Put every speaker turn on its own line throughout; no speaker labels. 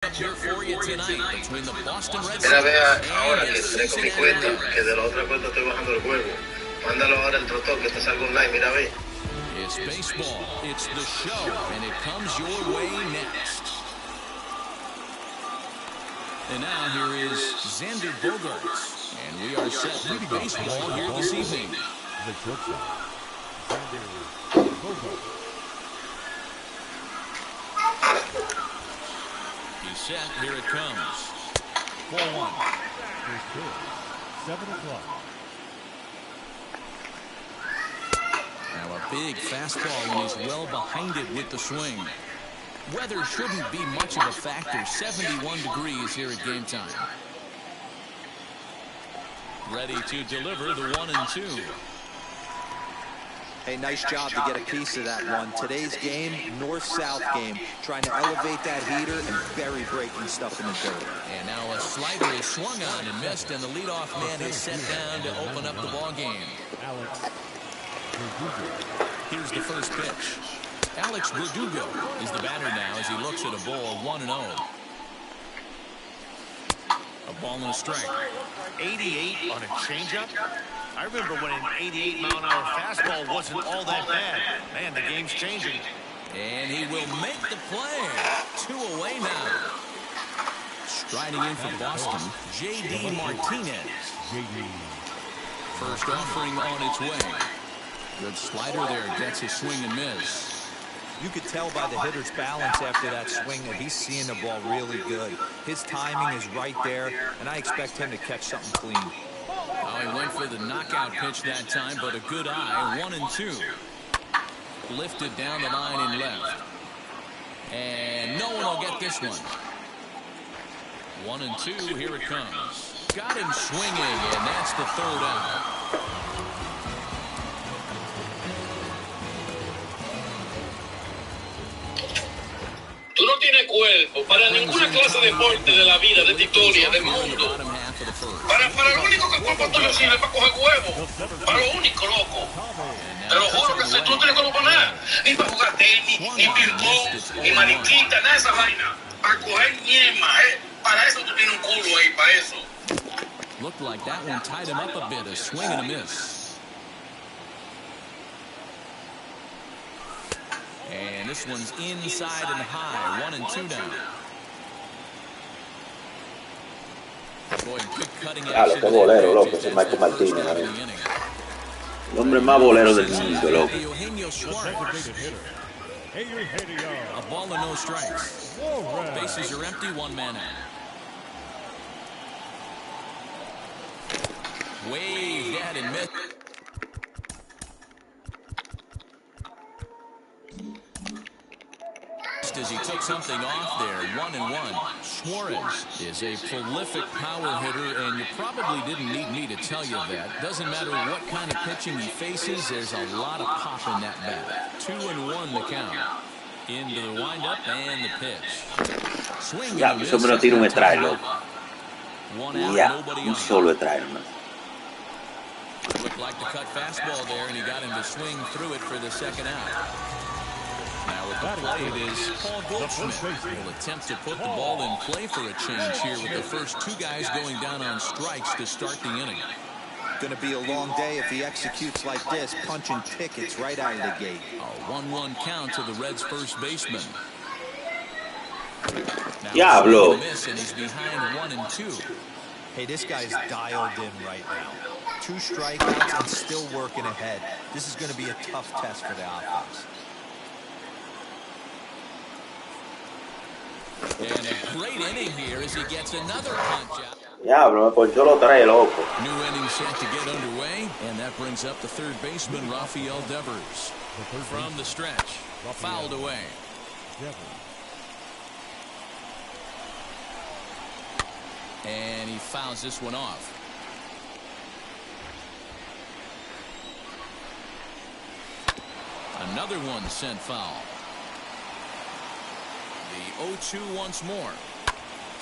Here for you tonight between the Boston Red
Mira,
Sox
vea, ahora
and
que
the
entré con mi
Cincinnati
cuenta,
Reds.
que de la otra cuenta estoy bajando el juego. Mándalo ahora el trotón que te salga online, mira, ve.
It's baseball, it's the show, and it comes your way next. And now here is Xander Bogaerts, and we are set for baseball here this evening.
The shortstop, Xander Bogaerts.
He's set, here it comes.
4-1. First pitch, 7 o'clock.
Now a big fastball, and he's well behind it with the swing. Weather shouldn't be much of a factor. 71 degrees here at game time. Ready to deliver the 1-2.
Hey, nice job to get a piece of that one. Today's game, north-south game, trying to elevate that heater and bury breaking stuff in the dirt.
And now a slider is swung on and missed, and the leadoff man is set down to open up the ball game.
Alex Verdugo.
Here's the first pitch. Alex Verdugo is the batter now as he looks at a ball 1-0. A ball and a strike.
88 on a changeup? I remember when an 88-mile-an-hour fastball wasn't all that bad. Man, the game's changing.
And he will make the play. 2 away now. Striding in for Boston, J.D. Martinez. First offering on its way. Good slider there, gets his swing and miss.
You could tell by the hitter's balance after that swing that he's seeing the ball really good. His timing is right there, and I expect him to catch something clean.
Oh, he went for the knockout pitch that time, but a good eye. 1-2. Lifted down the line and left. And no one will get this one. 1-2, here it comes. Got him swinging, and that's the third out.
Tú no tienes cuerpo para ninguna clase de deporte de la vida, de esta historia, del mundo. Para lo único que el cuerpo tuyo sirve para coger huevo. Para lo único, loco. Te lo juro que si tú no tienes cuerpo para nada. Ni para jugar tenis, ni ping-pong, ni mariquita, nada de esa vaina. Para coger ñema, Para eso tú tienes un culo ahí, para eso.
Looked like that one tied him up a bit. A swing and a miss. And this one's inside and high. 1-2 now. Boy, good cutting action.
Qué bolero, loco, ese Michael Martínez. El hombre más bolero del mundo, loco.
A ball and no strikes. Bases are empty, one man out. Waved at and missed. As he took something off there, 1-1. Suarez is a prolific power hitter, and you probably didn't need me to tell you that. Doesn't matter what kind of pitching he faces, there's a lot of pop in that bat. 2-1 the count. Into the windup and the pitch. Swing.
Ya, eso me lo tira un strike, loco. Ya, un solo strike, man.
Looked like the cut fastball there, and he got him to swing through it for the second out. Now with the plate is Paul Goldschmidt. Will attempt to put the ball in play for a change here with the first two guys going down on strikes to start the inning.
Going to be a long day if he executes like this, punching tickets right out of the gate.
A 1-1 count to the Reds' first baseman.
Diablo.
Miss, and he's behind 1-2.
Hey, this guy's dialed in right now. 2 strikeouts and still working ahead. This is going to be a tough test for the offense.
And a great inning here as he gets another punch out.
Diablo, me ponchó los tres, loco.
New inning set to get underway, and that brings up the third baseman, Rafael Devers. From the stretch, fouled away. And he fouls this one off. Another one sent foul. The 0-2 once more.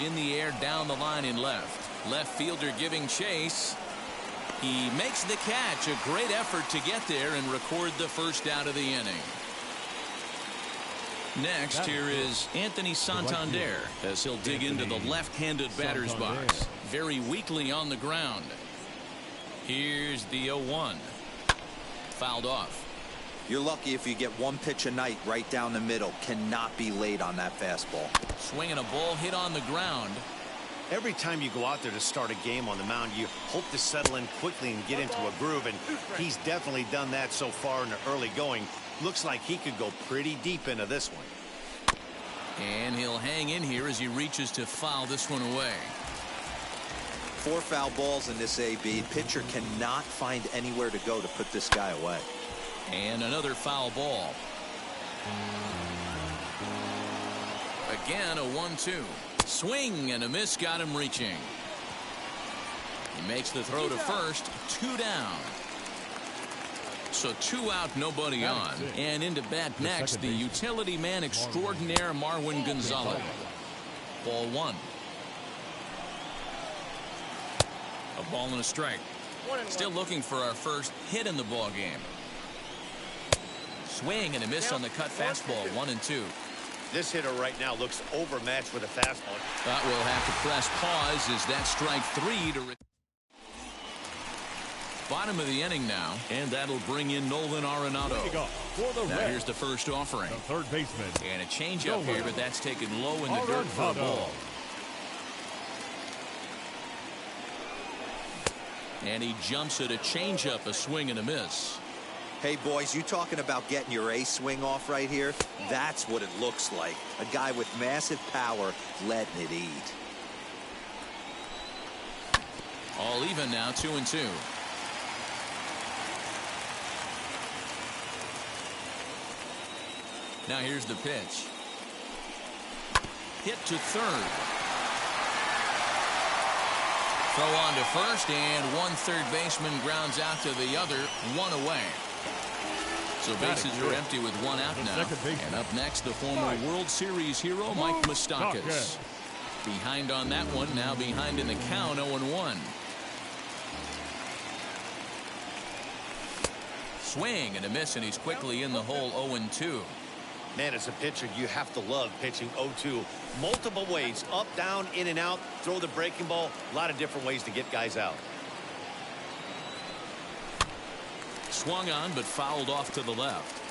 In the air, down the line and left. Left fielder giving chase. He makes the catch. A great effort to get there and record the first out of the inning. Next, here is Anthony Santander as he'll dig into the left-handed batter's box. Very weakly on the ground. Here's the 0-1. Fouled off.
You're lucky if you get one pitch a night right down the middle. Cannot be late on that fastball.
Swinging a ball hit on the ground.
Every time you go out there to start a game on the mound, you hope to settle in quickly and get into a groove, and he's definitely done that so far in the early going. Looks like he could go pretty deep into this one.
And he'll hang in here as he reaches to foul this one away.
4 foul balls in this AB. Pitcher cannot find anywhere to go to put this guy away.
And another foul ball. Again, a 1-2. Swing and a miss got him reaching. He makes the throw to first. 2 down. So 2 out, nobody on. And into bat next, the utility man extraordinaire, Marwin Gonzalez. Ball 1. A ball and a strike. Still looking for our first hit in the ball game. Swing and a miss on the cut fastball. 1-2.
This hitter right now looks overmatched with a fastball.
But we'll have to press pause as that strike 3 to bottom of the inning now, and that'll bring in Nolan Arenado. Now here's the first offering.
The third baseman.
And a changeup here, but that's taken low in the dirt for a ball. And he jumps at a changeup, a swing and a miss.
Hey, boys, you talking about getting your A swing off right here? That's what it looks like. A guy with massive power letting it eat.
All even now, 2-2. Now here's the pitch. Hit to third. Throw on to first, and one third baseman grounds out to the other. 1 away. So bases are empty with 1 out now. And up next, the former World Series hero, Mike Moustakas. Behind on that one, now behind in the count, 0-1. Swing and a miss, and he's quickly in the hole, 0-2.
Man, as a pitcher, you have to love pitching 0-2. Multiple ways, up, down, in and out, throw the breaking ball. A lot of different ways to get guys out.
Swung on, but fouled off to the left.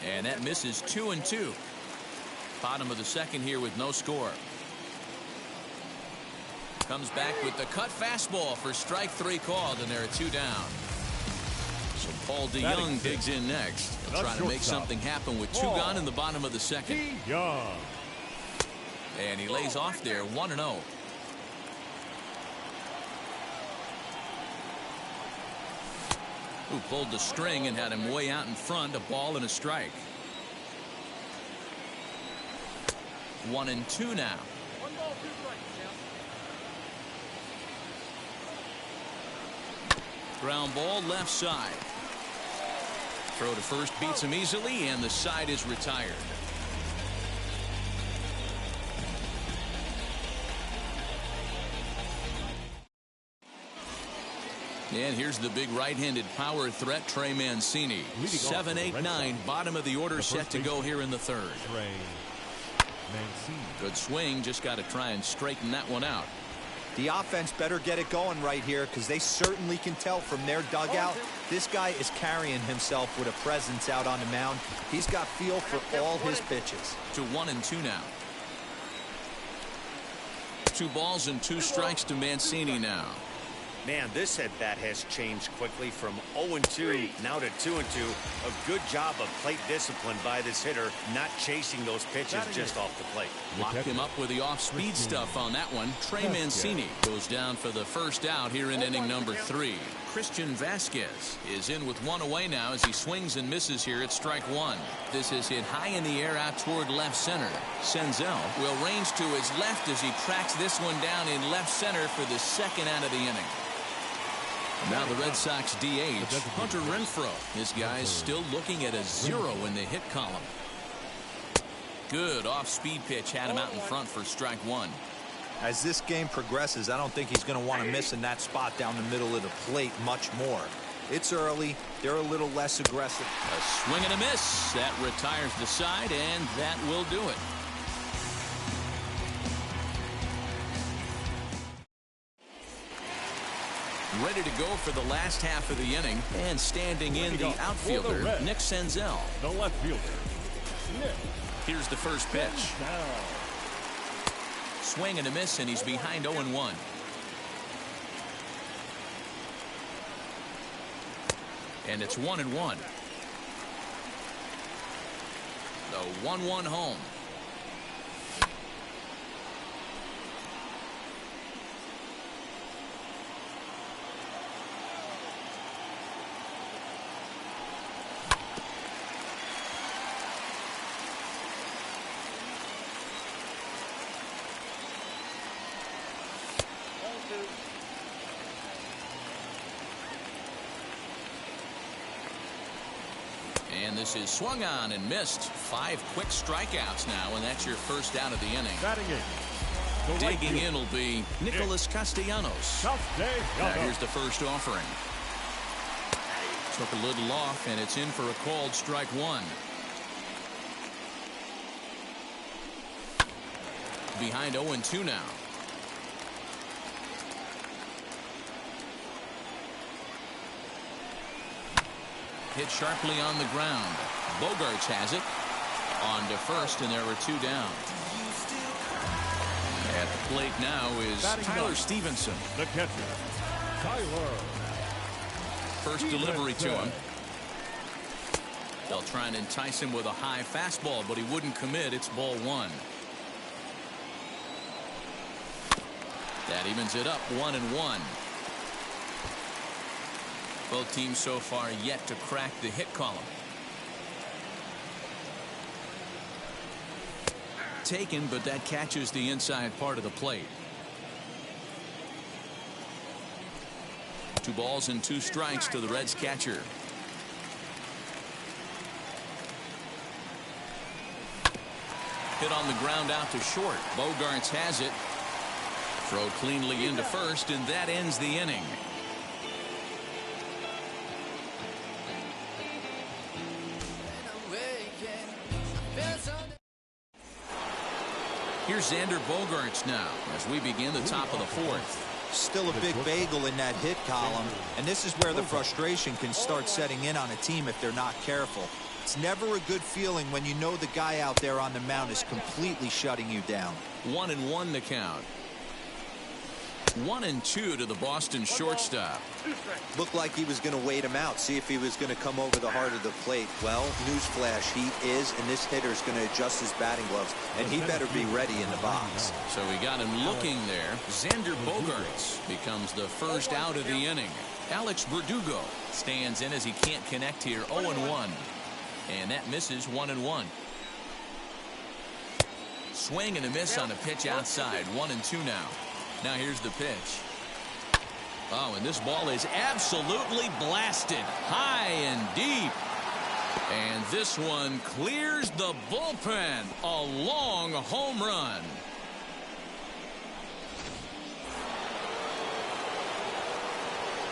And that misses 2-2. Bottom of the second here with no score. Comes back with the cut fastball for strike 3 called, and there are 2 down. So Paul DeYoung digs in next. He'll try to make something happen with 2 gone in the bottom of the second. And he lays off there, 1-0. Who pulled the string and had him way out in front. A ball and a strike. 1-2 now. Ground ball left side. Throw to first beats him easily, and the side is retired. And here's the big right-handed power threat, Trey Mancini. 7, 8, 9, bottom of the order, set to go here in the third. Good swing, just got to try and straighten that one out.
The offense better get it going right here, because they certainly can tell from their dugout this guy is carrying himself with a presence out on the mound. He's got feel for all his pitches.
To 1-2 now. 2 balls and 2 strikes to Mancini now.
Man, this at bat has changed quickly from 0-2 now to 2-2. A good job of plate discipline by this hitter, not chasing those pitches just off the plate.
Locked him up with the off-speed stuff on that one. Trey Mancini goes down for the first out here in inning number 3. Christian Vasquez is in with 1 away now as he swings and misses here at strike 1. This is hit high in the air out toward left center. Senzel will range to his left as he tracks this one down in left center for the second out of the inning. Now the Red Sox DH, Hunter Renfroe. His guy's still looking at a 0 in the hit column. Good off-speed pitch had him out in front for strike 1.
As this game progresses, I don't think he's going to want to miss in that spot down the middle of the plate much more. It's early. They're a little less aggressive.
A swing and a miss. That retires the side, and that will do it. Ready to go for the last half of the inning, and standing in the outfielder, Nick Senzel.
The left fielder, Nick.
Here's the first pitch. Swing and a miss, and he's behind 0-1. And it's 1-1. The 1-1 home. And this is swung on and missed. 5 quick strikeouts now, and that's your first out of the inning.
Batting in.
Digging in will be Nicholas Castellanos. Now here's the first offering. Took a little off, and it's in for a called strike 1. Behind 0-2 now. Hit sharply on the ground. Bogaerts has it. On to first, and there are 2 down. At the plate now is Tyler Stevenson.
The catcher, Tyler.
First delivery to him. They'll try and entice him with a high fastball, but he wouldn't commit. It's ball 1. That evens it up 1-1. Both teams so far yet to crack the hit column. Taken, but that catches the inside part of the plate. 2 balls and 2 strikes to the Reds catcher. Hit on the ground out to short. Bogaerts has it. Throw cleanly into first, and that ends the inning. Here's Xander Bogaerts now as we begin the top of the 4th.
Still a big bagel in that hit column, and this is where the frustration can start setting in on a team if they're not careful. It's never a good feeling when you know the guy out there on the mound is completely shutting you down.
1-1 to count. 1-2 to the Boston shortstop.
Looked like he was going to wait him out, see if he was going to come over the heart of the plate. Well, newsflash, he is, and this hitter is going to adjust his batting gloves, and he better be ready in the box.
So we got him looking there. Xander Bogaerts becomes the first out of the inning. Alex Verdugo stands in as he can't connect here. 0-1. And that misses. 1-1. Swing and a miss on a pitch outside. 1-2 now. Now here's the pitch. Oh, and this ball is absolutely blasted high and deep. And this one clears the bullpen. A long home run.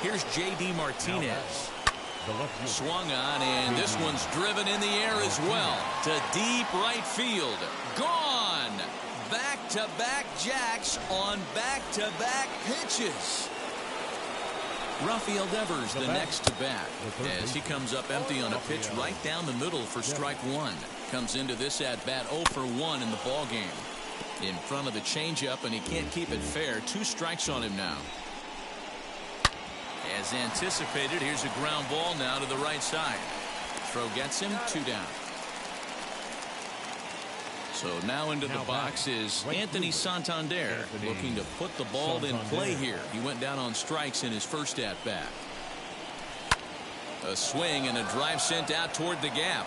Here's J.D. Martinez. Swung on, and this one's driven in the air as well to deep right field. Gone. Back-to-back jacks on back-to-back pitches. Rafael Devers the next to bat as he comes up empty on a pitch right down the middle for strike 1. Comes into this at-bat 0 for 1 in the ball game. In front of the changeup, and he can't keep it fair. 2 strikes on him now. As anticipated, here's a ground ball now to the right side. Throw gets him. 2 down. So now into the box is Anthony Santander, looking to put the ball in play here. He went down on strikes in his first at-bat. A swing and a drive sent out toward the gap.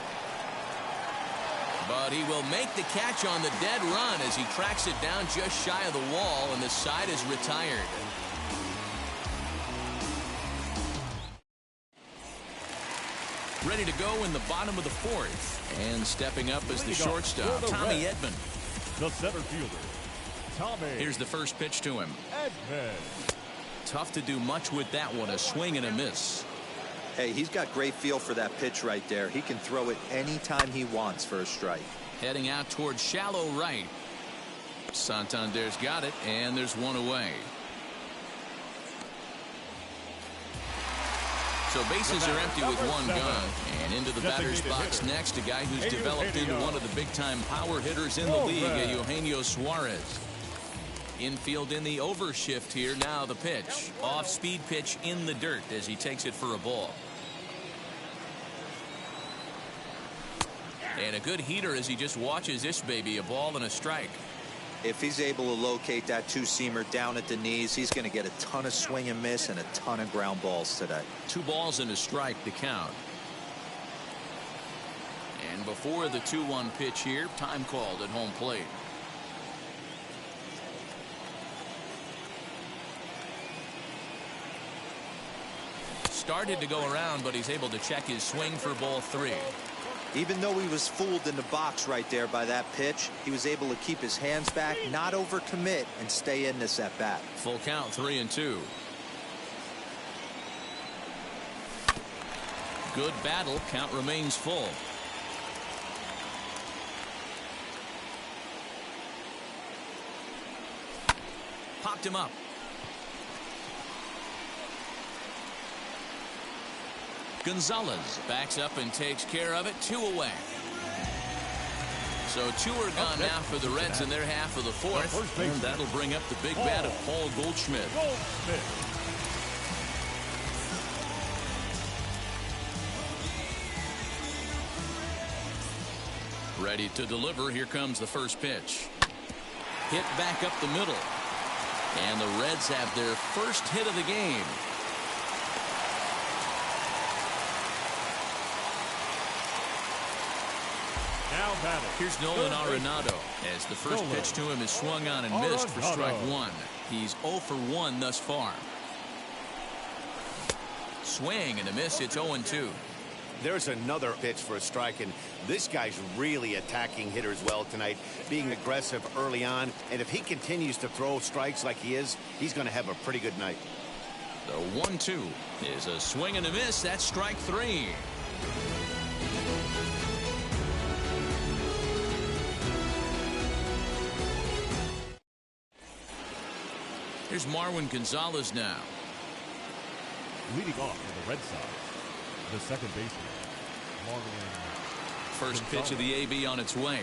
But he will make the catch on the dead run as he tracks it down just shy of the wall, and the side is retired. Ready to go in the bottom of the 4th. And stepping up is the shortstop, Tommy Edman.
The center fielder, Tommy.
Here's the first pitch to him.
Edman.
Tough to do much with that one. A swing and a miss.
Hey, he's got great feel for that pitch right there. He can throw it anytime he wants for a strike.
Heading out towards shallow right. Santander's got it, and there's one away. So bases are empty with one gun. And into the batter's box next, a guy who's developed into one of the big-time power hitters in the league, Eugenio Suarez. Infield in the overshift here. Now the pitch. Off-speed pitch in the dirt as he takes it for a ball. And a good heater as he just watches this baby. A ball and a strike.
If he's able to locate that two-seamer down at the knees, he's going to get a ton of swing and miss and a ton of ground balls today.
2 balls and a strike to count. And before the 2-1 pitch here, time called at home plate. Started to go around, but he's able to check his swing for ball 3.
Even though he was fooled in the box right there by that pitch, he was able to keep his hands back, not overcommit, and stay in this at bat.
Full count, 3-2. Good battle. Count remains full. Popped him up. Gonzalez backs up and takes care of it. 2 away. So 2 are gone now for the Reds in their half of the 4th. And that'll bring up the big bat of Paul Goldschmidt. Ready to deliver. Here comes the first pitch. Hit back up the middle. And the Reds have their first hit of the game. Here's Nolan Arenado as the first pitch to him is swung on and missed for strike 1. He's 0 for 1 thus far. Swing and a miss. It's 0-2.
There's another pitch for a strike, and this guy's really attacking hitters well tonight, being aggressive early on. And if he continues to throw strikes like he is, he's going to have a pretty good night.
The 1-2 is a swing and a miss. That's strike 3. Here's Marwin Gonzalez now.
Leading off for the Red Sox, the second baseman, Marwin.
First pitch of the AB on its way.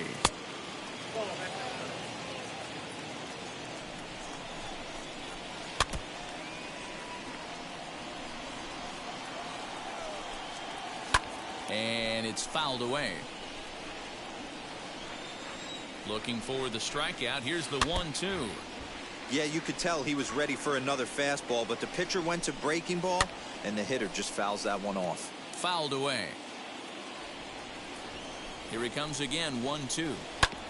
And it's fouled away. Looking for the strikeout. Here's the 1-2.
Yeah, you could tell he was ready for another fastball, but the pitcher went to breaking ball, and the hitter just fouls that one off.
Fouled away. Here he comes again, 1-2.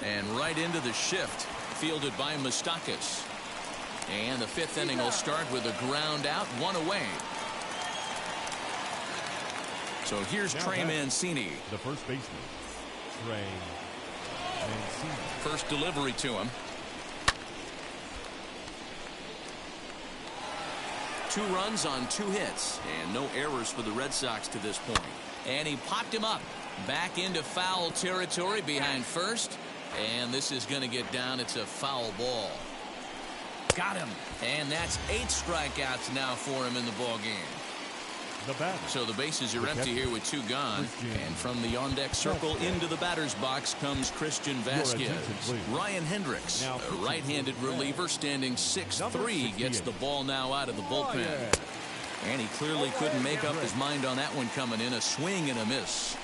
And right into the shift, fielded by Moustakas. And the 5th inning will start with a ground out, 1 away. So here's Trey Mancini.
The first baseman, Trey Mancini.
First delivery to him. 2 runs on 2 hits and no errors for the Red Sox to this point. And he popped him up back into foul territory behind first, and this is going to get down. It's a foul ball. Got him, and that's 8 strikeouts now for him in the ball game. So the bases are empty here with 2 gone. And from the on-deck circle into the batter's box comes Christian Vasquez. Ryan Hendricks, a right-handed reliever standing 6'3", gets the ball now out of the bullpen. And he clearly couldn't make up his mind on that one coming in. A swing and a miss.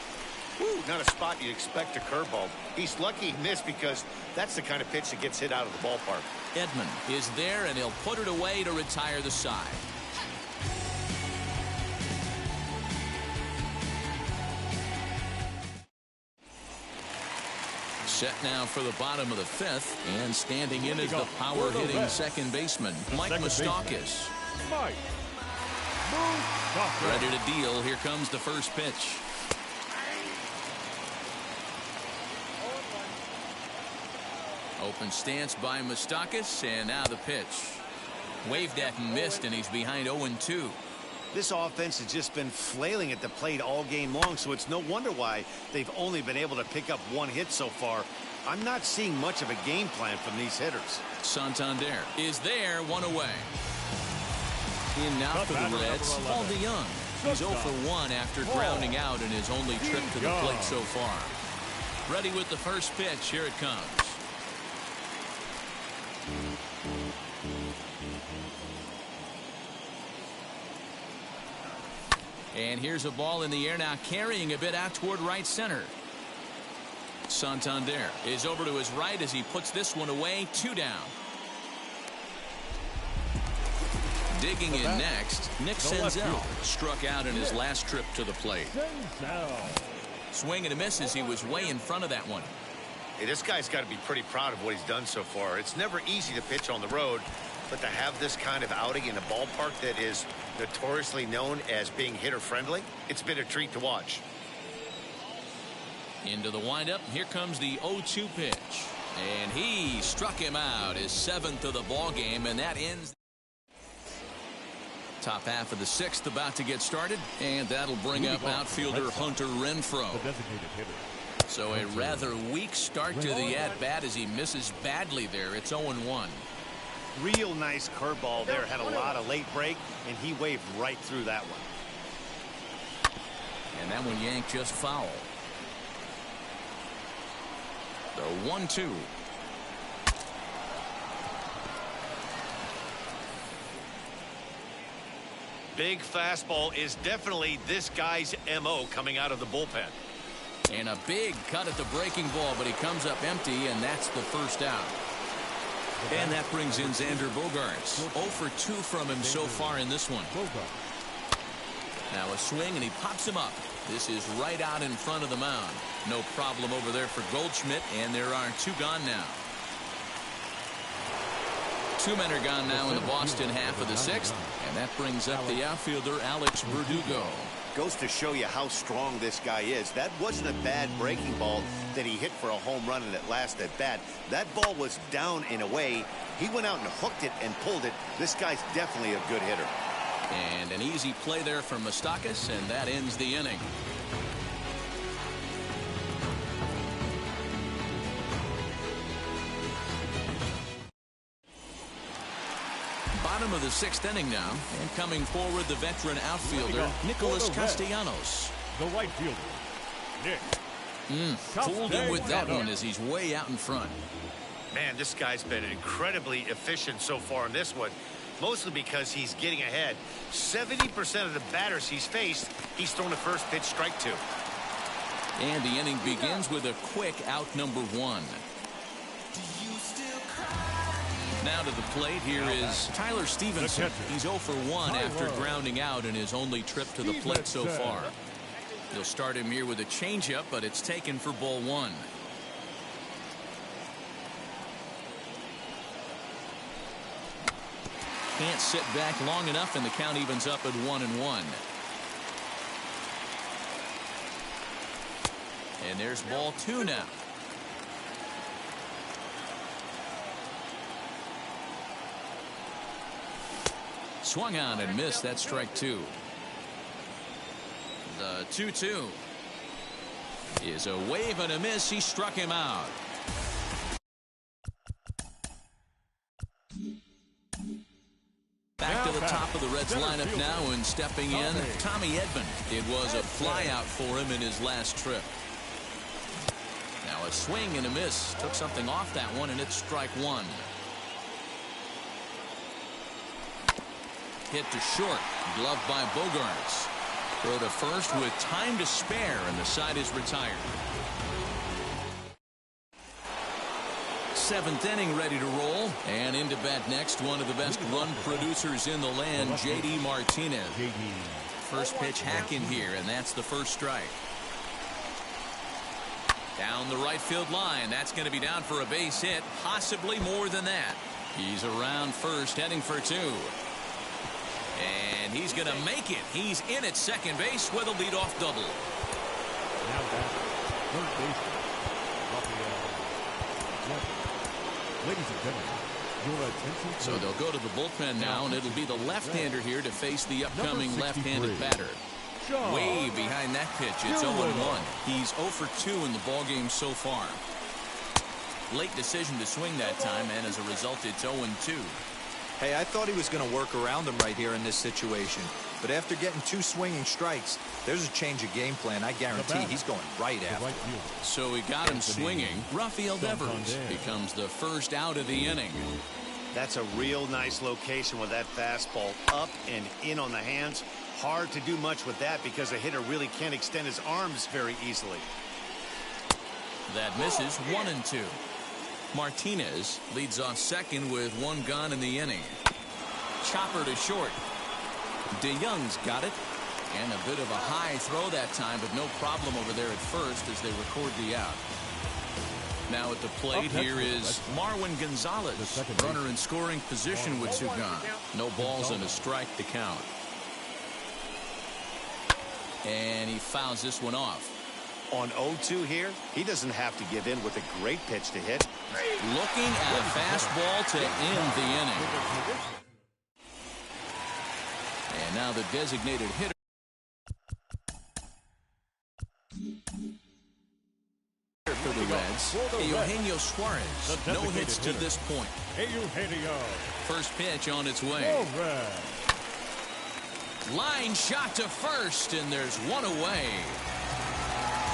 Woo, not a spot you'd expect a curveball. He's lucky he missed because that's the kind of pitch that gets hit out of the ballpark.
Edman is there, and he'll put it away to retire the side. Set now for the bottom of the 5th, and standing in is the power-hitting second baseman, Mike Moustakas. Ready to deal. Here comes the first pitch. Open stance by Moustakas, and now the pitch. Waved at and missed, and he's behind 0-2.
This offense has just been flailing at the plate all game long, so it's no wonder why they've only been able to pick up one hit so far. I'm not seeing much of a game plan from these hitters.
Santander is there, one away. In now for the Reds, Paul DeYoung. He's 0 for 1 after grounding out in his only trip to the plate so far. Ready with the first pitch. Here it comes. And here's a ball in the air now, carrying a bit out toward right center. Santander is over to his right as he puts this one away. 2 down. Digging in next, Nick Senzel struck out in his last trip to the plate. Swing and a miss as he was way in front of that one.
Hey, this guy's got to be pretty proud of what he's done so far. It's never easy to pitch on the road, but to have this kind of outing in a ballpark that is notoriously known as being hitter-friendly, it's been a treat to watch.
Into the windup. Here comes the 0-2 pitch. And he struck him out, his 7th of the ball game, and that ends. Top half of the 6th about to get started, and that'll bring up outfielder Hunter Renfroe. So a rather weak start to the at-bat as he misses badly there. It's 0-1.
Real nice curveball there. Had a lot of late break, and he waved right through that one.
And that one yanked just foul. The 1-2.
Big fastball is definitely this guy's MO coming out of the bullpen.
And a big cut at the breaking ball, but he comes up empty, and that's the first out. And that brings in Xander Bogaerts. 0 for 2 from him so far in this one. Now a swing, and he pops him up. This is right out in front of the mound. No problem over there for Goldschmidt, and there are 2 gone now. 2 men are gone now in the Boston half of the 6th, and that brings up the outfielder Alex Verdugo.
Goes to show you how strong this guy is. That wasn't a bad breaking ball that he hit for a home run in that last at bat. That ball was down and away. He went out and hooked it and pulled it. This guy's definitely a good hitter.
And an easy play there from Moustakas, and that ends the inning. Bottom of the 6th inning now, and coming forward the veteran outfielder Nicholas Castellanos.
The right fielder, Nick.
Fooled him with that one as he's way out in front.
Man, this guy's been incredibly efficient so far in this one, mostly because he's getting ahead. 70% of the batters he's faced, he's thrown a first pitch strike to.
And the inning begins with a quick out number 1. Now to the plate, here is Tyler Stevenson. He's 0 for 1 after grounding out in his only trip to the plate so far. He'll start him here with a changeup, but it's taken for ball 1. Can't sit back long enough, and the count evens up at 1-1. And there's ball 2 now. Swung on and missed. That's strike 2. The 2-2 is a wave and a miss. He struck him out. Back to the top of the Reds lineup now, and stepping in, Tommy Edman. It was a flyout for him in his last trip. Now a swing and a miss. Took something off that one, and it's strike 1. Hit to short. Gloved by Bogaerts. Throw to first with time to spare, and the side is retired. 7th inning ready to roll, and into bat next, one of the best run producers in the land, J.D. Martinez. First pitch hack in here, and that's the first strike. Down the right field line. That's going to be down for a base hit, possibly more than that. He's around first, heading for 2. And he's going to make it. He's in at second base with a leadoff double.
Now back, third base. Ladies and gentlemen,
So they'll go to the bullpen now, and it'll be the left-hander here to face the upcoming left-handed batter. Way behind that pitch. It's 0-1. He's 0 for 2 in the ballgame so far. Late decision to swing that time, and as a result, it's 0-2.
Hey, I thought he was going to work around him right here in this situation. But after getting 2 swinging strikes, there's a change of game plan. I guarantee he's going right after him.
So he got him swinging. Rafael Devers becomes the first out of the inning.
That's a real nice location with that fastball up and in on the hands. Hard to do much with that because the hitter really can't extend his arms very easily.
That misses. 1-2. Martinez leads off second with 1 gone in the inning. Chopper to short. DeYoung's got it. And a bit of a high throw that time, but no problem over there at first as they record the out. Now at the plate here is Marwin Gonzalez. Runner in scoring position with 2 gone. No balls and a strike to count. And he fouls this one off.
On 0-2 here, he doesn't have to give in with a great pitch to hit.
Looking at a fastball to end the inning. And now the designated hitter. For the Reds, Eugenio Suarez. No hits to this point. First pitch on its way. Line shot to first, and there's 1 away.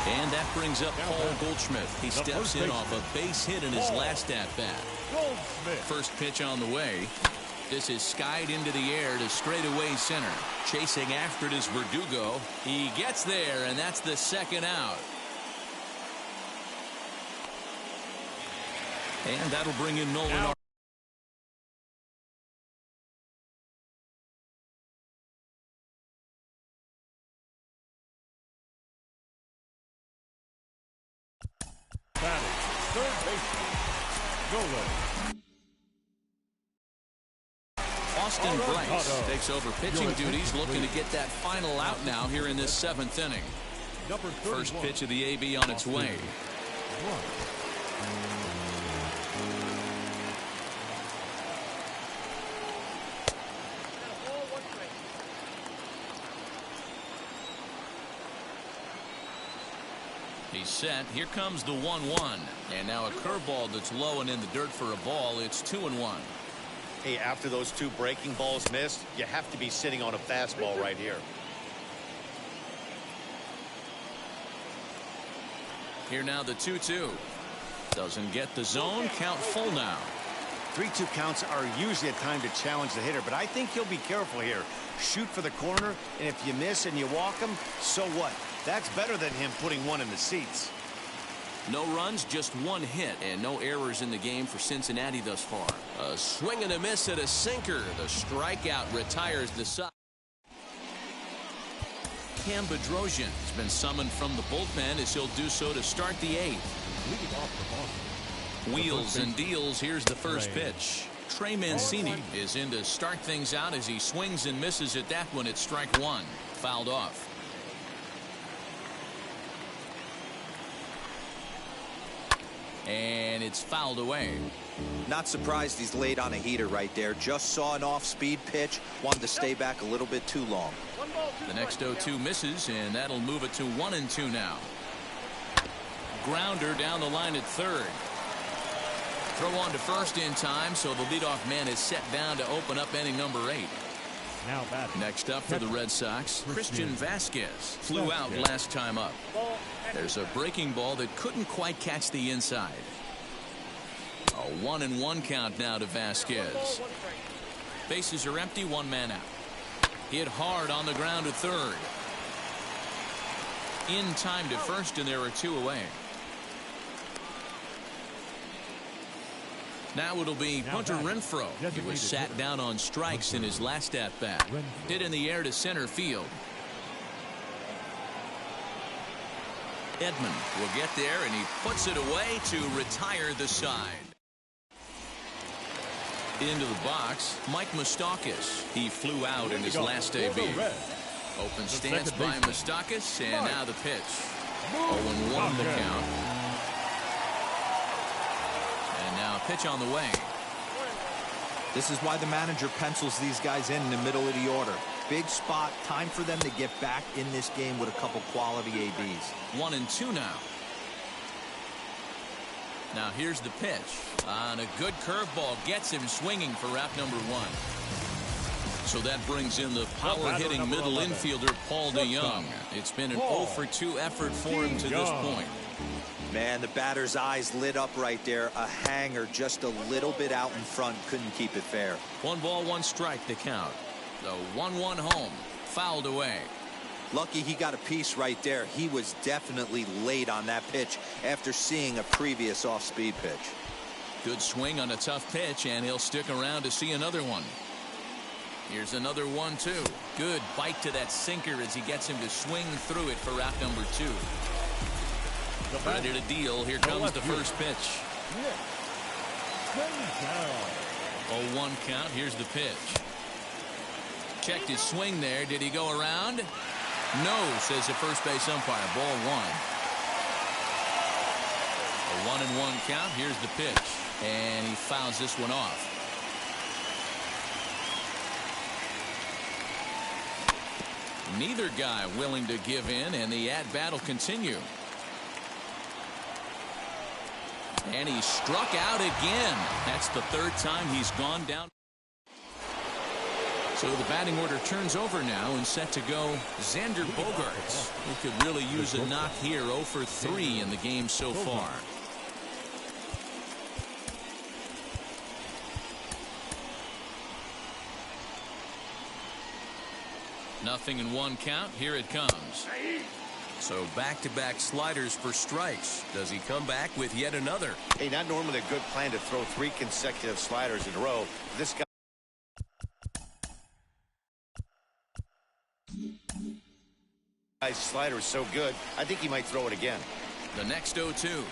And that brings up Paul Goldschmidt. He steps in off a base hit in his last at-bat. First pitch on the way. This is skied into the air to straightaway center. Chasing after it is Verdugo. He gets there, and that's the second out. And that'll bring in Nolan. Austin Bryce takes over pitching duties, looking to get that final out now here in this 7th inning. First pitch of the AB on its way. He's set. Here comes the 1-1. And now a curveball that's low and in the dirt for a ball. It's 2-1.
Hey, after those 2 breaking balls missed, you have to be sitting on a fastball right here.
Here now the 2-2. Doesn't get the zone. Count full now.
3-2 counts are usually a time to challenge the hitter, but I think he'll be careful here. Shoot for the corner, and if you miss and you walk him, so what? That's better than him putting 1 in the seats.
No runs, just 1 hit, and no errors in the game for Cincinnati thus far. A swing and a miss at a sinker. The strikeout retires the side. Cam Bedrosian has been summoned from the bullpen as he'll do so to start the 8th. Wheels and deals. Here's the first pitch. Trey Mancini is in to start things out as he swings and misses at that one. It's strike 1. Fouled off. And it's fouled away.
Not surprised he's laid on a heater right there. Just saw an off-speed pitch. Wanted to stay back a little bit too long.
The next 0-2 misses, and that'll move it to 1-2 now. Grounder down the line at third. Throw on to first in time, so the leadoff man is set down to open up inning number 8. Next up for the Red Sox, Christian Vasquez flew out last time up. There's a breaking ball that couldn't quite catch the inside. A 1-1 count now to Vasquez. Bases are empty, 1 man out. Hit hard on the ground at third. In time to first, and there are 2 away. Now it'll be Hunter Renfroe. He was sat down on strikes in his last at-bat. Hit in the air to center field. Edman will get there, and he puts it away to retire the side. Into the box, Mike Moustakas. He flew out in his last AB. Open stance by Moustakas, and now the pitch. 0-1 the count. And now a pitch on the way.
This is why the manager pencils these guys in the middle of the order. Big spot, time for them to get back in this game with a couple quality ABs.
1-2 now. Now here's the pitch. On a good curveball, gets him swinging for wrap number 1. So that brings in the power-hitting middle infielder, Paul DeJong. It's been an 0-for-2 effort for him to this point.
Man, the batter's eyes lit up right there. A hanger just a little bit out in front. Couldn't keep it fair.
1 ball, 1 strike to count. The 1-1 home. Fouled away.
Lucky he got a piece right there. He was definitely late on that pitch after seeing a previous off-speed pitch.
Good swing on a tough pitch, and he'll stick around to see another one. Here's another 1-2. Good bite to that sinker as he gets him to swing through it for wrap number 2. Ready to deal. Here comes the first pitch. 0-1 count. Here's the pitch. Checked his swing there. Did he go around? No, says the first base umpire. Ball 1. A 1-1 count. Here's the pitch. And he fouls this one off. Neither guy willing to give in, and the at-bat will continue. And he struck out again. That's the 3rd time he's gone down. So the batting order turns over now, and set to go Xander Bogaerts, who could really use a knock here. 0-for-3 in the game so far. Nothing in 1 count. Here it comes. So back-to-back sliders for strikes. Does he come back with yet another?
Hey, not normally a good plan to throw 3 consecutive sliders in a row. This guy's slider is so good, I think he might throw it again.
The next 0-2.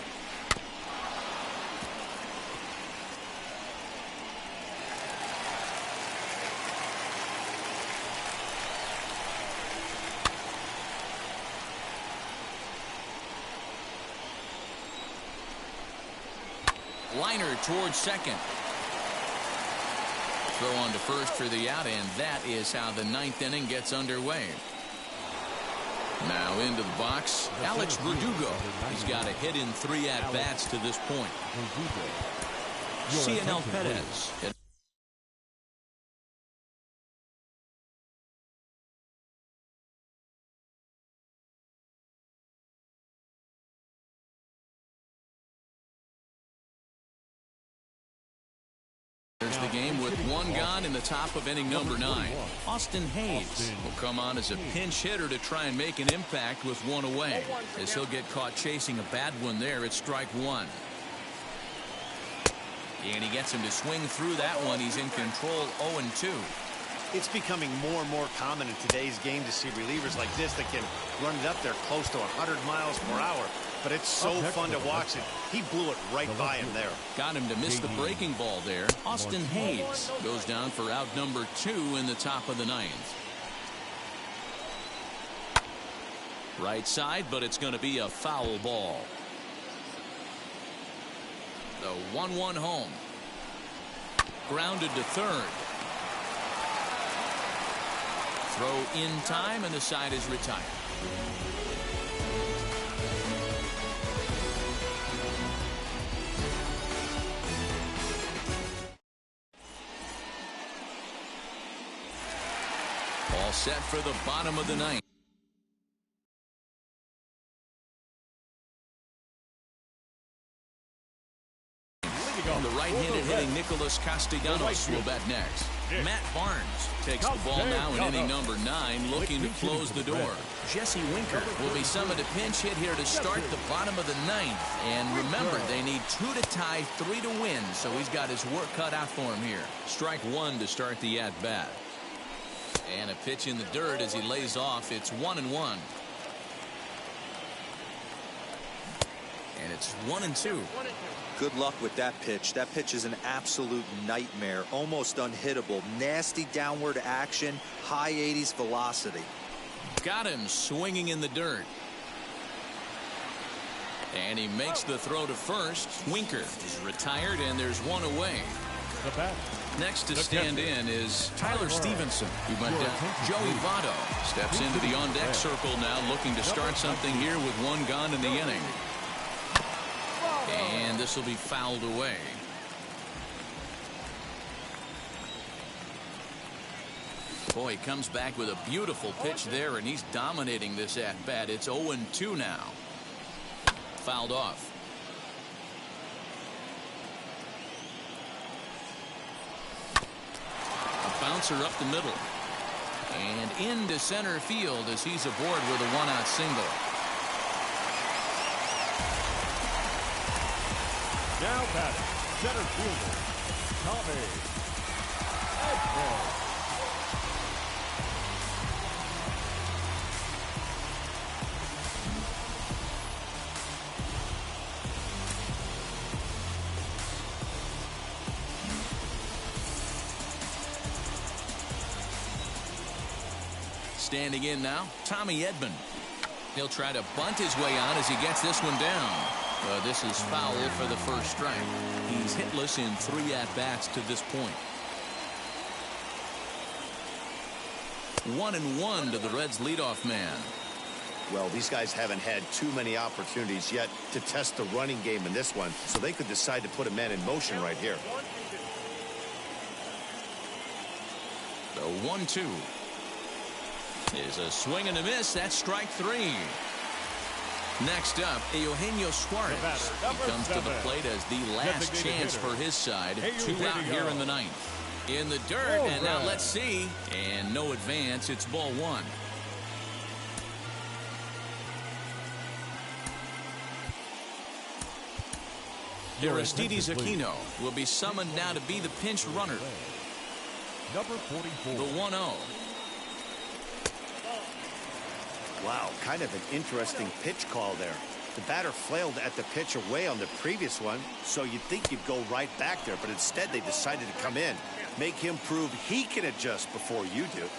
Liner towards second. Throw on to first for the out, and that is how the 9th inning gets underway. Now into the box, Alex Verdugo. He's got a hit in 3 at-bats to this point. Cionel Perez. There's the game with 1 gone in the top of inning number 9. Austin Hayes will come on as a pinch hitter to try and make an impact with 1 away, as he'll get caught chasing a bad one there at strike 1. And he gets him to swing through that one. He's in control. 0-2.
It's becoming more and more common in today's game to see relievers like this that can run it up there close to 100 miles per hour. But it's so fun to watch it. He blew it right by him there.
Got him to miss the breaking ball there. Austin Hayes goes down for out number 2 in the top of the 9th. Right side, but it's going to be a foul ball. The 1-1 home. Grounded to third. Throw in time, and the side is retired. All set for the bottom of the 9th. The right-handed hitting Nicholas Castellanos will bat next. Matt Barnes takes the ball now in inning number 9, looking to close the door. Jesse Winker will be summoned a pinch hit here to start the bottom of the 9th. And remember, they need 2 to tie, 3 to win, so he's got his work cut out for him here. Strike 1 to start the at-bat. And a pitch in the dirt as he lays off. It's 1-1. And it's 1-2.
Good luck with that pitch. That pitch is an absolute nightmare. Almost unhittable. Nasty downward action. High 80s velocity.
Got him swinging in the dirt. And he makes the throw to first. Winker is retired, and there's 1 away.
The bat,
Next to stand in is Tyler Stevenson, who went down. Joey Votto steps into the on-deck circle now, looking to start something here with one gone in the inning. And this will be fouled away. Boy, he comes back with a beautiful pitch there, and he's dominating this at-bat. It's 0-2 now. Fouled off. A bouncer up the middle. And into center field as he's aboard with a one-out single.
Now batting, center fielder, Tommy Edman.
Standing in now, Tommy Edman. He'll try to bunt his way on as he gets this one down. This is foul for the first strike. He's hitless in 3 at-bats to this point. 1-1 to the Reds' leadoff man.
Well, these guys haven't had too many opportunities yet to test the running game in this one, so they could decide to put a man in motion right here.
The 1-2 is a swing and a miss. That's strike 3. Next up, Eugenio Suarez. He comes to the plate as the last chance for his side. 2 out here in the 9th. In the dirt, and now let's see. And no advance. It's ball 1. Aristides Aquino will be summoned now to be the pinch runner.
Number 44.
The 1-0.
Wow, kind of an interesting pitch call there. The batter flailed at the pitch away on the previous one, so you'd think you'd go right back there, but instead they decided to come in, make him prove he can adjust before you do.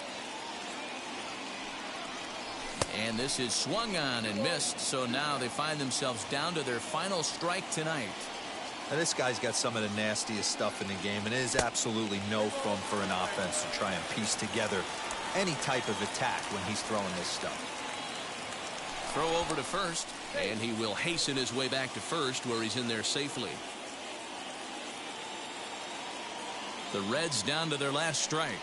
And this is swung on and missed, so now they find themselves down to their final strike tonight.
Now, this guy's got some of the nastiest stuff in the game, and it is absolutely no fun for an offense to try and piece together any type of attack when he's throwing this stuff.
Throw over to first, and he will hasten his way back to first where he's in there safely. The Reds down to their last strike.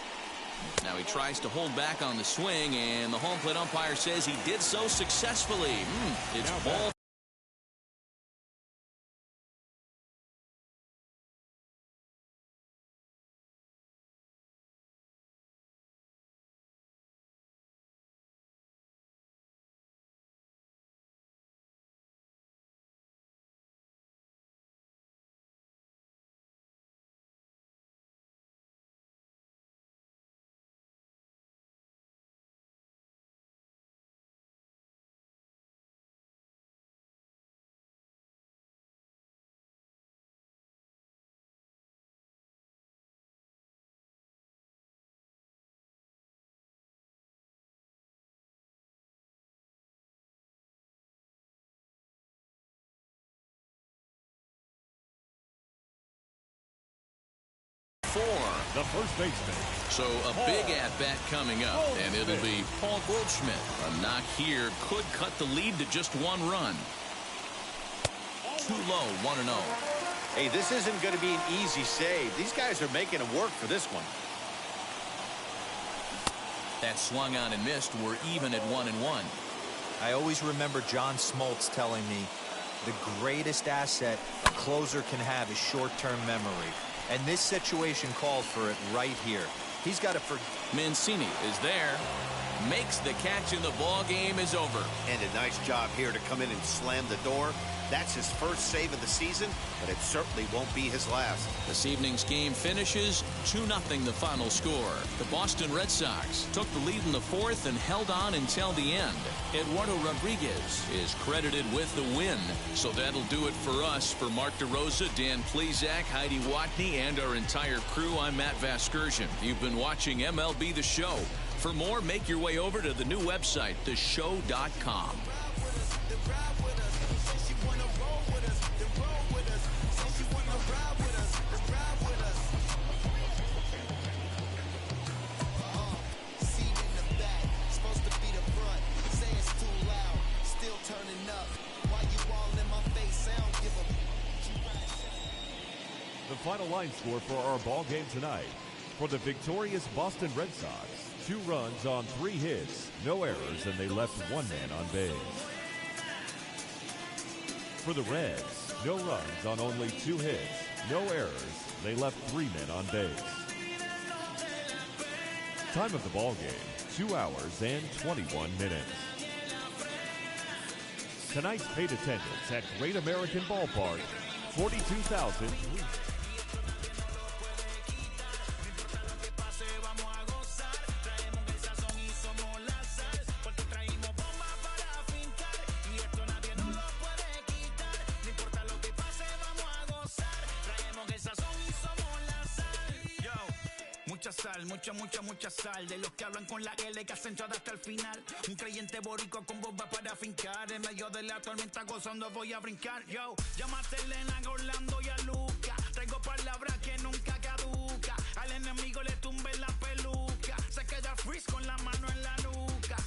Now he tries to hold back on the swing, and the home plate umpire says he did so successfully. It's ball.
The first baseman.
So a big at-bat coming up, and it'll be Paul Goldschmidt. A knock here could cut the lead to just 1 run. Too low, 1-0.
Hey, this isn't going to be an easy save. These guys are making it work for this one.
That swung on and missed. We're even at 1-1.
I always remember John Smoltz telling me the greatest asset a closer can have is short-term memory. And this situation called for it right here. He's got to
Mancini is there. Makes the catch, and the ball game is over.
And a nice job here to come in and slam the door. That's his first save of the season, but it certainly won't be his last.
This evening's game finishes 2-0 the final score. The Boston Red Sox took the lead in the 4th and held on until the end. Eduardo Rodriguez is credited with the win. So that'll do it for us. For Mark DeRosa, Dan Plesac, Heidi Watney, and our entire crew, I'm Matt Vasgersian. You've been watching MLB The Show. For more, make your way over to the new website, theshow.com.
final line score for our ball game tonight. For the victorious Boston Red Sox, 2 runs on 3 hits, no errors, and they left 1 man on base. For the Reds, no runs on only 2 hits, no errors, they left 3 men on base. Time of the ball game, 2 hours and 21 minutes. Tonight's paid attendance at Great American Ballpark, 42,003.
Mucha sal. De los que hablan con la L que hacen todo hasta el final. Un creyente boricua con bomba para fincar. En medio de la tormenta gozando voy a brincar. Yo, llámate a Elena, a Orlando y a Luca. Traigo palabras que nunca caduca. Al enemigo le tumbe la peluca. Se queda freeze con la mano en la nuca.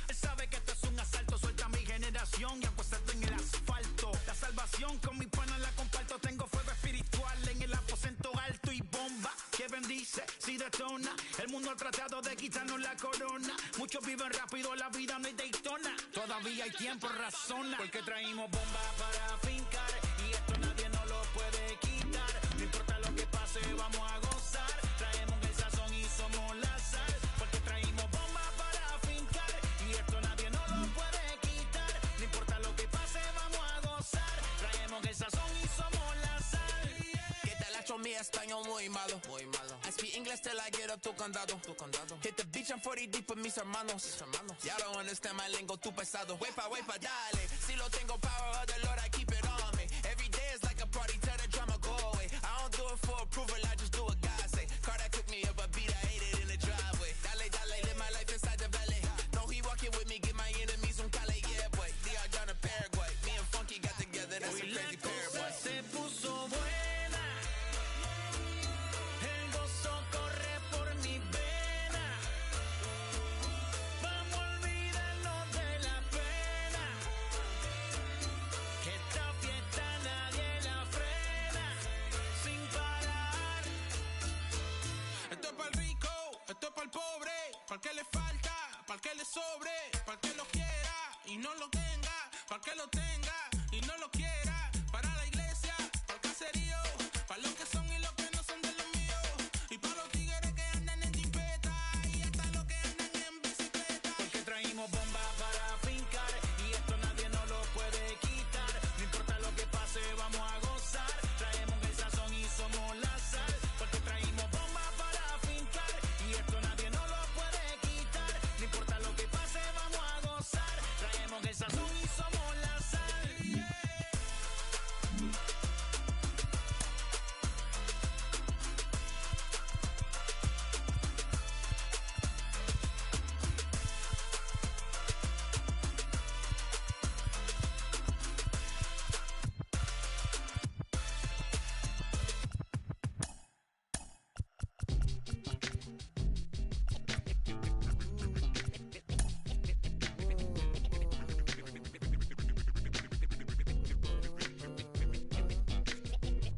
Él sabe que esto es un asalto. Suelta mi generación y acuéstate en el asfalto. La salvación con mi pana la comparto. Tengo fuego espiritual en el aposento alto y bomba que bendice si detona. El mundo ha tratado de quitarnos la corona. Muchos viven rápido, la vida no es Daytona. Todavía hay tiempo, razona. Porque traímos bomba para fincar. Y esto nadie nos lo puede quitar. No importa lo que pase, vamos a gozar. Traemos el sazón y somos la sal. Porque traímos bomba para fincar. Y esto nadie nos lo puede quitar. No importa lo que pase, vamos a gozar. Traemos el sazón y somos la sal.
¿Qué tal hecho mi español muy malo? I speak English till I get up to condado. Hit the beach, I'm 40 deep with mis hermanos. Y'all don't understand my lingo, too pesado. Wepa, dale. Si lo tengo power of the Lord, I keep it on me. Every day is like a party, tell the drama go away. I don't do it for approval, I just do what God say. Carter took me up a beat, I ate it in the driveway. Dale, live my life inside the valley. No, he walking with me, get my enemies un cale, yeah, boy. DR down to Paraguay. Me and Funky got together, that's a crazy pair, boy.
Se puso buena. El gozo corre por mi vena. Vamos a olvidarnos de la pena. Que esta fiesta nadie la frena. Sin parar.
Esto es para el rico, esto es para el pobre. Para el que le falta, para el que le sobre. Para el que lo quiera y no lo tenga. Para el que lo tenga y no lo quiera. Para la iglesia, para el caserío. Para los que son y los que no son de los míos. Y para los tigres que andan en jipeta. Y hasta los que andan en bicicleta.
Porque traímos bomba para fincar. Y esto nadie nos lo puede quitar. No importa lo que pase, vamos a gozar. Traemos el sazón y somos la sal. Porque traímos bomba para fincar. Y esto nadie nos lo puede quitar. No importa lo que pase, vamos a gozar. Traemos el sazón y somos la sal.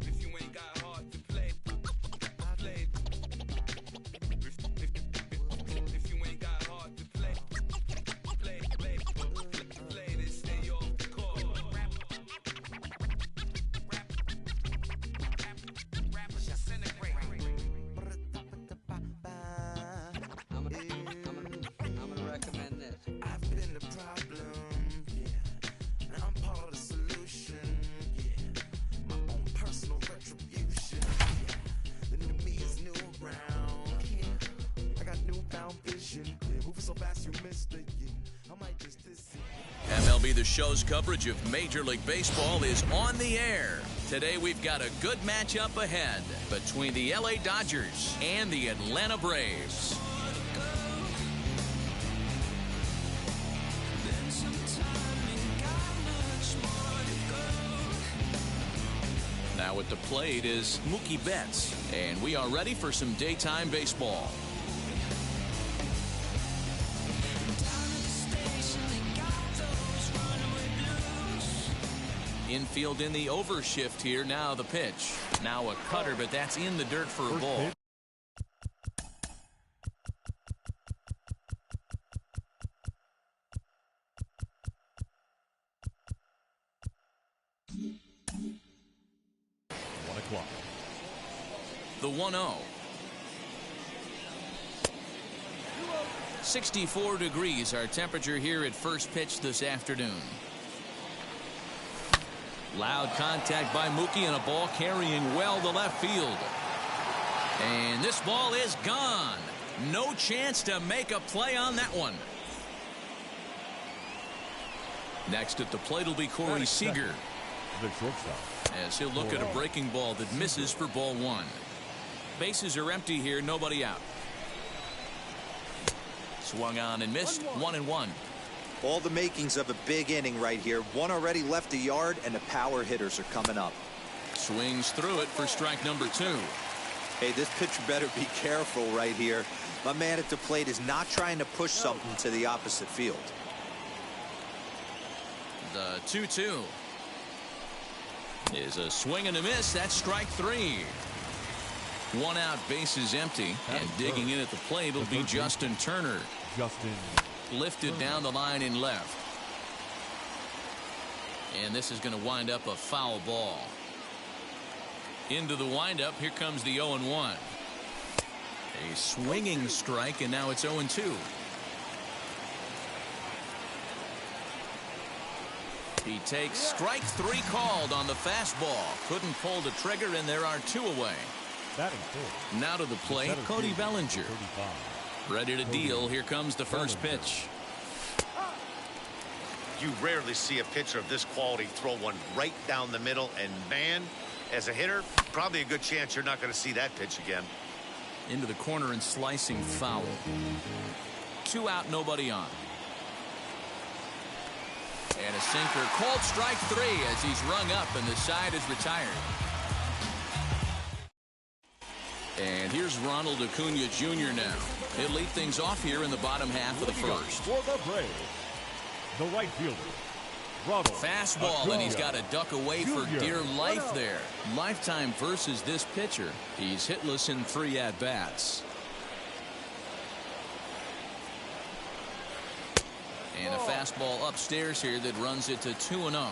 If you ain't got hard to play. If you ain't got hard to play. Play this, stay off the court. Rappers disintegrate.
I'm gonna recommend this.
I've been the problem, yeah. And I'm part of the solution, yeah. My own personal retribution, yeah. The new me is new around, yeah. I got newfound vision, yeah. Moving so fast you missed it, yeah. I might just diss it.
MLB The Show's coverage of Major League Baseball is on the air. Today we've got a good matchup ahead between the LA Dodgers and the Atlanta Braves. Now at the plate is Mookie Betts, and we are ready for some daytime baseball. Infield in the overshift here. Now the pitch. Now a cutter, but that's in the dirt for a ball. The 1-0. 64 degrees our temperature here at first pitch this afternoon. Loud contact by Mookie and a ball carrying well to left field. And this ball is gone. No chance to make a play on that one. Next at the plate will be Corey Seager, as he'll look at a breaking ball that misses for ball one. Bases are empty here, nobody out. Swung on and missed. 1-1.
All the makings of a big inning right here. One already left the yard, and the power hitters are coming up.
Swings through it for strike number 2.
Hey, this pitcher better be careful right here. My man at the plate is not trying to push something to the opposite field.
The 2-2 is a swing and a miss. That's strike 3. One out, bases empty, and digging in at the plate will be Justin Turner. Lifted down the line in left. And this is going to wind up a foul ball. Into the windup, here comes the 0-1. A swinging strike, and now it's 0-2. He takes strike 3 called on the fastball. Couldn't pull the trigger, and there are 2 away. Now to the plate, Cody Bellinger. Ready to deal. Here comes the first pitch.
You rarely see a pitcher of this quality throw one right down the middle, and man, as a hitter, probably a good chance you're not going to see that pitch again.
Into the corner and slicing foul. 2 out, nobody on. And a sinker called strike 3 as he's rung up and the side is retired. And here's Ronald Acuna Jr. now. He'll lead things off here in the bottom half of the first.
For the Braves, the right fielder, Ronald
fastball,
Acuna,
and he's got to duck away for dear life there. Lifetime versus this pitcher. He's hitless in 3 at-bats. And a fastball upstairs here that runs it to 2-0.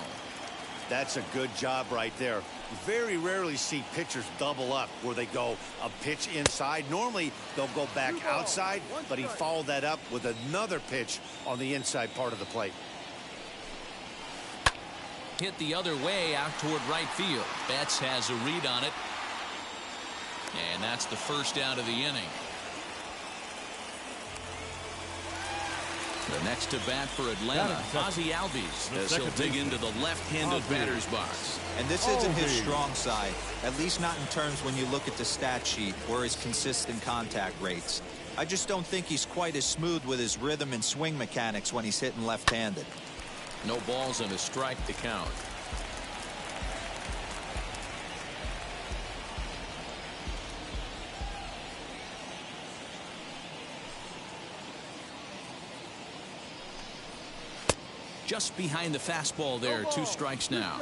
That's a good job right there. Very rarely see pitchers double up where they go a pitch inside. Normally they'll go back outside, but he followed that up with another pitch on the inside part of the plate.
Hit the other way out toward right field. Betts has a read on it. And that's the first out of the inning. The next to bat for Atlanta, Ozzie Albies, as he'll dig into the left-handed batter's box.
And this isn't his strong side, at least not in terms when you look at the stat sheet or his consistent contact rates. I just don't think he's quite as smooth with his rhythm and swing mechanics when he's hitting left-handed.
No balls and a strike to count. Just behind the fastball there. 2 strikes now.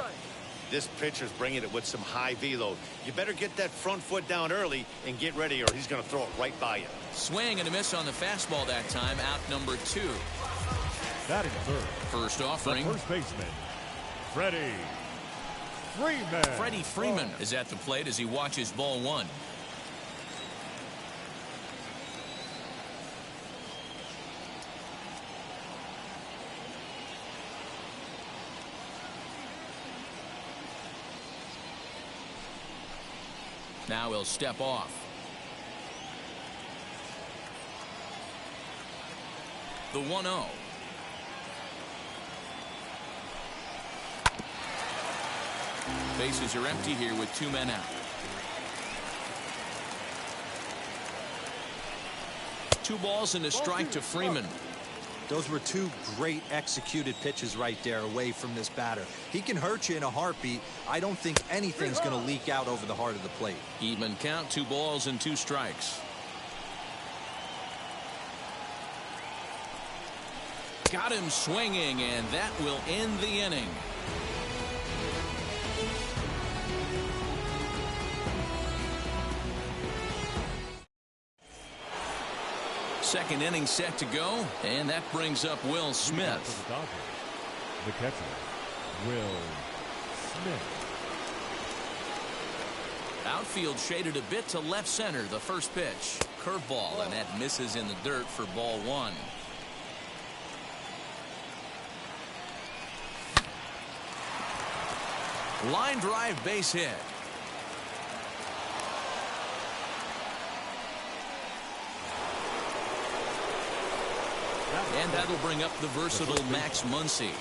This pitcher's bringing it with some high velo. You better get that front foot down early and get ready, or he's going to throw it right by you.
Swing and a miss on the fastball that time. Out number 2.
Batting third.
First offering.
The first baseman, Freddie Freeman.
Freddie Freeman is at the plate as he watches ball 1. Now he'll step off. The 1-0. Bases are empty here with 2 men out. 2 balls and a strike to Freeman.
Those were 2 great executed pitches right there away from this batter. He can hurt you in a heartbeat. I don't think anything's going to leak out over the heart of the plate.
Even count, 2 balls and 2 strikes. Got him swinging, and that will end the inning. second inning set to go, and that brings up Will Smith.
The catcher, Will Smith.
Outfield shaded a bit to left center. The first pitch. Curveball, and that misses in the dirt for ball one. Line drive base hit. And that'll bring up the versatile Max Muncy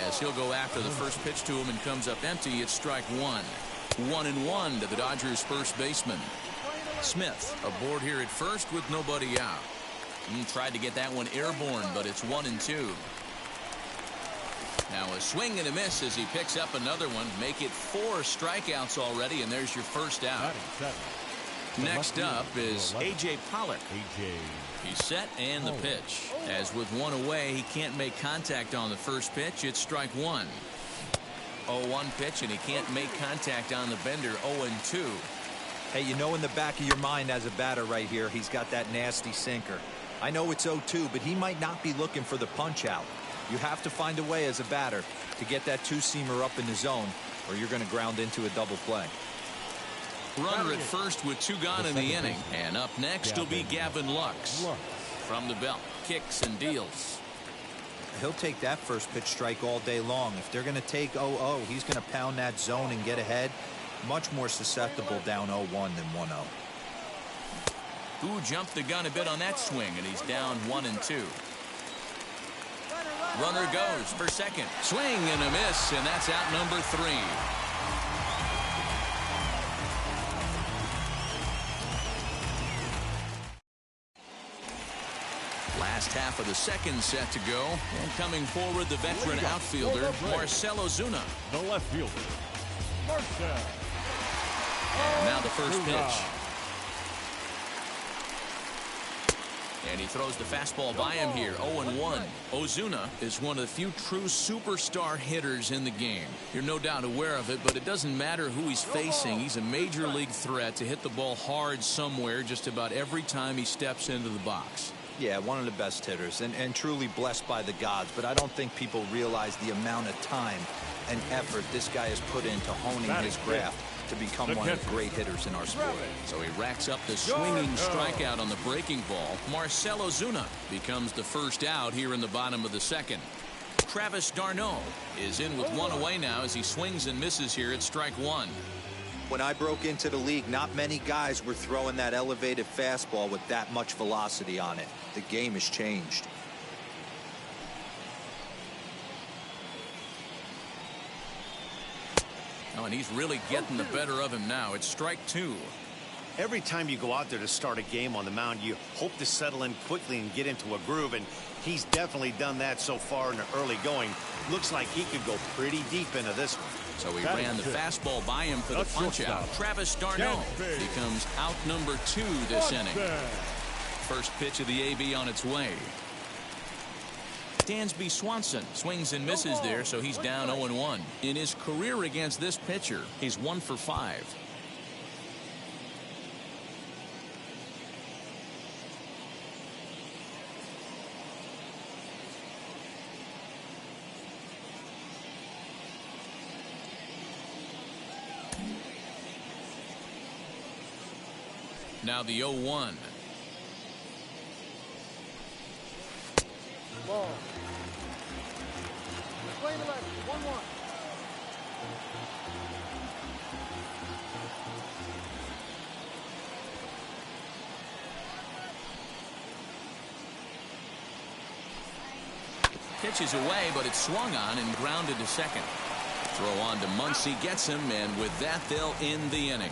as he'll go after the first pitch to him and comes up empty. It's strike one. 1-1 to the Dodgers first baseman. Smith aboard here at first with nobody out. He tried to get that one airborne, but it's 1-2. Now a swing and a miss as he picks up another one. Make it 4 strikeouts already, and there's your first out. Next up is A.J. Pollock. He's set and the pitch. As with one away, he can't make contact on the first pitch. It's strike one. 0-1 pitch, and he can't make contact on the bender. 0-2.
Hey, you know in the back of your mind as a batter right here, he's got that nasty sinker. I know it's 0-2, but he might not be looking for the punch out. You have to find a way as a batter to get that two-seamer up in the zone, or you're going to ground into a double play.
Runner at first with 2 gone in the inning. And up next will be Gavin Lux. From the belt, kicks and deals.
He'll take that first pitch strike all day long. If they're going to take 0-0, he's going to pound that zone and get ahead. Much more susceptible down 0-1 than 1-0.
Who jumped the gun a bit on that swing, and he's down 1-2. Runner goes for second. Swing and a miss, and that's out number 3. Last half of the second set to go, and coming forward the veteran outfielder Marcell Ozuna.
The left fielder, Marcell.
And now the first pitch. And he throws the fastball by him here. 0-1. Ozuna is one of the few true superstar hitters in the game. You're no doubt aware of it, but it doesn't matter who he's facing. He's a major league threat to hit the ball hard somewhere just about every time he steps into the box.
Yeah, one of the best hitters and truly blessed by the gods, but I don't think people realize the amount of time and effort this guy has put into honing his craft to become one of the great hitters in our sport.
So he racks up the swinging strikeout on the breaking ball. Marcell Ozuna becomes the first out here in the bottom of the second. Travis d'Arnaud is in with 1 away now as he swings and misses here at strike 1.
When I broke into the league, not many guys were throwing that elevated fastball with that much velocity on it. The game has changed.
Oh, and he's really getting the better of him now. It's strike 2.
Every time you go out there to start a game on the mound, you hope to settle in quickly and get into a groove, and he's definitely done that so far in the early going. Looks like he could go pretty deep into this one.
So he ran the fastball by him for the punch out. Travis d'Arnaud becomes out number 2 this inning. First pitch of the AB on its way. Dansby Swanson swings and misses there, so he's down 0-1. In his career against this pitcher, he's 1 for 5. Now the 0-1.
Ball. Play the left. 1-1.
Pitches away, but it's swung on and grounded to second. Throw on to Muncy, gets him, and with that they'll end the inning.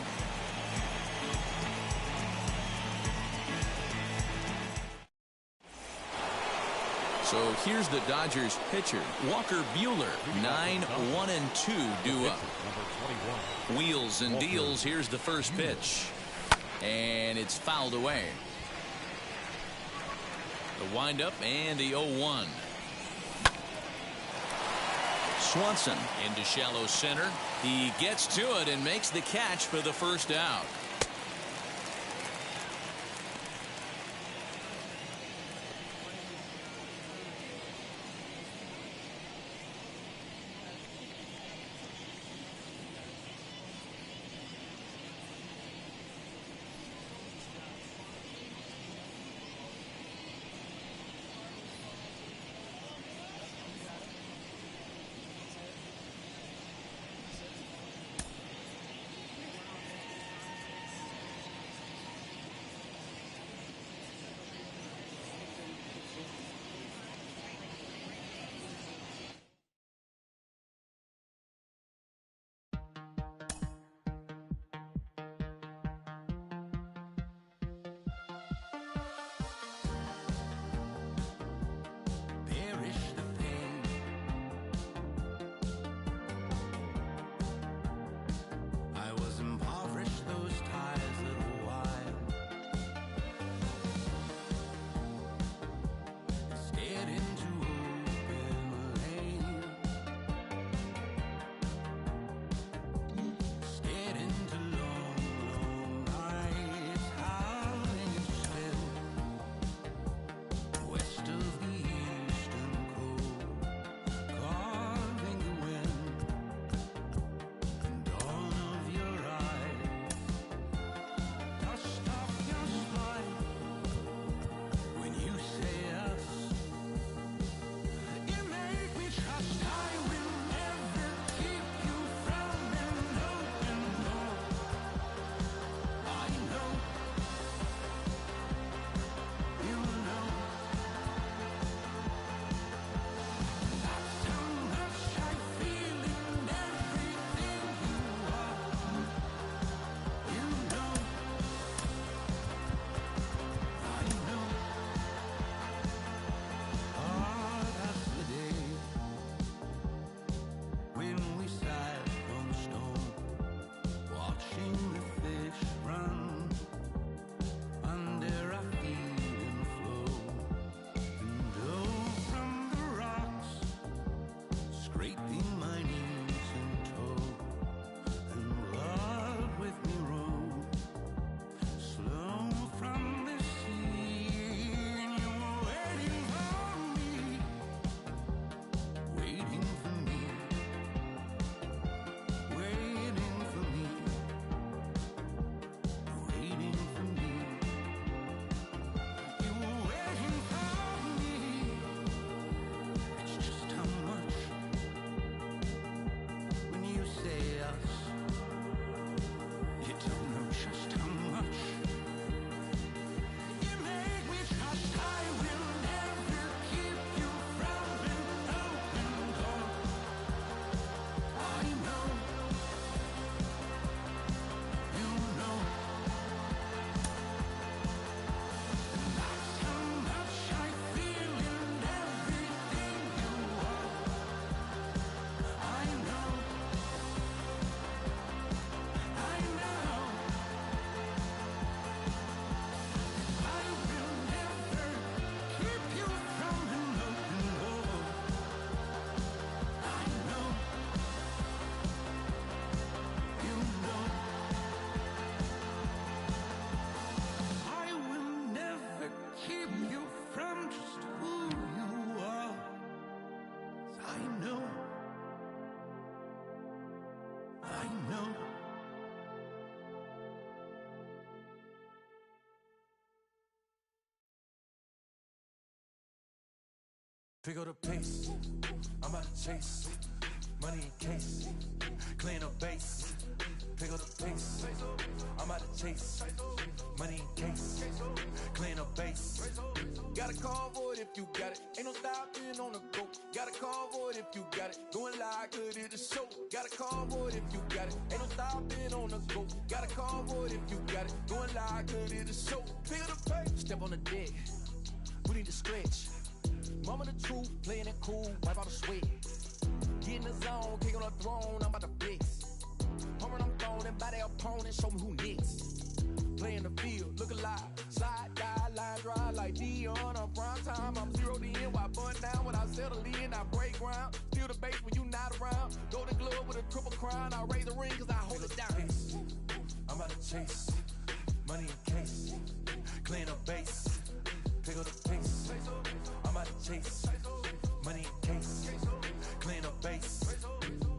So here's the Dodgers pitcher, Walker Buehler. 9-1-2 due up. Wheels and deals. Here's the first pitch. And it's fouled away. The windup and the 0-1. Swanson into shallow center. He gets to it and makes the catch for the first out.
Pick up the pace. I'm about to chase. Money in case. Clean up base. Pick up the pace. I'm about to chase. Money in case. Clean up base.
Got a convoy if you got it. Ain't no stopping on the go. Got a convoy if you got it. Going live, good at the show. Got a convoy if you got it. Ain't no stopping on the go. Got a convoy if you got it. Going live, good at the show. Pick up the pace. Step on the deck. We need to stretch. Mama the truth, playing it cool, wipe out the sweat. Get in the zone, kick on the throne, I'm about to flex. Homing, I'm throwing by their opponent, show me who next. Play in the field, look alive. Slide, die, line drive like Dion on prime time. I'm zeroed in, while bun down when I settle in. I break ground, steal the base when you not around. Golden glove with a triple crown, I raise the ring cause I hold it down.
I'm about to chase, money in case. Clean up base, pick up the pace. I'm about to chase, money in case. Clean up base.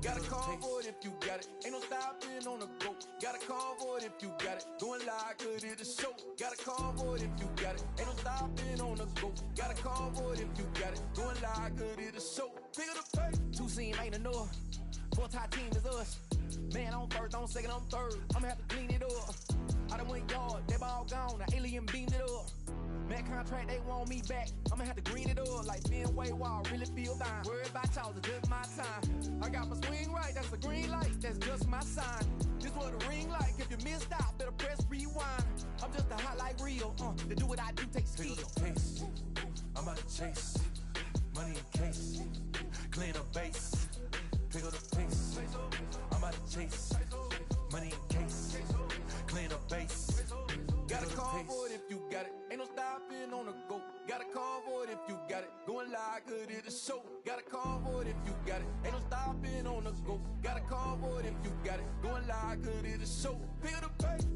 Got a convoy if you got it. Ain't no stopping on the go. Got a convoy if you got it. Going live, good at the show. Got a convoy if you got it. Ain't no stopping on the go. Got a convoy if you got it. Going live, good at the show. Pick up the pace.
Two scene ain't enough. Four-tie team is us. Man on first, on second, on third. I'ma have to clean it up. I done went yard, they ball gone. The alien beamed it up. Man contract, they want me back. I'ma have to green it up like Fenway Wall. Really feel fine. Worried about y'all, it's just my time. I got my swing right, that's a green light. That's just my sign. This what a ring like. If you missed out, better press rewind. I'm just a hot like Rio. To do what I do takes skill.
Pick up the pace. I'm about to chase. Money in case. Clean up base. Pick up the pace. I'm about to chase. Money in case. Clean up base.
Got a convoy if you got it. Ain't no stopping on the go. Got a convoy if you got it. Going live, good at the show. Got a convoy if you got it. Ain't no stopping on the go. Got a convoy if you got it. Going live, good at the show. Pick up the pace.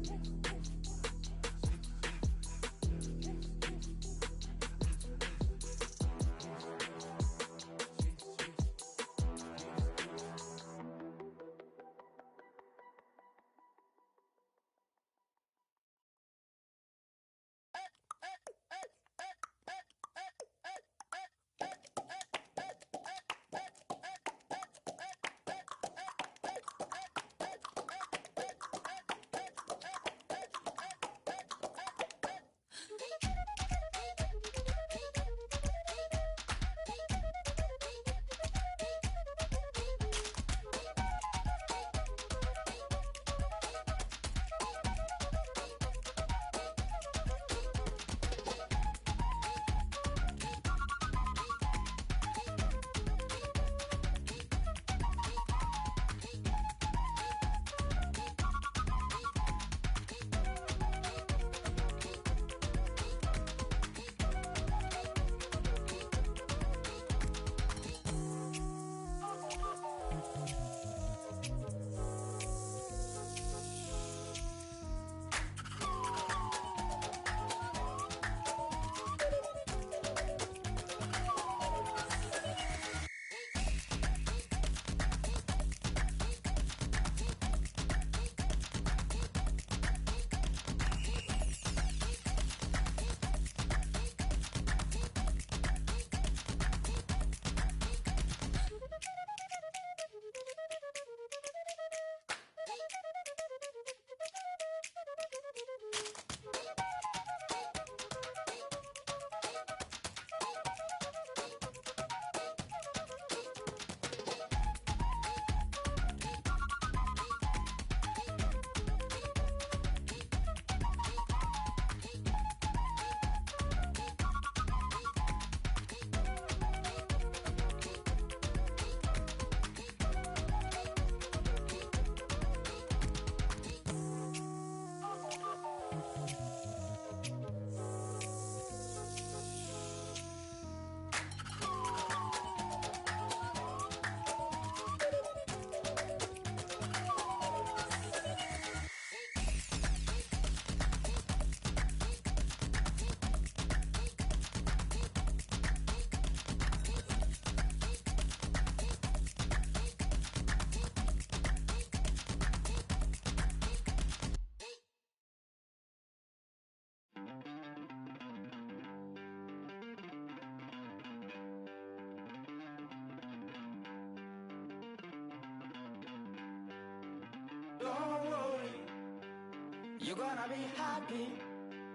You're gonna be happy.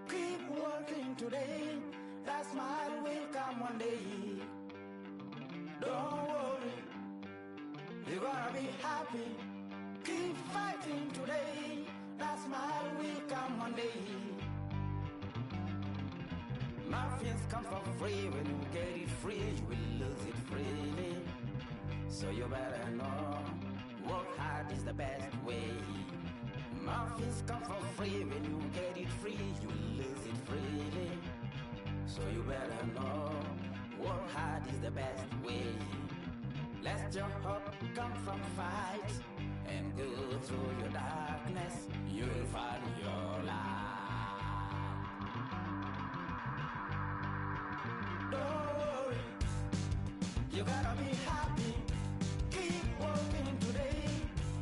Keep working today. That smile will come one day. Don't worry. You're gonna be happy. Keep fighting today. That smile will come one day. Muffins come for free. When you get it free, you will lose it freely. So you better know, work hard is the best way. Muffins come for free. When you get it free, you will lose it freely. So you better know, work hard is the best way. Let your hope come from fight and go through your darkness. You will find your light. Don't worry, you gotta be happy. Keep working today.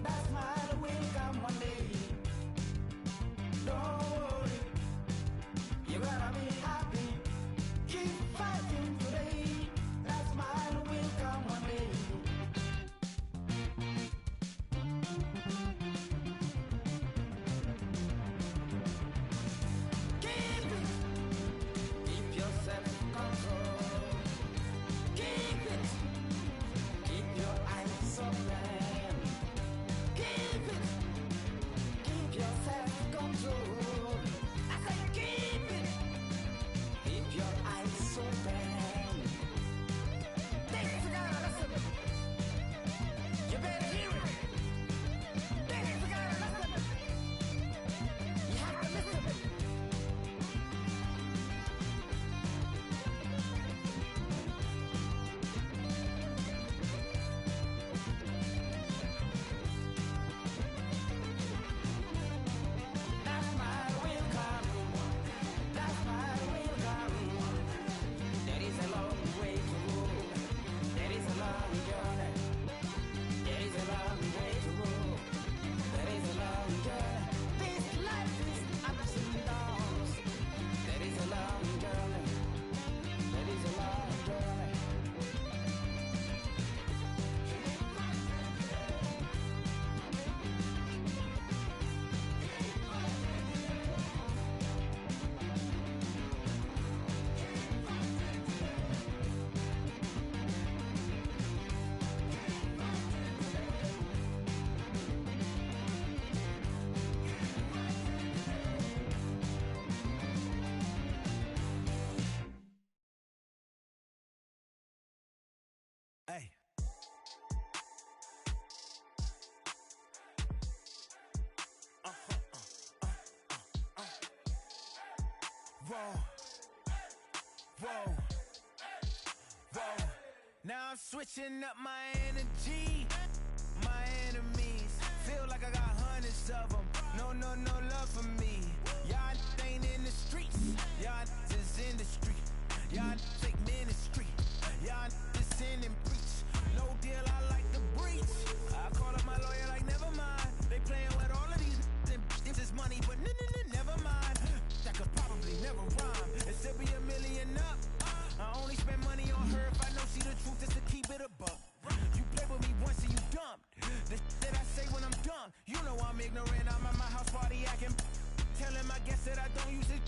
That smile will come one day. Don't worry, you gotta be happy. Keep fighting today. That smile will come one day. Keep your self-control. Keep it. Keep your eyes open. Keep it. Keep your self-control. I say keep it. Keep your eyes open. This is gotta listen. You better hear it. This is gotta listen. You have to listen. That smile will come. That smile will come. There is a long way to go. There is a long journey. There is a long way to go. There is a long journey. This life is ups and downs. There is a long journey. There is a long journey.
Hey. Whoa. Whoa. Whoa. Now I'm switching up my energy. My enemies feel like I got hundreds of them. No love for me. Y'all ain't in the streets. Y'all is in the street. Y'all take ministry. Y'all is sin and preach. No deal, I like the breach. I call up my lawyer like never mind. They playing with all of these this is money, but never mind. That could probably never rhyme. It still be $1 million up. I only spend money on her if I know she the truth is to keep it above. You play with me once and you dumped. The that I say when I'm done. You know I'm ignorant. I'm at my house party acting. Telling my guests that I don't use it.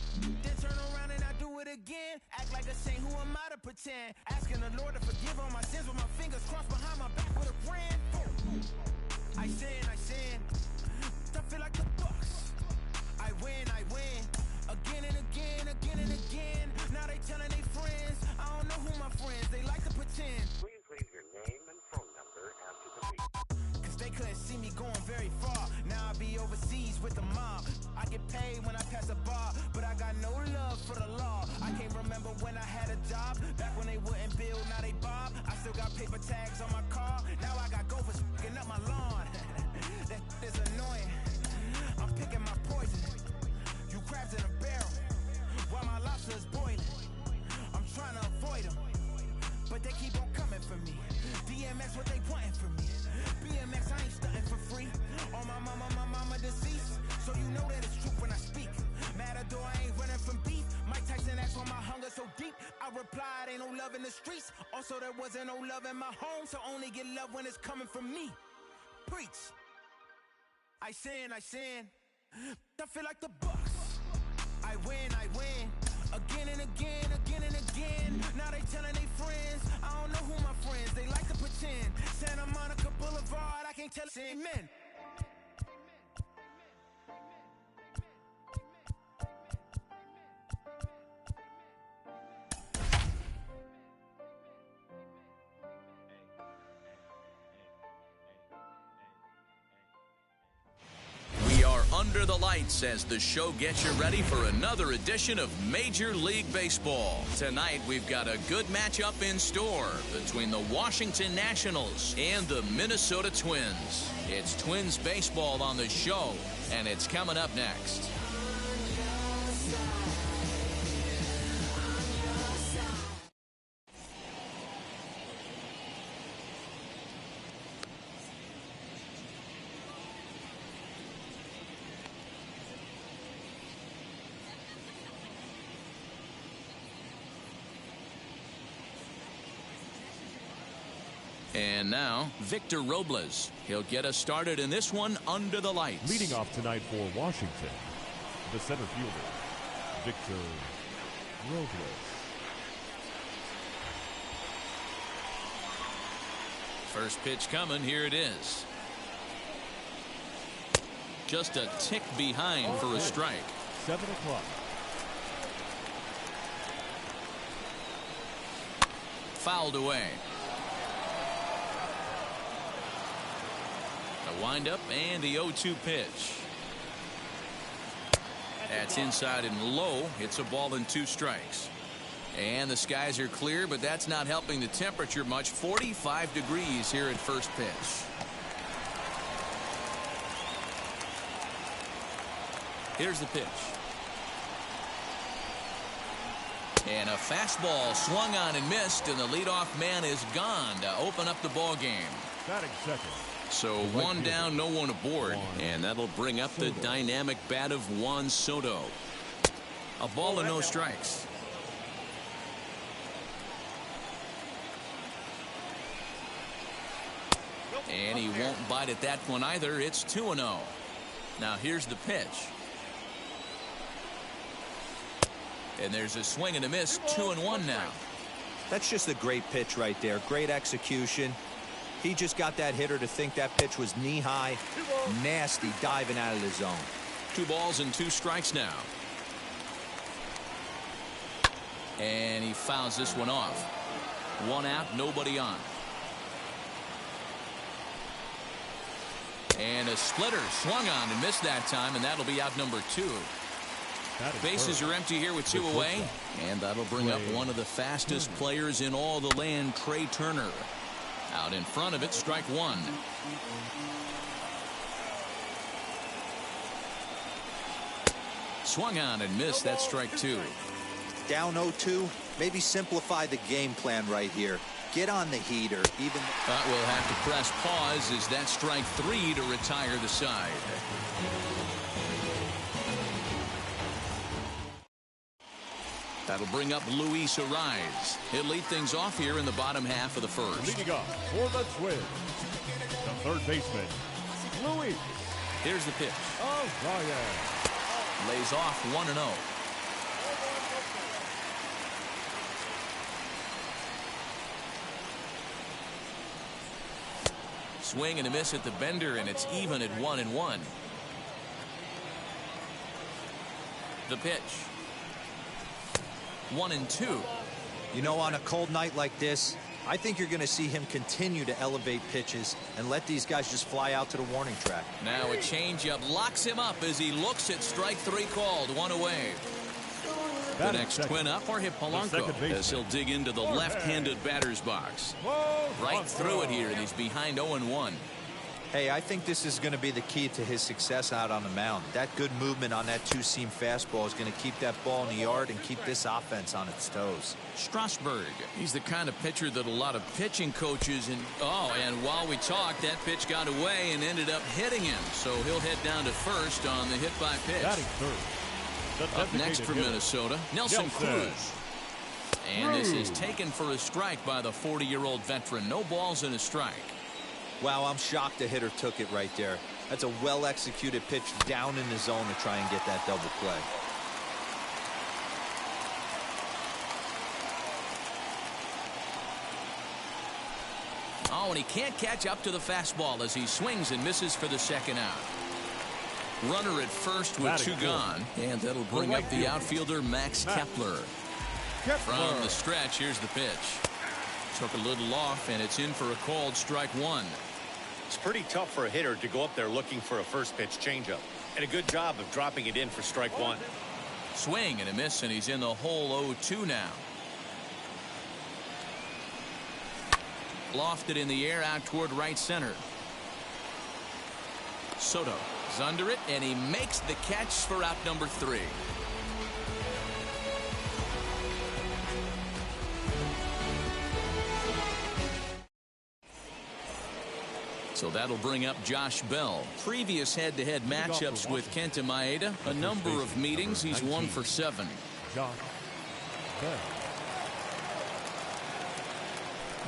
Then turn around and I do it again. Act like a saint, who am I to pretend? Asking the Lord to forgive all my sins with my fingers crossed behind my back with a friend. I sin. I feel like the Bucks. I win. Again and again. Now they telling their friends. I don't know who my friends. They like to pretend.
Please leave your name and phone number after the beep.
Cause they couldn't see me going very far. Now I be overseas with the mob. I get paid when I pass a bar, but I got no love for the law. I can't remember when I had a job. Back when they wouldn't build, now they bob. I still got paper tags on my car. Now I got gophers f***ing up my lawn. That is annoying. I'm picking my poison. You crabs in a barrel, while my lobster is boiling. I'm trying to avoid them, but they keep on coming for me. DMX, what they wanting from me? BMX, I ain't stunting for free. On my mama deceased, so you know that it's true when I speak. Matador, I ain't running from beef. Mike Tyson asked why my hunger so deep. I replied, ain't no love in the streets. Also, there wasn't no love in my home, so only get love when it's coming from me. Preach. I sin.
I feel like the Bucks. I win, again and again, again and again. Now they telling their friends, I don't know who my friends, they like to pretend. Santa Monica Boulevard, I can't tell it. Amen.
Under the lights as the show gets you ready for another edition of Major League Baseball. Tonight we've got a good matchup in store between the Washington Nationals and the Minnesota Twins. It's Twins baseball on the show, and it's coming up next. And now, Victor Robles. He'll get us started in this one under the lights.
Leading off tonight for Washington, the center fielder, Victor Robles.
First pitch coming. Here it is. Just a tick behind for a strike.
7 o'clock.
Fouled away. A windup and the 0-2 pitch. That's inside and low. It's a ball and 2 strikes. And the skies are clear, but that's not helping the temperature much. 45 degrees here at first pitch. Here's the pitch. And a fastball swung on and missed, and the leadoff man is gone to open up the ball game.
Batting second.
So one down, no one aboard, and that'll bring up the dynamic bat of Juan Soto. A ball and no strikes. And he won't bite at that one either. It's 2-0. Now here's the pitch. And there's a swing and a miss. 2-1 now.
That's just a great pitch right there. Great execution. He just got that hitter to think that pitch was knee-high. Nasty diving out of the zone.
2 balls and 2 strikes now. And he fouls this one off. 1 out, nobody on. And a splitter swung on and missed that time, and that'll be out number 2. Bases are empty here with 2 away, and that'll bring up one of the fastest players in all the land, Trey Turner. Out in front of it, strike 1. Swung on and missed. That strike 2.
Down 0-2. Maybe simplify the game plan right here. Get on the heater. Even
we'll have to press pause as that strike 3 to retire the side. That'll bring up Luis Arraez. He'll lead things off here in the bottom half of the first.
Leading off for the Twins, the third baseman, Luis.
Here's the pitch.
Arraez.
Lays off 1-0. Swing and a miss at the bender, and it's even at 1-1. The pitch. 1-2.
You know, on a cold night like this, I think you're going to see him continue to elevate pitches and let these guys just fly out to the warning track.
Now a changeup locks him up as he looks at strike 3 called. 1 away. The next Twin up for Polanco as he'll dig into the left-handed batter's box. Right through it here, and he's behind 0-1.
Hey, I think this is going to be the key to his success out on the mound. That good movement on that 2-seam fastball is going to keep that ball in the yard and keep this offense on its toes.
Strasburg, he's the kind of pitcher that a lot of pitching coaches and while we talked, that pitch got away and ended up hitting him. So he'll head down to first on the hit by pitch.
Batting third.
Up next for Minnesota, Nelson Cruz. And this is taken for a strike by the 40-year-old veteran. No balls and a strike.
Wow, I'm shocked the hitter took it right there. That's a well-executed pitch down in the zone to try and get that double play.
Oh, and he can't catch up to the fastball as he swings and misses for the second out. Runner at first with two gone, and that'll bring up the outfielder Max Kepler. From the stretch, here's the pitch. Took a little off, and it's in for a called strike one.
It's pretty tough for a hitter to go up there looking for a first pitch changeup, and a good job of dropping it in for strike one.
Swing and a miss, and he's in the hole 0-2 now. Lofted in the air out toward right center. Soto is under it, and he makes the catch for out number 3. So that'll bring up Josh Bell. Previous head-to-head matchups with Kenta Maeda, a number of meetings. He's 1 for 7.
Josh Bell.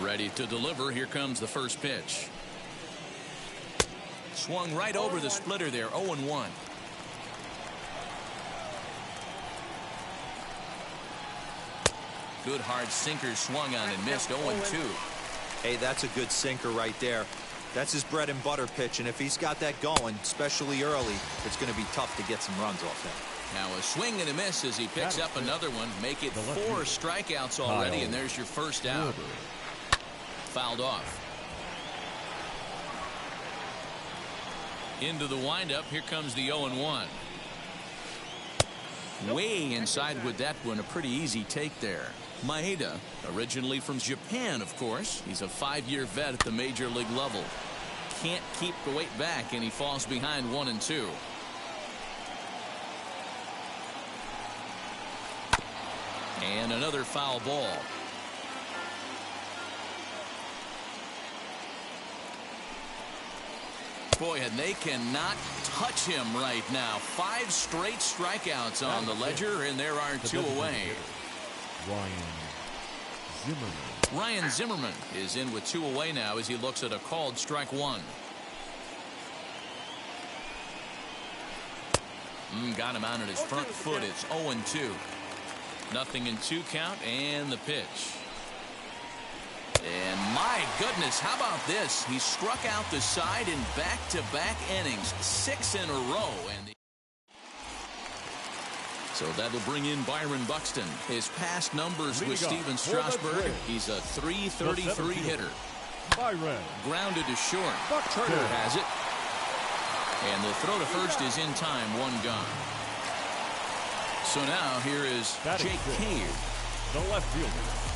Ready to deliver. Here comes the first pitch. Swung right over the splitter there. 0-1. Good hard sinker swung on and missed. 0-2.
Hey, that's a good sinker right there. That's his bread and butter pitch, and if he's got that going, especially early, it's going to be tough to get some runs off him.
Now a swing and a miss as he picks up another one. Make it 4 strikeouts already, and there's your first out. Fouled off. Into the windup. Here comes the 0-1. Way inside with that one. A pretty easy take there. Maeda, originally from Japan, of course. He's a 5-year vet at the major league level. Can't keep the weight back, and he falls behind 1-2. And another foul ball. Boy, and they cannot touch him right now. 5 straight strikeouts on the ledger, and there are 2 away. Ryan Zimmerman is in with 2 away now as he looks at a called strike one. Got him out on his front foot. It's 0-2. Nothing in 2 count, and the pitch. And my goodness, how about this? He struck out the side in back-to-back innings, 6 in a row. And so that'll bring in Byron Buxton. His past numbers with Steven Strasburg, he's a .333 hitter.
Byron.
Grounded to short. Turner has it. And the throw to first is in time, 1 gone. So now here is Jake Cave,
the left fielder.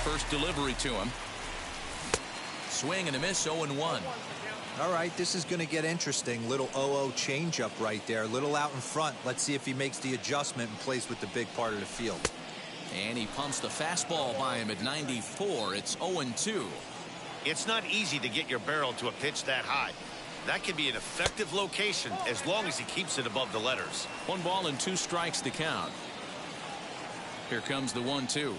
First delivery to him. Swing and a miss, 0-1.
All right, this is going to get interesting. Little 0-0 changeup right there. Little out in front. Let's see if he makes the adjustment and plays with the big part of the field.
And he pumps the fastball by him at 94. It's 0-2.
It's not easy to get your barrel to a pitch that high. That can be an effective location as long as he keeps it above the letters.
1 ball and 2 strikes to count. Here comes the 1-2.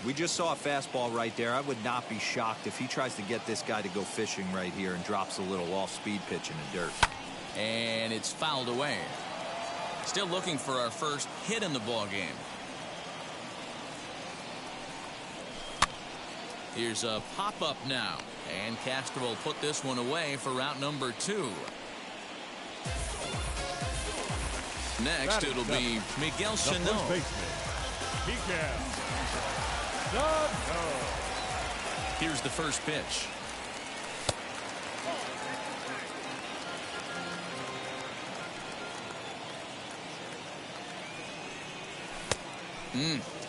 We just saw a fastball right there. I would not be shocked if he tries to get this guy to go fishing right here and drops a little off-speed pitch in the dirt.
And it's fouled away. Still looking for our first hit in the ball game. Here's a pop-up now. And Castro will put this one away for route number 2. Next, it'll be Miguel Sano. Here's the first pitch.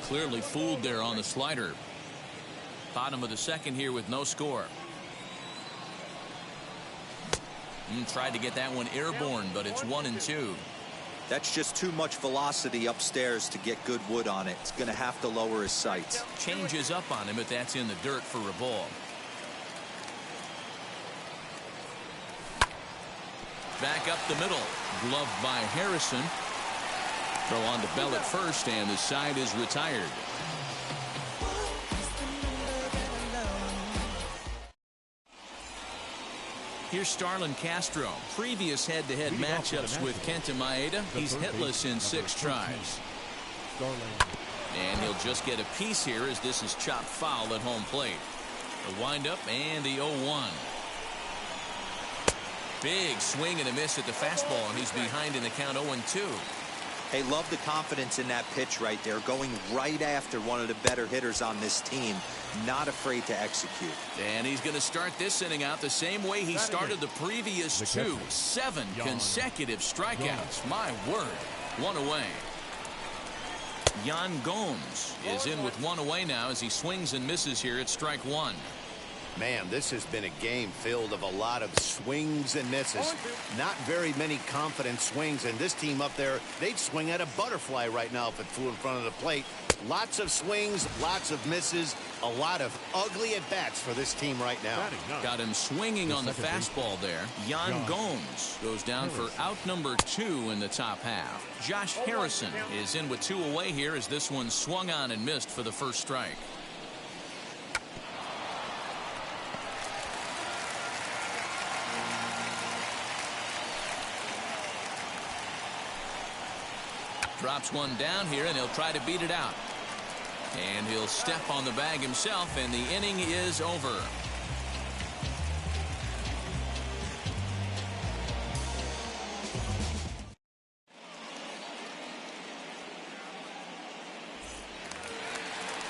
Clearly fooled there on the slider. Bottom of the second here with no score. Tried to get that one airborne, but it's 1-2.
That's just too much velocity upstairs to get good wood on it. It's going to have to lower his sights.
Changes up on him, but that's in the dirt for a ball. Back up the middle. Gloved by Harrison. Throw on to Bell at first, and the side is retired. Here's Starlin Castro. Previous head-to-head matchups with Kenta Maeda. He's hitless in 6 tries. And he'll just get a piece here as this is chopped foul at home plate. The windup and the 0-1. Big swing and a miss at the fastball, and he's behind in the count 0-2.
Hey, love the confidence in that pitch right there. Going right after one of the better hitters on this team. Not afraid to execute.
And he's going to start this inning out the same way he started the previous 2. 7 consecutive strikeouts. My word. 1 away. Yan Gomes is in with 1 away now as he swings and misses here at strike 1.
Man, this has been a game filled of a lot of swings and misses. Not very many confident swings, and this team up there, they'd swing at a butterfly right now if it flew in front of the plate. Lots of swings, lots of misses, a lot of ugly at-bats for this team right now.
Got him swinging on the fastball there. Yan Gomes goes down for out number 2 in the top half. Josh Harrison is in with 2 away here as this one swung on and missed for the first strike. Drops one down here, and he'll try to beat it out. And he'll step on the bag himself, and the inning is over.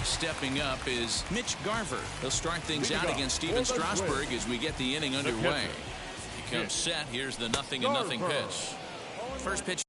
Stepping up is Mitch Garver. He'll start things out against Steven Strasburg as we get the inning underway. He comes set. Here's the 0-0 pitch. First pitch.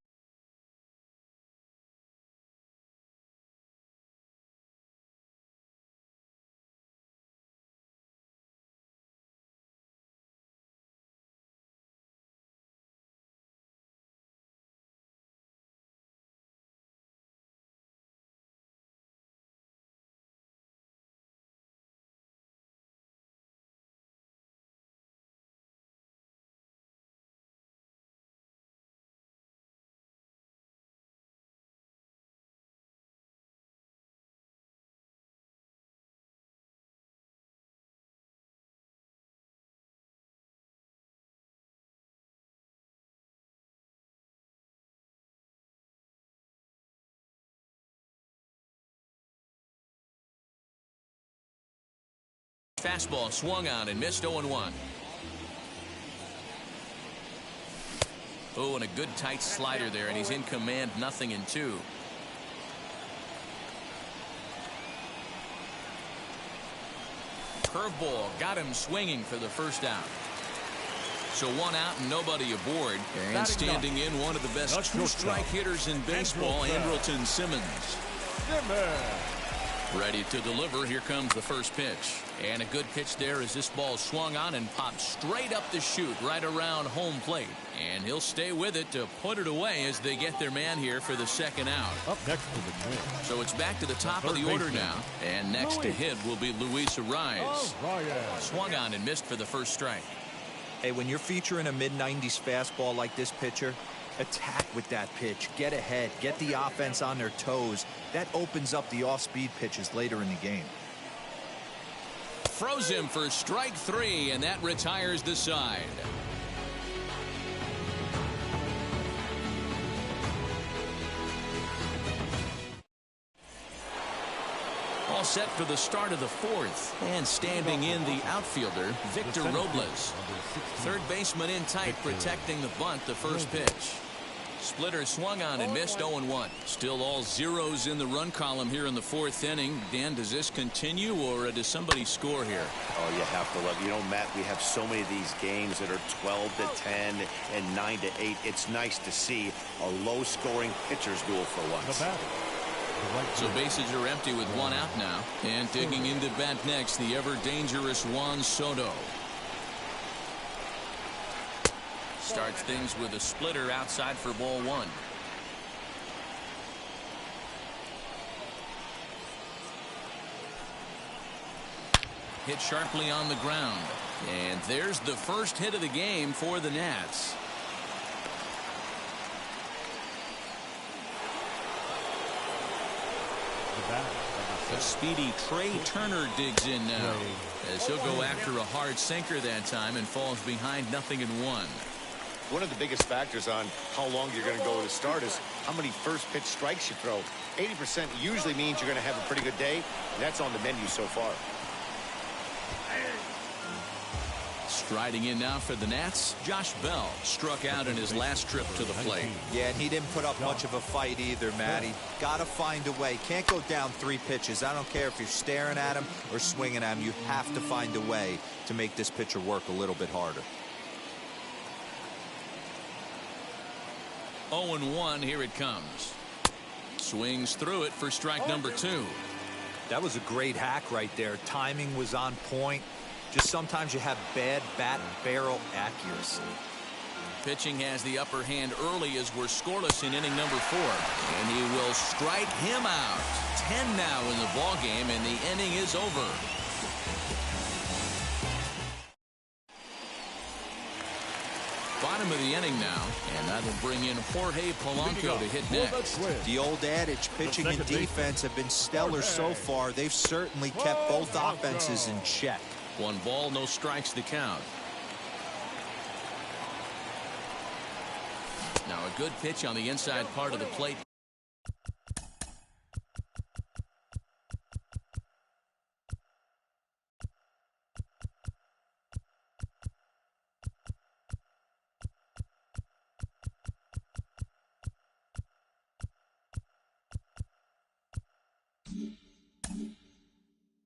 Fastball swung on and missed 0-1. Oh, and a good tight slider there, and he's in command, 0-2. Curveball got him swinging for the first out. So 1 out and nobody aboard. And standing in, one of the best 2-strike hitters in baseball, Andrelton Simmons. Ready to deliver. Here comes the first pitch. And a good pitch there as this ball swung on and popped straight up the chute right around home plate. And he'll stay with it to put it away as they get their man here for the second out.
Up next to the Twins.
So it's back to the top of the order now. And next to hit will be Luis Arraez. Swung on and missed for the first strike.
Hey, when you're featuring a mid-90s fastball like this pitcher, attack with that pitch. Get ahead. Get the offense on their toes. That opens up the off-speed pitches later in the game.
Froze him for strike 3, and that retires the side. All set for the start of the 4th. And standing in the outfielder, Victor Robles. Third baseman in tight, protecting the bunt, the first pitch. Splitter swung on and missed 0-1. Still all zeros in the run column here in the 4th inning. Dan, does this continue, or does somebody score here?
Oh, you have to love. You know, Matt, we have so many of these games that are 12-10 and 9-8. It's nice to see a low-scoring pitcher's duel for once.
So bases are empty with 1 out now. And digging into bat next, the ever-dangerous Juan Soto. Starts things with a splitter outside for ball one. Hit sharply on the ground. And there's the first hit of the game for the Nats. The speedy Trey Turner digs in now, as he'll go after a hard sinker that time and falls behind 0-1.
One of the biggest factors on how long you're going to go to start is how many first pitch strikes you throw. 80% usually means you're going to have a pretty good day, and that's on the menu so far.
Striding in now for the Nats, Josh Bell struck out in his last trip to the plate.
Yeah, and he didn't put up much of a fight either, Matty. Got to find a way. Can't go down 3 pitches. I don't care if you're staring at him or swinging at him. You have to find a way to make this pitcher work a little bit harder.
0-1, here it comes. Swings through it for strike number 2.
That was a great hack right there. Timing was on point. Just sometimes you have bad bat barrel accuracy.
Pitching has the upper hand early as we're scoreless in inning number 4. And he will strike him out. 10 now in the ball game, and the inning is over. Bottom of the inning now, and that'll bring in Jorge Polanco to hit next.
The old adage, pitching and defense have been stellar so far. They've certainly kept both offenses in check.
1 ball, no strikes to count. Now a good pitch on the inside part of the plate.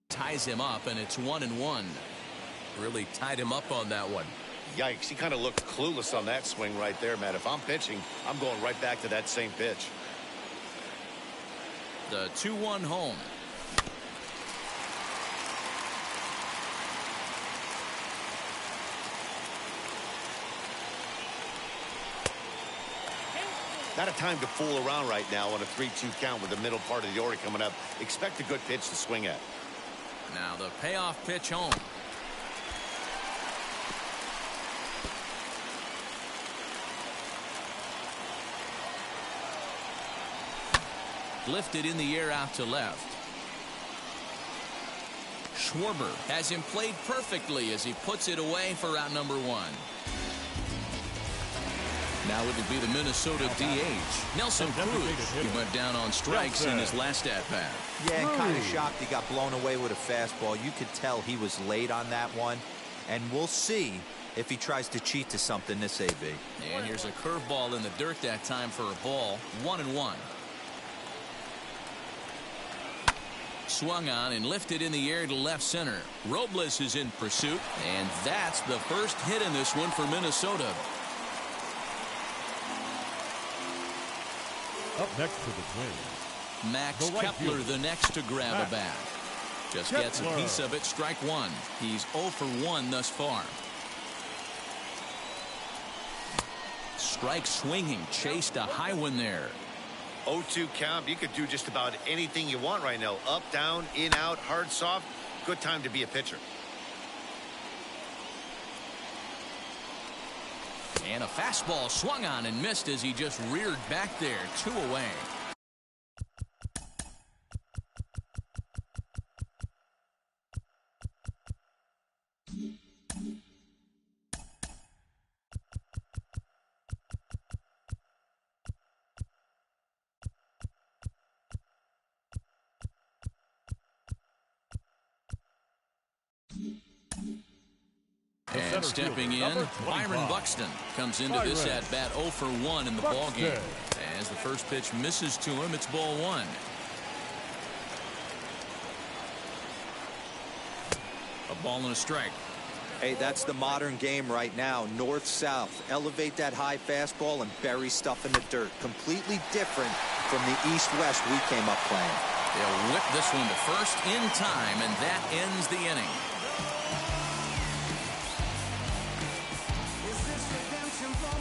Ties him up, and it's 1-1. Really tied him up on that one.
Yikes, he kind of looked clueless on that swing right there, Matt. If I'm pitching, I'm going right back to that same pitch.
The 2-1 home.
Not a time to fool around right now on a 3-2 count with the middle part of the order coming up. Expect a good pitch to swing at.
Now the payoff pitch home. Lifted in the air out to left. Schwarber has him played perfectly as he puts it away for out number 1. Now it will be the Minnesota DH, Nelson Cruz. He went down on strikes in his last at-bat.
Yeah, and kind of shocked he got blown away with a fastball. You could tell he was late on that one. And we'll see if he tries to cheat to something this AB.
And here's a curveball in the dirt that time for a ball. 1-1. Swung on and lifted in the air to left center. Robles is in pursuit, and that's the first hit in this one for Minnesota.
Up next to the Twins,
Max Kepler, the next to grab a bat. Just gets a piece of it, strike 1. He's 0 for 1 thus far. Strike swinging, chased a high one there.
0-2 count. You could do just about anything you want right now. Up, down, in, out, hard, soft. Good time to be a pitcher.
And a fastball swung on and missed as he just reared back there. 2 away. And stepping in, Byron Buxton comes into this at-bat 0 for 1 in the ball game. As the first pitch misses to him, it's ball 1. A ball and a strike.
Hey, that's the modern game right now. North-south. Elevate that high fastball and bury stuff in the dirt. Completely different from the east-west we came up playing.
They'll whip this one to first in time, and that ends the inning.
Is this redemption for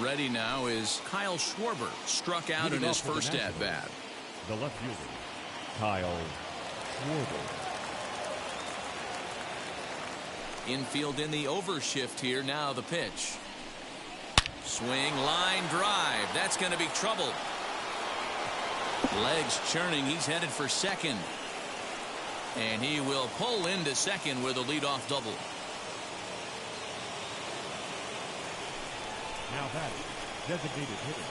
Ready now is Kyle Schwarber. Struck out in his first at-bat.
The left fielder, Kyle Schwarber.
Infield in the overshift here. Now the pitch. Swing, line drive. That's going to be trouble. Legs churning. He's headed for second. And he will pull into second with a leadoff double.
Now batting, designated hitter.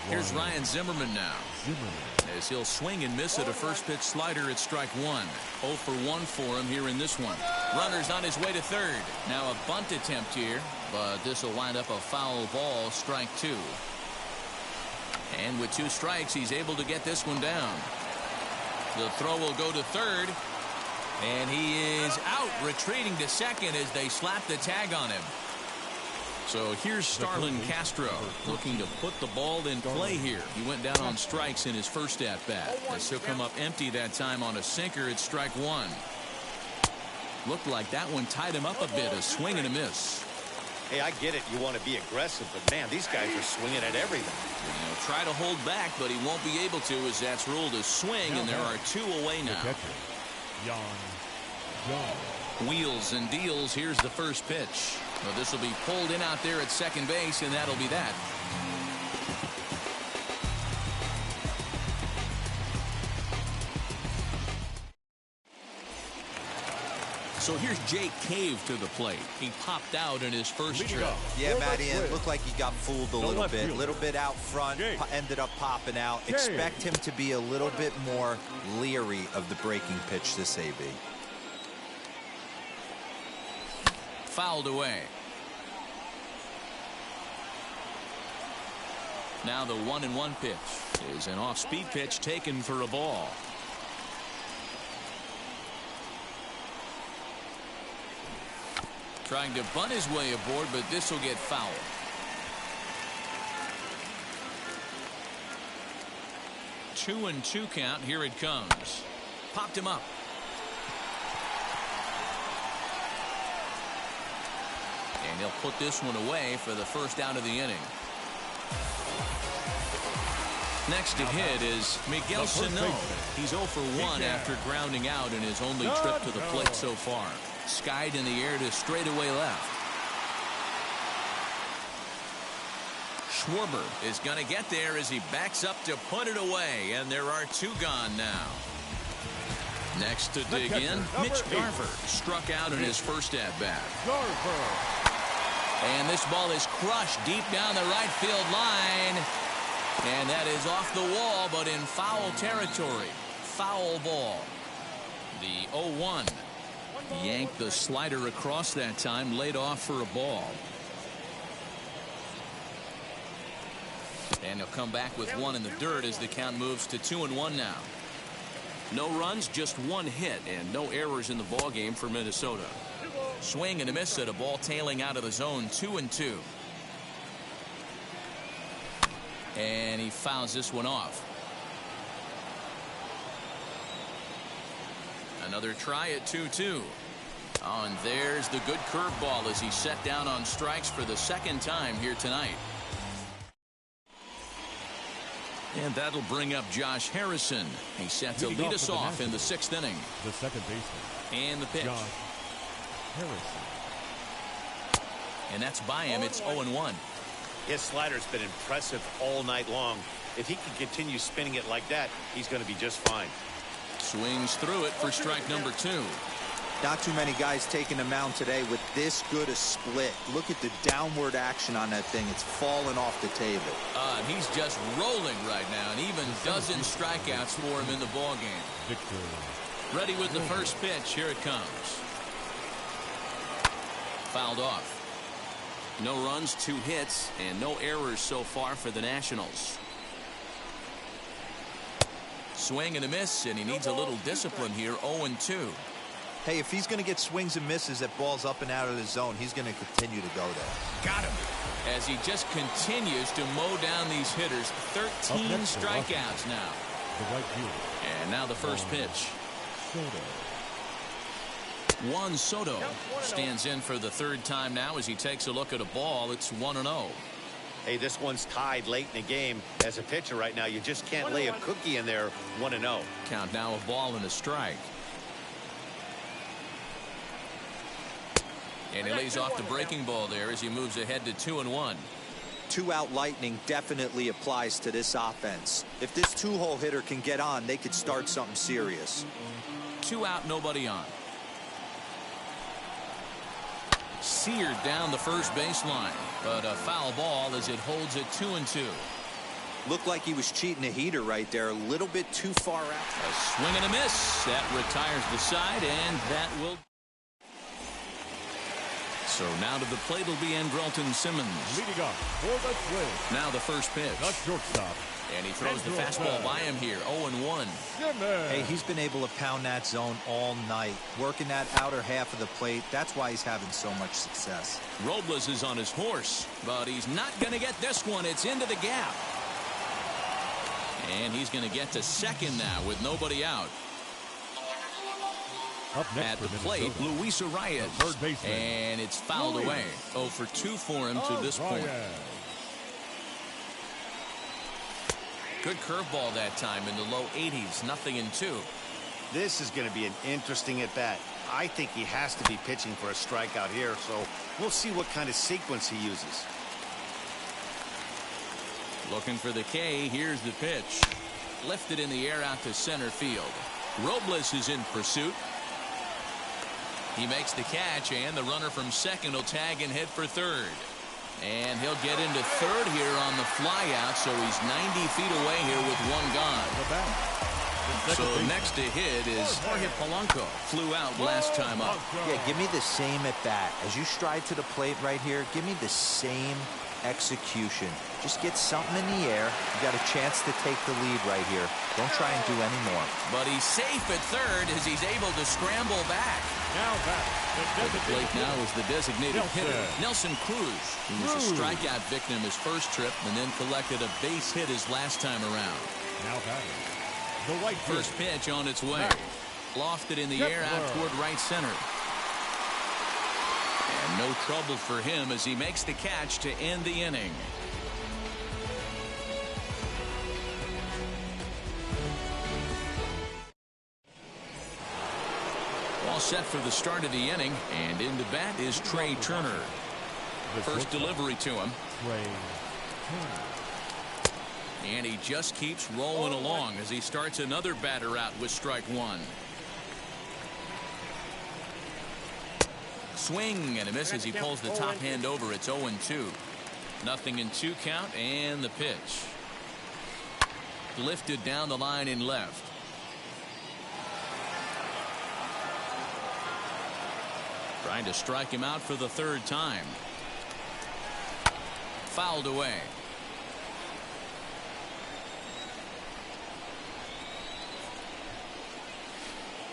Here's Ryan Zimmerman now. As he'll swing and miss at a first pitch slider at strike one. 0 for 1 for him here in this one. Runner's on his way to third. Now a bunt attempt here, but this will wind up a foul ball, strike two. And with 2 strikes, he's able to get this one down. The throw will go to third. And he is out, retreating to second as they slap the tag on him. So here's Starlin Castro looking to put the ball in play here. He went down on strikes in his first at-bat. As he'll come up empty that time on a sinker at strike one. Looked like that one tied him up a bit, a swing and a miss.
Hey, I get it. You want to be aggressive, but man, these guys are swinging at everything.
He'll try to hold back, but he won't be able to as that's ruled a swing, and there are 2 away now. Wheels and deals. Here's the first pitch. Well, this will be pulled in out there at second base, and that'll be that. So here's Jake Cave to the plate. He popped out in his first trip.
Yeah, Matty, it looked like he got fooled a little bit. A little bit out front, ended up popping out. Expect him to be a little bit more leery of the breaking pitch this AB.
Fouled away. Now the 1-1 pitch is an off-speed pitch taken for a ball. Trying to bunt his way aboard, but this will get fouled. Two and 2 count. Here it comes. Popped him up. And he'll put this one away for the first out of the inning. Next to hit is Miguel Sano. He's 0 for 1 after grounding out in his only trip to the plate so far. Skied in the air to straightaway left. Schwarber is going to get there as he backs up to put it away, and there are 2 gone now. Next to dig in, Mitch Garver struck out in his first at-bat. And this ball is crushed deep down the right field line. And that is off the wall, but in foul territory. Foul ball. The 0-1. Yanked the slider across that time, laid off for a ball. And he'll come back with 1 in the dirt as the count moves to 2-1 now. No runs, just 1 hit, and no errors in the ballgame for Minnesota. Swing and a miss at a ball tailing out of the zone, 2-2. And he fouls this one off. Another try at 2-2. Oh, and there's the good curveball as he's set down on strikes for the second time here tonight. And that'll bring up Josh Harrison. He's set to lead us off in the 6th inning.
The second baseman.
And the pitch.
Josh Harrison.
And that's by him. It's 0-1.
His slider's been impressive all night long. If he can continue spinning it like that, he's going to be just fine.
Swings through it for strike number 2.
Not too many guys taking the mound today with this good a split. Look at the downward action on that thing. It's falling off the table.
And he's just rolling right now, and even dozen strikeouts for him in the ballgame. Ready with the first pitch. Here it comes. Fouled off. No runs, 2 hits, and no errors so far for the Nationals. Swing and a miss, and he needs a little discipline here. 0-2.
Hey, if he's going to get swings and misses at balls up and out of the zone, he's going to continue to go there.
Got him. As he just continues to mow down these hitters. 13 strikeouts now.
The right fielder.
And now the first pitch. Juan Soto stands in for the 3rd time now as he takes a look at a ball. It's 1-0.
Hey, this one's tied late in the game. As a pitcher right now, you just can't lay a cookie in there 1-0.
Count now a ball and a strike. And he lays off the breaking ball there as he moves ahead to 2-1.
2-out lightning definitely applies to this offense. If this two-hole hitter can get on, they could start something serious.
2 out, nobody on. Seared down the first baseline, but a foul ball as it holds it 2-2.
Looked like he was cheating a heater right there, a little bit too far out.
A swing and a miss. That retires the side, and that will. So now to the plate will be Andrelton Simmons.
Leading up for the Twins.
Now the first pitch.
The shortstop.
And he throws the fastball by him here. 0-1.
Hey, he's been able to pound that zone all night, working that outer half of the plate. That's why he's having so much success.
Robles is on his horse, but he's not going to get this one. It's into the gap. And he's going to get to second now with nobody out.
Up next
at the plate, Luis Arias. And it's fouled away. 0 for 2 for him to this point. Good curveball that time in the low 80s. 0-2.
This is going to be an interesting at bat. I think he has to be pitching for a strikeout here, so we'll see what kind of sequence he uses.
Looking for the K. Here's the pitch. Lifted in the air out to center field. Robles is in pursuit. He makes the catch, and the runner from second will tag and head for third. And he'll get into third here on the flyout, so he's 90 feet away here with one gone. So next to hit is Jorge Polanco. Flew out last time up.
Yeah, give me the same at bat. As you stride to the plate right here, give me the same execution. Just get something in the air. You got a chance to take the lead right here. Don't try and do any more.
But he's safe at third as he's able to scramble back.
Now back.
At the plate now is the designated hitter, Nelson Cruz, who was a strikeout victim his first trip and then collected a base hit his last time around.
Now batting. The white
first pitch on its way. Lofted in the air out toward right center. And no trouble for him as he makes the catch to end the inning. All set for the start of the inning, and in the bat is Trey Turner. First delivery to him. And he just keeps rolling along as he starts another batter out with strike one. Swing and a miss as he pulls the top hand over. It's 0-2. 0-2 count, and the pitch. Lifted down the line in left. Trying to strike him out for the third time. Fouled away.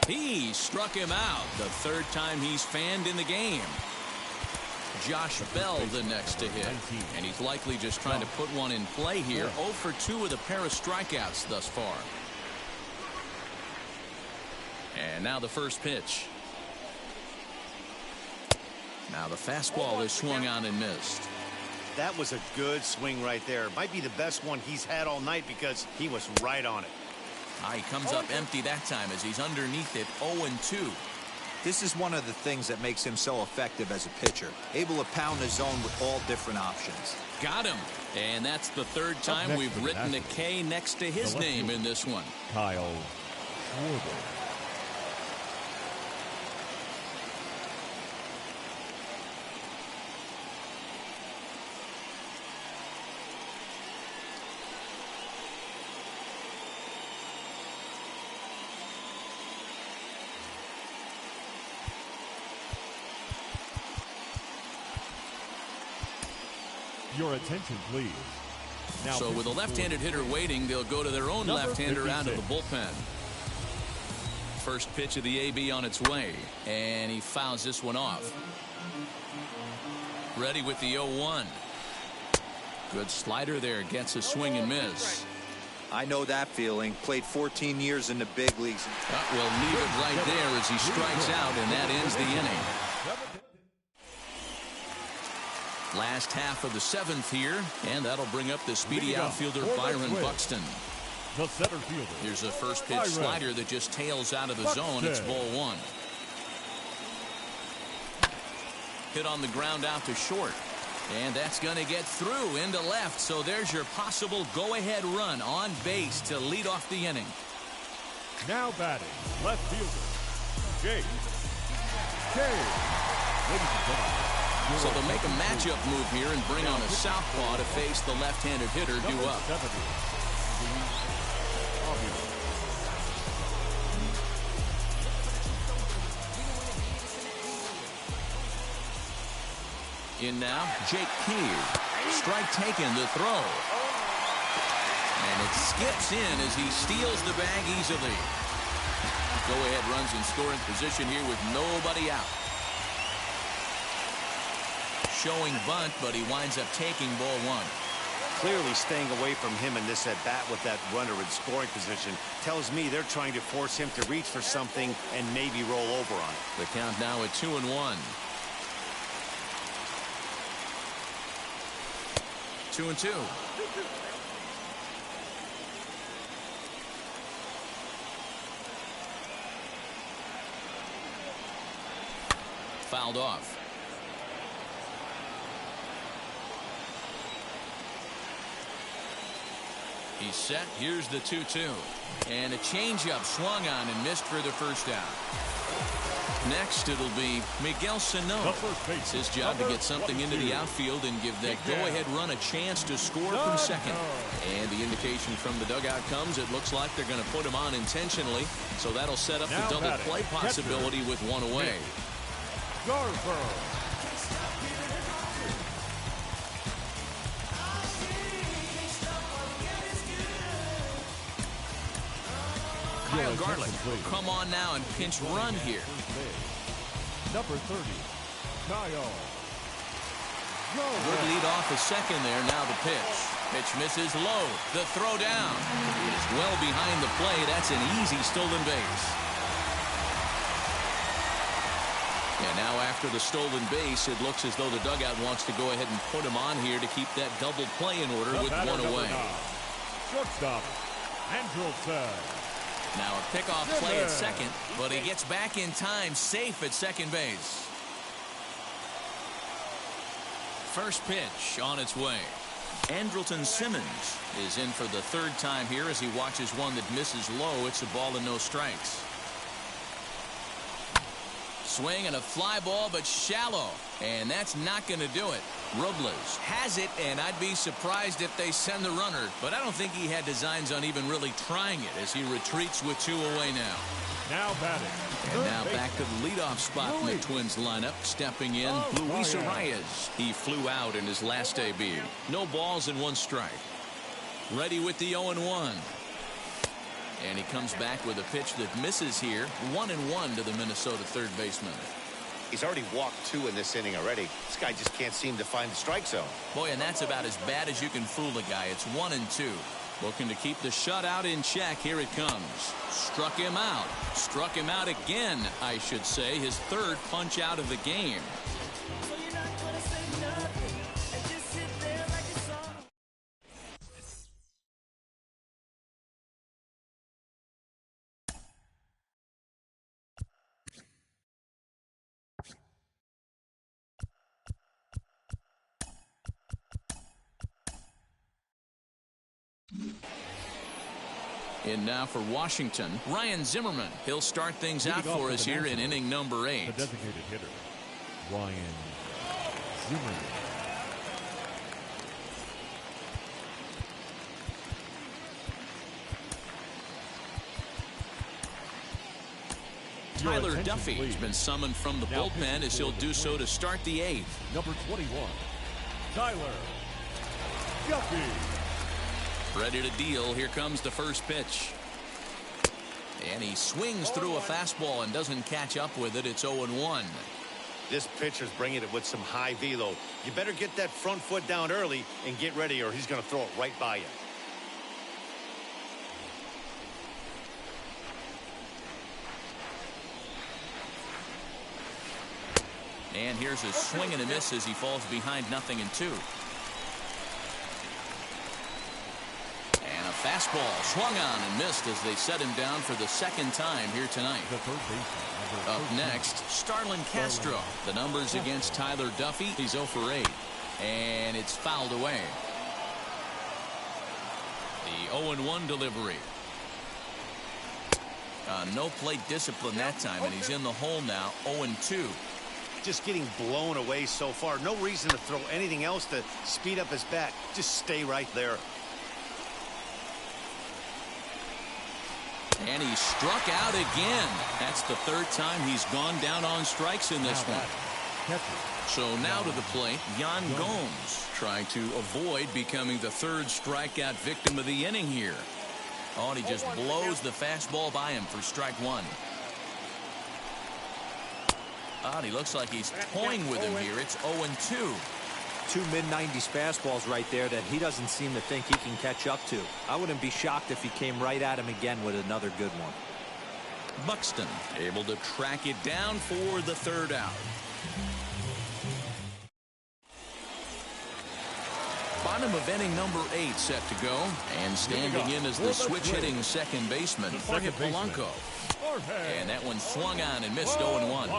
He struck him out. The third time he's fanned in the game. Josh Bell the next to hit. And he's likely just trying to put one in play here. 0 for 2 with a pair of strikeouts thus far. And now the first pitch. Now the fastball is swung on and missed.
That was a good swing right there. Might be the best one he's had all night because he was right on it.
He comes up empty that time as he's underneath it. 0-2.
This is one of the things that makes him so effective as a pitcher. Able to pound the zone with all different options.
Got him. And that's the third time we've written a K next to his name in this one.
Kyle Schwarber. Your attention, please. Now,
so with a left-handed hitter waiting, they'll go to their own left-hander out of the bullpen. First pitch of the AB on its way, and he fouls this one off. Ready with the 0-1. Good slider there, gets a swing and miss.
I know that feeling. Played 14 years in the big leagues.
We'll leave it right there as he strikes out, and that ends the inning. Last half of the 7th here, and that'll bring up the speedy outfielder Byron Buxton.
The center fielder.
Here's a first pitch slider that just tails out of the zone. It's ball 1. Hit on the ground out to short. And that's going to get through into left. So there's your possible go-ahead run on base to lead off the inning.
Now batting, left fielder, Jake. Ladies and gentlemen.
So they'll make a matchup move here and bring on a southpaw to face the left-handed hitter due up. In now, Jake Key. Strike taken, the throw. And it skips in as he steals the bag easily. Go-ahead runs in scoring position here with nobody out. Showing bunt, but he winds up taking ball 1.
Clearly staying away from him in this at-bat with that runner in scoring position tells me they're trying to force him to reach for something and maybe roll over on it.
The count now at 2-1. 2-2. Fouled off. He's set. Here's the 2-2. And a changeup swung on and missed for the first out. Next, it'll be Miguel Sano. It's his job to get something into the outfield and give that go-ahead run a chance to score from second. And the indication from the dugout comes, it looks like they're going to put him on intentionally. So that'll set up the double play possibility with one away. Kyle Garlick will come on now and pinch run here.
Number 30, Kyle.
Good lead off the second there. Now the pitch. Pitch misses low. The throw down. It is well behind the play. That's an easy stolen base. And now after the stolen base, it looks as though the dugout wants to go ahead and put him on here to keep that double play in order with one away.
Shortstop, Andrelton.
Now a pickoff play at second, but he gets back in time, safe at second base. First pitch on its way. Andrelton Simmons is in for the 3rd time here as he watches one that misses low. It's a ball and no strikes. Swing and a fly ball, but shallow. And that's not going to do it. Robles has it, and I'd be surprised if they send the runner. But I don't think he had designs on even really trying it as he retreats with 2 away now.
Now batting.
And now back to the leadoff spot in the Twins lineup. Stepping in, Luis Arias. He flew out in his last AB. No balls and 1 strike. Ready with the 0-1. And he comes back with a pitch that misses here. 1-1 to the Minnesota third baseman.
He's already walked 2 in this inning already. This guy just can't seem to find the strike zone.
Boy, and that's about as bad as you can fool a guy. It's 1-2. Looking to keep the shutout in check. Here it comes. Struck him out. Struck him out again, I should say. His 3rd punch out of the game. In now for Washington, Ryan Zimmerman. He'll start things out for us here in inning number 8.
The designated hitter, Ryan Zimmerman.
Tyler Duffy has been summoned from the bullpen as he'll do so to start the 8th.
Number 21, Tyler Duffy.
Ready to deal. Here comes the first pitch. And he swings through a fastball and doesn't catch up with it. It's 0-1.
This pitcher's bringing it with some high velo. You better get that front foot down early and get ready or he's going to throw it right by you.
And here's a swing and a miss as he falls behind 0-2. And a fastball swung on and missed as they set him down for the second time here tonight. Up next, Starlin Castro. The numbers against Tyler Duffy. He's 0 for 8. And it's fouled away. The 0-1 delivery. No plate discipline that time, and he's in the hole now, 0-2.
Just getting blown away so far. No reason to throw anything else to speed up his bat. Just stay right there.
And he struck out again. That's the third time he's gone down on strikes in this one. So now to the plate, Yan Gomes trying to avoid becoming the third strikeout victim of the inning here. Oh, and he just blows the fastball by him for strike one. Oh, and he looks like he's toying with him here. It's 0-2.
Two mid-90s fastballs right there that he doesn't seem to think he can catch up to. I wouldn't be shocked if he came right at him again with another good one.
Buxton able to track it down for the third out. Bottom of inning number 8 set to go. And standing in as the switch-hitting second baseman, Jorge Polanco. And that one swung on and missed 0-1.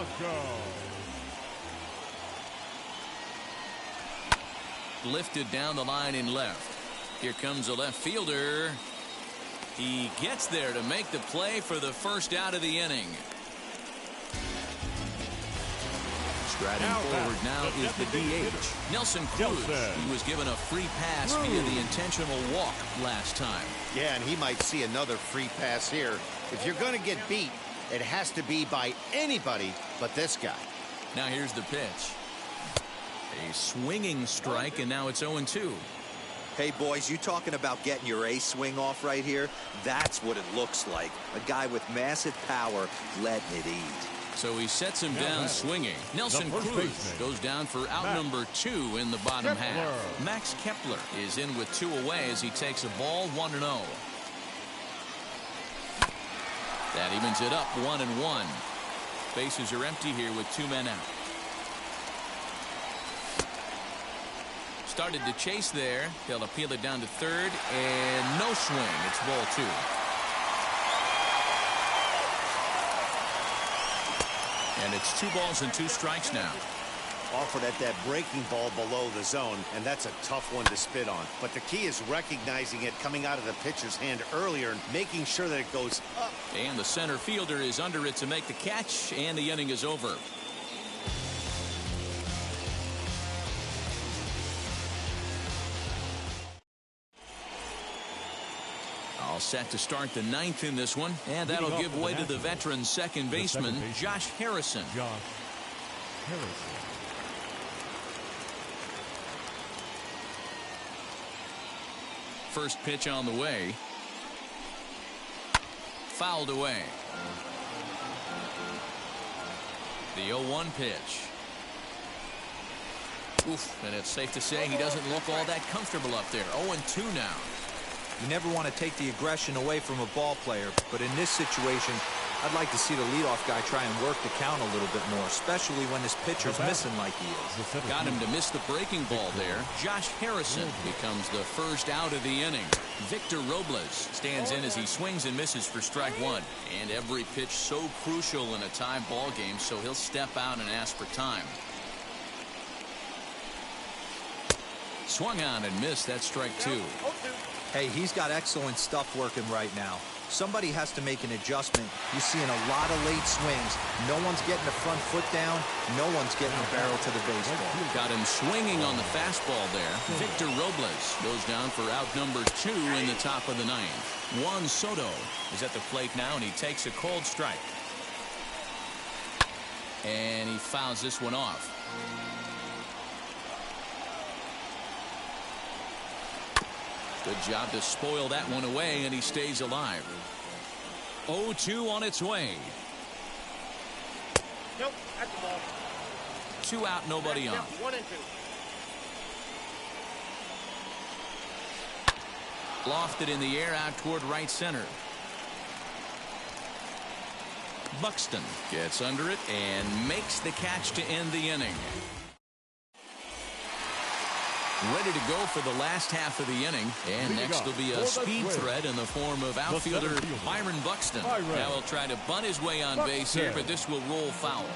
Lifted down the line in left. Here comes the left fielder. He gets there to make the play for the first out of the inning. Striding forward now is the DH, Nelson Cruz. He was given a free pass via the intentional walk last time.
Yeah, and he might see another free pass here. If you're going to get beat, it has to be by anybody but this guy.
Now here's the pitch. A swinging strike, and now it's 0-2.
Hey, boys, you talking about getting your A swing off right here? That's what it looks like. A guy with massive power letting it eat.
So he sets him down swinging. Nelson Cruz goes down for out number 2 in the bottom half. Max Kepler is in with 2 away as he takes a ball 1-0. That evens it up 1-1. Bases are empty here with 2 men out. Started to chase there. They'll appeal it down to third, and no swing. It's ball 2. And it's 2 balls and 2 strikes now.
Offered at that breaking ball below the zone, and that's a tough one to spit on. But the key is recognizing it coming out of the pitcher's hand earlier and making sure that it goes up.
And the center fielder is under it to make the catch, and the inning is over. All set to start the 9th in this one, and that'll give way to the veteran second baseman, Josh Harrison. First pitch on the way. Fouled away. The 0-1 pitch. Oof, and it's safe to say he doesn't look all that comfortable up there. 0-2 now.
You never want to take the aggression away from a ball player, but in this situation, I'd like to see the leadoff guy try and work the count a little bit more, especially when his pitcher's missing like he is.
Got him to miss the breaking ball there. Josh Harrison becomes the first out of the inning. Victor Robles stands in as he swings and misses for strike 1. And every pitch so crucial in a tie ball game, so he'll step out and ask for time. Swung on and missed. That's strike 2.
Hey, he's got excellent stuff working right now. Somebody has to make an adjustment. You're seeing a lot of late swings. No one's getting the front foot down. No one's getting the barrel to the baseball.
Got him swinging on the fastball there. Victor Robles goes down for out number 2 in the top of the 9th. Juan Soto is at the plate now, and he takes a cold strike. And he fouls this one off. Good job to spoil that one away, and he stays alive. 0-2 on its way.
Nope, that's the ball.
2 out, nobody on.
1 and 2.
Lofted in the air out toward right center. Buxton gets under it and makes the catch to end the inning. Ready to go for the last half of the inning. And next will be a speed threat in the form of outfielder Byron Buxton. Now he'll try to bunt his way on base here, but this will roll foul.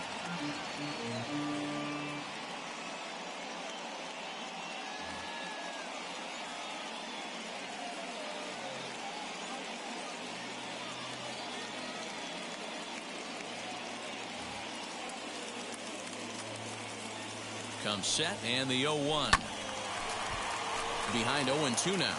Comes set and the 0-1. Behind 0-2 now.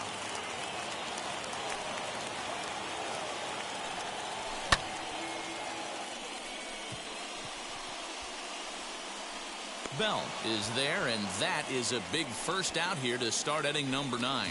Bell is there, and that is a big first out here to start inning number 9.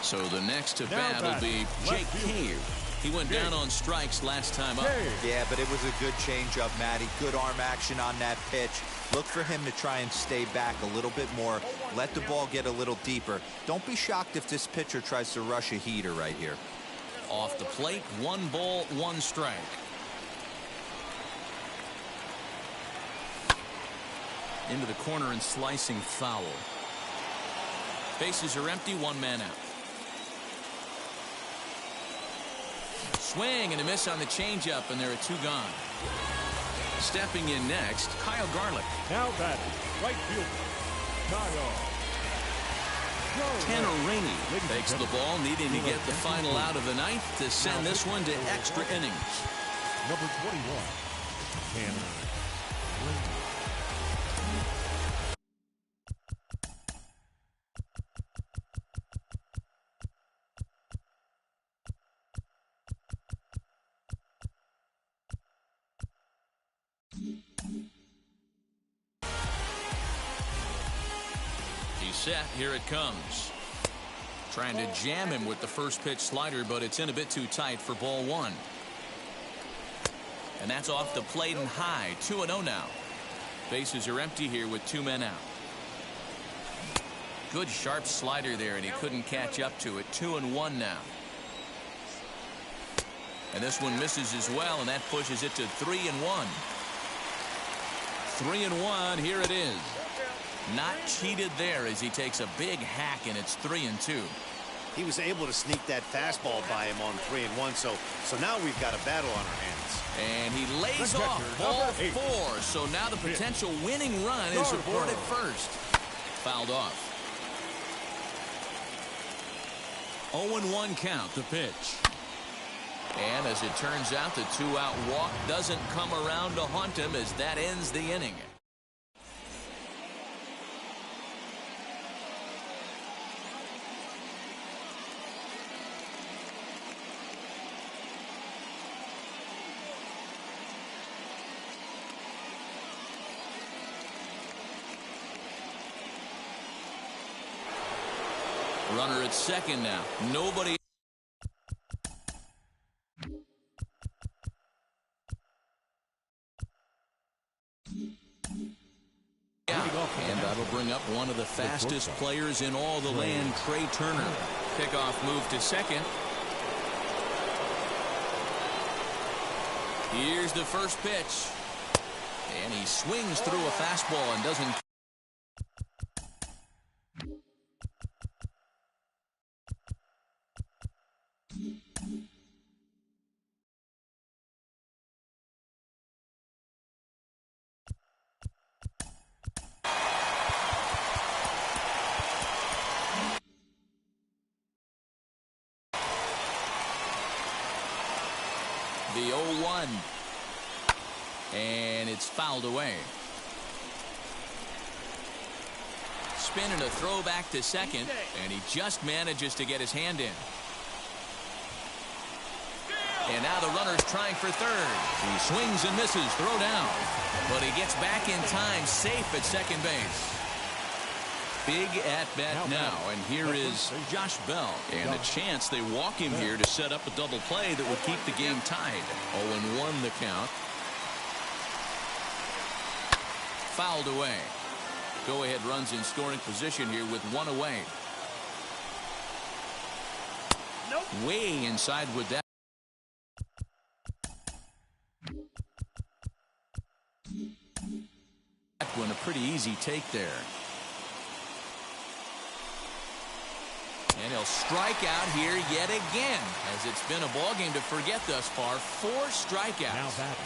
So the next to bat will be Jake Cave. He went down on strikes last time up.
Yeah, but it was a good changeup, Matty. Good arm action on that pitch. Look for him to try and stay back a little bit more. Let the ball get a little deeper. Don't be shocked if this pitcher tries to rush a heater right here.
Off the plate, 1 ball, 1 strike. Into the corner and slicing foul. Bases are empty, 1 man out. Swing and a miss on the changeup, and there are 2 gone. Stepping in next, Kyle Garlick.
Now batting, right fielder, Kyle.
Tanner Rainey takes the ball, needing to get the final out of the ninth to send this one to extra innings.
Number 21, Tanner Rainey.
Set. Here it comes. Trying to jam him with the first pitch slider, but it's in a bit too tight for ball 1. And that's off the plate and high. 2-0 now. Bases are empty here with 2 men out. Good sharp slider there, and he couldn't catch up to it. 2-1 now. And this one misses as well, and that pushes it to 3-1. 3-1. Here it is. Not cheated there as he takes a big hack, and it's 3-2.
He was able to sneak that fastball by him on 3-1, so now we've got a battle on our hands.
And he lays off ball 4, so now the potential winning run is aboard at first. Fouled off. 0-1 count, the pitch. And as it turns out, the 2-out walk doesn't come around to haunt him as that ends the inning. Runner at second now. Nobody. And that'll bring up one of the fastest players in all the land, Trey Turner. Pickoff move to second. Here's the first pitch. And he swings through a fastball and doesn't. The 0-1. And it's fouled away. Spin and a throw back to second, and he just manages to get his hand in. And now the runner's trying for third. He swings and misses, throw down. But he gets back in time, safe at second base. Big at-bat now, and here is Josh Bell. And a chance they walk him here to set up a double play that would keep the game tied. 0-1 the count. Fouled away. Go-ahead runs in scoring position here with 1 away. Way inside with that. That one a pretty easy take there. And he'll strike out here yet again, as it's been a ball game to forget thus far. 4 strikeouts.
Now batting,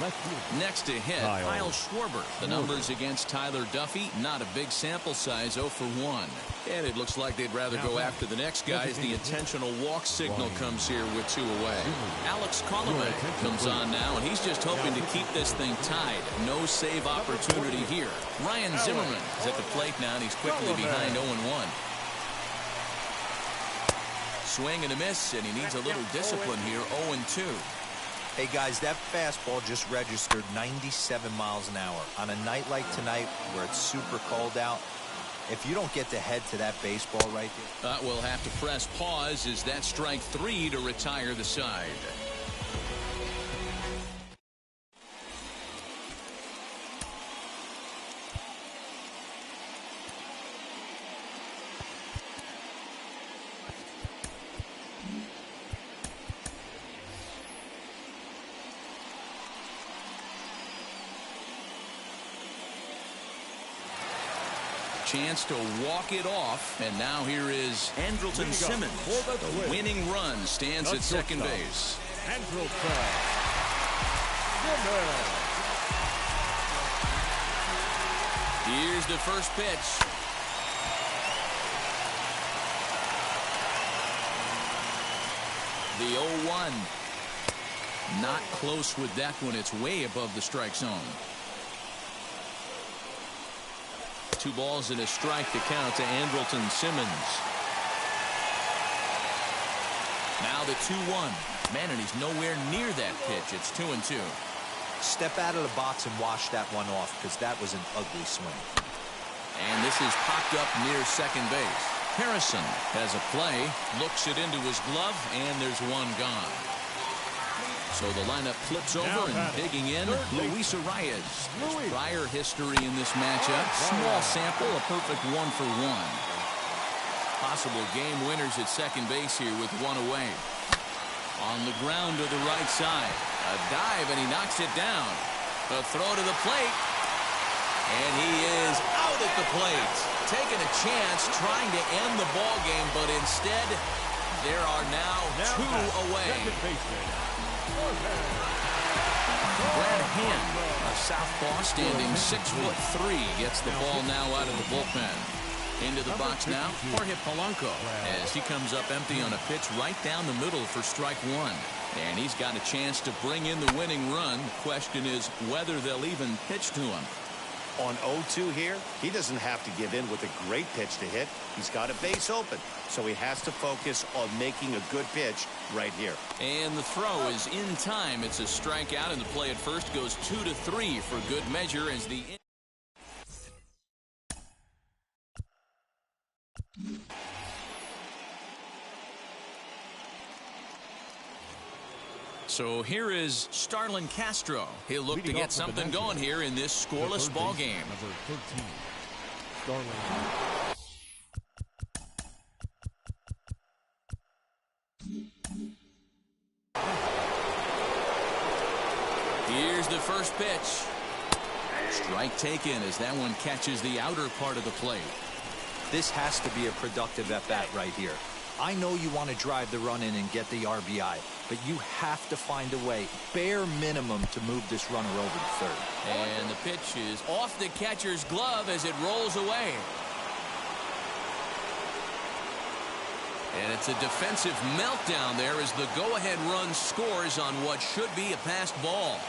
left field.
Next to hit, Kyle Schwarber. The numbers against Tyler Duffy, not a big sample size, 0 for 1. And it looks like they'd rather go after the next guy as the intentional walk signal comes here with 2 away. Alex Colomé comes on now, and he's just hoping to keep this thing tied. No save opportunity here. Ryan Zimmerman is at the plate now, and he's quickly behind 0-1. Swing and a miss, and he needs a little discipline here. 0-2.
Hey guys, that fastball just registered 97 miles an hour. On a night like tonight where it's super cold out, if you don't get to head to that baseball right there.
We'll have to press pause as that strike 3 to retire the side. Chance to walk it off, and now here is Andrelton Simmons. The winning run stands at second base.
Andrelton Simmons.
Here's the first pitch. The 0-1. Not close with that one. It's way above the strike zone. 2 balls and a strike to count to Andrelton Simmons. Now the 2-1. Man, and he's nowhere near that pitch. It's 2-2.
Step out of the box and wash that one off, because that was an ugly swing.
And this is popped up near second base. Harrison has a play, looks it into his glove, and there's one gone. So the lineup flips over, and digging in, Luis Arraez. There's prior history in this matchup. Small sample, a perfect 1 for 1. Possible game winners at second base here with 1 away. On the ground to the right side. A dive, and he knocks it down. A throw to the plate. And he is out at the plate. Taking a chance, trying to end the ball game, but instead, there are now 2 away. Brad Hand, a southpaw standing 6'3", gets the ball now out of the bullpen. Into the box now, Jorge Polanco, as he comes up empty on a pitch right down the middle for strike 1. And he's got a chance to bring in the winning run. The question is whether they'll even pitch to him.
On 0-2 here, he doesn't have to give in with a great pitch to hit. He's got a base open, so he has to focus on making a good pitch right here.
And the throw is in time. It's a strikeout, and the play at first goes 2-3 for good measure as the... So here is Starlin Castro. He'll look to get something going here in this scoreless ball game.
Number 13, Starlin.
Here's the first pitch. Strike taken as that one catches the outer part of the plate.
This has to be a productive at-bat right here. I know you want to drive the run in and get the RBI, but you have to find a way, bare minimum, to move this runner over to third.
And the pitch is off the catcher's glove as it rolls away. And it's a defensive meltdown there as the go-ahead run scores on what should be a passed ball.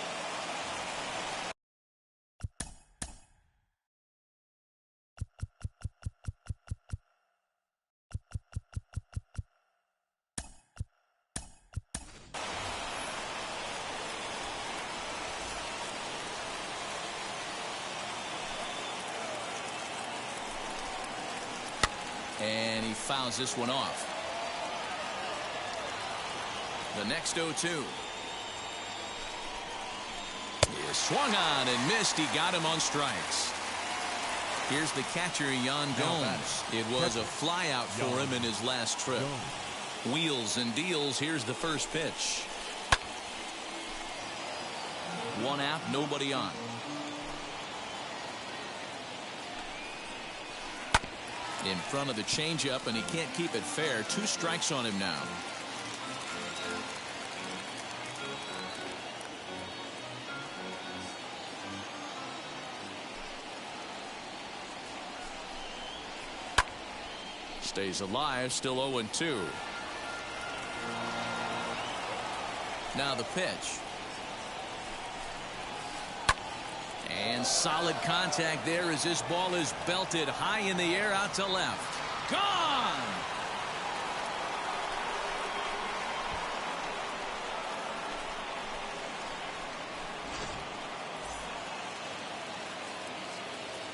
And he fouls this one off. The next 0-2. He swung on and missed. He got him on strikes. Here's the catcher, Yan Gomes. It was a flyout for him in his last trip. Wheels and deals. Here's the first pitch. 1 out, nobody on. In front of the changeup, and he can't keep it fair. 2 strikes on him now. Stays alive, still 0-2. Now the pitch. And solid contact there as this ball is belted high in the air out to left. Gone!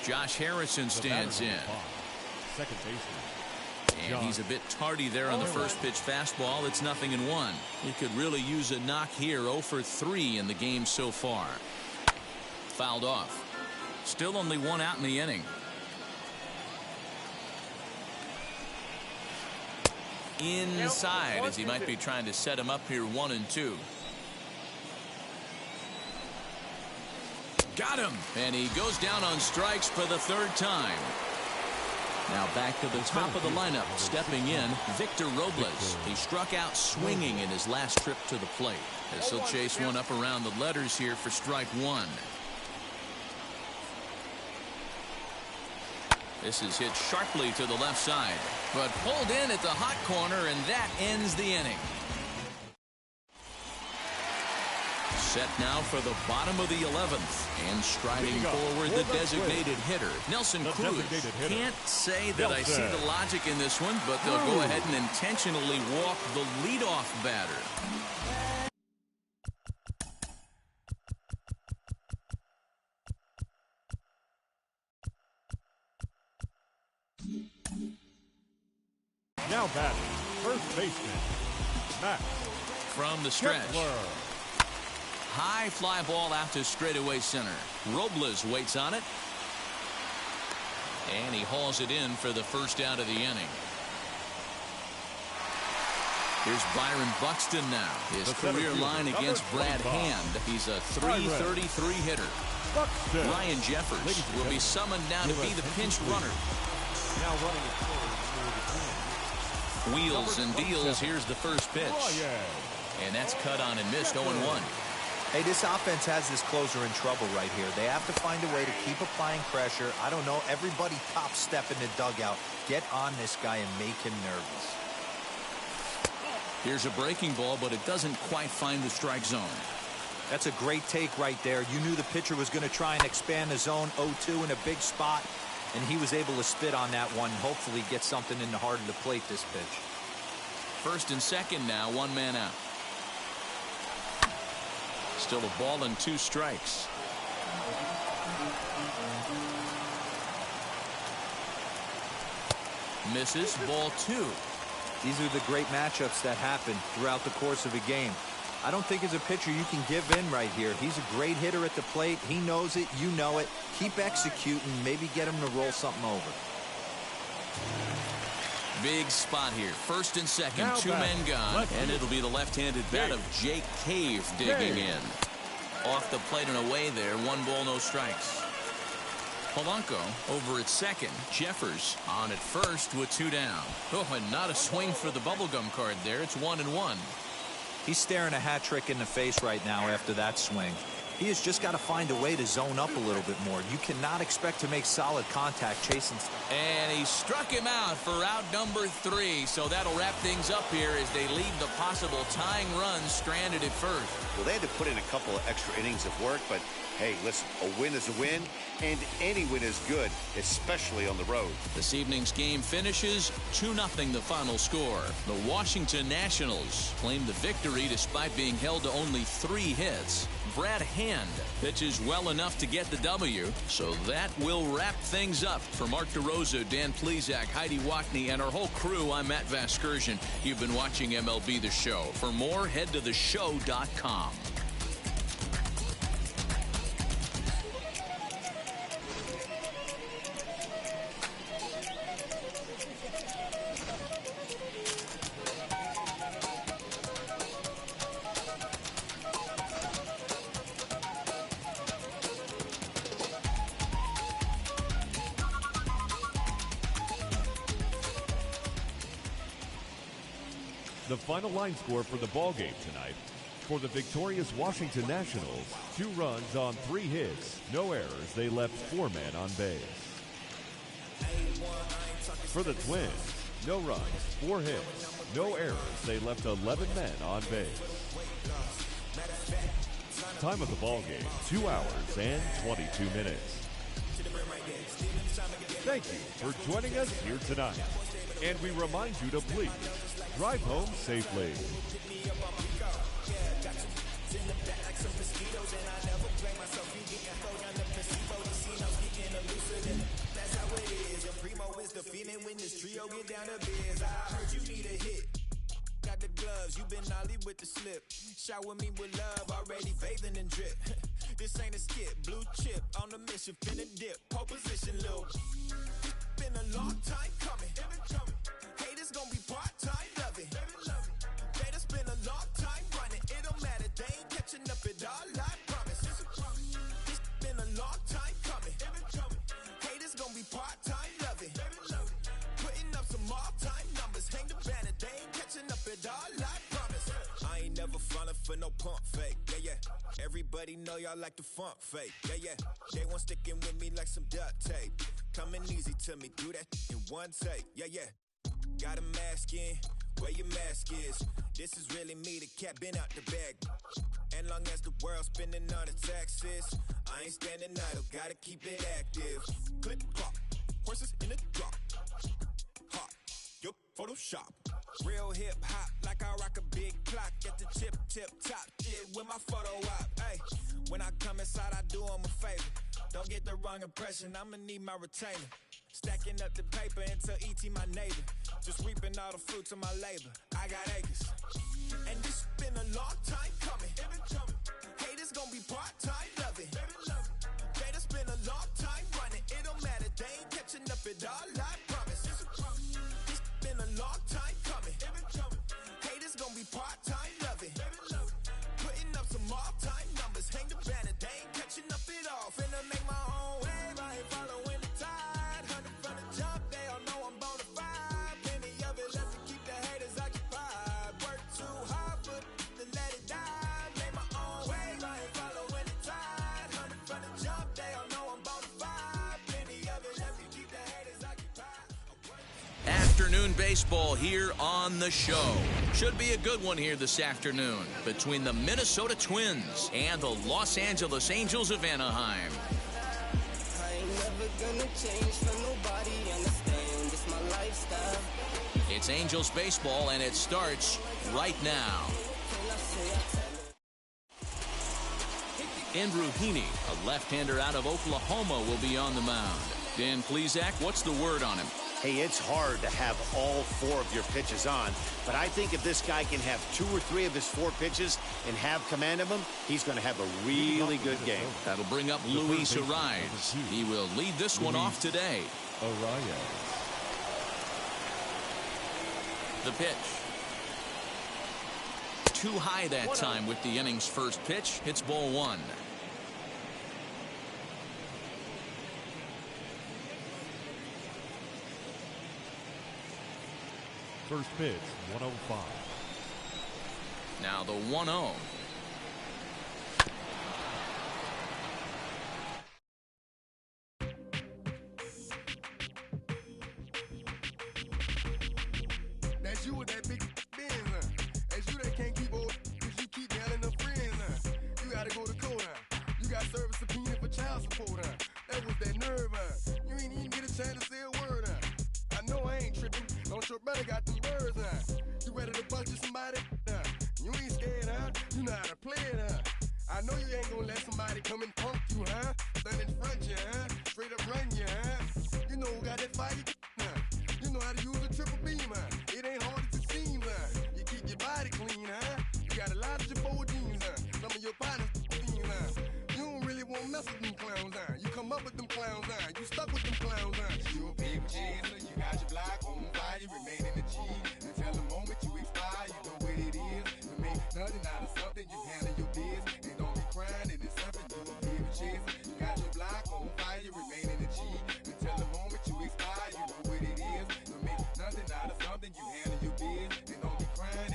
Josh Harrison stands in.
Second baseman.
And he's a bit tardy there on the first pitch fastball. It's 0-1. He could really use a knock here. 0 for 3 in the game so far. Fouled off. Still only 1 out in the inning. Inside as he might be trying to set him up here. 1-2. Got him. And he goes down on strikes for the 3rd time. Now back to the top of the lineup. Stepping in, Victor Robles. He struck out swinging in his last trip to the plate. As he'll chase one up around the letters here for strike 1. This is hit sharply to the left side, but pulled in at the hot corner, and that ends the inning. Set now for the bottom of the 11th, and striding forward the designated hitter, Nelson Cruz. Can't say that I see the logic in this one, but they'll go ahead and intentionally walk the leadoff batter.
Now batting, first baseman, Max.
From the stretch. High fly ball out to straightaway center. Robles waits on it. And he hauls it in for the first out of the inning. Here's Byron Buxton now. His career line against Brad Hand. He's a .333 hitter. Ryan Jeffers will be summoned now to be the pinch runner.
Now running it forward.
Wheels and deals. Here's the first pitch. And that's cut on and missed. 0-1.
Hey, this offense has this closer in trouble right here. They have to find a way to keep applying pressure. I don't know. Everybody top step in the dugout. Get on this guy and make him nervous.
Here's a breaking ball, but it doesn't quite find the strike zone.
That's a great take right there. You knew the pitcher was going to try and expand the zone. 0-2 in a big spot, and he was able to spit on that one. Hopefully get something in the heart of the plate this pitch.
First and second now, 1 man out. Still a ball and 2 strikes. Misses. Ball 2.
These are the great matchups that happen throughout the course of a game. I don't think as a pitcher you can give in right here. He's a great hitter at the plate. He knows it. You know it. Keep executing. Maybe get him to roll something over.
Big spot here. First and second, 2 men gone, and it'll be the left-handed bat of Jake Cave digging in. Off the plate and away there. 1 ball, no strikes. Polanco over at second. Jeffers on at first with 2 down. Oh, and not a swing for the bubblegum card there. It's 1-1.
He's staring a hat trick in the face right now after that swing. He has just got to find a way to zone up a little bit more. You cannot expect to make solid contact chasing.
And he struck him out for out number 3. So that'll wrap things up here as they leave the possible tying run stranded at first.
Well, they had to put in a couple of extra innings of work, but hey, listen, a win is a win, and any win is good, especially on the road.
This evening's game finishes 2-0 the final score. The Washington Nationals claim the victory despite being held to only 3 hits. Brad Hand pitches well enough to get the W. So that will wrap things up. For Mark DeRosa, Dan Plesac, Heidi Wackney, and our whole crew, I'm Matt Vasgersian. You've been watching MLB The Show. For more, head to theshow.com.
The final line score for the ball game tonight: for the victorious Washington Nationals, 2 runs on 3 hits, no errors. They left 4 men on base. For the Twins, no runs, 4 hits, no errors. They left 11 men on base. Time of the ball game, 2 hours and 22 minutes. Thank you for joining us here tonight. And we remind you to please drive home safely.
The feeling when this trio get down to biz. I heard you need a hit. Got the gloves, you been ollie with the slip. Shower me with love, already bathing in drip. This ain't a skip, blue chip on the mission, finna dip. Pole position, little. Been a long time coming. Haters gonna be part-time loving. They done spend a long time running. It don't matter, they ain't catching up at all, I promise. It's been a long time coming. Haters gonna be part-time loving. Putting up some all-time numbers. Hang the banner, they ain't catching up at all, I promise. I ain't never falling for no pump fake, yeah, yeah. Everybody know y'all like the funk fake, yeah, yeah. They want sticking with me like some duct tape. Coming easy to me, do that in one take, yeah, yeah. Got a mask in, where your mask is. This is really me, the cat been out the bag. And long as the world's spending on the taxes, I ain't standing idle, gotta keep it active. Click, clock, horses in the drop. Hot, yup, Photoshop. Real hip hop, like I rock a big clock at the tip top. Shit with my photo op. Hey, when I come inside, I do 'em a favor. Don't get the wrong impression, I'ma need my retainer. Stacking up the paper until E.T. my neighbor. Just reaping all the fruits of my labor. I got acres. And this been a long time coming. Haters gonna be part-time loving. They done spend a long time running. It don't matter, they ain't catching up at all, I promise. It's been a long time coming. Haters gonna be part-time loving. Putting up some all-time numbers. Hang the banner, they ain't catching up at all. Finna make my own wave, I ain't following the tide. 100 from the jump, they all know I'm bona fide. Plenty of it left to keep the haters occupied. Work too hard, but to let it die. Make my own wave, I ain't following the tide. 100 from the jump, they all know I'm bona fide. Plenty of it left to keep the haters occupied.
Afternoon baseball here on the show. Should be a good one here this afternoon between the Minnesota Twins and the Los Angeles Angels of Anaheim.
I ain't never gonna change for nobody, understand, it's my lifestyle.
It's Angels baseball, and it starts right now. Andrew Heaney, a left-hander out of Oklahoma, will be on the mound. Dan Plesac, what's the word on him?
Hey, it's hard to have all 4 of your pitches on, but I think if this guy can have 2 or 3 of his 4 pitches and have command of them, he's going to have a really good game.
That'll bring up Luis Arraez. He will lead this one off today.
Arraez.
The pitch. Too high that time with the inning's first pitch. It's ball 1.
First pitch, 105.
Now the 1-0.
That's you with that big Benz, huh? That's you that can't keep old, cause you keep yelling them friends, huh? You gotta go to court, huh? You got service subpoena for child support, huh? That was that nerve, huh? You ain't even get a chance to say a word, huh? I know I ain't tripping. Don't your brother got them birds, huh? You ready to bust you somebody, huh? You ain't scared, huh? You know how to play it, huh? I know you ain't gonna let somebody come and punk you, huh? Stand in front you, huh? Straight up run you, huh? You know who got that fire, huh? You know how to use a triple beam, huh? It ain't hard as it seems, huh? You keep your body clean, huh? You got a lot of your bold jeans, huh? Some of your partners, huh? You don't really want to mess with them clowns, huh? You come up with them clowns, huh? You stuck with them clowns, huh? You a big chaser, you got your block on fire, you remain in the G. Until the moment you expire, you know what it is. To make nothing out of something, you handle your biz. And don't be crying, it is something you a big chaser. You got your block on fire, you remain in the G. Until the moment you expire, you know what it is. To make nothing out of something, you handle your biz. And don't be crying,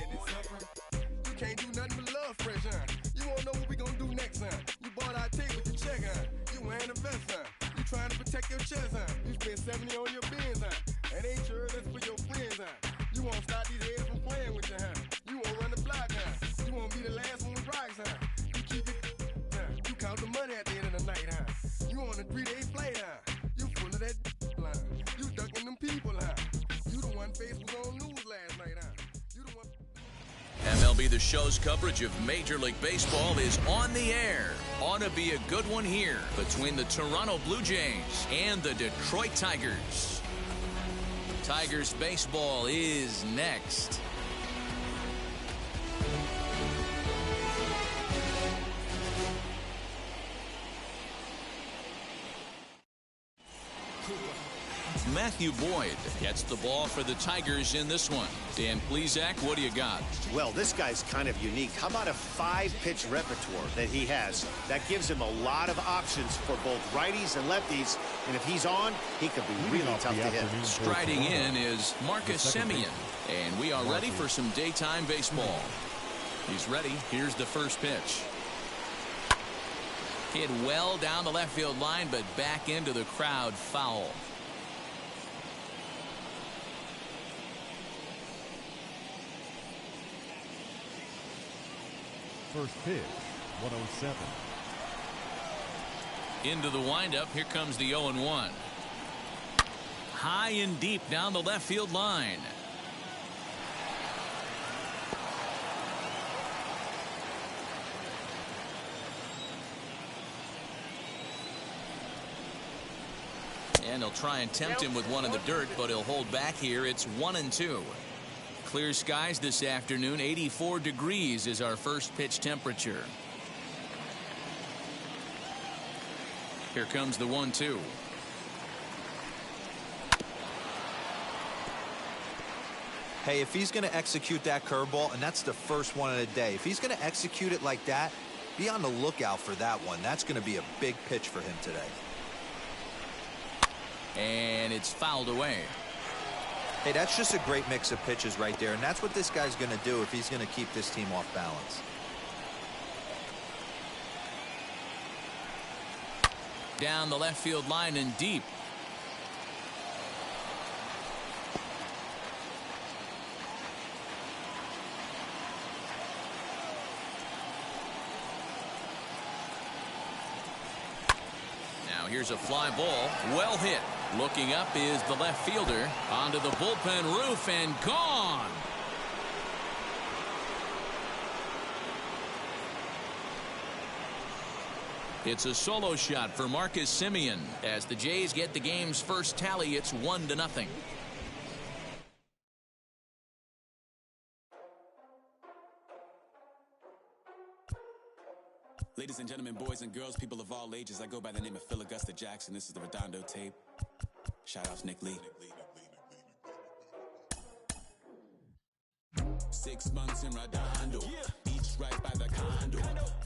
protect your chest, huh? You spend 70 on your bins, huh? And ain't sure that's for your friends, huh? You won't stop these heads from playing with you, huh? You won't run the block, huh? You won't be the last one with rocks, huh? You keep it, huh? You count the money at the end of the night, huh? You on a 3-day flight, huh? You full of that line. You ducking them people, huh? You the one face was on news last night, huh? You the one.
MLB The Show's coverage of Major League Baseball is on the air. Ought to be a good one here between the Toronto Blue Jays and the Detroit Tigers. Tigers baseball is next. Matthew Boyd gets the ball for the Tigers in this one. Dan Plesac, what do you got?
Well, this guy's kind of unique. How about a 5-pitch repertoire that he has? That gives him a lot of options for both righties and lefties. And if he's on, he could be really tough to hit.
Striding in is Marcus Semien. And we are ready for some daytime baseball. He's ready. Here's the first pitch. Hit well down the left field line, but back into the crowd, foul.
First pitch, 107.
Into the windup. Here comes the 0-1. High and deep down the left field line. And he'll try and tempt him with one in the dirt, but he'll hold back here. It's 1-2. Clear skies this afternoon. 84 degrees is our first pitch temperature. Here comes the 1-2.
Hey, if he's going to execute that curveball, and that's the first one of the day, if he's going to execute it like that, be on the lookout for that one. That's going to be a big pitch for him today.
And it's fouled away.
Hey, that's just a great mix of pitches right there, and that's what this guy's going to do if he's going to keep this team off balance.
Down the left field line and deep. Now here's a fly ball. Well hit. Looking up is the left fielder. Onto the bullpen roof and gone. It's a solo shot for Marcus Semien. As the Jays get the game's first tally, it's 1-0.
Ladies and gentlemen, boys and girls, people of all ages, I go by the name of Phil Augusta Jackson. This is the Redondo tape. Shout out to Nick Lee. 6 months in Redondo, beach right by the condo.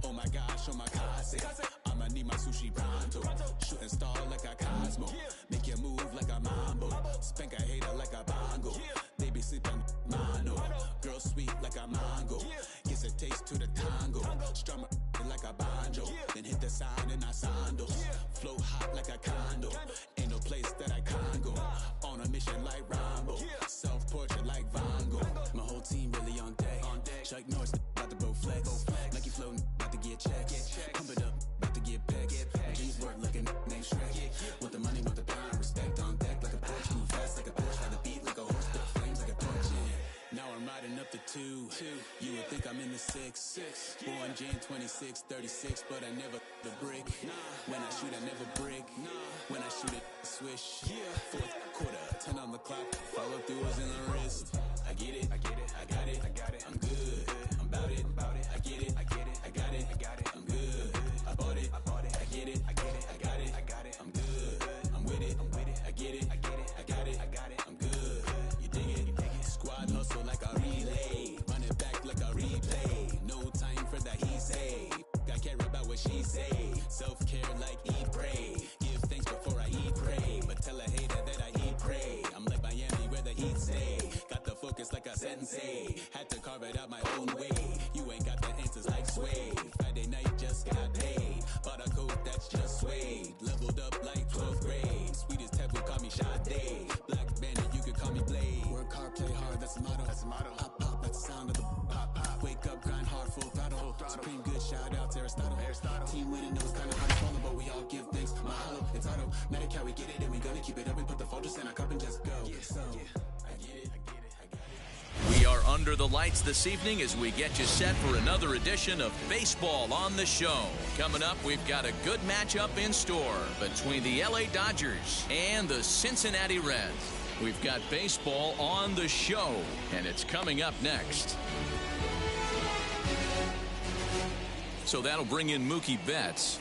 Oh my gosh, oh my casa. I'ma need my sushi pronto. Shooting star like a Cosmo. Make you move like a mambo. Spank a hater like a bongo. They be sleeping mano. Girl sweet like a mango. Gives a taste to the tango. Strum like a banjo. Then hit the sign in our sandals. Flow hot like a condo. Ain't no place that I can't go. On a mission like Rambo. Self-portrait like Van Gogh. My whole team really on deck. Chuck Norris about to blow flex. Nike floating about to get checks. Pump it up about to get back. My jeans work like a name Shrek. Want the money, want the pound. Respect on deck like a Porsche. Move fast like a Porsche. Got the beat like a horse. Put the flames like a torch. Now I'm riding up the 2. You would think I'm in the 6. Born Jan 26, 36, but I never the brick. When I shoot, I never break. When I shoot it, swish. Fourth quarter, 10 on the clock. Follow through is in the wrist. I get it, I got it, I'm good, I'm about it, I get it, I got it, I'm good, I bought it, I get it, I got it, I'm good, I'm with it, I get it, I got it, I'm good, you dig it, squad hustle like a relay, run it back like a replay, no time for that he say, I care about what she say, self-care like eat, pray, give thanks before I eat, pray, but tell a hater that I eat, pray, I'm like Miami where the heat stay, got the focus like a sensei, had to carve it out my own way, you ain't got the answers like Sway, Friday night just got paid, bought a coat that's just suede. Leveled up like 12th grade. Sweetest taboo, call me Sade. Black bandit, you can call me Blade. Work hard, play hard, that's the motto. That's the motto. Pop, pop, that's the sound of the pop, pop. Wake up, grind hard, full throttle. Supreme good, shout out to Aristotle. Team winning knows kinda hard to follow, but we all give thanks. Mahalo, it's auto. Medicare, we get it, and we gonna keep it up and put the Folgers in our cup and just go. So, I get it.
We are under the lights this evening as we get you set for another edition of Baseball on the Show. Coming up, we've got a good matchup in store between the LA Dodgers and the Cincinnati Reds. We've got baseball on the show, and it's coming up next. So that'll bring in Mookie Betts.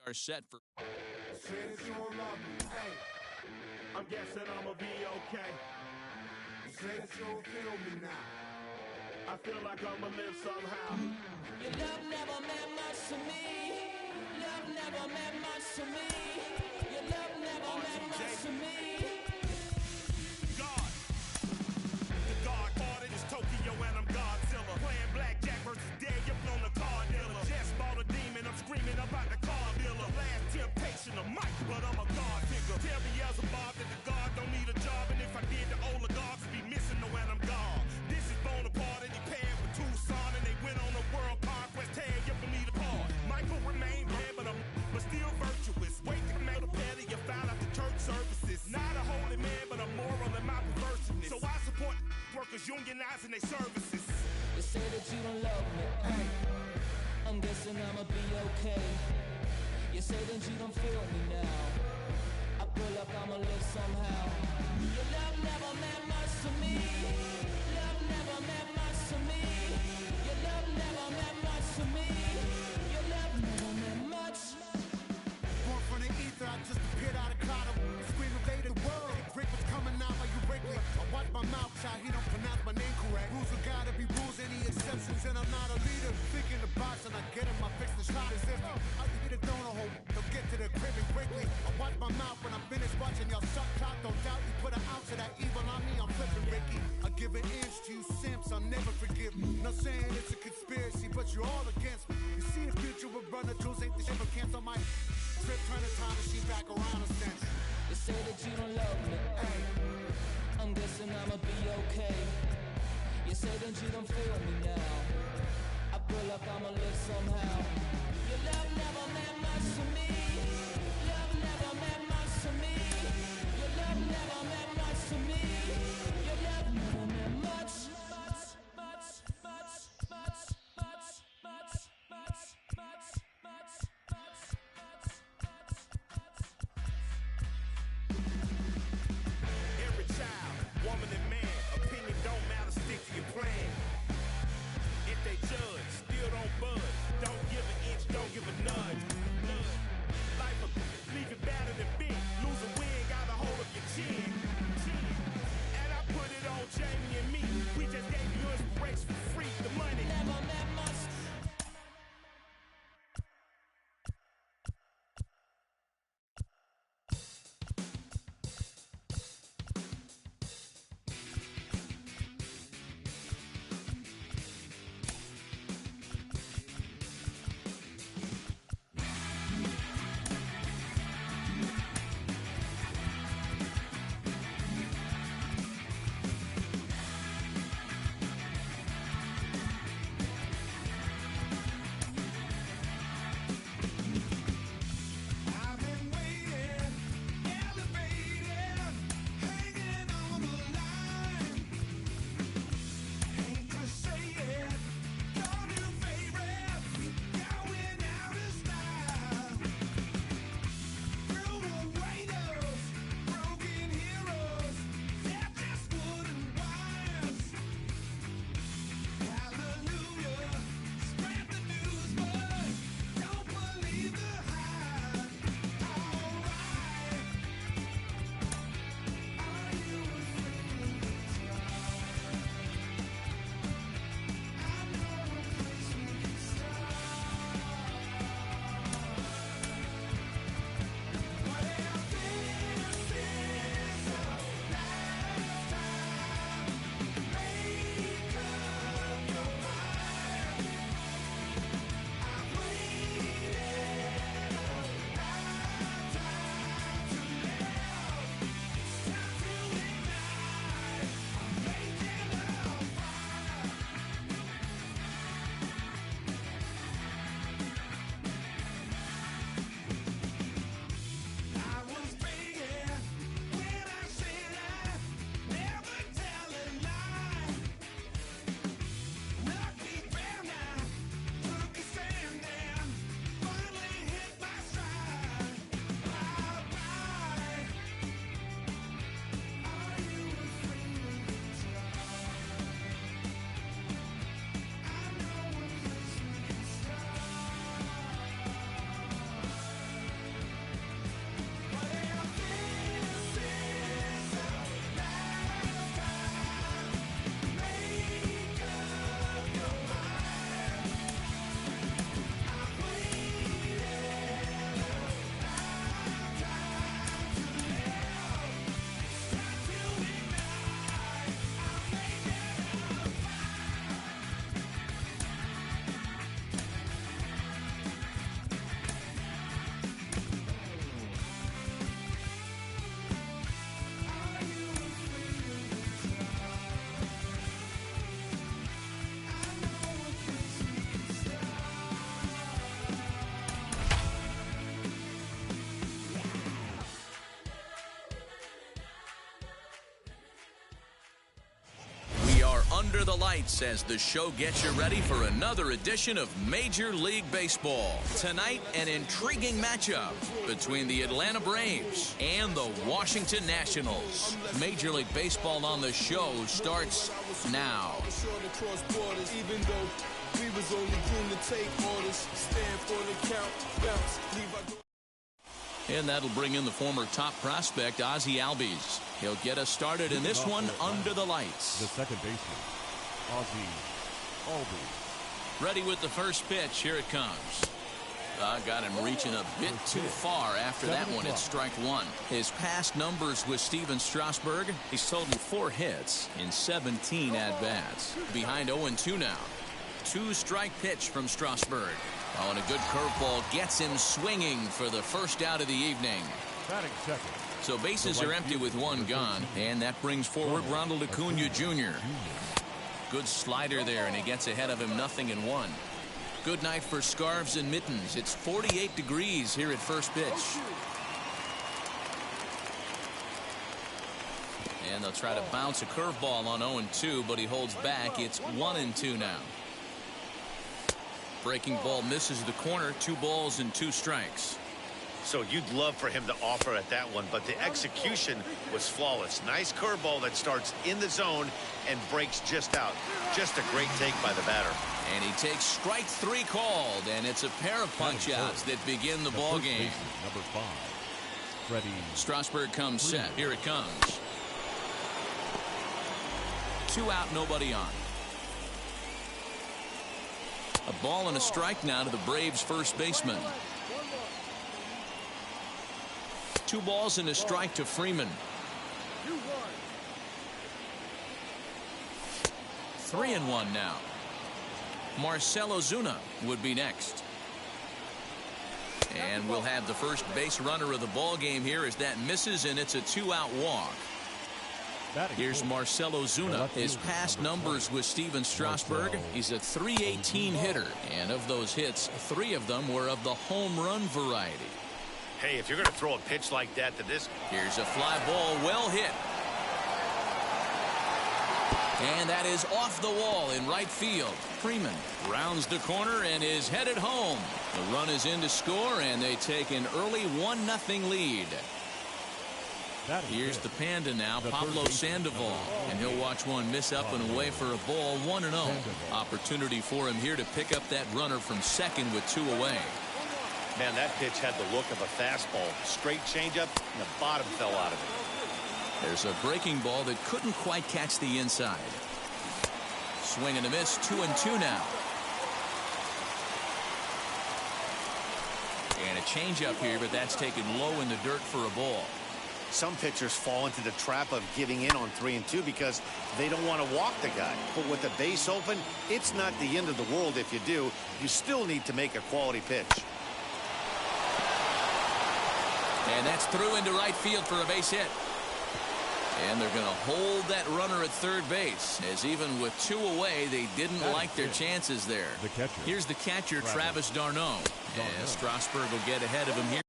We are set for...
Since you don't love me, hey, I'm guessing I'ma be okay. You say that you don't feel me now. I feel like I'ma live somehow.
Your love never meant much to me. Love never meant much to me. Your love never meant much to me.
God. The God parted is Tokyo and I'm Godzilla. Playing blackjack versus dead, you're on the card dealer. Just bought a demon, I'm screaming about the car dealer. Last temptation of Mike, but I'm a God figure. Tell Beelzebub that the God don't need a job, and if I did, the oligarchs would be missing the when I'm gone. This is Bonaparte, and he paired with Tucson, and they went on a world conquest, tear you from me apart. Michael remained dead, but still virtuous. Wake up, made a petty, you found out the church services. Not a holy man, but a moral in my perverseness. So I support workers unionizing their services.
You say that you don't love me, hey. I'm guessing I'ma be okay. You say that you don't feel me now. I feel like I'ma live somehow. Your love never meant much to me. Love never meant much to me. Your love never meant much to me. Your love never meant much.
Born from the ether, I just appeared out of Colorado. Scream invade the world. Rick was coming out while you break me. I watch my mouth shot, he don't pronounce my name correct. Rules are gotta be rules, any exceptions, and I'm not a leader. Thinking the box and I get him, I fix the shot as if I get a donut hole. They'll get to the crib and quickly. I watch my mouth when I'm finished watching y'all suck clock. Don't doubt you put an ounce of that evil on me, I'm flipping Ricky. I give an inch to you simps, I'll never forgive me. Not saying it's a conspiracy, but you're all against me. You see the future with brother Jules ain't the ever cancel my trip, turn the time machine back around a sense.
You say that you don't love me, hey. I'm guessing I'ma be okay. You say that you don't feel me now. I feel like I'ma live somehow. Your love never meant much to me. Love never meant much to me. Your love never meant much to me. Your love never meant much.
Every child, woman and man, opinion don't matter, stick to your plan. If they judge, still don't budge. Don't give an inch, don't give a nudge.
Under the lights as the show gets you ready for another edition of Major League Baseball. Tonight, an intriguing matchup between the Atlanta Braves and the Washington Nationals. Major League Baseball on the show starts now.
Even though we was only groomed to take orders, stand for the count, bounce, leave our.
And that'll bring in the former top prospect, Ozzie Albies. He'll get us started in this one under the lights.
The second baseman, Ozzie Albies.
Ready with the first pitch. Here it comes. Got him reaching a bit too far after that one. It's strike one. His past numbers with Steven Strasburg, he's totaled 4 hits in 17 at-bats. Behind 0-2 now. 2-strike pitch from Strasburg. Oh, and a good curveball gets him swinging for the first out of the evening.
Batting second.
So bases are empty with 1 gone, and that brings forward Ronald Acuna Jr. Good slider there, and he gets ahead of him 0-1. Good night for scarves and mittens. It's 48 degrees here at first pitch. And they'll try to bounce a curveball on 0-2, but he holds back. It's 1-2 now. Breaking ball misses the corner. 2 balls and 2 strikes.
So you'd love for him to offer at that one, but the execution was flawless. Nice curveball that starts in the zone and breaks just out. Just a great take by the batter.
And he takes strike 3 called, and it's a pair of punch-outs that begin the ball game.
Number 5, Freddie
Strasburg comes set. Here it comes. 2 out, nobody on. A ball and a strike now to the Braves first baseman. 2 balls and a strike to Freeman. 3-1 now. Marcell Ozuna would be next. And we'll have the first base runner of the ball game here as that misses, and it's a 2-out walk. Here's Marcell Ozuna. His past numbers with Steven Strasburg, he's a .318 hitter. And of those hits, 3 of them were of the home run variety.
Hey, if you're going to throw a pitch like that to this.
Here's a fly ball, well hit. And that is off the wall in right field. Freeman rounds the corner and is headed home. The run is in to score, and they take an early 1-0 lead. Here's the Panda now, Pablo Sandoval, and he'll watch one miss up and away for a ball. 1-0. Opportunity for him here to pick up that runner from second with 2 away.
Man, that pitch had the look of a fastball. Straight changeup, and the bottom fell out of it.
There's a breaking ball that couldn't quite catch the inside. Swing and a miss. 2-2 now. And a changeup here, but that's taken low in the dirt for a ball.
Some pitchers fall into the trap of giving in on 3-2 because they don't want to walk the guy. But with the base open, it's not the end of the world if you do. You still need to make a quality pitch.
And that's through into right field for a base hit. And they're going to hold that runner at third base, as even with 2 away, they didn't like their chances there. Here's the catcher, Travis d'Arnaud. And Strasburg will get ahead of him here.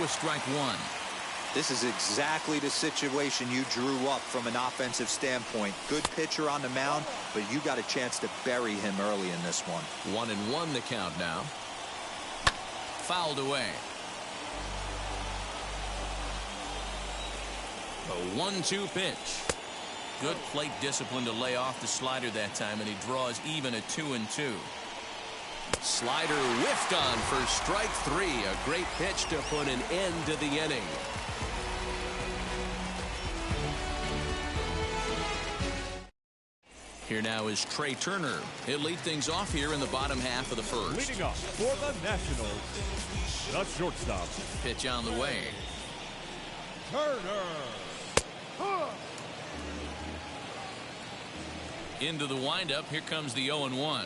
With strike 1.
This is exactly the situation you drew up from an offensive standpoint. Good pitcher on the mound, but you got a chance to bury him early in this one.
1-1 the count now. Fouled away. A 1-2 pitch. Good plate discipline to lay off the slider that time, and he draws even at 2-2. Slider whiffed on for strike 3. A great pitch to put an end to the inning. Here now is Trey Turner. He'll lead things off here in the bottom half of the first.
Leading off for the Nationals, the shortstop.
Pitch on the way.
Turner.
Into the windup. Here comes the 0-1.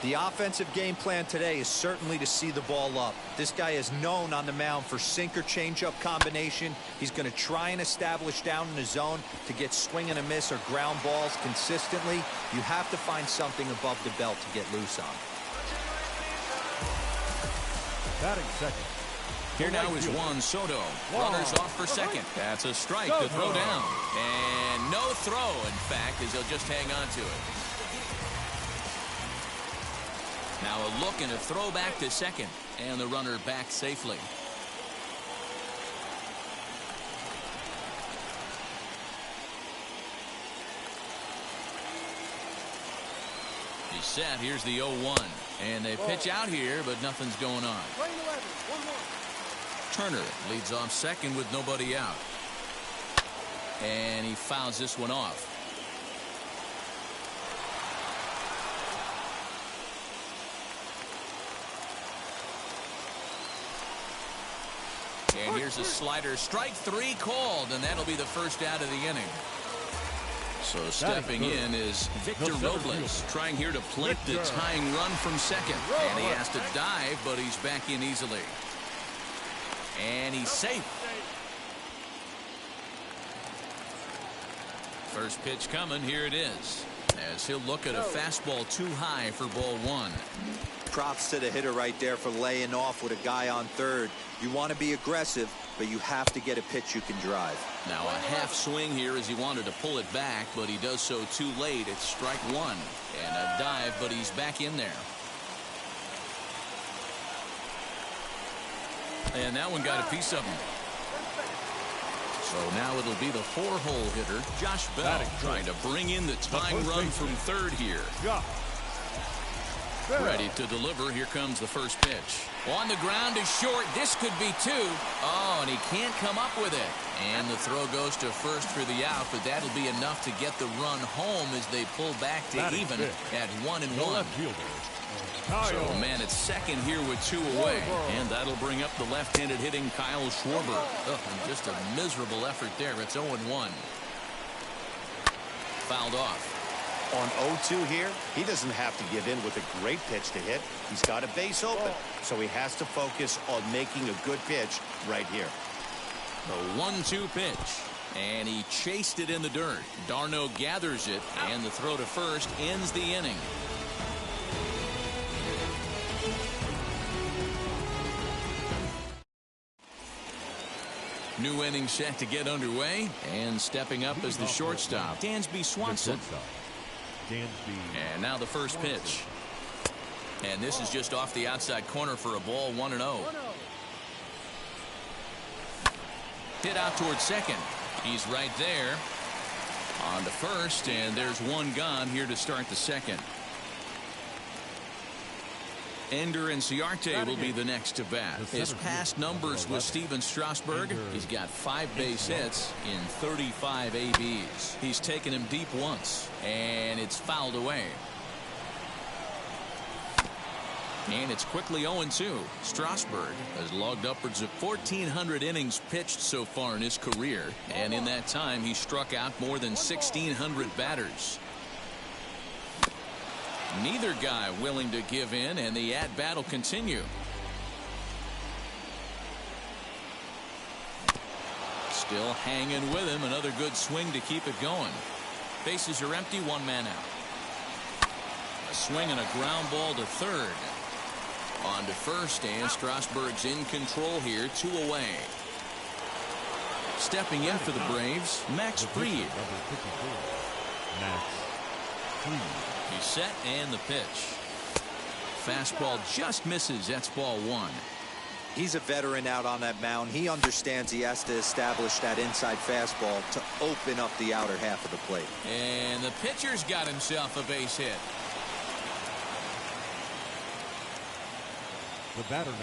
The offensive game plan today is certainly to see the ball up. This guy is known on the mound for sinker changeup combination. He's going to try and establish down in the zone to get swing and a miss or ground balls consistently. You have to find something above the belt to get loose on.
Batting second.
Here now is Juan Soto. Runners off for second. That's a strike to throw down. And no throw, in fact, as he'll just hang on to it. Now a look and a throw back to second. And the runner back safely. He's set. Here's the 0-1. And they pitch out here, but nothing's going on. Turner leads off second with nobody out. And he fouls this one off. And here's a slider. Strike 3 called, and that'll be the first out of the inning. So stepping in is Victor Robles, trying here to plant the tying run from second. And he has to dive, but he's back in easily. And he's safe. First pitch coming. Here it is. As he'll look at a fastball too high for ball 1.
Props to the hitter right there for laying off with a guy on third. You want to be aggressive, but you have to get a pitch you can drive.
Now a half swing here as he wanted to pull it back, but he does so too late. It's strike 1. And a dive, but he's back in there. And that one got a piece of him. So now it'll be the 4-hole hitter, Josh Bell, trying to bring in the tying run from third here. Ready to deliver. Here comes the first pitch. On the ground is short. This could be 2. Oh, and he can't come up with it. And the throw goes to first for the out, but that'll be enough to get the run home as they pull back to even at 1-1. So man at second here with 2 away. And that'll bring up the left-handed hitting Kyle Schwarber. And just a miserable effort there. It's 0-1. Fouled off.
On 0-2 here, he doesn't have to give in with a great pitch to hit. He's got a base open, so he has to focus on making a good pitch right here.
The 1-2 pitch. And he chased it in the dirt. Darno gathers it, and the throw to first ends the inning. New inning set to get underway, and stepping up as the shortstop, Dansby Swanson. And now the first pitch. And this is just off the outside corner for a ball, 1-0. Hit out towards second. He's right there. On to first, and there's one gone here to start the second. Ender Inciarte will be the next to bat. His past numbers with Steven Strasburg, he's got 5 base hits in 35 ABs. He's taken him deep once, and it's fouled away. And it's quickly 0-2. Strasburg has logged upwards of 1,400 innings pitched so far in his career, and in that time he struck out more than 1,600 batters. Neither guy willing to give in, and the at-bat will continue. Still hanging with him. Another good swing to keep it going. Bases are empty. 1 man out. A swing and a ground ball to third. On to first, and Strasburg's in control here, 2 away. Stepping in for the Braves, Max Fried.
Max Fried.
He's set, and the pitch. Fastball just misses. That's ball 1.
He's a veteran out on that mound. He understands he has to establish that inside fastball to open up the outer half of the plate.
And the pitcher's got himself a base hit.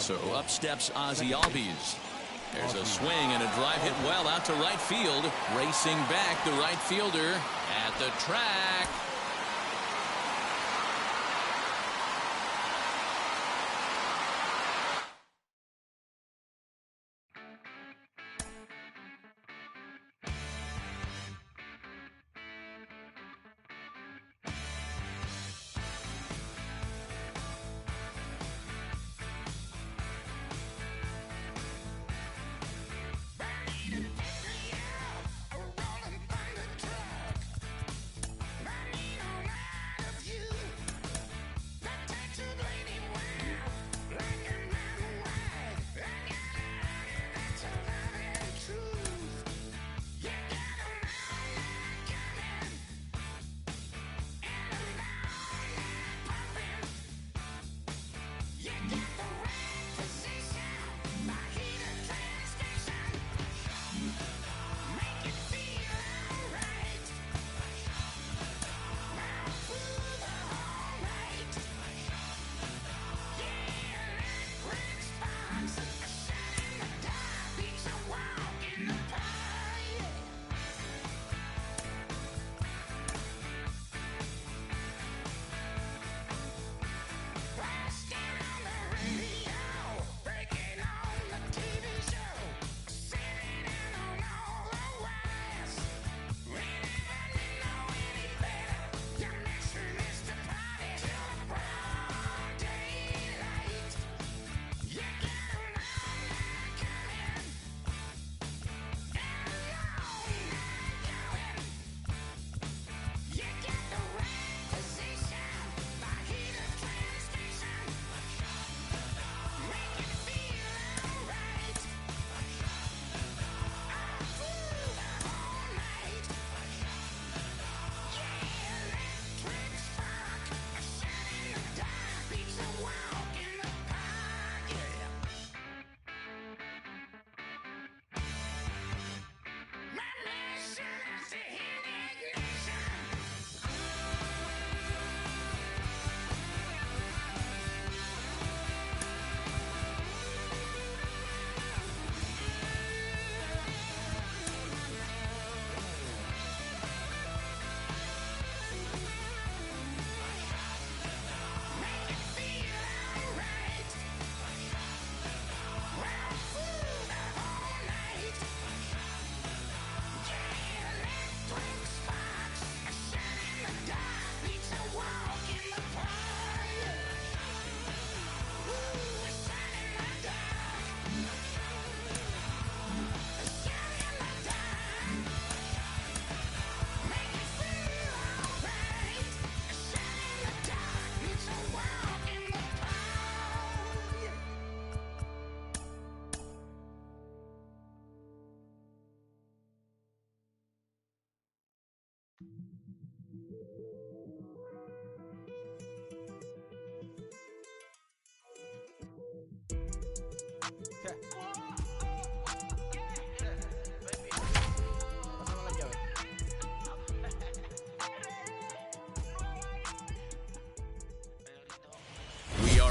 So up steps Ozzie Albies. There's a swing and a drive hit well out to right field. Racing back, the right fielder at the track.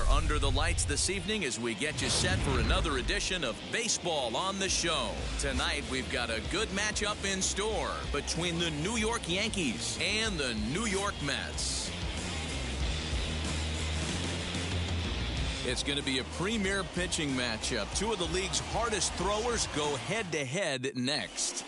Under the lights this evening as we get you set for another edition of Baseball on the Show. Tonight we've got a good matchup in store between the New York Yankees and the New York Mets. It's going to be a premier pitching matchup. Two of the league's hardest throwers go head-to-head next.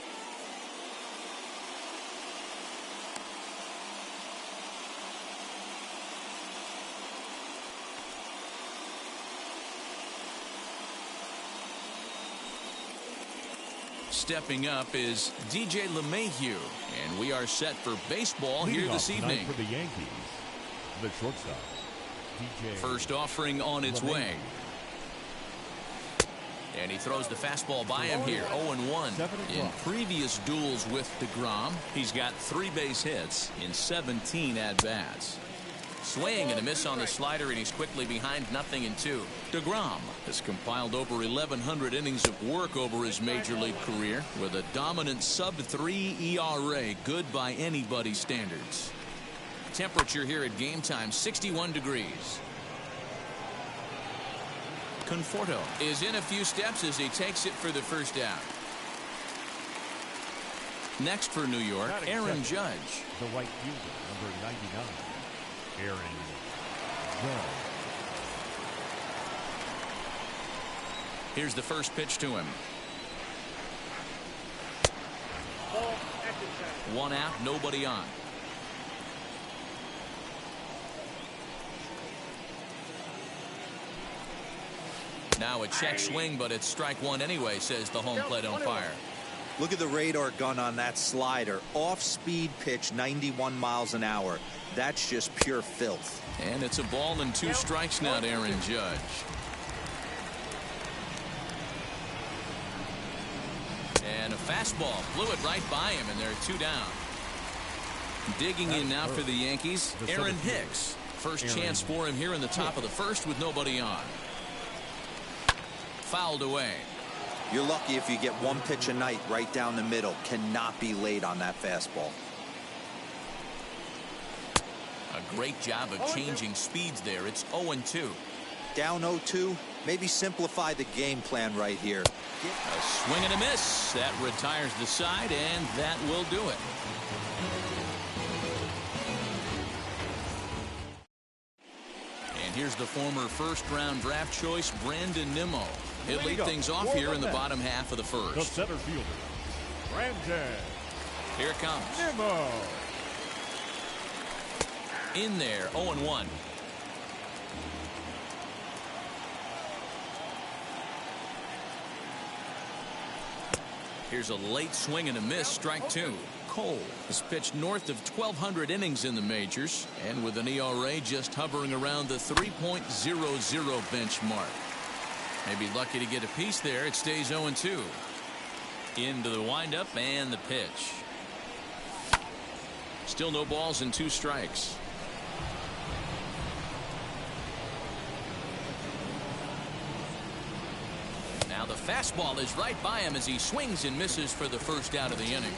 Stepping up is DJ LeMahieu, and we are set for baseball here this evening.
For the Yankees, the shortstop,
First offering on its way. And he throws the fastball by him here. 0-1. In previous duels with DeGrom, he's got 3 base hits in 17 at-bats. Swing and a miss on the slider, and he's quickly behind 0-2. DeGrom has compiled over 1,100 innings of work over his major league career with a dominant sub-3 ERA, good by anybody's standards. Temperature here at game time, 61 degrees. Conforto is in a few steps as he takes it for the first out. Next for New York, Aaron Judge.
The right fielder, number 99, Aaron Judge.
Here's the first pitch to him. 1 out, nobody on. Now a check swing, but it's strike 1 anyway, says the home plate umpire.
Look at the radar gun on that slider. Off-speed pitch, 91 miles an hour. That's just pure filth.
And it's a ball and 2 strikes now to Aaron Judge. And a fastball blew it right by him, and there are 2 down. Digging in now for the Yankees, Aaron Hicks. First chance for him here in the top of the first with nobody on. Fouled away.
You're lucky if you get 1 pitch a night right down the middle. Cannot be late on that fastball.
A great job of changing speeds there. It's 0-2.
Down 0-2. Maybe simplify the game plan right here.
A swing and a miss. That retires the side, and that will do it. And here's the former first-round draft choice, Brandon Nimmo. He'll lead things off here in the bottom half of the first.
The center fielder, Brandon.
Here it comes.
Nimmo.
In there, 0-1. Here's a late swing and a miss, strike 2. Cole has pitched north of 1,200 innings in the majors, and with an ERA just hovering around the 3.00 benchmark. Maybe lucky to get a piece there. It stays 0-2. Into the windup and the pitch. Still no balls and 2 strikes. Now the fastball is right by him as he swings and misses for the first out of the inning.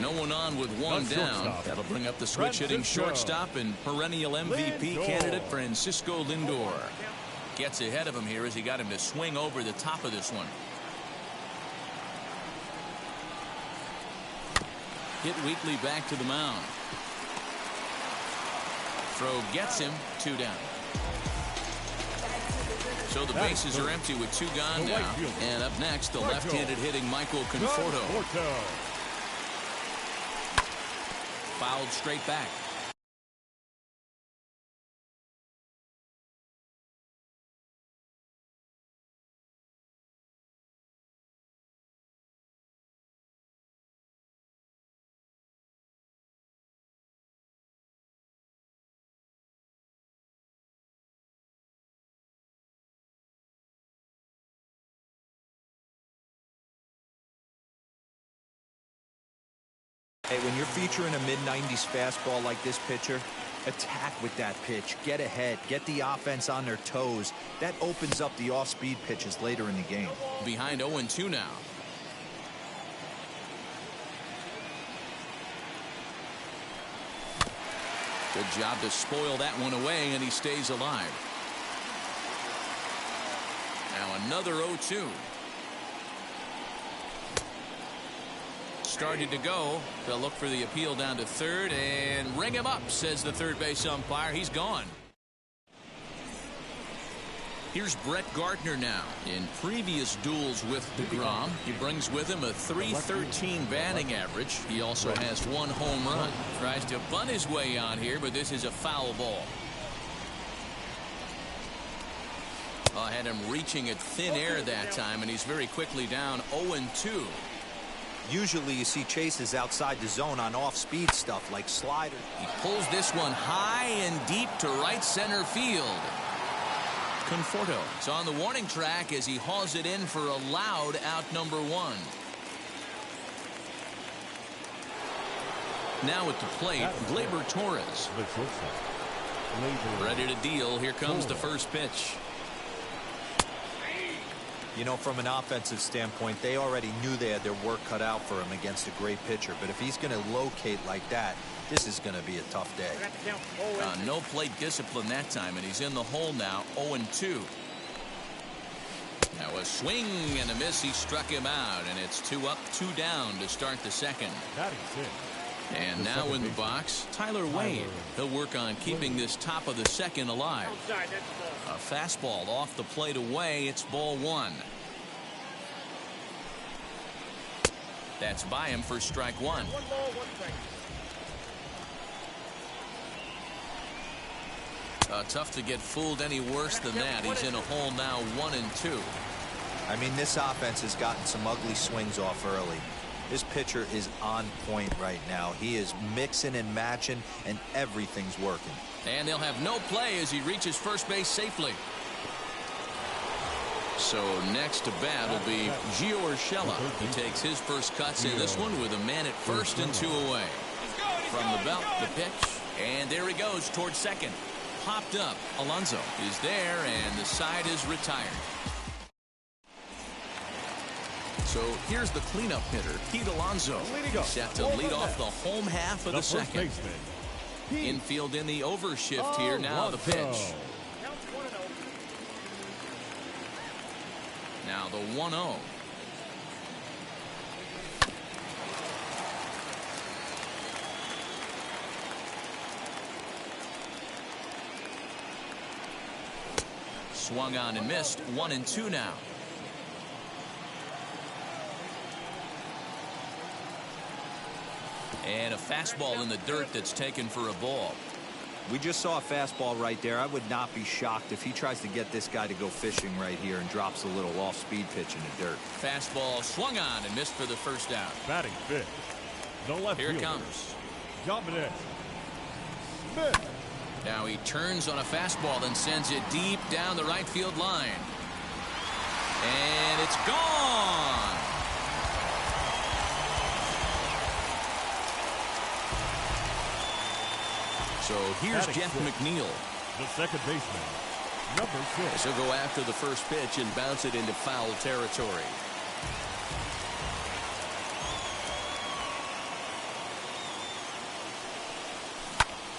No one on with 1 down. That'll bring up the switch hitting shortstop and perennial MVP candidate Francisco Lindor. Gets ahead of him here as he got him to swing over the top of this one. Hit weakly back to the mound. Throw gets him, 2 down. So the bases are empty with 2 gone now. And up next, the left-handed hitting Michael Conforto. Fouled straight back.
Hey, when you're featuring a mid-90s fastball like this pitcher, attack with that pitch. Get ahead. Get the offense on their toes. That opens up the off-speed pitches later in the game.
Behind 0-2 now. Good job to spoil that one away, and he stays alive. Now another 0-2. Started to go. They'll look for the appeal down to third and ring him up, says the third base umpire. He's gone. Here's Brett Gardner now. In previous duels with DeGrom, he brings with him a .313 batting average. He also has 1 home run. Tries to bunt his way on here, but this is a foul ball. I had him reaching at thin air that time, and he's very quickly down 0-2.
Usually you see chases outside the zone on off-speed stuff like sliders.
He pulls this one high and deep to right center field. Conforto is on the warning track as he hauls it in for a loud out number 1. Now at the plate, Gleyber Torres. Ready to deal. Here comes the first pitch.
You know, from an offensive standpoint, they already knew they had their work cut out for him against a great pitcher. But if he's going to locate like that, this is going to be a tough day.
No plate discipline that time, and he's in the hole now, 0-2. Now a swing and a miss. He struck him out, and it's 2 up, 2 down to start the second. And now in the box, Tyler Wade. He'll work on keeping this top of the second alive. A fastball off the plate away. It's ball 1. That's by him for strike 1. Tough to get fooled any worse than that. He's in a hole now, 1-2.
I mean, this offense has gotten some ugly swings off early. This pitcher is on point right now. He is mixing and matching, and everything's working.
And they'll have no play as he reaches first base safely. So next to bat will be Gio Urshela. He takes his first cuts in this one with a man at first and 2 away. From the belt, the pitch, and there he goes towards second. Popped up. Alonso is there, and the side is retired. So here's the cleanup hitter, Pete Alonso. He's set to lead off the home half of the second. Infield in the overshift here. Now the pitch. Now the 1-0. Swung on and missed. 1-2 now. And a fastball in the dirt that's taken for a ball.
We just saw a fastball right there. I would not be shocked if he tries to get this guy to go fishing right here and drops a little off-speed pitch in the dirt.
Fastball swung on and missed for the first out.
Batting fifth, the left
Here it
fielder,
comes.
Dominic Smith.
Now he turns on a fastball and sends it deep down the right field line. And it's gone. So here's Jeff McNeil.
The second baseman, number 6.
He'll go after the first pitch and bounce it into foul territory.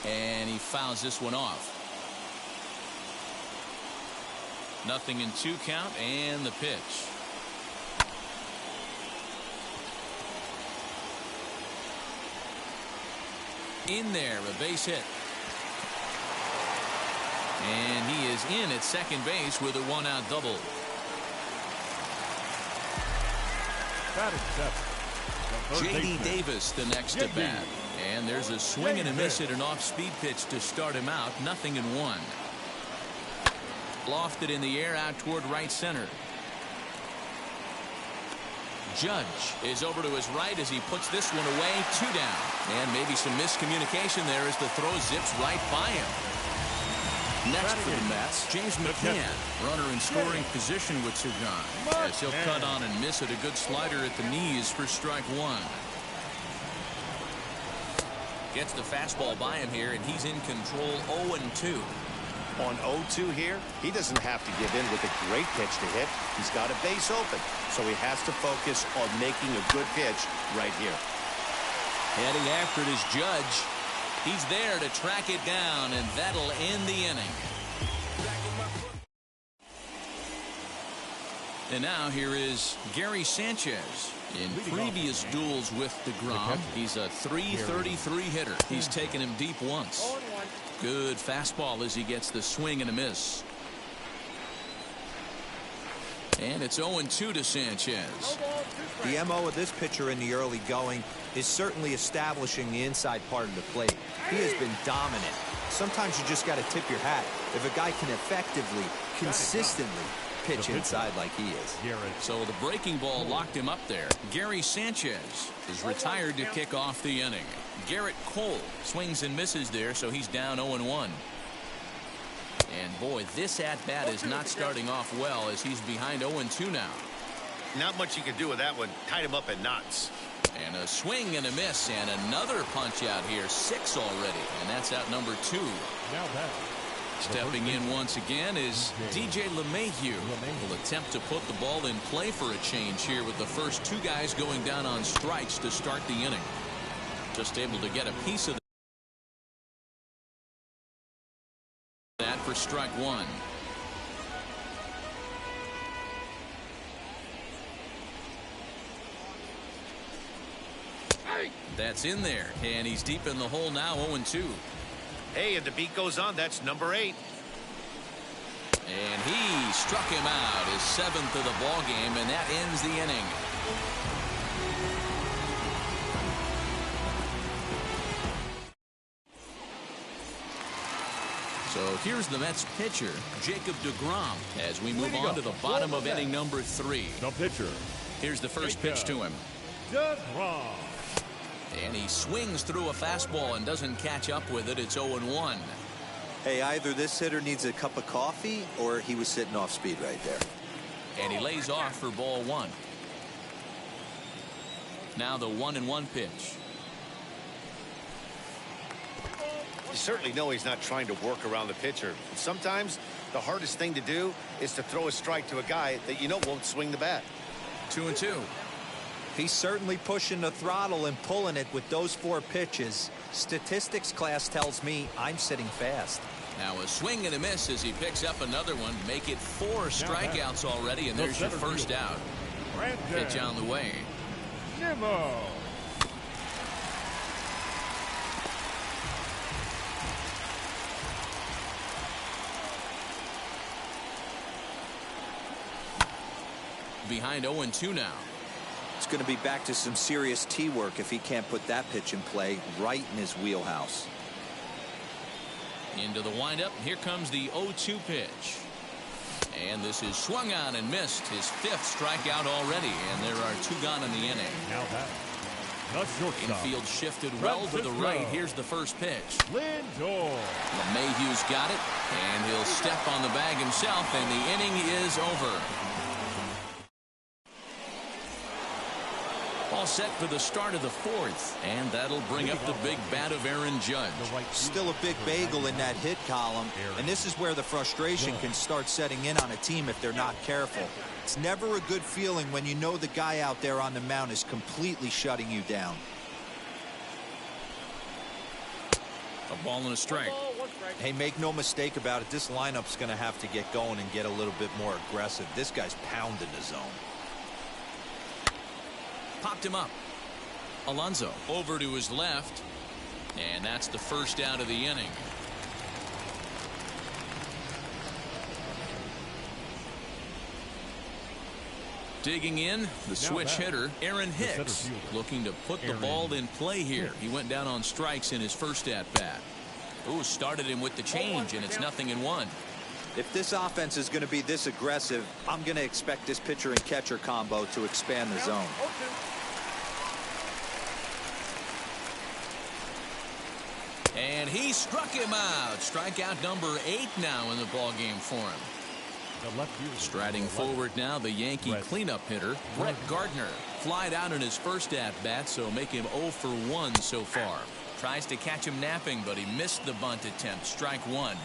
And he fouls this one off. 0-2 count and the pitch. In there, a base hit. And he is in at second base with a 1-out double. J.D. Davis the next to bat. And there's a swing and a miss at an off-speed pitch to start him out. 0-1. Lofted in the air out toward right center. Judge is over to his right as he puts this one away. 2 down. And maybe some miscommunication there as the throw zips right by him. Next for the Mets, James McCann, runner in scoring position with Sagan, as he'll cut on and miss at a good slider at the knees for strike 1. Gets the fastball by him here, and he's in control. 0-2.
On 0-2 here, he doesn't have to give in with a great pitch to hit. He's got a base open, so he has to focus on making a good pitch right here.
Heading after it is Judge. He's there to track it down, and that'll end the inning. And now here is Gary Sanchez. In previous duels with DeGrom, he's a .333 hitter. He's taken him deep once. Good fastball as he gets the swing and a miss. And it's 0-2 to Sanchez.
The MO of this pitcher in the early going is certainly establishing the inside part of the plate. He has been dominant. Sometimes you just got to tip your hat. If a guy can effectively, consistently pitch inside like he is.
So the breaking ball locked him up there. Gary Sanchez is retired to kick off the inning. Garrett Cole swings and misses there, so he's down 0-1. And boy, this at-bat is not starting off well as he's behind 0-2 now.
Not much you can do with that one. Tied him up in knots.
And a swing and a miss, and another punch out here. 6 already, and that's out number 2.
Now that.
Stepping in once again is DJ LeMahieu. Will attempt to put the ball in play for a change here with the first 2 guys going down on strikes to start the inning. Just able to get a piece of that for strike 1. That's in there, and he's deep in the hole now. 0-2.
Hey, and the beat goes on. That's number 8.
And he struck him out, his 7th of the ball game, and that ends the inning. So here's the Mets pitcher, Jacob deGrom, as we move on to the bottom of inning number 3.
The pitcher.
Here's the first pitch to him.
deGrom.
And he swings through a fastball and doesn't catch up with it. It's 0-1.
Hey, either this hitter needs a cup of coffee or he was sitting off speed right there.
And he lays off for ball 1. Now the 1-1 pitch.
You certainly know he's not trying to work around the pitcher. Sometimes the hardest thing to do is to throw a strike to a guy that you know won't swing the bat.
2-2.
He's certainly pushing the throttle and pulling it with those 4 pitches. Statistics class tells me I'm sitting fast.
Now a swing and a miss as he picks up another one. Make it 4 strikeouts already, and there's your first out. Pitch on the way.
Nimmo.
Behind 0-2 now.
It's going to be back to some serious tee work if he can't put that pitch in play right in his wheelhouse.
Into the windup. Here comes the 0-2 pitch. And this is swung on and missed. His 5th strikeout already. And there are 2 gone in the inning.
Now that. The shortstop.
Infield shifted well to the right. Here's the first pitch.
Lindor.
LeMahieu's got it. And he'll step on the bag himself. And the inning is over. All set for the start of the 4th, and that'll bring up the big bat of Aaron Judge.
Still a big bagel in that hit column, and this is where the frustration can start setting in on a team if they're not careful. It's never a good feeling when you know the guy out there on the mound is completely shutting you down.
A ball and a strike.
Hey, make no mistake about it, this lineup's going to have to get going and get a little bit more aggressive. This guy's pounding the zone.
Popped him up. Alonso over to his left, and that's the first out of the inning. Digging in, the switch hitter, Aaron Hicks, looking to put the ball in play here. He went down on strikes in his first at-bat. Ooh, started him with the change, and it's 0-1.
If this offense is going to be this aggressive, I'm going to expect this pitcher and catcher combo to expand the zone.
And he struck him out. Strikeout number 8 now in the ballgame for him. Striding forward now, the Yankee cleanup hitter, Brett Gardner. Flied out in his first at-bat, so make him 0 for 1 so far. Tries to catch him napping, but he missed the bunt attempt. Strike 1.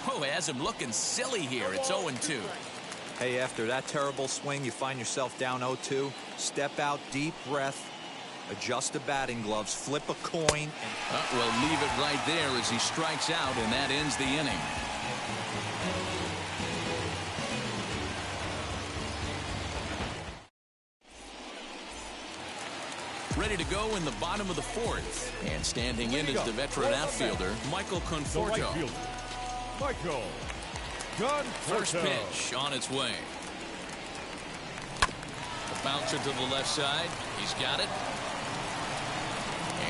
Oh, has him looking silly here. It's 0-2.
Hey, after that terrible swing, you find yourself down 0-2. Step out, deep breath, adjust the batting gloves, flip a coin. And
we'll leave it right there as he strikes out, and that ends the inning. Ready to go in the bottom of the 4th. And standing in is the veteran outfielder, Michael Conforto.
Michael Conforto.
First pitch on its way. The bouncer to the left side. He's got it.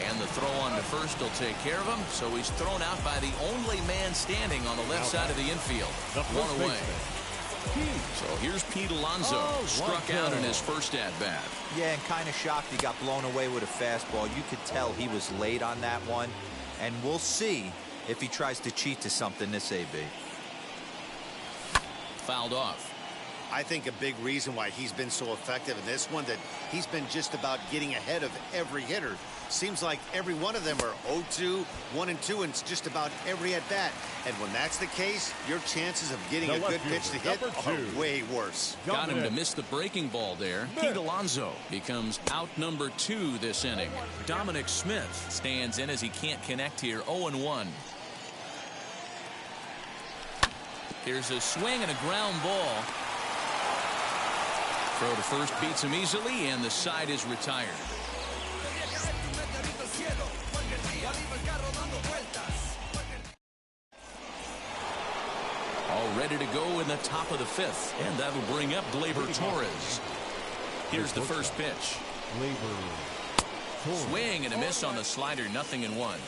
And the throw on to first will take care of him, so he's thrown out by the only man standing on the left side of the infield. One away. So here's Pete Alonso, struck out in his first at-bat.
Yeah, and kind of shocked he got blown away with a fastball. You could tell he was late on that one, and we'll see if he tries to cheat to something this AB.
Fouled off.
I think a big reason why he's been so effective in this one, that he's been just about getting ahead of every hitter. Seems like every one of them are 0-2, 1-2, and it's just about every at bat. And when that's the case, your chances of getting a good pitch to hit are way worse.
Got him to miss the breaking ball there. Pete Alonso becomes out number 2 this inning. Dominic Smith stands in as he can't connect here. 0-1. Here's a swing and a ground ball. Throw to first beats him easily, and the side is retired. All ready to go in the top of the 5th, and that'll bring up Gleyber Torres. Here's the first pitch. Swing and a miss on the slider, 0-1.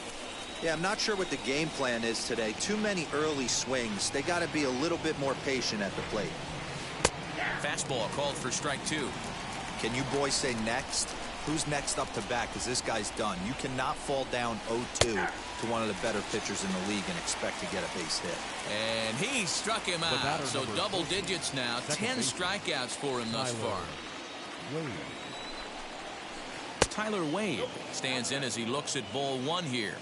Yeah, I'm not sure what the game plan is today. Too many early swings. They got to be a little bit more patient at the plate.
Fastball called for strike 2.
Can you boys say next? Who's next up to bat? Because this guy's done. You cannot fall down 0-2 to one of the better pitchers in the league and expect to get a base hit.
And he struck him out. So double digits now. 10 strikeouts for him thus far. Tyler Wade stands in as he looks at ball 1 here.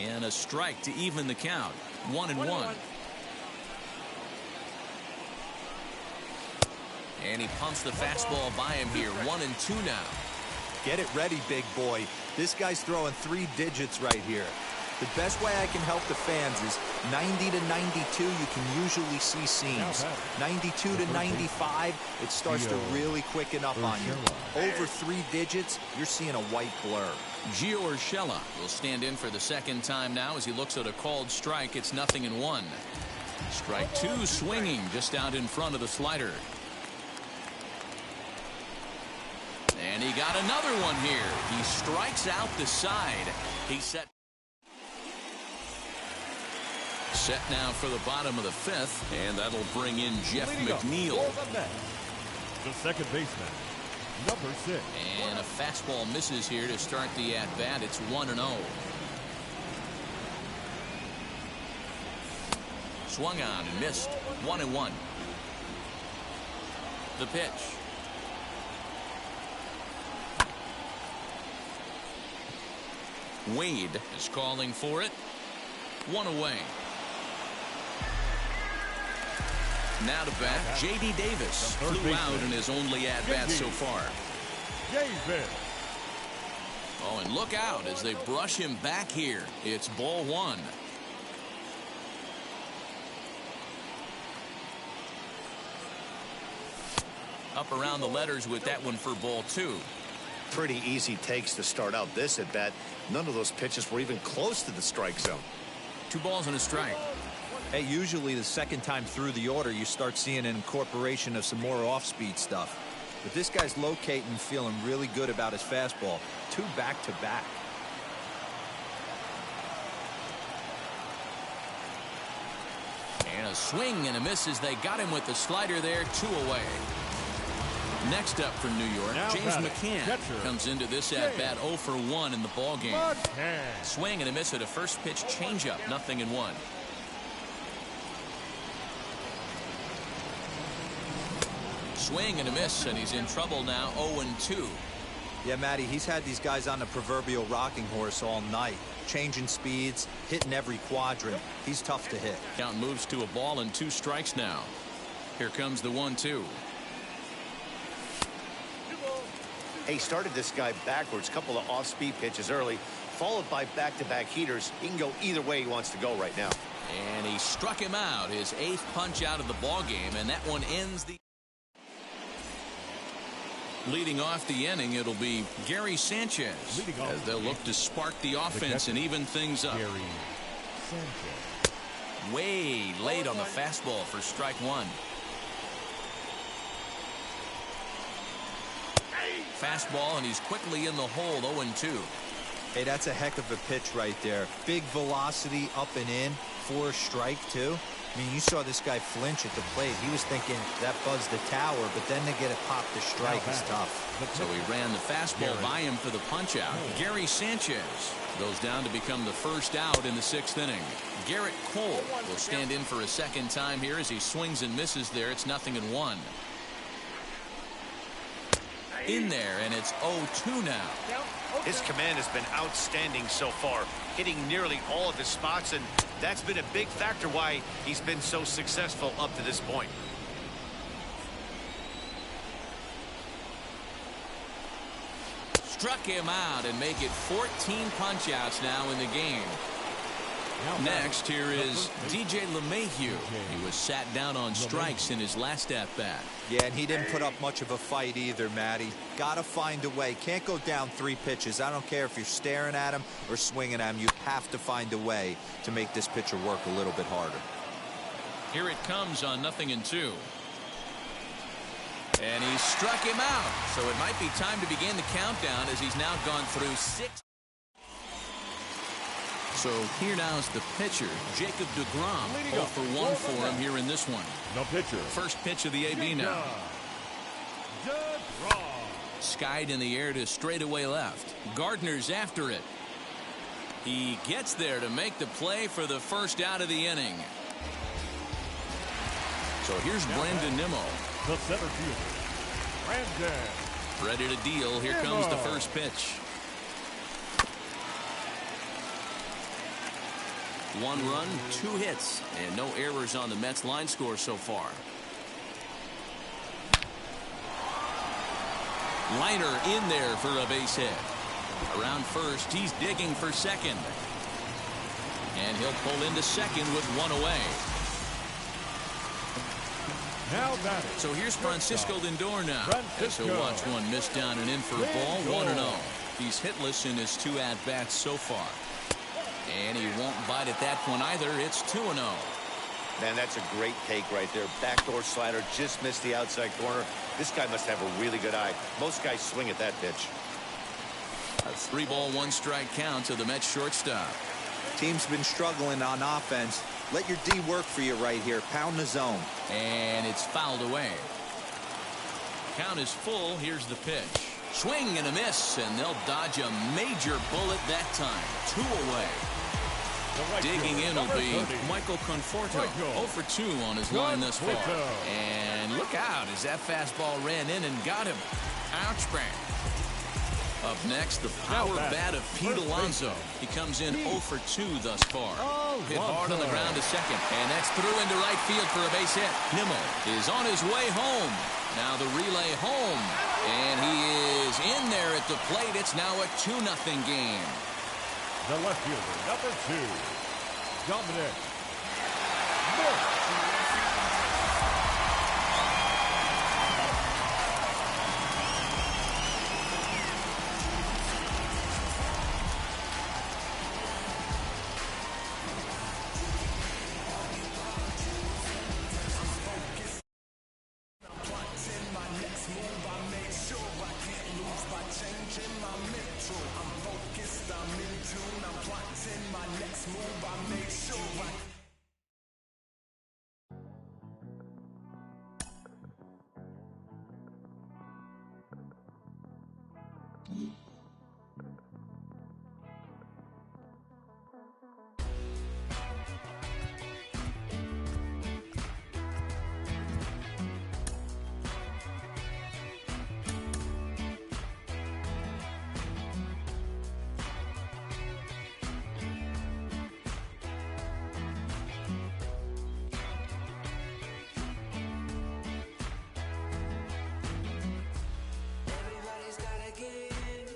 And a strike to even the count. 1-1. And he pumps the fastball by him here. 1-2 now.
Get it ready, big boy. This guy's throwing 3 digits right here. The best way I can help the fans is 90 to 92. You can usually see seams. 92 to 95, it starts to really quicken up on you. Over 3 digits, you're seeing a white blur.
Gio Urshela will stand in for the second time now as he looks at a called strike. It's 0-1. Strike 2 swinging just out in front of the slider. And he got another one here. He strikes out the side. He's set now for the bottom of the 5th, and that'll bring in Jeff McNeil.
The second baseman, number 6.
And a fastball misses here to start the at-bat. It's 1-0. Swung on and missed. 1-1. The pitch. Wade is calling for it. 1 away. Now to bat, J.D. Davis flew out in his only at-bat so far.
Davis.
Oh, and look out as they brush him back here. It's ball 1. Up around the letters with that one for ball 2.
Pretty easy takes to start out this at bat. None of those pitches were even close to the strike zone.
2 balls and a strike.
Hey, usually the second time through the order, you start seeing an incorporation of some more off-speed stuff. But this guy's locating, feeling really good about his fastball. 2 back-to-back.
And a swing and a miss as they got him with the slider there. 2 away. Next up for New York, James McCann comes into this at-bat 0 for 1 in the ballgame. Swing and a miss at a first pitch changeup. 0-1. Swing and a miss, and he's in trouble now. 0-2.
Yeah, Matty, he's had these guys on the proverbial rocking horse all night. Changing speeds, hitting every quadrant. He's tough to hit.
Count moves to a ball and 2 strikes now. Here comes the 1-2.
He started this guy backwards, couple of off-speed pitches early, followed by back-to-back heaters. He can go either way he wants to go right now.
And he struck him out, his 8th punch out of the ball game, and that one ends the. Leading off the inning, it'll be Gary Sanchez as they'll look to spark the offense and even things up.
Gary Sanchez.
Way late on the fastball for strike 1. Fastball, and he's quickly in the hole, 0-2.
Hey, that's a heck of a pitch right there. Big velocity up and in for a strike, too. I mean, you saw this guy flinch at the plate. He was thinking that buzzed the tower, but then to get it popped to strike is tough.
So he ran the fastball by him for the punch-out. Gary Sanchez goes down to become the first out in the 6th inning. Garrett Cole will stand in for a second time here as he swings and misses there. It's 0-1. In there, and it's 0-2 now.
His command has been outstanding so far, hitting nearly all of his spots, and that's been a big factor why he's been so successful up to this point.
Struck him out and make it 14 punch-outs now in the game. Next, here is DJ LeMahieu. He was sat down on strikes in his last at-bat.
Yeah, and he didn't put up much of a fight either, Matty. Gotta find a way. Can't go down 3 pitches. I don't care if you're staring at him or swinging at him. You have to find a way to make this pitcher work a little bit harder.
Here it comes on 0-2. And he struck him out. So it might be time to begin the countdown as he's now gone through 6. So here now is the pitcher, Jacob deGrom. 0 for 1 for him here in this one.
The pitcher.
First pitch of the AB now.
DeGrom.
Skied in the air to straightaway left. Gardner's after it. He gets there to make the play for the first out of the inning. So here's Brandon Nimmo.
The center fielder, Brandon.
Ready to deal. Here comes the first pitch. 1 run, 2 hits, and no errors on the Mets line score so far. Liner in there for a base hit. Around first, he's digging for second. And he'll pull into second with 1 away.
Now batting.
So here's Francisco Lindor now. As he'll watch one miss down and in for a ball, 1-0. He's hitless in his 2 at-bats so far. And he won't bite at that one either. It's 2-0.
Man, that's a great take right there. Backdoor slider just missed the outside corner. This guy must have a really good eye. Most guys swing at that pitch.
A 3-ball, 1-strike count to the Mets shortstop.
Team's been struggling on offense. Let your D work for you right here. Pound the zone.
And it's fouled away. Count is full. Here's the pitch. Swing and a miss, and they'll dodge a major bullet that time. 2 away. Digging in will be Michael Conforto. 0 for 2 on his line thus far. And look out as that fastball ran in and got him. Ouch, bang. Up next, the power bat of Pete Alonso. He comes in 0 for 2 thus far. Hit hard on the ground to second. And that's through into right field for a base hit. Nimmo is on his way home. Now the relay home. And he is in there at the plate. It's now a 2-0 game.
The left fielder, number 2, Dominic Nick.
Everybody's gotta give.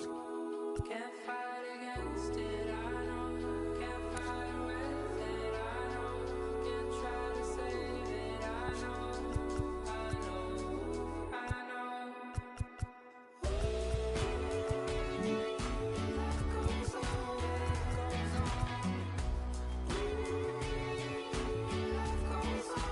Can't fight against it, I know. Can't fight with it, I know. Can't try to save it, I know. I know, I know. Life goes on, life goes on. Life goes on.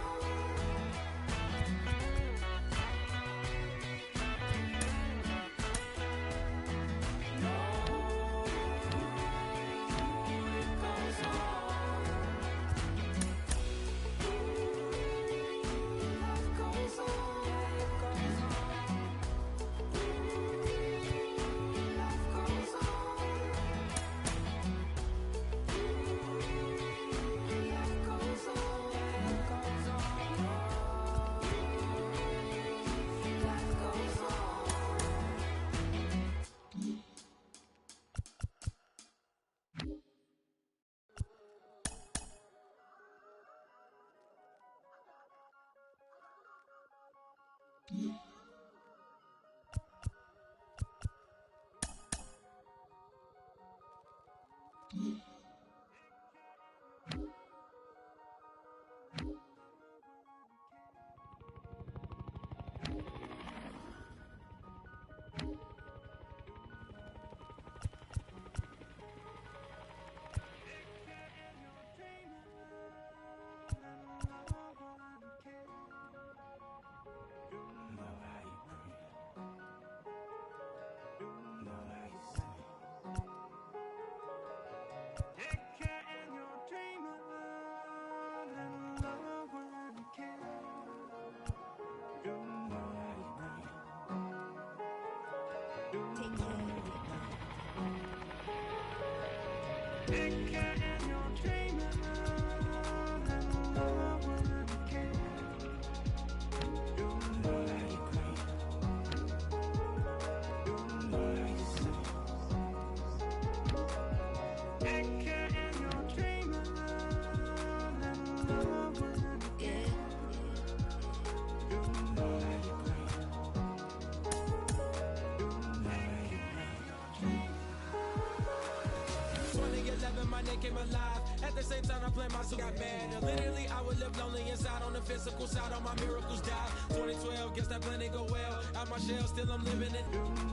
My name came alive. At the same time, I played my soul got mad. And literally, I would live lonely inside. On the physical side, all my miracles died. 2012, guess that plan didn't go well. Out my shell, still I'm living it.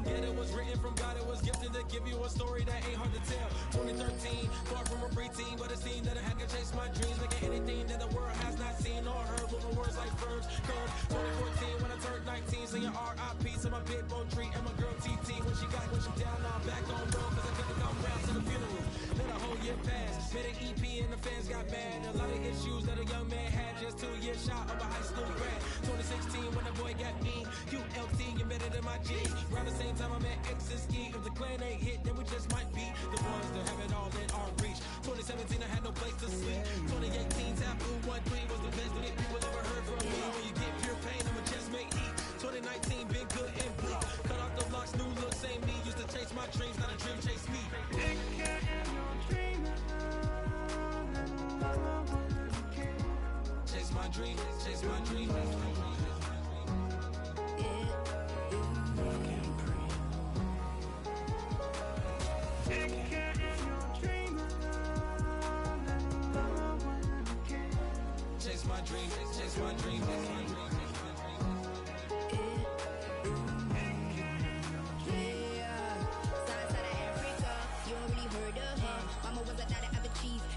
Yet it was written from God, it was gifted to give you a story that ain't hard to tell. 2013, far from a preteen, but it seemed that I had to chase my dreams. Like anything that the world has not seen or heard. With my words like verbs, come 2014, when I turned 19, singing R.I.P. to my big bone tree and my girl TT. When she down, now I'm back on road, cause I couldn't come round to the funeral. Let a whole year pass, made an EP and the fans got mad. A lot of issues that a young man had, just 2 years shy of a high school grad. 2016 when the boy got me, ULT embedded in my G. Around the same time I met X and Ski. If the clan ain't hit, then we just might be the ones that have it all in our reach. 2017 I had no place to sleep. 2018 Taboo 1-3 was the best that people ever heard from me. When you get pure pain, I'ma just make heat. 2019 been good and bleak. Cut off the blocks, new look, same me. Used to chase my dreams, not a dream chase me. Chase my dream, chase my dream. Chase my dream, chase my dream, chase my dream.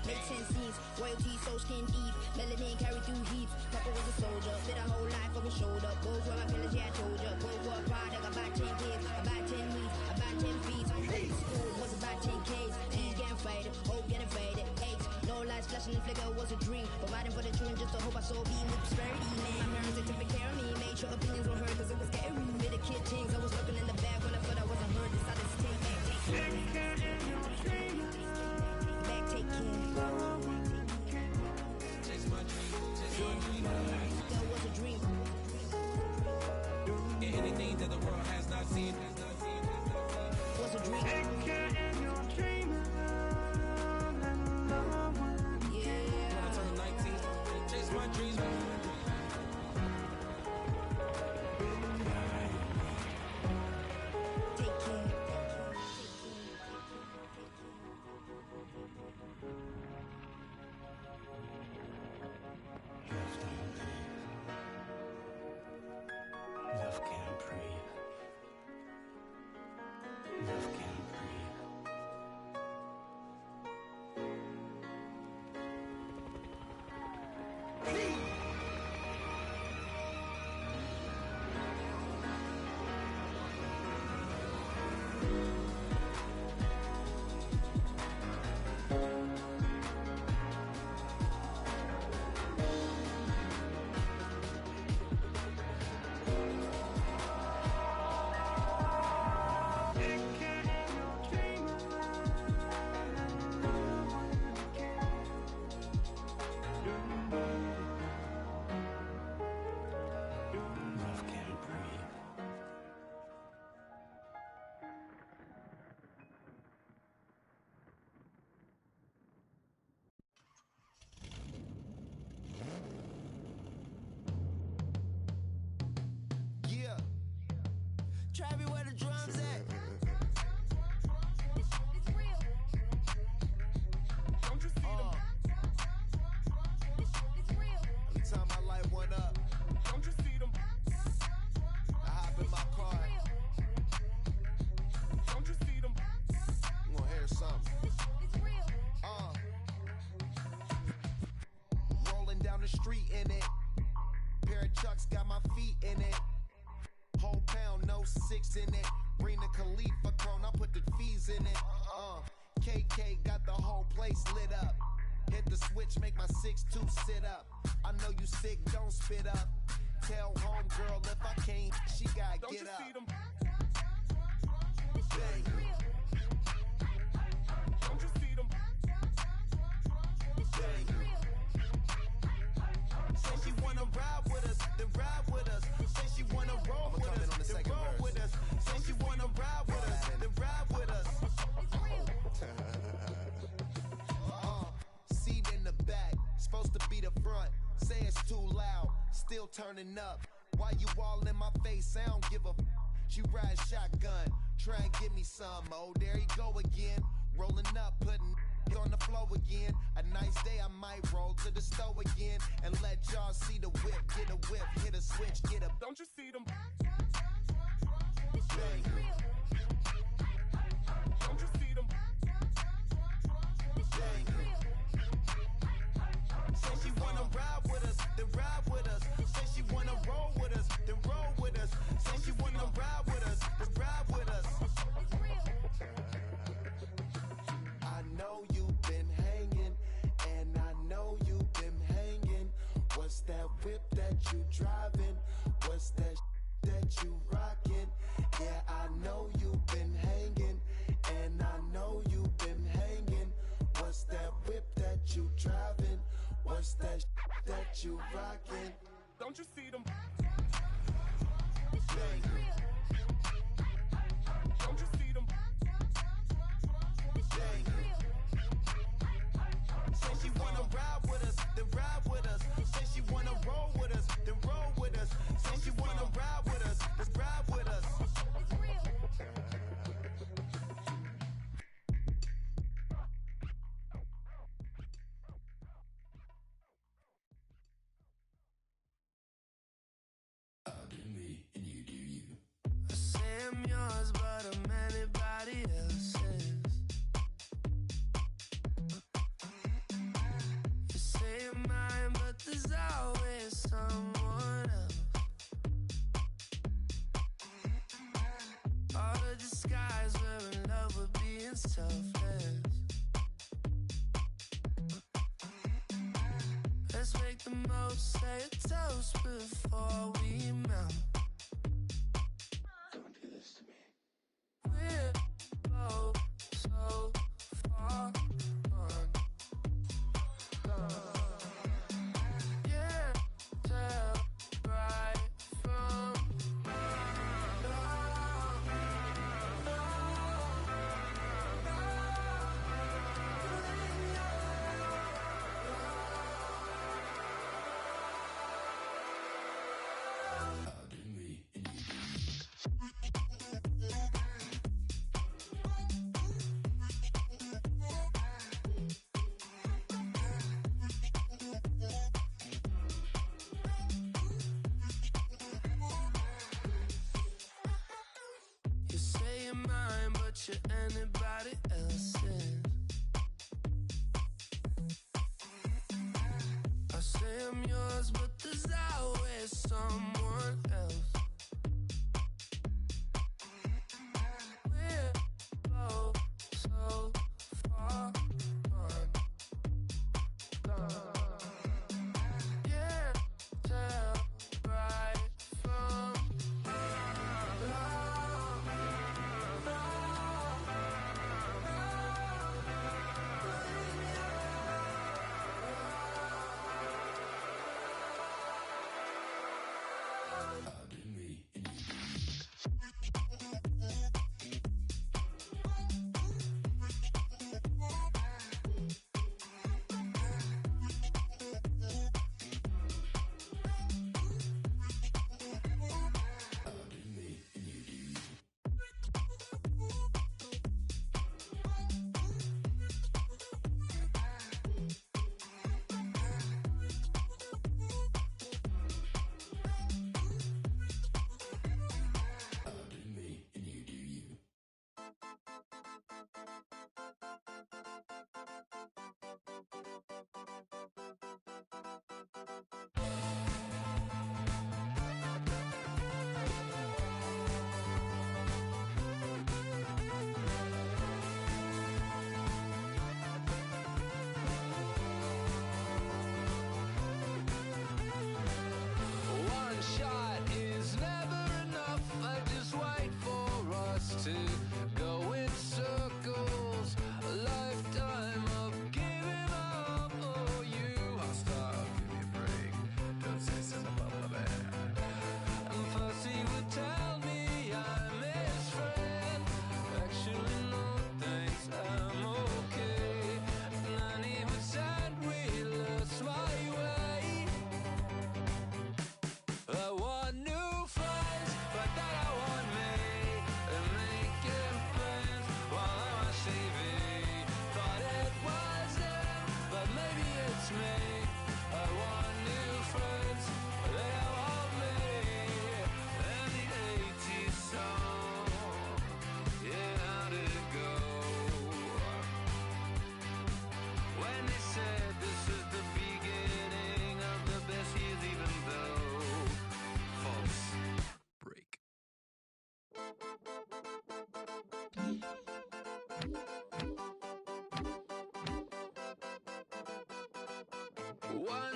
Made 10 scenes, royalty so skin deep, melanin carried through heaps. Papa was a soldier, spit a whole life over shoulder. Goes where my pillars, yeah I told ya. Go for a product, I buy 10 kids, I buy 10 weeds, I buy 10 feet. Old school was about 10 Ks, T's getting faded, hope getting faded. H, no lights flashing and flicker was a dream. Providing for the children just to hope I saw being with prosperity. Man, my parents they took care of me, made sure opinions were heard cause it was scary. With the kid things, I was looking in the back when I thought I wasn't heard. Decided to take back, take care. Back, take care. That was a dream.
Anything that the world has not seen
was a dream. Yeah.
When I turned 19, chase my dreams.
Travis, where the drums at?
Don't you see them?
Every time I light one up,
Don't you see them?
I hop in my car.
Don't you see them?
You gonna hear something? Rolling down the street in it. Pair of Chucks got my feet in it. Whole pound, no 6 in it. Bring the Khalifa cone, I put the fees in it. KK got the whole place lit up. Hit the switch, make my 6'2" sit up. I know you sick, don't spit up. Tell homegirl if I can't, she gotta
Don't
get
you
up.
see them?
Bang.
Don't you see them?
Bang. Say she wanna ride with us, then ride with us. Say she wanna roll with us, then roll with us. Say she wanna ride with us, then ride with us. Seat in the back, supposed to be the front. Say it's too loud, still turning up. Why you all in my face? I don't give a. She ride shotgun, try and give me some. Oh, there you go again, rolling up, putting on the floor again. A nice day, I might roll to the store again and let y'all see the whip. Get a whip, hit a switch, get a.
Don't you see them?
Bang.
Don't you see them?
Bang. Say she wanna ride with us, then ride with us. Say she wanna roll with us, then roll with us. Say she wanna ride with us, then ride with us. I know you've been hanging, and I know you've been hanging. What's that whip that you driving? What's that that you rocking? Yeah, I know you've been hanging, and I know you've been hanging. What's that whip that you driving? What's that that you rocking?
Don't you see them?
Bang.
Don't you see them?
Bang. Say she wanna ride with us, then ride with us. Say she wanna roll with us, then roll with us. Say she wanna ride with us, then ride with us.
I say I'm yours, but I'm anybody else's. You say you're mine, but there's always someone else. All the disguise, we're in love with being selfless. Let's make the most, say a toast before we melt. We're both so far gone. Yeah, tell right from You say you're mine, but you're anybody else's. I say I'm yours, but there's always someone else. We're both so far gone. Yeah, tell right from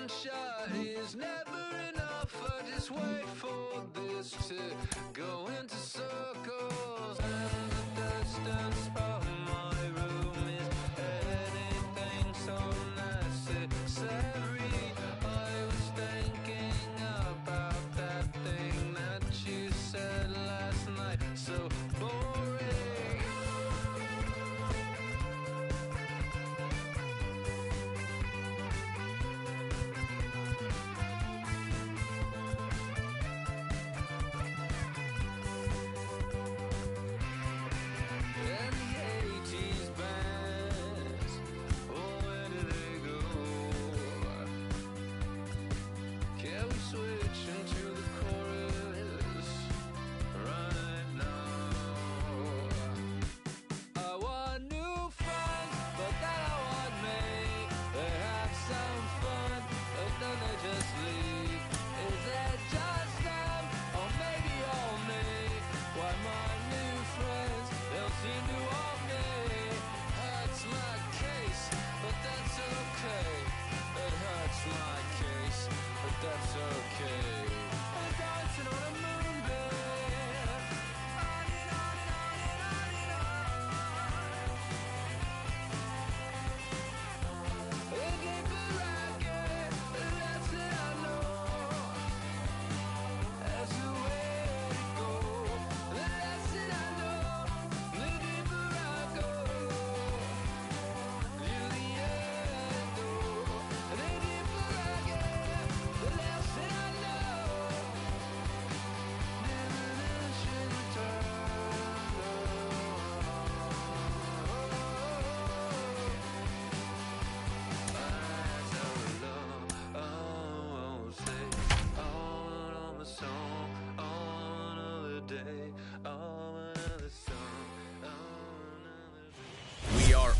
one shot is never enough. I just wait for this to go into circles. And the distance of my room is anything so necessary. I was thinking about that thing that you said last night. So boring.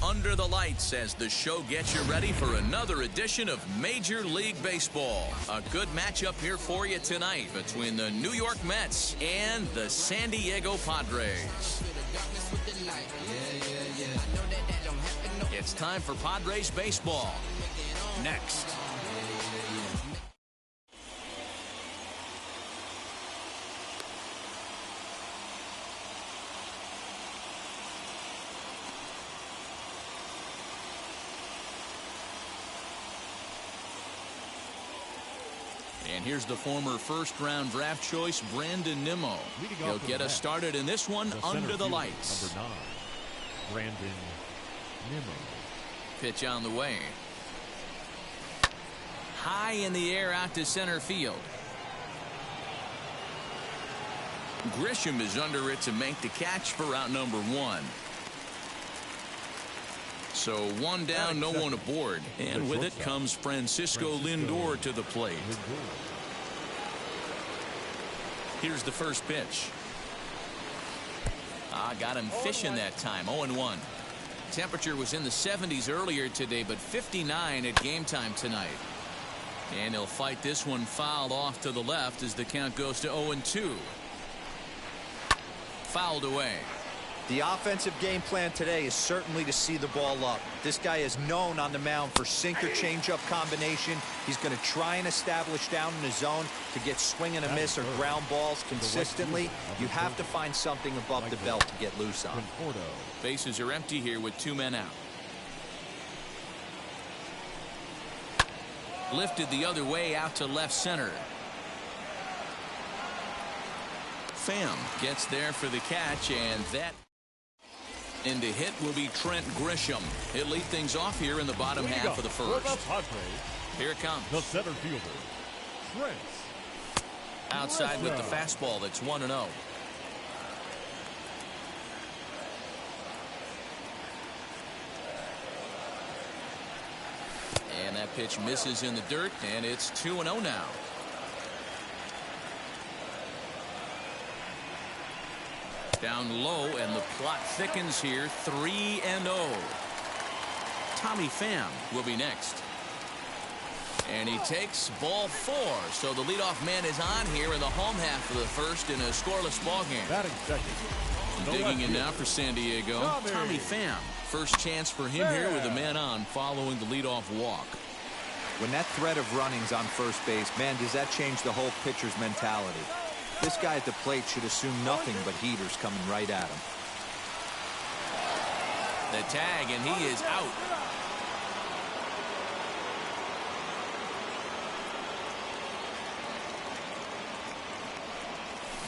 Under the lights as the show gets you ready for another edition of Major League Baseball. A good matchup here for you tonight between the New York Mets and the San Diego Padres. It's time for Padres baseball. Next. And here's the former first-round draft choice, Brandon Nimmo. He'll get us started in this one under the lights.
Number 9, Brandon Nimmo.
Pitch on the way. High in the air out to center field. Grisham is under it to make the catch for out number 1. So one down, no one aboard. And with it comes Francisco Lindor to the plate. Here's the first pitch. Got him fishing that time. 0-1. Temperature was in the 70s earlier today, but 59 at game time tonight. And he'll fight this one fouled off to the left as the count goes to 0-2. Fouled away.
The offensive game plan today is certainly to see the ball up. This guy is known on the mound for sinker changeup combination. He's going to try and establish down in the zone to get swing and a miss or ground balls consistently. You have to find something above the belt to get loose on.
Bases are empty here with 2 men out. Lifted the other way out to left center. Pham gets there for the catch, and that into hit will be Trent Grisham. He'll lead things off here in the bottom half of the first. Here it comes.
The center fielder, Trent.
Outside with the fastball. That's 1-0. And that pitch misses in the dirt, and it's 2-0 now. Down low, and the plot thickens here. 3-0. Tommy Pham will be next. And he takes ball 4. So the leadoff man is on here in the home half of the first in a scoreless ball game.
Batting second.
Digging in now for San Diego, Tommy Pham. First chance for him here with a man on following the leadoff walk.
When that threat of running's on first base, man, does that change the whole pitcher's mentality. This guy at the plate should assume nothing but heaters coming right at him.
The tag, and he is out.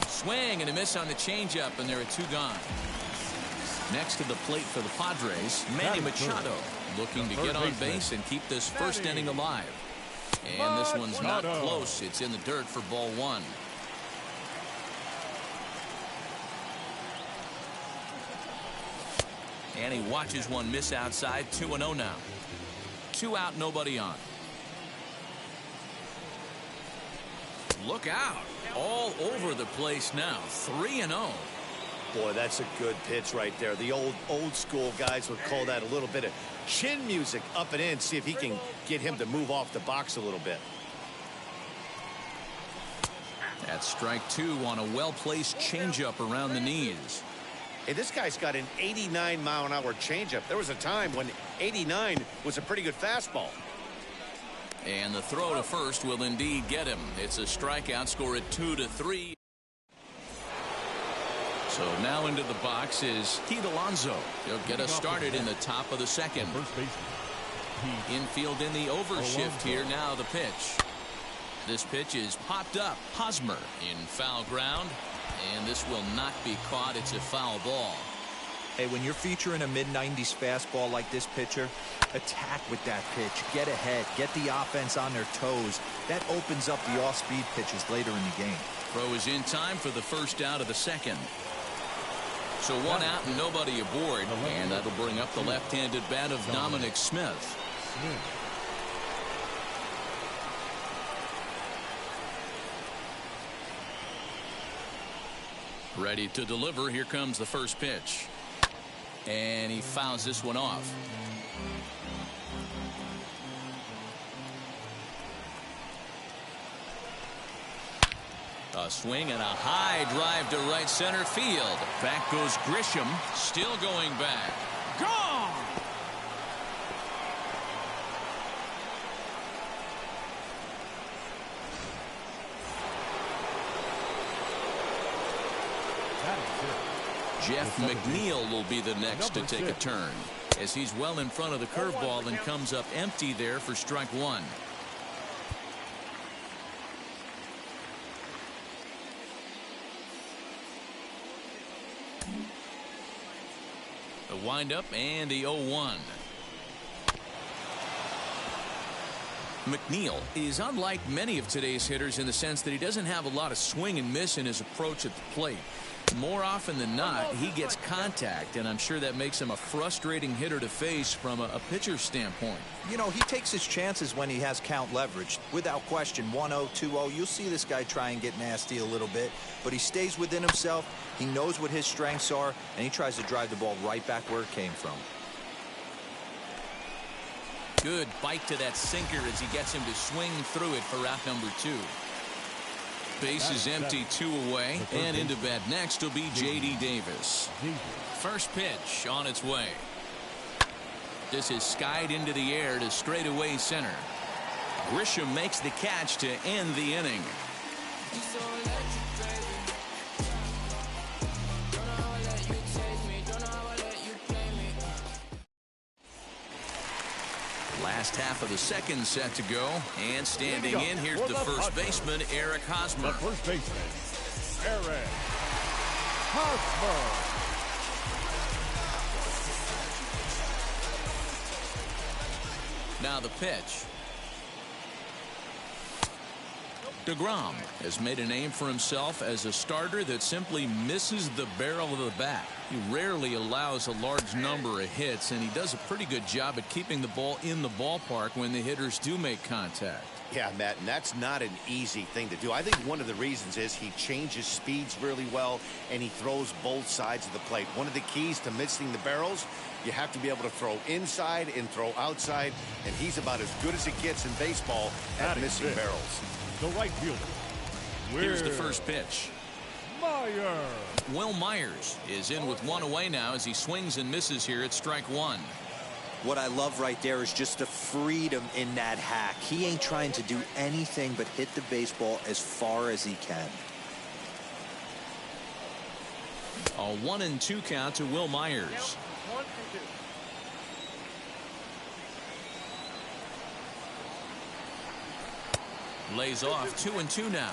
Swing and a miss on the changeup, and there are 2 gone. Next to the plate for the Padres, Manny Machado looking to get on base and keep this first inning alive. And this one's not close. It's in the dirt for ball 1. And he watches one miss outside. 2-0 now. 2 out, nobody on. Look out. All over the place now. 3-0.
Boy, that's a good pitch right there. The old school guys would call that a little bit of chin music up and in. See if he can get him to move off the box a little bit.
That's strike 2 on a well-placed changeup around the knees.
Hey, this guy's got an 89-mile-an-hour changeup. There was a time when 89 was a pretty good fastball.
And the throw to first will indeed get him. It's a strikeout, score at 2-3. So now into the box is Pete Alonso. He'll get us started in the top of the second. Infield in the overshift here. Now the pitch. This pitch is popped up. Hosmer in foul ground. And this will not be caught. It's a foul ball.
Hey, when you're featuring a mid-90s fastball like this pitcher, attack with that pitch. Get ahead. Get the offense on their toes. That opens up the off-speed pitches later in the game.
Throw is in time for the first out of the second. So 1 out and nobody aboard. And that'll bring up the left-handed bat of Dominic Smith. Ready to deliver. Here comes the first pitch. And he fouls this one off. A swing and a high drive to right center field. Back goes Grisham. Still going back. Gone! Jeff McNeil will be the next to take a turn, as he's well in front of the curveball and comes up empty there for strike 1. The windup and the 0-1. McNeil is unlike many of today's hitters in the sense that he doesn't have a lot of swing and miss in his approach at the plate. More often than not, he gets contact, and I'm sure that makes him a frustrating hitter to face from a pitcher's standpoint.
You know, he takes his chances when he has count leverage. Without question, 1-0, 2-0, you'll see this guy try and get nasty a little bit, but he stays within himself. He knows what his strengths are, and he tries to drive the ball right back where it came from.
Good bite to that sinker as he gets him to swing through it for out number 2. Base is empty, 2 away, and into bat next will be J.D. Davis. First pitch on its way. This is skied into the air to straightaway center. Grisham makes the catch to end the inning. Last half of the second set to go, and standing in, here's the first baseman, Eric Hosmer.
The first baseman, Eric Hosmer.
Now the pitch. DeGrom has made a name for himself as a starter that simply misses the barrel of the bat. He rarely allows a large number of hits, and he does a pretty good job at keeping the ball in the ballpark when the hitters do make contact.
Yeah, Matt, and that's not an easy thing to do. I think one of the reasons is he changes speeds really well, and he throws both sides of the plate. One of the keys to missing the barrels, you have to be able to throw inside and throw outside, and he's about as good as it gets in baseball at missing barrels.
The right fielder.
Here's the first pitch.
Myers.
Will Myers is in with 1 away now as he swings and misses here at strike 1.
What I love right there is just the freedom in that hack. He ain't trying to do anything but hit the baseball as far as he can.
A 1-2 count to Will Myers. Lays off 2-2 now.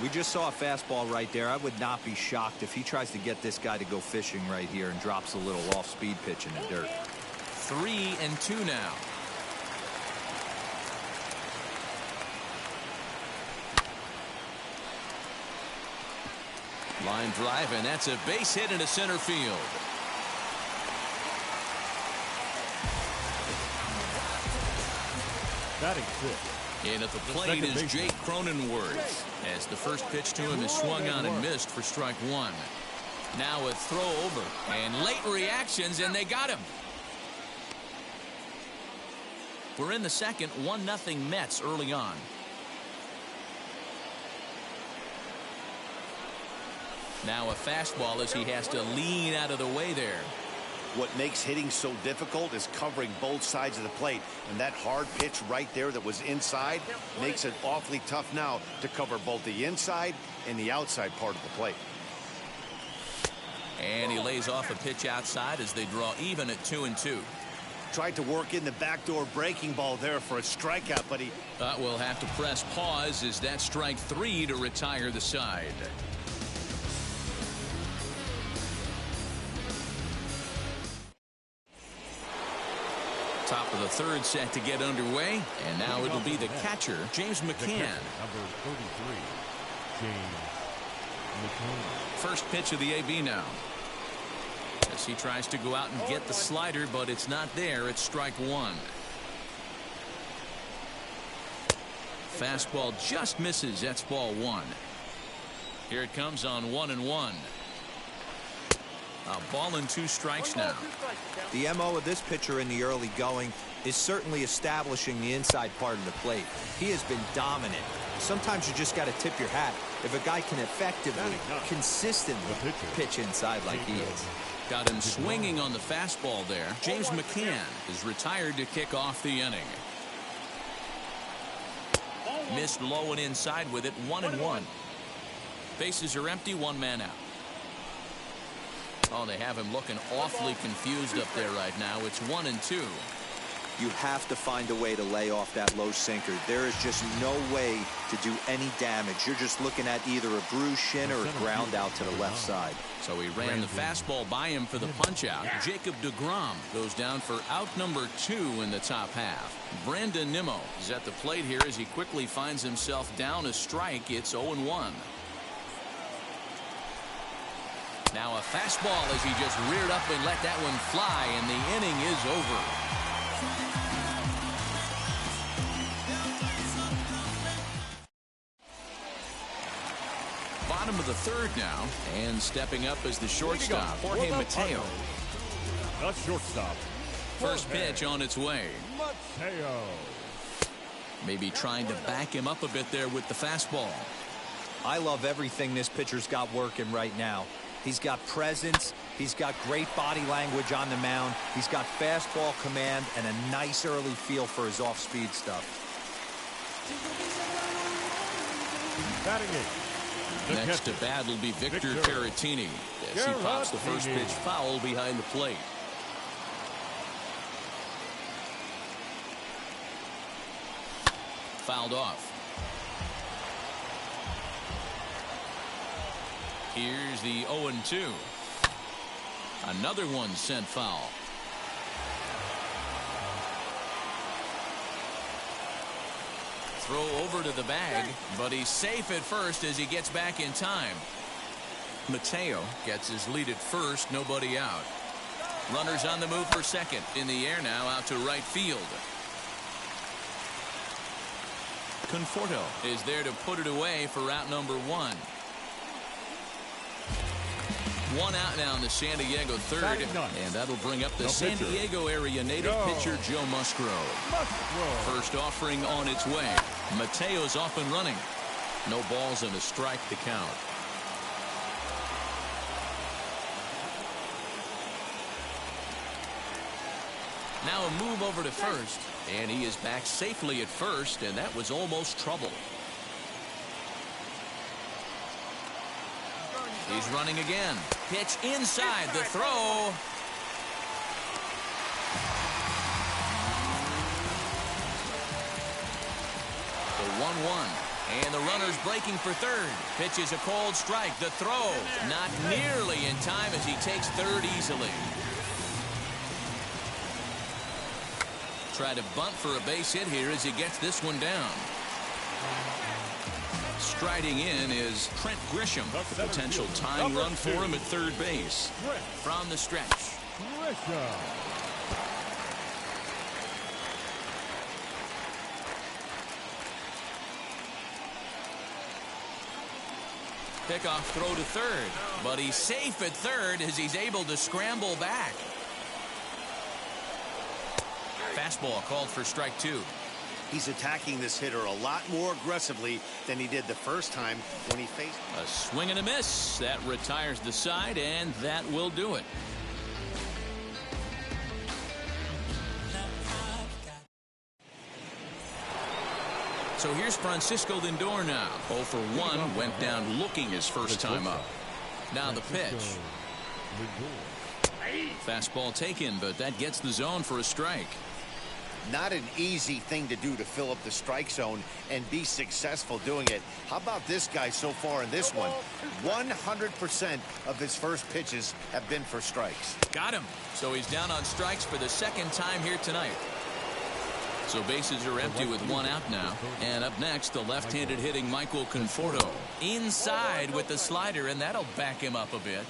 We just saw a fastball right there. I would not be shocked if he tries to get this guy to go fishing right here and drops a little off-speed pitch in the dirt.
3-2 now. Line drive, and that's a base hit into center field.
Batting fifth.
And at the plate is Jake Cronenworth, as the first pitch to him is swung on and missed for strike one. Now a throw over, and late reactions, and they got him. We're in the second, 1-0 Mets early on. Now a fastball as he has to lean out of the way there.
What makes hitting so difficult is covering both sides of the plate, and that hard pitch right there that was inside makes it awfully tough now to cover both the inside and the outside part of the plate.
And he lays off a pitch outside as they draw even at 2-2.
Tried to work in the backdoor breaking ball there for a strikeout, but he
will have to press pause as that strike 3 to retire the side. Top of the third set to get underway, and now it'll be the catcher, James McCann.
Number 33, James McCann.
First pitch of the AB now. As he tries to go out and get the slider, but it's not there. It's strike one. Fastball just misses. That's ball one. Here it comes on 1-1. A ball and 2 strikes now.
The MO of this pitcher in the early going is certainly establishing the inside part of the plate. He has been dominant. Sometimes you just got to tip your hat if a guy can effectively, consistently pitch inside like he is.
Got him swinging on the fastball there. James McCann is retired to kick off the inning. Missed low and inside with it. 1-1. Bases are empty. 1 man out. Oh, they have him looking awfully confused up there right now. It's 1-2.
You have to find a way to lay off that low sinker. There is just no way to do any damage. You're just looking at either a bruised shin or a ground out to the left side.
So he ran the fastball by him for the punch out. Jacob deGrom goes down for out number 2 in the top half. Brandon Nimmo is at the plate here as he quickly finds himself down a strike. It's 0-1. Now a fastball as he just reared up and let that one fly, and the inning is over. Bottom of the third now, and stepping up as the shortstop, Jorge Mateo.
The shortstop.
First pitch on its way.
Mateo.
Maybe trying to back him up a bit there with the fastball.
I love everything this pitcher's got working right now. He's got presence. He's got great body language on the mound. He's got fastball command and a nice early feel for his off-speed stuff.
Batting eighth.
Next to bat will be Victor Caratini as he pops the first pitch foul behind the plate. Fouled off. Here's the 0-2. Another one sent foul. Throw over to the bag, but he's safe at first as he gets back in time. Mateo gets his lead at first, nobody out. Runners on the move for second. In the air now, out to right field. Conforto is there to put it away for out number 1. 1 out now in the San Diego third, and that'll bring up the San Diego area native pitcher Joe Musgrove. First offering on its way. Mateo's off and running. No balls and a strike to count. Now a move over to first, and he is back safely at first, and that was almost trouble. He's running again. Pitch inside the throw. The 1-1. And the runner's breaking for third. Pitch is a cold strike. The throw not nearly in time as he takes third easily. Try to bunt for a base hit here as he gets this one down. Striding in is Trent Grisham. The potential tying run for him at third base. From the stretch. Pickoff throw to third, but he's safe at third as he's able to scramble back. Fastball called for strike 2.
He's attacking this hitter a lot more aggressively than he did the first time when he faced.
A swing and a miss. That retires the side, and that will do it. So here's Francisco Lindor now. 0 for 1, went down looking his first time up. Now the pitch. Fastball taken, but that gets the zone for a strike.
Not an easy thing to do to fill up the strike zone and be successful doing it. How about this guy so far in this one? 100% of his first pitches have been for strikes.
Got him. So he's down on strikes for the second time here tonight. So bases are empty with one out now. And up next, the left-handed hitting Michael Conforto. Inside with the slider, and that'll back him up a bit.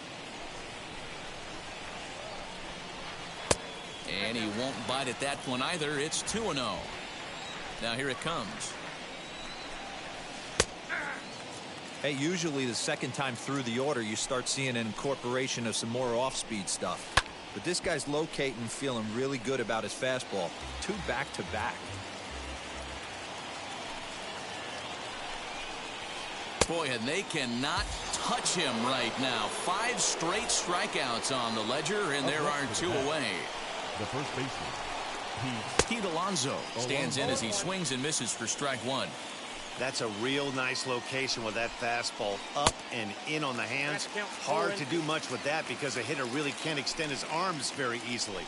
And he won't bite at that one either. It's 2-0. Now here it comes.
Hey, usually the second time through the order, you start seeing an incorporation of some more off-speed stuff. But this guy's locating, feeling really good about his fastball. 2 back-to-back.
Boy, and they cannot touch him right now. 5 straight strikeouts on the ledger, and there are 2 away.
The first baseman,
Pete Alonso stands in as he swings and misses for strike 1.
That's a real nice location with that fastball up and in on the hands. Hard to do much with that because a hitter really can't extend his arms very easily.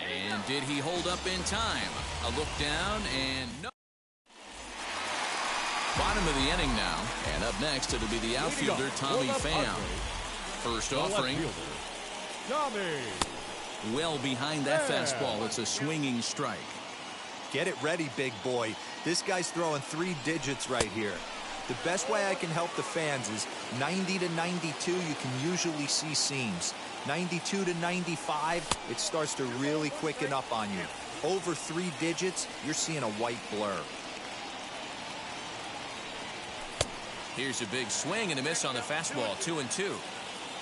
And did he hold up in time? A look down and no. Bottom of the inning now. And up next, it'll be the outfielder, Tommy Pham. First offering. Well behind that fastball. It's a swinging strike.
Get it ready, big boy. This guy's throwing 3 digits right here. The best way I can help the fans is 90 to 92, you can usually see seams. 92 to 95, it starts to really quicken up on you. Over 3 digits, you're seeing a white blur.
Here's a big swing and a miss on the fastball. 2-2.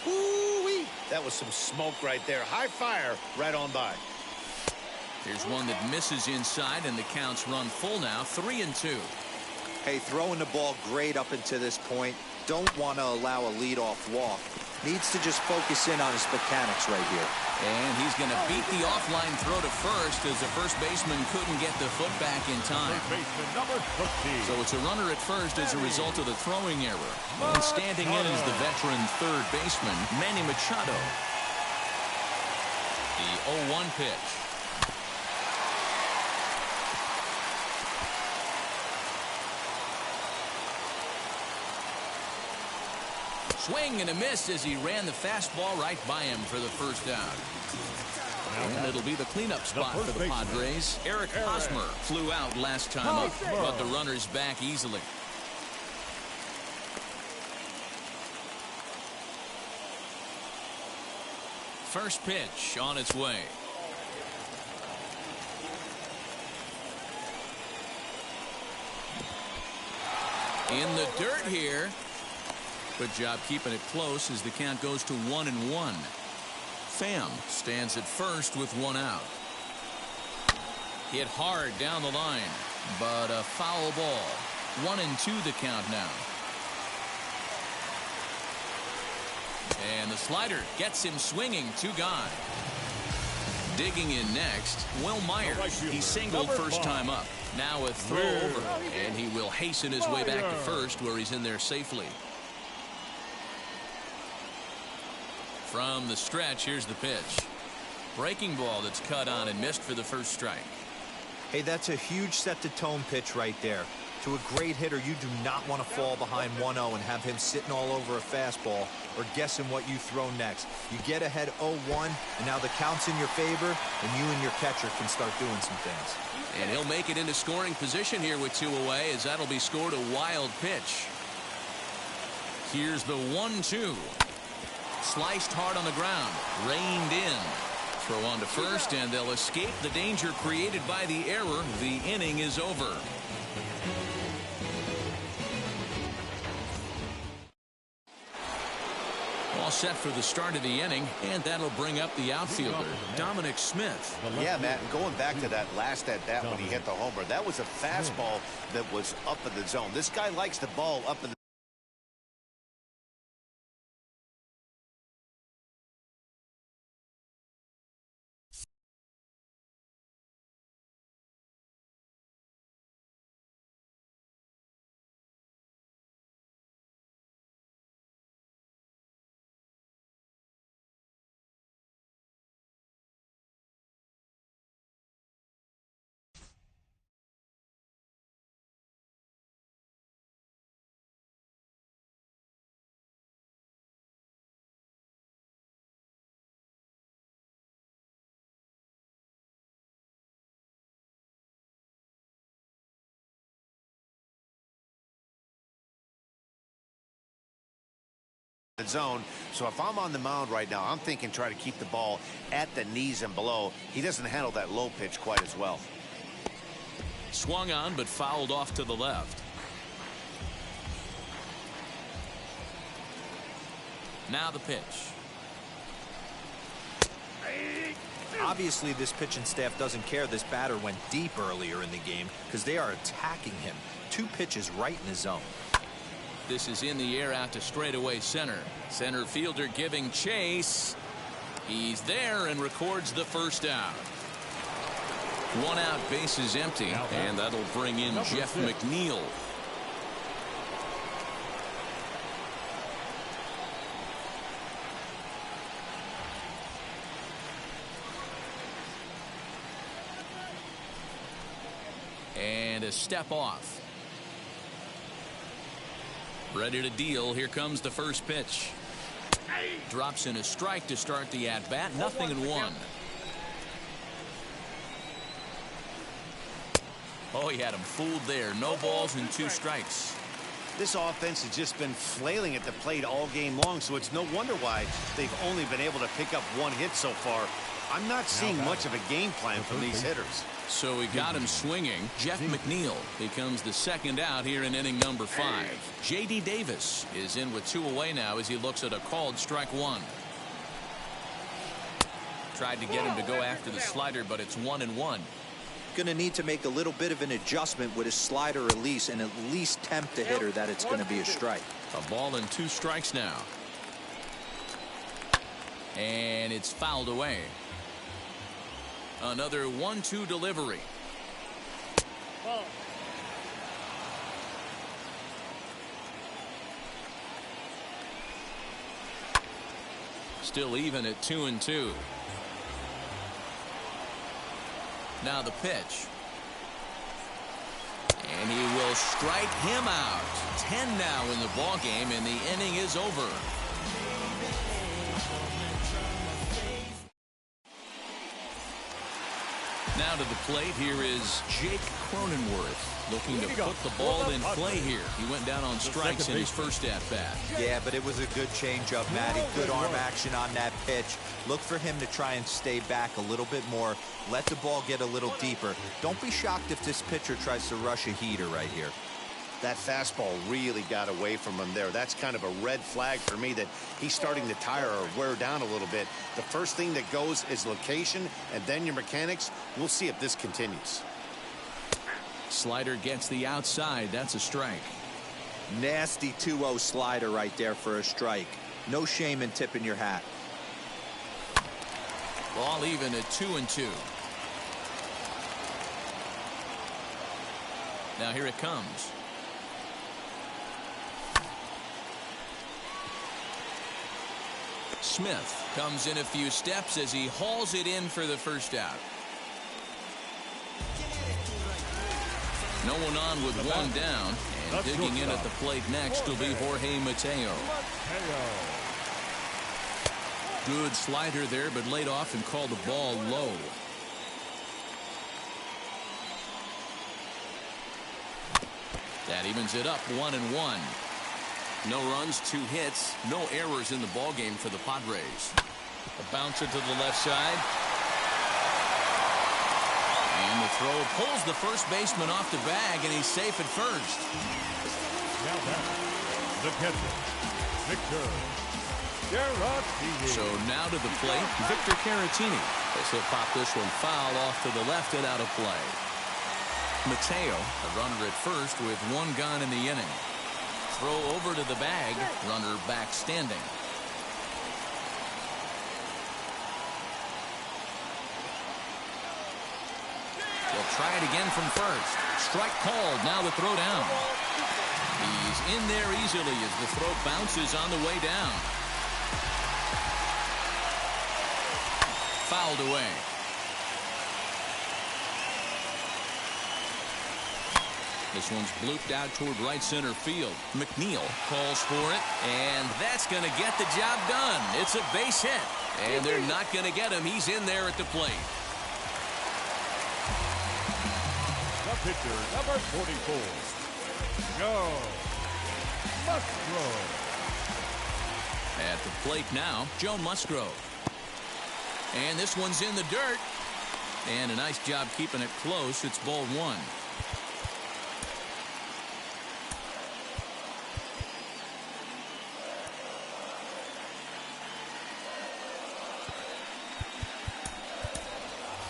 Woo-wee. That was some smoke right there. High fire right on by.
Here's one that misses inside, and the count's run full now. 3-2.
Hey, throwing the ball great up until this point. Don't want to allow a leadoff walk. Needs to just focus in on his mechanics right here.
And he's going to beat the offline throw to first as the first baseman couldn't get the foot back in time. So it's a runner at first as a result of the throwing error. And standing in is the veteran third baseman, Manny Machado. The 0-1 pitch. Swing and a miss as he ran the fastball right by him for the first out. And it'll be the cleanup spot for the Padres. Eric Hosmer flew out last time up, but the runner's back easily. First pitch on its way. In the dirt here. Good job keeping it close as the count goes to 1-1. Pham stands at first with 1 out. Hit hard down the line, but a foul ball. 1-2 the count now. And the slider gets him swinging. 2 gone. Digging in next, Will Myers. He singled first time up. Now a throw over, and he will hasten his way back to first, where he's in there safely. From the stretch, here's the pitch. Breaking ball that's cut on and missed for the first strike.
Hey, that's a huge set-the-tone pitch right there. To a great hitter, you do not want to fall behind 1-0 and have him sitting all over a fastball or guessing what you throw next. You get ahead 0-1, and now the count's in your favor, and you and your catcher can start doing some things.
And he'll make it into scoring position here with 2 away, as that'll be scored a wild pitch. Here's the 1-2. Sliced hard on the ground, reined in. Throw on to first, and they'll escape the danger created by the error. The inning is over. All set for the start of the inning, and that'll bring up the outfielder, Dominic Smith.
Yeah, Matt, and going back to that last at-bat when he hit the homer, that was a fastball that was up in the zone. This guy likes the ball up in the zone. So if I'm on the mound right now, I'm thinking try to keep the ball at the knees and below. He doesn't handle that low pitch quite as well.
Swung on, but fouled off to the left. Now the pitch.
Obviously, this pitching staff doesn't care this batter went deep earlier in the game because they are attacking him. 2 pitches right in the zone.
This is in the air out to straightaway center. Center fielder giving chase. He's there and records the first out. 1 out, bases empty, and that'll bring in Jeff McNeil. And a step off. Ready to deal. Here comes the first pitch. Drops in a strike to start the at-bat. 0-1. Oh, he had him fooled there. No balls and 2 strikes.
This offense has just been flailing at the plate all game long, so it's no wonder why they've only been able to pick up 1 hit so far. I'm not seeing much of a game plan from these hitters.
So we got him swinging. Jeff McNeil becomes the second out here in inning number 5. J.D. Davis is in with 2 away now as he looks at a called strike 1. Tried to get him to go after the slider, but it's 1-1.
Going to need to make a little bit of an adjustment with his slider release and at least tempt the hitter that it's going to be a strike.
A ball and 2 strikes now. And it's fouled away. Another 1-2 delivery. Still even at 2-2. Now the pitch. And he will strike him out. 10 now in the ball game, and the inning is over. Now to the plate, here is Jake Cronenworth, looking to put the ball in play here. He went down on strikes in his first at-bat.
Yeah, but it was a good changeup, Matty. Good arm action on that pitch. Look for him to try and stay back a little bit more. Let the ball get a little deeper. Don't be shocked if this pitcher tries to rush a heater right here.
That fastball really got away from him there. That's kind of a red flag for me that he's starting to tire or wear down a little bit. The first thing that goes is location and then your mechanics. We'll see if this continues.
Slider gets the outside. That's a strike.
Nasty 2-0 slider right there for a strike. No shame in tipping your hat.
Ball even at 2-2. Now here it comes. Smith comes in a few steps as he hauls it in for the first out. No one on with one down, and digging in at the plate next will be Jorge Mateo. Good slider there, but laid off and called the ball low. That evens it up 1-1. No runs, 2 hits, no errors in the ballgame for the Padres. A bouncer to the left side. And the throw pulls the first baseman off the bag, and he's safe at first.
Now back, the catcher, Victor Caratini.
So now to the plate, Victor Caratini. As he'll pop this one foul off to the left and out of play. Mateo, a runner at first with 1 gone in the inning. Throw over to the bag, runner back standing. They'll try it again from first. Strike called, now the throw down. He's in there easily as the throw bounces on the way down. Fouled away. This one's blooped out toward right center field. McNeil calls for it, and that's going to get the job done. It's a base hit, and they're not going to get him. He's in there at the plate.
The pitcher, number 44, Joe Musgrove.
At the plate now, Joe Musgrove. And this one's in the dirt. And a nice job keeping it close. It's ball 1.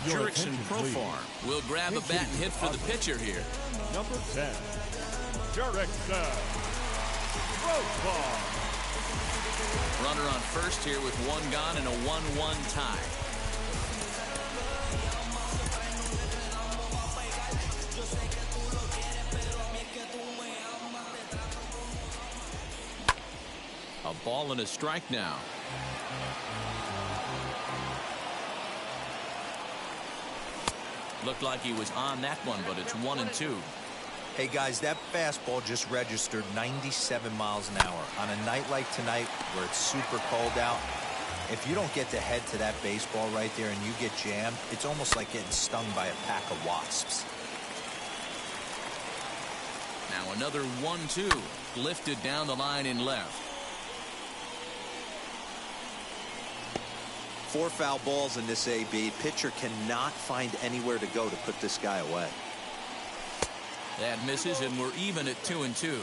Jurickson Profar will grab a bat and hit for the pitcher here.
Number 10, Jurickson Profar.
Runner on first here with 1 gone and a 1-1 tie. A ball and a strike now. Looked like he was on that one, but it's 1-2.
Hey, guys, that fastball just registered 97 miles an hour. On a night like tonight where it's super cold out, if you don't get to head to that baseball right there and you get jammed, it's almost like getting stung by a pack of wasps.
Now another 1-2. Lifted down the line in left.
4 foul balls in this AB. Pitcher cannot find anywhere to go to put this guy away.
That misses, and we're even at 2-2.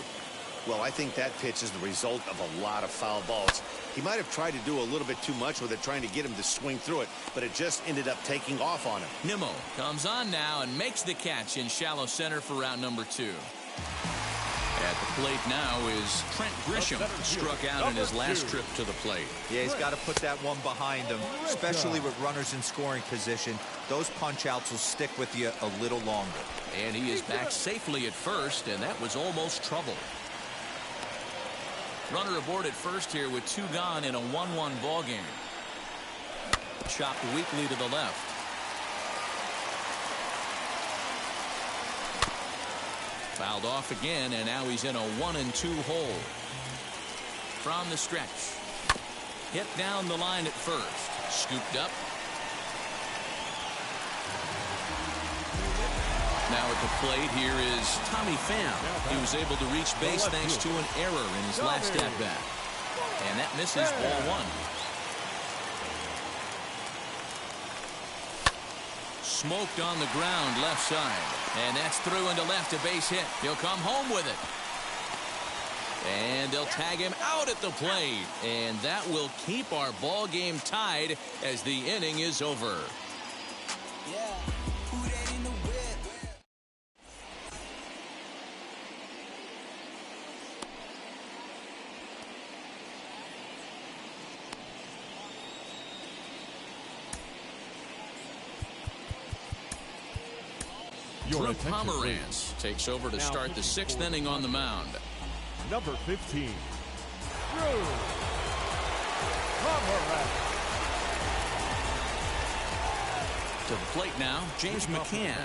Well, I think that pitch is the result of a lot of foul balls. He might have tried to do a little bit too much with it, trying to get him to swing through it, but it just ended up taking off on him.
Nimmo comes on now and makes the catch in shallow center for round number 2. At the plate now is Trent Grisham, struck out in his last trip to the plate.
Yeah, he's got to put that one behind him, especially with runners in scoring position. Those punch-outs will stick with you a little longer.
And he is back safely at first, and that was almost trouble. Runner aboard at first here with 2 gone in a 1-1 ball game. Chopped weakly to the left. Fouled off again, and now he's in a 1-2 hole. From the stretch. Hit down the line at first. Scooped up. Now at the plate here is Tommy Pham. He was able to reach base thanks to an error in his last at-bat. And that misses ball 1. Smoked on the ground left side. And that's through into left, a base hit. He'll come home with it. And they'll tag him out at the plate. And that will keep our ball game tied as the inning is over.
Your
Drew
attention,
Pomeranz takes over to
Now
start the
pitching
6th
for
inning on the mound.
Number 15, Drew Pomeranz.
To the plate now, James McCann.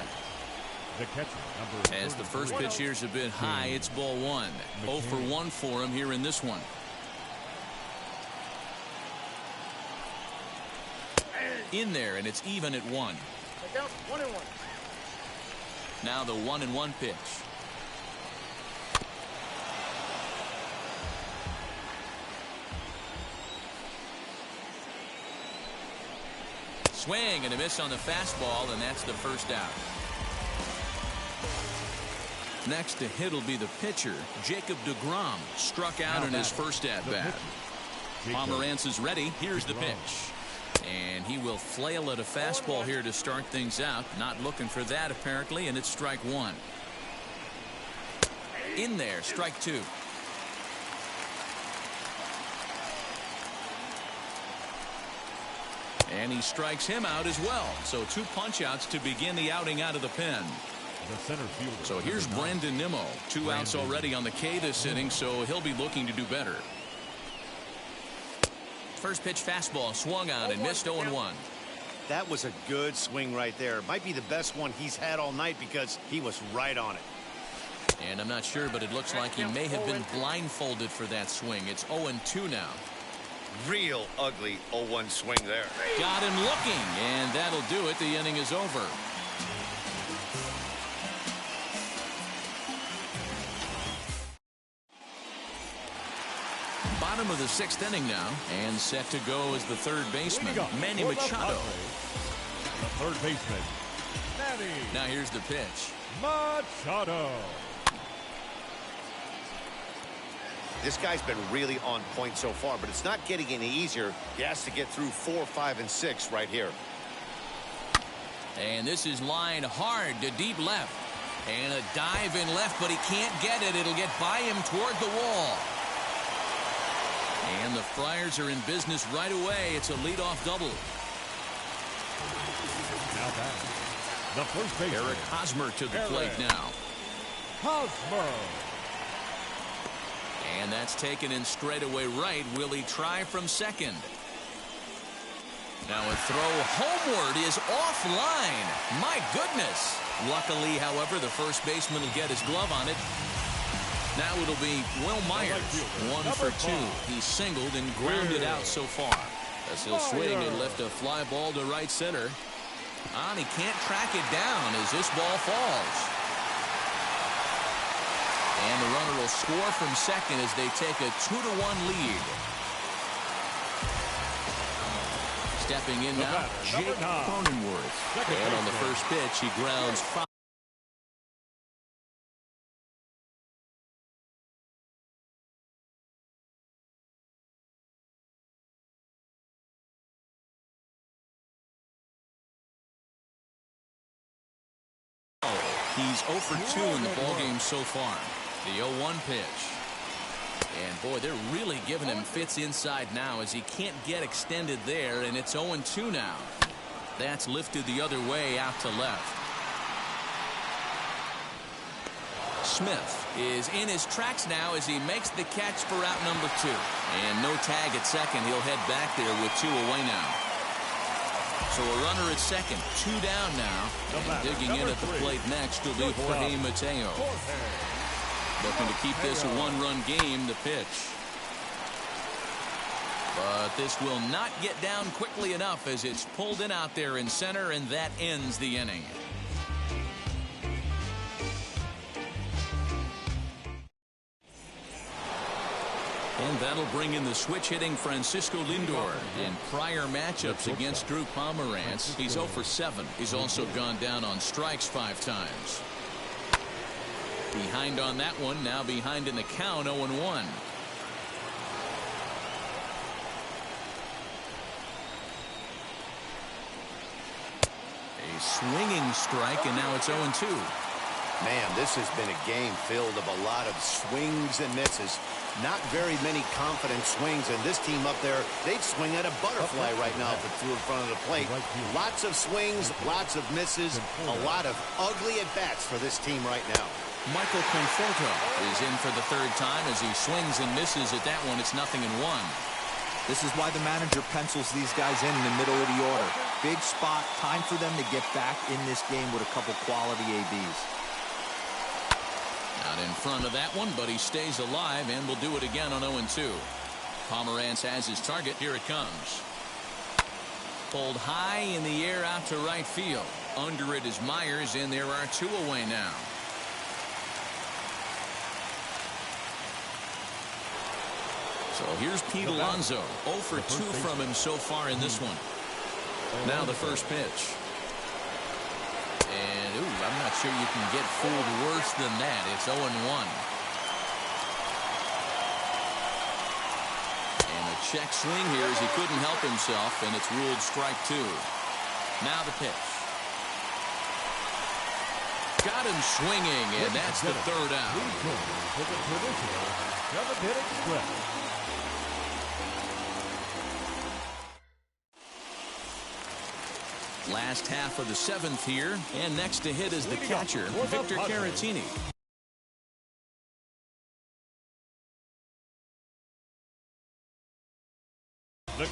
The catcher, number
As the first
33.
pitch here's a bit high, it's ball one. 0 for 1 for him here in this one. In there, and it's even at 1.
1-1.
Now the 1-1 pitch. Swing and a miss on the fastball, and that's the first out. Next to hit will be the pitcher, Jacob deGrom. Struck out in his first at-bat. Pomeranz is ready. Here's the pitch. And he will flail at a fastball here to start things out. Not looking for that, apparently, and it's strike one. In there, strike two. And he strikes him out as well. So 2 punch-outs to begin the outing out of the pen.
The center fielder.
So here's Brandon Nimmo. 2 outs already on the K this inning, so he'll be looking to do better. First pitch fastball swung on and missed 0-1.
That was a good swing right there. Might be the best one he's had all night because he was right on it.
And I'm not sure, but it looks like he may have been blindfolded for that swing. It's 0-2 now.
Real ugly 0-1 swing there.
Got him looking, and that'll do it. The inning is over. Bottom of the 6th inning now, and set to go is the third baseman, Manny Machado.
The third baseman, Manny.
Now here's the pitch.
Machado.
This guy's been really on point so far, but it's not getting any easier. He has to get through 4, 5, and 6 right here.
And this is lined hard to deep left. And a dive in left, but he can't get it. It'll get by him toward the wall. And the Friars are in business right away. It's a leadoff double.
Now back. The first baseman,
Eric Hosmer to the plate now.
Hosmer.
And that's taken in straightaway right. Will he try from second? Now a throw homeward is offline. My goodness. Luckily, however, the first baseman will get his glove on it. Now it'll be Will Myers, 1 for 2. He's singled and grounded out so far. As he'll swing and lift a fly ball to right center. And he can't track it down as this ball falls. And the runner will score from second as they take a 2-1 lead. Stepping in now, Jake Cronenworth. And on the first pitch, he grounds foul. He's 0 for 2 in the ballgame so far. The 0-1 pitch. And boy, they're really giving him fits inside now as he can't get extended there, and it's 0-2 now. That's lifted the other way out to left. Smith is in his tracks now as he makes the catch for out number 2. And no tag at second. He'll head back there with 2 away now. So a runner at second, 2 down now. And digging in at the plate next will be Jorge Mateo. Looking to keep this a 1-run game, the pitch. But this will not get down quickly enough as it's pulled in out there in center, and that ends the inning. And that'll bring in the switch-hitting Francisco Lindor. In prior matchups against Drew Pomeranz, he's 0 for 7. He's also gone down on strikes 5 times. Behind on that one, now behind in the count, 0-1. A swinging strike, and now it's 0-2.
Man, this has been a game filled of a lot of swings and misses. Not very many confident swings, and this team up there, they'd swing at a butterfly right now if it threw in front of the plate. Lots of swings, lots of misses, a lot of ugly at-bats for this team right now.
Michael Conforto is in for the third time as he swings and misses at that one. It's 0-1.
This is why the manager pencils these guys in the middle of the order. Big spot, time for them to get back in this game with a couple quality ABs.
Not in front of that one, but he stays alive and will do it again on 0-2. Pomerantz has his target. Here it comes. Pulled high in the air out to right field. Under it is Myers, and there are 2 away now. So here's Pete Alonso. 0 for 2 from him so far in this one. Now the first pitch. And, ooh, I'm not sure you can get fooled worse than that. It's 0-1. And a check swing here as he couldn't help himself, and it's ruled strike 2. Now the pitch. Got him swinging, and that's the third out. Last half of the 7th here, and next to hit is the catcher, Victor Caratini.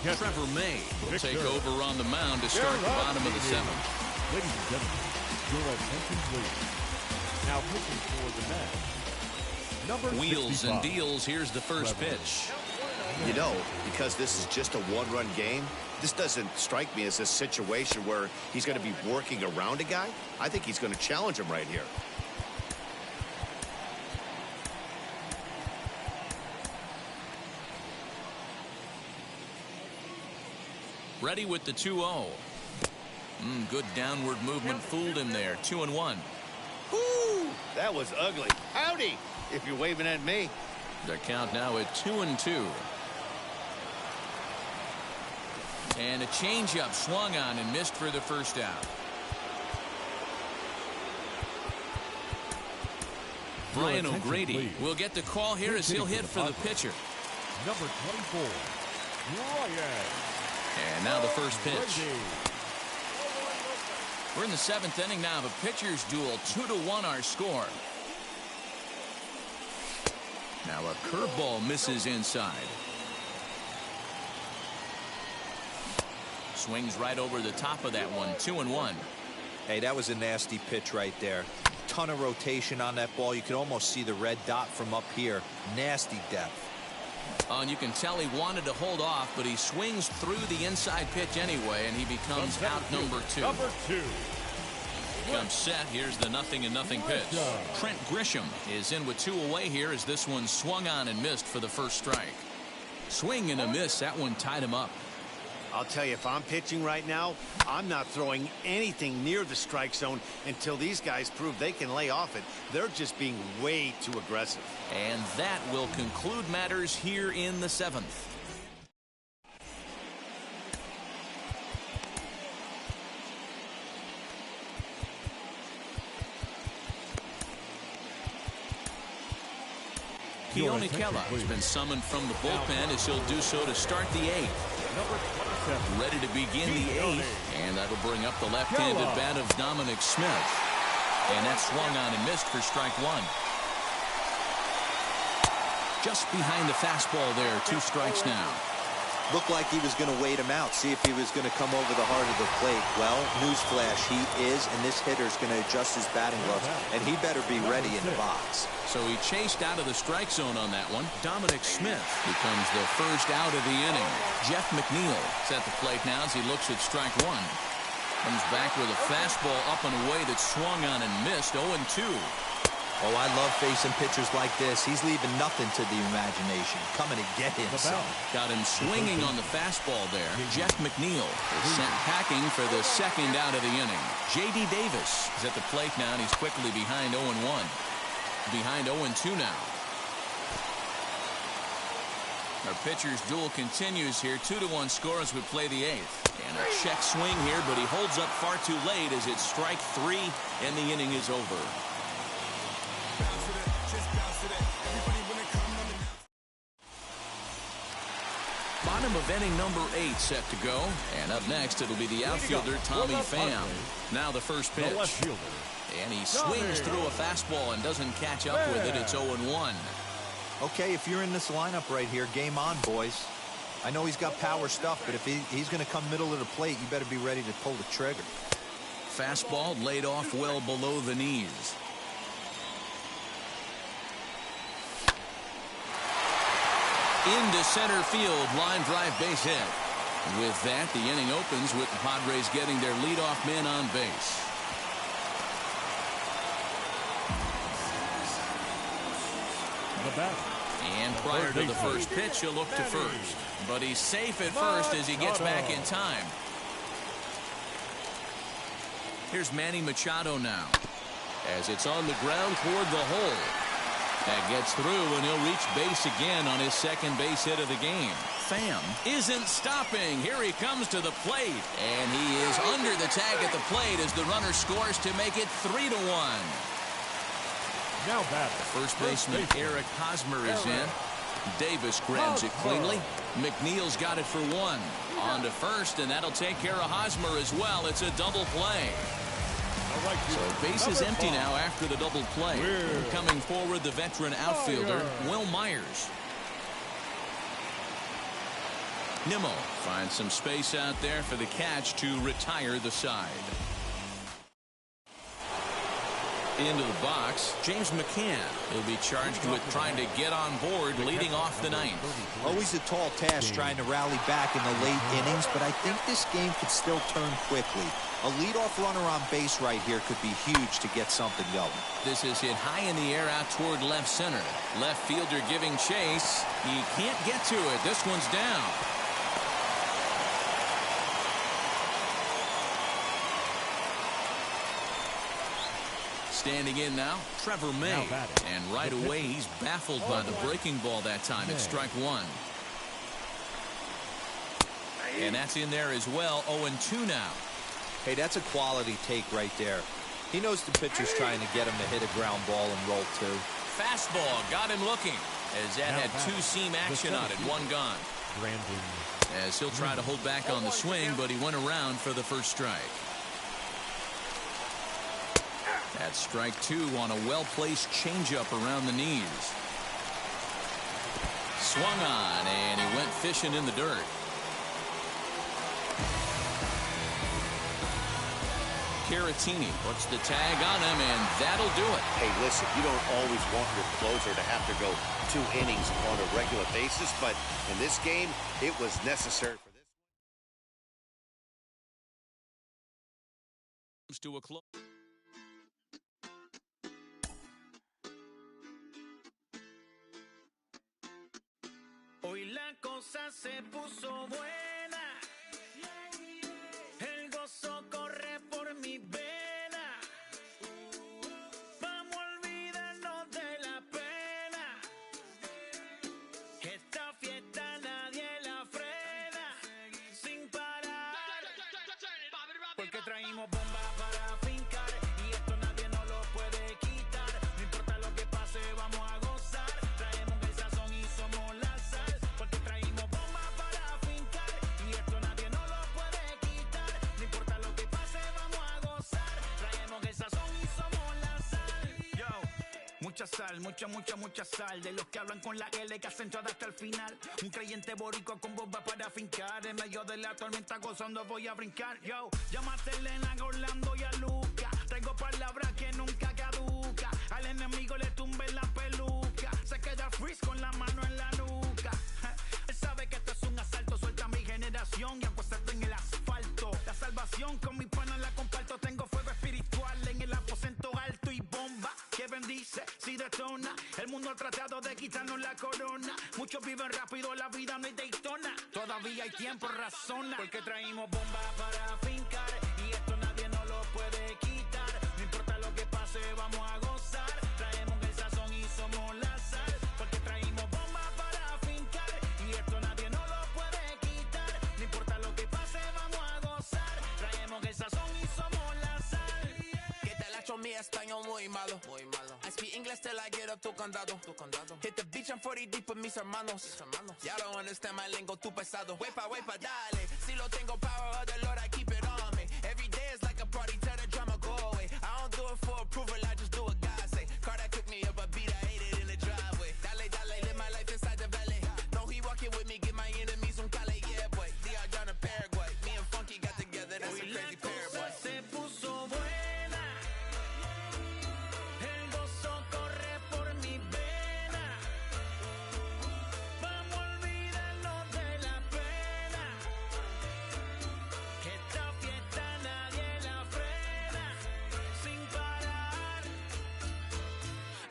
Trevor May will take over on the mound to start the bottom of the 7th.
Ladies and gentlemen, your attention please. Now pitching for the match, number
Wheels
65.
and deals. Here's the first pitch.
You know, because this is just a one-run game, this doesn't strike me as a situation where he's going to be working around a guy. I think he's going to challenge him right here.
Ready with the 2-0. Good downward movement fooled him there. 2-1.
Woo! That was ugly. Howdy, if you're waving at me.
The count now at 2-2. And a changeup swung on and missed for the first out. Brian O'Grady will get the call here as he'll hit for the pitcher.
Number 24, Ryan.
And now the first pitch. We're in the 7th inning now of a pitcher's duel. 2-1 our score. Now a curveball misses inside. Swings right over the top of that one. 2-1.
Hey, that was a nasty pitch right there. Ton of rotation on that ball. You could almost see the red dot from up here. Nasty depth.
And you can tell he wanted to hold off, but he swings through the inside pitch anyway, and he becomes out number 2.
Number 2.
Comes set. Here's the 0-0 pitch. Trent Grisham is in with 2 away here as this one swung on and missed for the first strike. Swing and a miss. That one tied him up.
I'll tell you, if I'm pitching right now, I'm not throwing anything near the strike zone until these guys prove they can lay off it. They're just being way too aggressive.
And that will conclude matters here in the 7th. Keone Kela has been summoned from the bullpen as he'll do so to start the 8th. Ready to begin the 8th, and that'll bring up the left-handed bat of Dominic Smith. And that swung on and missed for strike 1. Just behind the fastball there. 2 strikes now.
Looked like he was going to wait him out, see if he was going to come over the heart of the plate. Well, newsflash, he is, and this hitter's going to adjust his batting gloves, and he better be ready in the box.
So he chased out of the strike zone on that one. Dominic Smith becomes the first out of the inning. Jeff McNeil is at the plate now as he looks at strike 1. Comes back with a fastball up and away that swung on and missed. 0-2.
Oh, I love facing pitchers like this. He's leaving nothing to the imagination. Coming to get him some.
Got him swinging on the fastball there. Jeff McNeil is sent packing for the second out of the inning. J.D. Davis is at the plate now, and he's quickly behind 0-1. Behind 0-2 now. Our pitcher's duel continues here. 2-1 score as we play the 8th. And a check swing here, but he holds up far too late as it's strike 3, and the inning is over. of inning number 8 set to go. And up next, it'll be the outfielder, Tommy Pham. Now the first pitch. And he swings through a fastball and doesn't catch up with it. It's 0-1.
Okay, if you're in this lineup right here, game on, boys. I know he's got power stuff, but if he's going to come middle of the plate, you better be ready to pull the trigger.
Fastball laid off well below the knees. Into center field, line drive base hit. With that, the inning opens with the Padres getting their leadoff man on base. And prior to the first pitch, he'll look to first. But he's safe at first as he gets back in time. Here's Manny Machado now, as it's on the ground toward the hole. That gets through, and he'll reach base again on his second base hit of the game. Pham isn't stopping. Here he comes to the plate, and he is under the tag at the plate as the runner scores to make it 3-1.
Now batting.
First baseman Eric Hosmer is in. Davis grabs it cleanly. McNeil's got it for 1. On to first, and that'll take care of Hosmer as well. It's a double play. So base is empty now after the double play. Coming forward, the veteran outfielder, Will Myers. Nimmo finds some space out there for the catch to retire the side. Into the box, James McCann. He'll be charged with trying to get on board leading off the ninth.
Always a tall task trying to rally back in the late innings, but I think this game could still turn quickly. A leadoff runner on base right here could be huge to get something going.
This is hit high in the air out toward left center. Left fielder giving chase. He can't get to it. This one's down. Standing in now, Trevor May. And right away, he's baffled by the breaking ball that time. It's strike 1. And that's in there as well. 0-2 now.
Hey, that's a quality take right there. He knows the pitcher's trying to get him to hit a ground ball and roll 2.
Fastball got him looking, as that had 2-seam action on it. 1 gone. As he'll try to hold back on the swing, but he went around for the first strike. That's strike 2 on a well-placed changeup around the knees. Swung on, and he went fishing in the dirt. Caratini puts the tag on him, and that'll do it.
Hey, listen, you don't always want your closer to have to go 2 innings on a regular basis, but in this game, it was necessary for this.
To a close.
Hoy la cosa se puso buena. El gozo corre por mi vena. Vamos a olvidarnos de la pena. Esta fiesta nadie la frena. Sin parar. Porque traímos bomba para fincar. Y esto nadie nos lo puede quitar. No importa lo que pase, vamos a gozar. Traemos el sazón y somos la sal. Porque traímos bomba para fincar. Y esto nadie nos lo puede quitar. No importa lo que pase, vamos a gozar. Traemos el sazón y somos la sal. Yo, mucha sal, mucha sal. De los que hablan con la L que hacen todo hasta el final. Un creyente boricua con bomba para fincar. En medio de la tormenta gozando voy a brincar. Yo, llámate a Elena, a Orlando y a Luca. Traigo palabras que nunca caduca. Al enemigo le tumbe la peluca. Se queda freeze con la mano en la nuca. Él sabe que esto es un asalto. Suelta mi generación y acuéstate en el asfalto. La salvación con mi pana la comparto. Tengo fuego espiritual en el aposento alto y bomba que bendice si detona. El mundo ha tratado de quitarnos la corona. Muchos viven rápido, la vida no es Daytona. Todavía hay tiempo, razona. Porque traímos bomba para fincar. Y esto nadie nos lo puede quitar. No importa lo que pase, vamos a gozar. Traemos el sazón y somos la sal. Porque traímos bomba para fincar. Y esto nadie nos lo puede quitar. No importa lo que pase, vamos a gozar. Traemos el sazón y somos la sal.
¿Qué tal la chomía? mi español muy malo. I speak English till I get up tu condado. Hit the beach, I'm 40 deep with mis hermanos. Y'all don't understand my lingo, tu pesado. Wepa, dale. Si lo tengo power of the Lord, I keep it on me. Every day is like a party, tell the drama go away. I don't do it for approval, I just do what God say. Car that cooked me up a beat, I ate it in the driveway. Dale, live my life inside the valley. No, he walking with me, get my enemies on Cali, yeah, boy. DR down to Paraguay. Me and Funky got together, that's a crazy pair, boy.
Se puso buena, el gozo corre por mi vena. Vamos a olvidarnos de la pena, que esta fiesta nadie la frena, sin parar.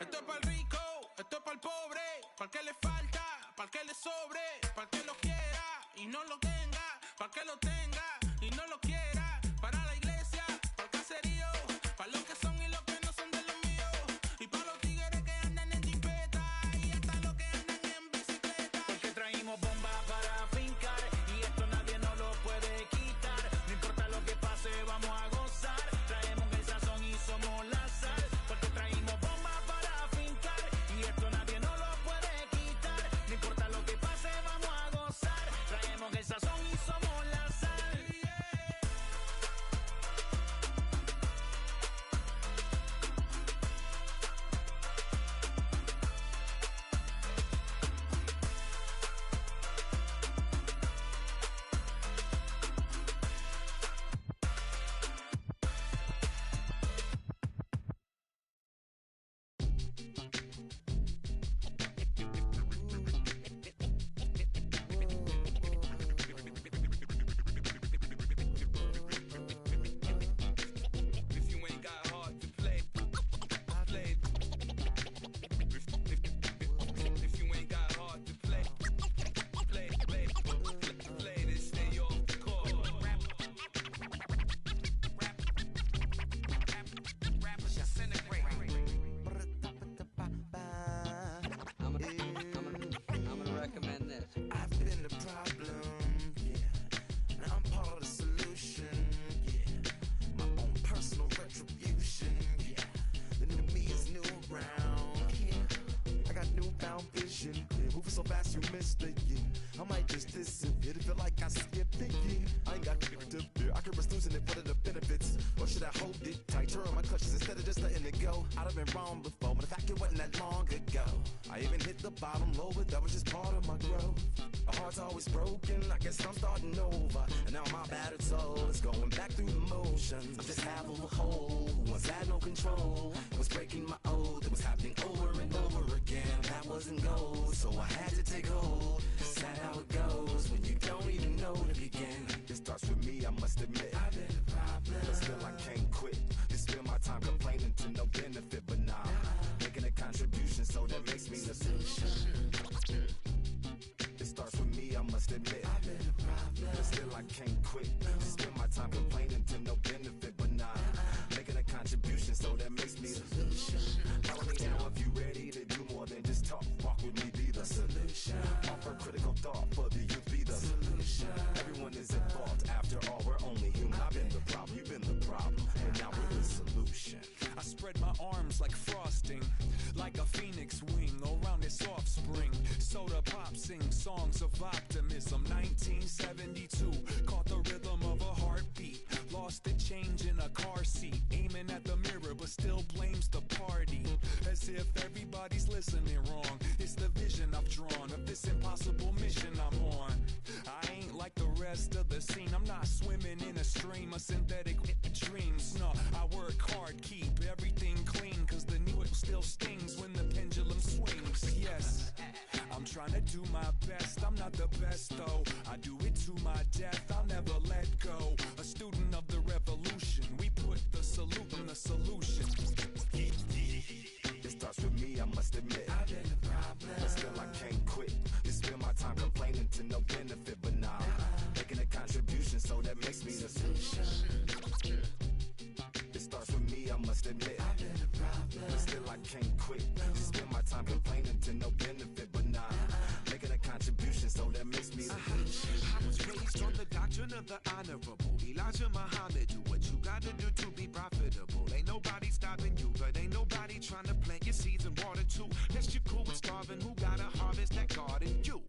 Esto es para el rico, esto es para el pobre, para el que le falta, para el que le sobre, para el que lo quiera y no lo tenga, para el que lo tenga y no lo quiera, para la iglesia, para el caserío, para los que son y los que no son de los míos, y para los tigres que andan en jipeta y hasta los que andan en bicicleta.
Porque traímos bomba para fincar y esto nadie nos lo puede quitar. No importa lo que pase, vamos a gozar. Traemos el sazón y somos la sal. Porque traímos bomba para fincar y esto nadie nos lo puede quitar. No importa lo que pase, vamos a gozar. Traemos el sazón y somos la sal.
If you ain't got hard to play, play. If you ain't got hard to play, play this, stay off the court.
Rappers disintegrate.
I'm gonna recommend this.
I've been the problem, yeah, and I'm part of the solution, yeah. My own personal retribution, yeah. The new me is new around, yeah. I got newfound vision, yeah. Moving so fast you missed it, yeah. I might just disappear to feel like I skipped it, yeah. I ain't got to fear. I could risk losing it for the benefits, or should I hold it tight? Turn my clutches instead of just letting it go. I'd have been wrong before, but in fact it wasn't that long ago. I even hit the bottom low, but that was just part of my growth. My heart's always broken, I guess I'm starting over. And now my battered soul is going back through the motions. I'm just half of a whole who once had no control. Was breaking my oath, it was happening over and over again. That wasn't gold, so I had to take hold. Sad how it goes when you don't even know to begin. It starts with me, I must admit. I've been a problem, but still I can't quit. Just spend my time complaining to no benefit, but nah, making a contribution, so that makes me the solution. It starts with me, I must admit. I've been a problem, but still I can't quit. Just spend my time complaining to no benefit, but nah, making a contribution, so that makes me the solution. Follow me now if you ready to do more than just talk. Walk with me, be the solution. Offer critical thought for the youth, be the solution. Everyone is at fault, after all, we're only human. I've been the problem, you've been the problem, and now we're the solution.
I spread my arms like frosting, like a phoenix wing around its offspring. Soda pop sing songs of optimism. 1972, caught the rhythm of a heartbeat. Lost the change in a car seat, aiming at the mirror but still blames the party. As if everybody's listening wrong. It's the vision I've drawn of this impossible mission I'm on. I ain't like the rest of the scene. I'm not swimming in a stream of synthetic dreams. No, I work hard, keep everything clean, cause the new still stings when the pendulum swings. Yes, I'm trying to do my best. I'm not the best though, I do it to my death. I'll never let go. A student of the revolution, we put the salute in the solution.
It starts with me, I must admit. I've been a problem, but still I can't quit. Just spend my time complaining to no benefit, but nah, making a contribution, so that makes me the solution. It starts with me, I must admit. I've been a problem, but still I can't quit. Just spend my time complaining to no benefit, but nah, making a contribution, so that makes me the solution.
I was raised on the doctrine of the honorable Elijah Muhammad. Do what you gotta do to be profitable. Ain't nobody stopping to. Unless you're cool with starving, who gotta harvest that garden? You.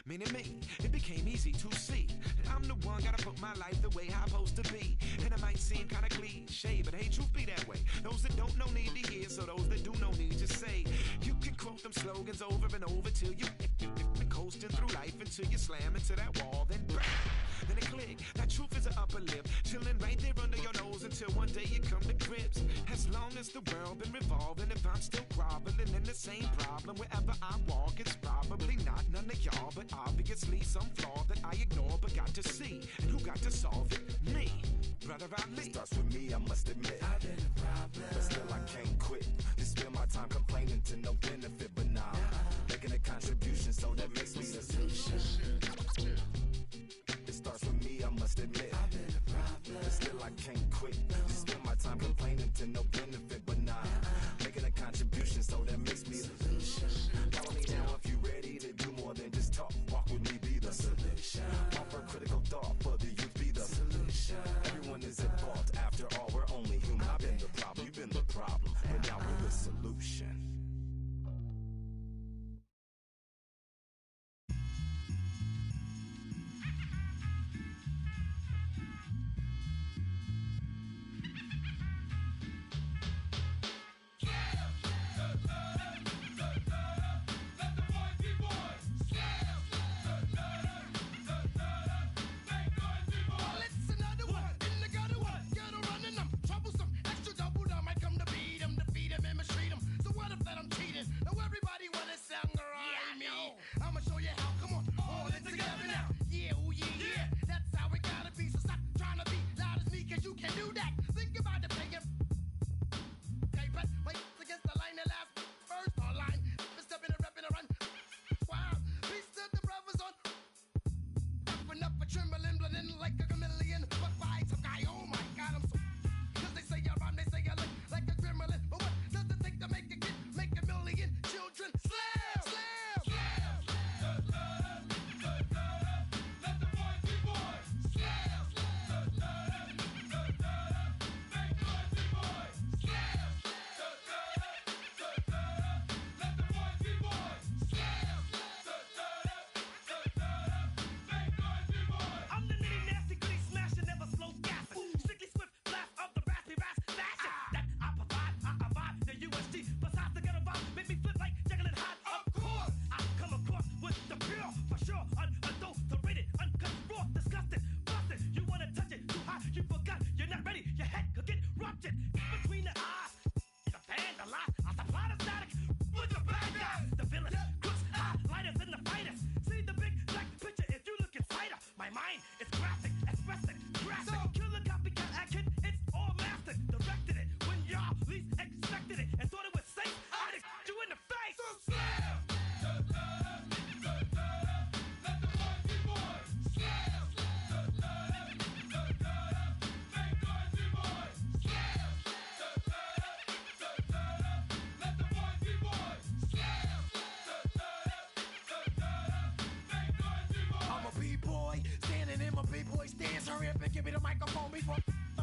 Meaning me, it became easy to see that I'm the one, gotta put my life the way I'm supposed to be. And it might seem kinda cliche, but hey, truth be that way. Those that don't know need to hear, so those that do know need to say. You can quote them slogans over and over till you coasting through life until you slam into that wall, then bang. Then it click, that truth is an upper lip, chilling right there under your nose until one day you come to grips. As long as the world been revolving, if I'm still groveling in the same problem, wherever I walk, it's probably not none of y'all, but obviously some flaw that I ignore but got to see. And who got to solve it? Me, brother Ali.
Starts with me, I must admit. I've been a problem, but still I can't quit. Just spend my time complaining to no benefit, but nah, making a contribution, so that makes me the solution. It starts with me, I must admit. I've been a problem, but still I can't quit. Just spend my time complaining to no benefit, but nah, making a contribution, so that makes me the solution. Follow me now if you ready to do more than just talk. Walk with me, be the solution. Offer critical thought for the youth, be the solution. Everyone is at fault, after all, we're only human. I've been the problem, you've been the problem, but now we're the solution.
Give me the microphone before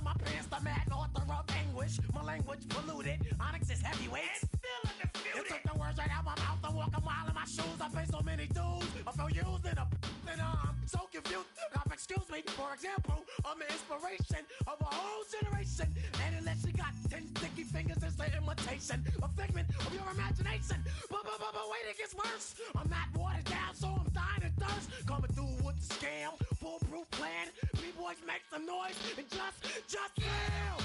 my pants, the mad author of anguish. My language polluted, Onyx is heavyweight. Still undisputed. You took the words right out my mouth and walk a mile in my shoes. I pay so many dues, I feel used and I'm so confused. Now, excuse me, for example, I'm the inspiration of a whole generation. And unless you got 10 sticky fingers, it's an imitation, a figment of your imagination. But wait, it gets worse. I'm not watered down, so I'm dying of thirst. Coming through with the scam, foolproof plan. B-boys make some noise and just fail.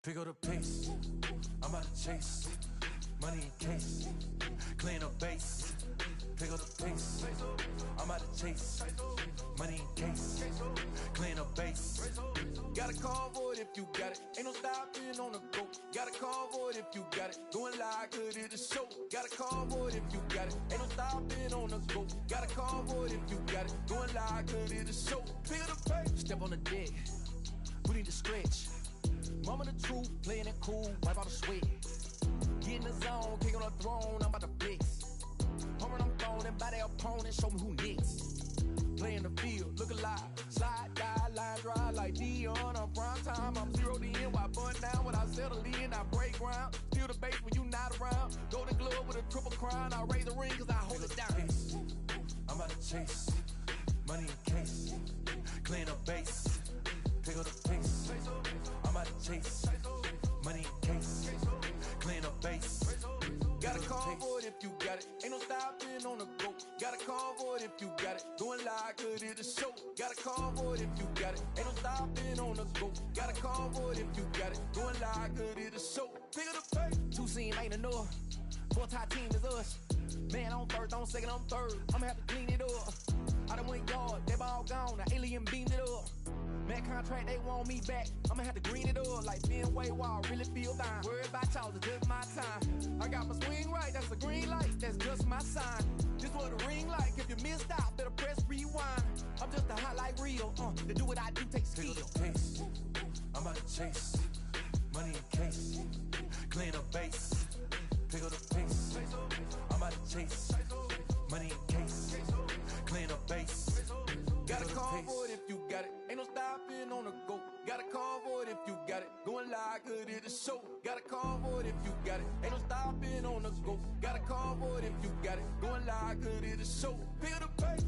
Pick up the pace, I'm about to chase money in case. Clean up base, pick up the pace. I'm out to chase, money in case. Clean up base.
Got a convoy if you got it. Ain't no stopping on the go. Got a convoy if you got it. Going live, could it a show? Got a convoy if you got it. Ain't no stopping on the go. Got a convoy if you got it. Going live, could it a show? Feel the pace. Step on the deck, we need to stretch. Mama the truth, playing it cool, wipe out the sweat. Get in the zone, kick on the throne, I'm about to flex. Home run, I'm throwing, and by their opponent, show me who next. Play in the field, look alive, slide, die, line drive like Dion on prime time. I'm 0 to end, why bun down when I settle in, I break ground. Feel the bass when you not around. Golden glove with a triple crown, I raise the ring cause I hold it down.
I'm out to chase, money in case. Clean up base, pick up the pace. I'm out to chase, money in case. Clean up base.
Got a convoy if you got it. Ain't no stopping on the go. Got a convoy if you got it. Going live, could it a show? Got a convoy if you got it. Ain't no stopping on the go. Got a convoy if you got it. Going live, could it a show? Pick up the pace.
Two seam ain't enough. Four top team is us. Man on first, on second, on third. I'ma have to clean it up. I done went yard, they ball gone. The alien beamed it up. Man contract, they want me back. I'ma have to green it up like Ben Way Wall. Really feel fine. Worried about y'all, it's just my time. I got my swing right, that's a green light. That's just my sign. This what a ring like. If you missed out, better press rewind. I'm just a highlight reel. To do what I do takes skill.
Pick up the pace. I'm out to chase, money in case. Clean up base, pick up the pace. I'm out to chase, money in case. Clean up base.
Got a convoy if you got it. Ain't no stopping on the go. Got a convoy if you got it. Going live, could it a show? Got a convoy if you got it. Ain't no stopping on the go. Got a convoy if you got it. Going live, could it a show? Feel the pace.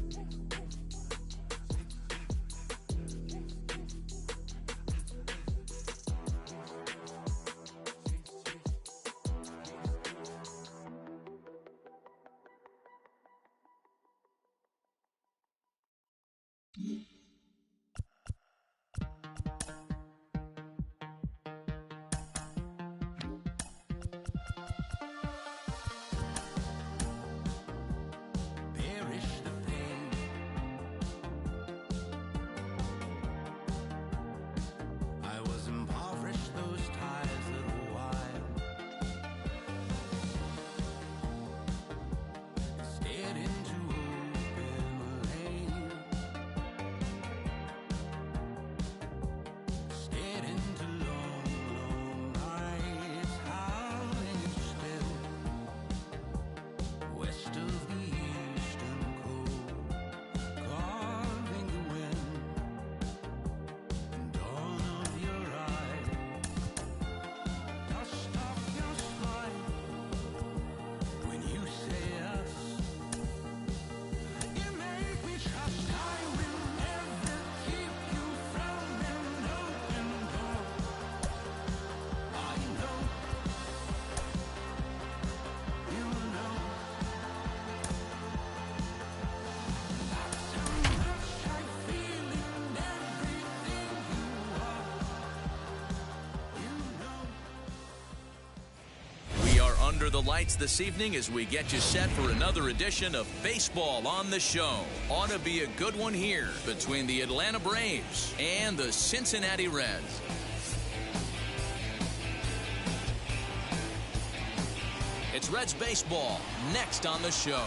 Under the lights this evening as we get you set for another edition of Baseball on the Show. Ought to be a good one here between the Atlanta Braves and the Cincinnati Reds. It's Reds baseball next on the show.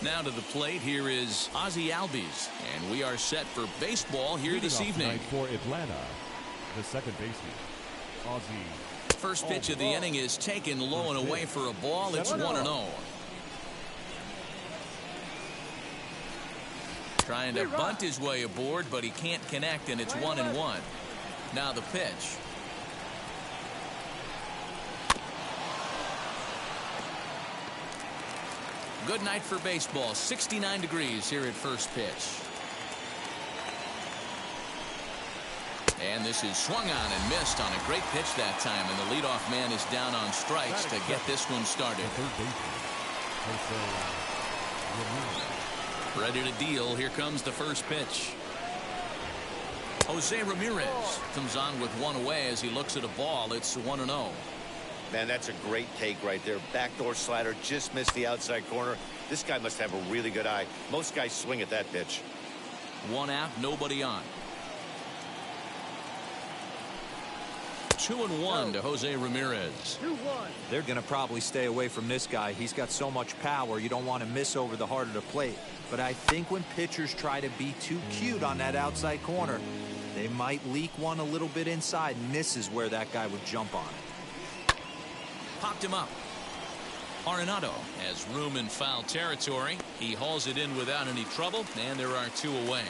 Now to the plate, here is Ozzie Albies, and we are set for baseball here this evening.
For Atlanta, the second baseman, Ozzie.
First pitch of the inning is taken low and away for a ball. It's 1-0. Trying to bunt his way aboard, but he can't connect, and it's 1-1. Now the pitch. Good night for baseball. 69 degrees here at first pitch. And this is swung on and missed on a great pitch that time. And the leadoff man is down on strikes to get this one started. Ready to deal. Here comes the first pitch. Jose Ramirez comes on with one away as he looks at a ball. It's 1-0.
Man, that's a great take right there. Backdoor slider, just missed the outside corner. This guy must have a really good eye. Most guys swing at that pitch.
1 out, nobody on. 2-1 to Jose Ramirez.
2-1. They're going to probably stay away from this guy. He's got so much power. You don't want to miss over the heart of the plate. But I think when pitchers try to be too cute on that outside corner, they might leak one a little bit inside, and this is where that guy would jump on it.
Popped him up. Arenado has room in foul territory. He hauls it in without any trouble, and there are 2 away.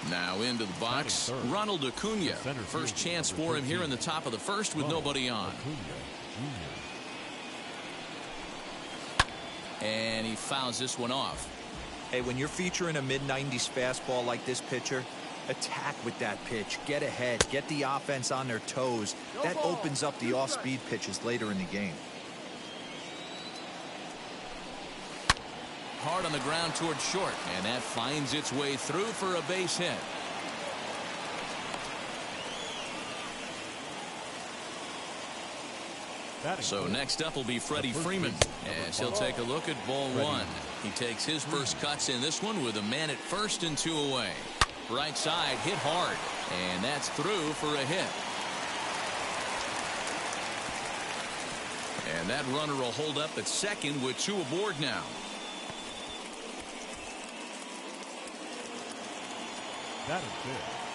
Now into the box, Ronald Acuna. First chance for him here in the top of the first with nobody on. And he fouls this one off.
Hey, when you're featuring a mid-90s fastball like this pitcher, attack with that pitch. Get ahead. Get the offense on their toes. That opens up the off-speed pitches later in the game.
Hard on the ground towards short, and that finds its way through for a base hit. So next up will be Freddie Freeman as he'll take a look at ball 1. He takes his first cuts in this one with a man at first and 2 away. Right side hit hard, and that's through for a hit. And that runner will hold up at second with 2 aboard now.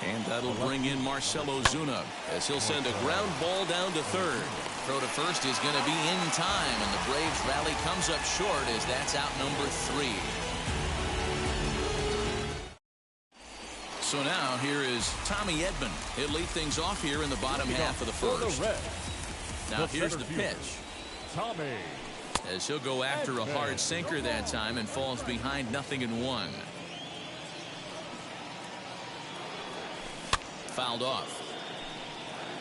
And that'll bring in Marcell Ozuna as he'll send a ground ball down to third. Throw to first is going to be in time, and the Braves rally comes up short as that's out number 3. So now here is Tommy Edman. He'll lead things off here in the bottom half of the first. Now here's the pitch.
Tommy.
As he'll go after a hard sinker that time and falls behind 0-1. Fouled off.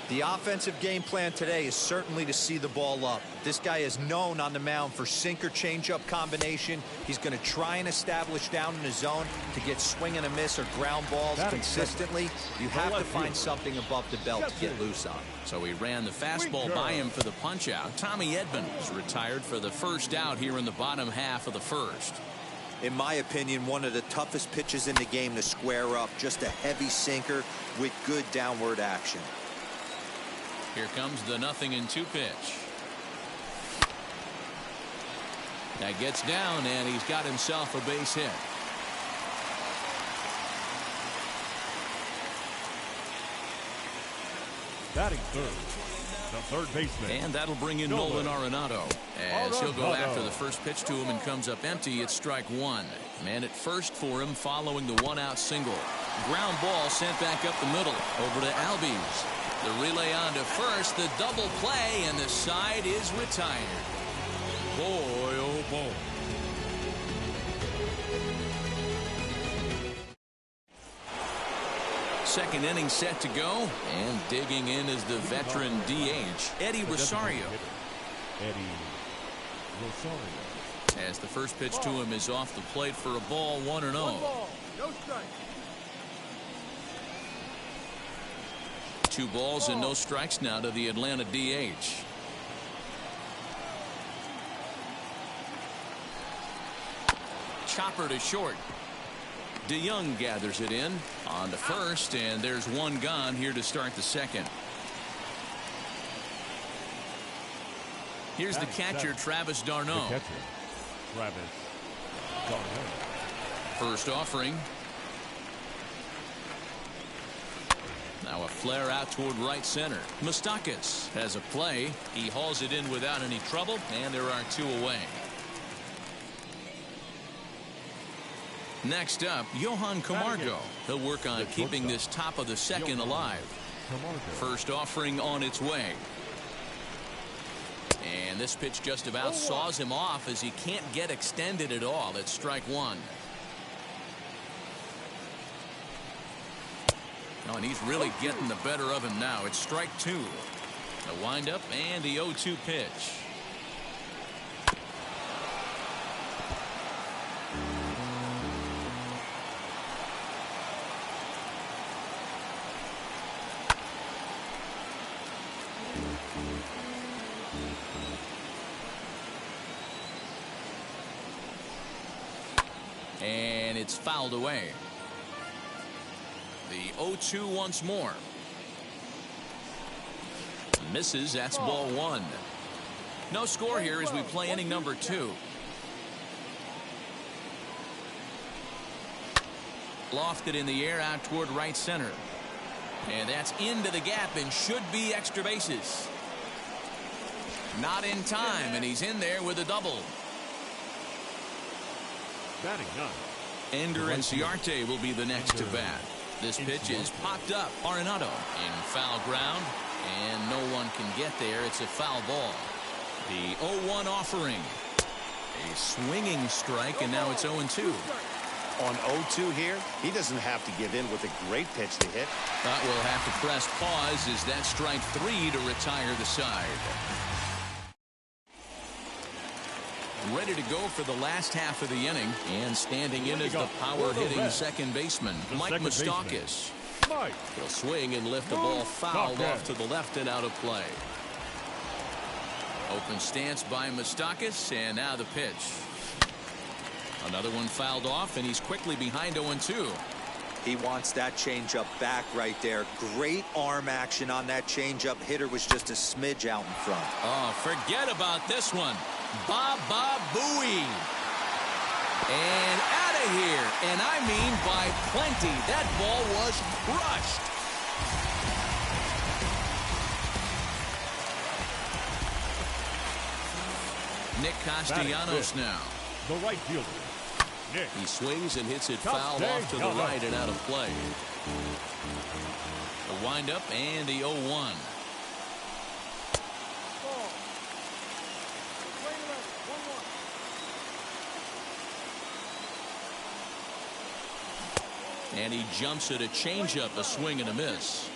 The offensive game plan today is certainly to see the ball up. This guy is known on the mound for sinker changeup combination. He's going to try and establish down in his zone to get swing and a miss or ground balls consistently. You have to find something above the belt to get loose on.
So he ran the fastball by him for the punch out. Tommy Edman is retired for the first out here in the bottom half of the first.
In my opinion, one of the toughest pitches in the game to square up. Just a heavy sinker with good downward action.
Here comes the 0-2 pitch. That gets down, and he's got himself a base hit.
Batting third, the third baseman.
And that'll bring in Nolan Arenado as he'll go after the first pitch to him and comes up empty. It's strike 1. Man at first for him following the 1-out single. Ground ball sent back up the middle over to Albies. The relay on to first, the double play, and the side is retired. Boy, oh boy. Second inning set to go, and digging in is the veteran DH, Eddie Rosario. As the first pitch to him is off the plate for a ball, 1-0.
No strike.
2 balls and no strikes now to the Atlanta DH. Chopper to short. DeYoung gathers it in on to first, and there's 1 gone here to start the second. Here's the catcher, Travis d'Arnaud. First offering. Now a flare out toward right center. Moustakas has a play. He hauls it in without any trouble, and there are 2 away. Next up, Johan Camargo. He'll work on keeping this top of the second alive. First offering on its way. And this pitch just about saws him off as he can't get extended at all. It's strike 1. Oh, and he's really getting the better of him now. It's strike two. The windup and the 0-2 pitch. And it's fouled away. The 0-2 once more. Misses. That's ball one. No score here as we play inning number 2. Lofted in the air out toward right center. And that's into the gap and should be extra bases. Not in time, and he's in there with a double.
Batting ninth.
Ender Inciarte will be the next to bat. This pitch is popped up. Arenado in foul ground, and no one can get there. It's a foul ball. The 0-1 offering. A swinging strike, and now it's 0-2.
On 0-2 here, he doesn't have to give in with a great pitch to hit.
But we'll have to press pause as that strike 3 to retire the side. Ready to go for the last half of the inning, and standing in is the power-hitting second baseman, Mike Moustakas. He'll swing and lift the ball fouled off to the left and out of play. Open stance by Moustakas, and now the pitch. Another one fouled off, and he's quickly behind 0-2.
He wants that changeup back right there. Great arm action on that changeup. Hitter was just a smidge out in front.
Oh, forget about this one. Baba Booey. And out of here. And I mean by plenty. That ball was crushed. Nick Castellanos now.
The right fielder. Nick.
He swings and hits it foul off to the right and out of play. The windup and the 0-1. And he jumps at a changeup, a swing and a miss.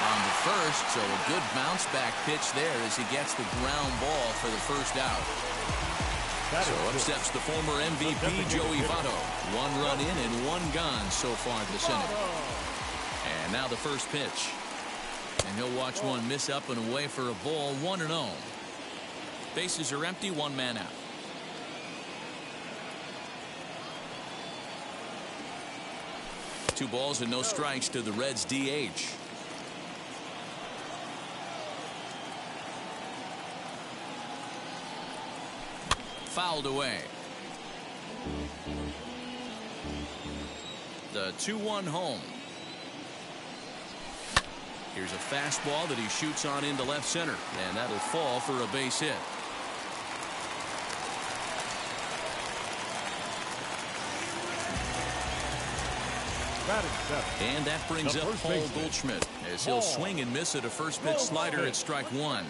On the first, so a good bounce back pitch there as he gets the ground ball for the first out. So up steps the former MVP Joey Votto. 1 run in and 1 gone so far this inning. And now the first pitch. And he'll watch one miss up and away for a ball. 1-0. Bases are empty, 1 man out. Two balls and no strikes to the Reds DH. Fouled away. The 2-1 home. Here's a fastball that he shoots on into left center, and that'll fall for a base hit. And that brings up Paul Goldschmidt as he'll swing and miss at a first pitch slider at strike 1.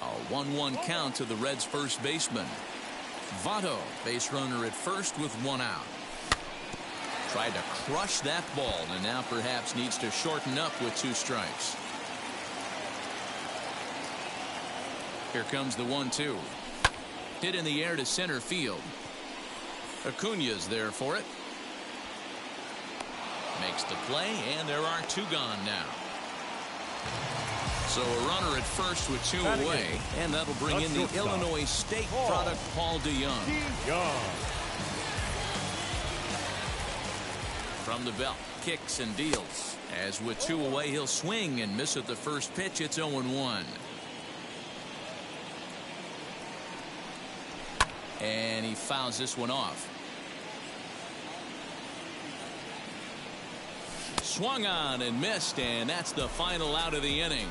A 1-1 count to the Reds' first baseman. Votto, base runner at first with 1 out. Tried to crush that ball and now perhaps needs to shorten up with 2 strikes. Here comes the 1-2. Hit in the air to center field. Acuña's there for it. Makes the play, and there are 2 gone now. So a runner at first with 2 away, and that'll bring in the Illinois State product, Paul DeYoung. From the belt, kicks and deals. As with 2 away, he'll swing and miss at the first pitch. It's 0-1. And he fouls this one off. Swung on and missed, and that's the final out of the inning.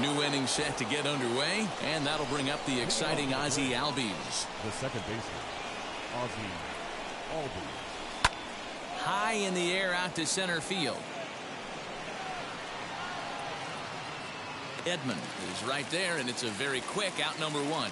New inning set to get underway, and that'll bring up the exciting Ozzie Albies.
The second baseman, Ozzie Albies.
High in the air out to center field. Edman is right there, and it's a very quick out number one.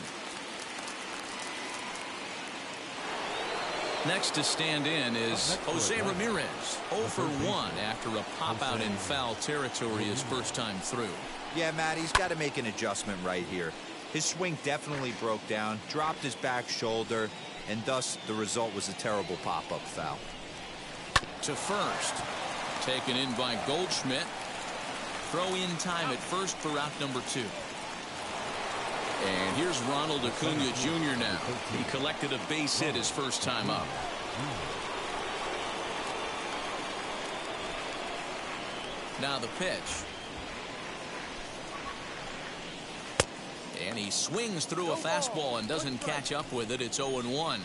Next to stand in is Jose Ramirez. 0 for 1 after a pop out in foul territory his first time through.
Yeah, Matt, he's got to make an adjustment right here. His swing definitely broke down, dropped his back shoulder, and thus the result was a terrible pop-up foul.
To first. Taken in by Goldschmidt. Throw in time at first for out number 2. And here's Ronald Acuna Jr. now. He collected a base hit his first time up. Now the pitch. And he swings through a fastball and doesn't catch up with it. It's 0-1.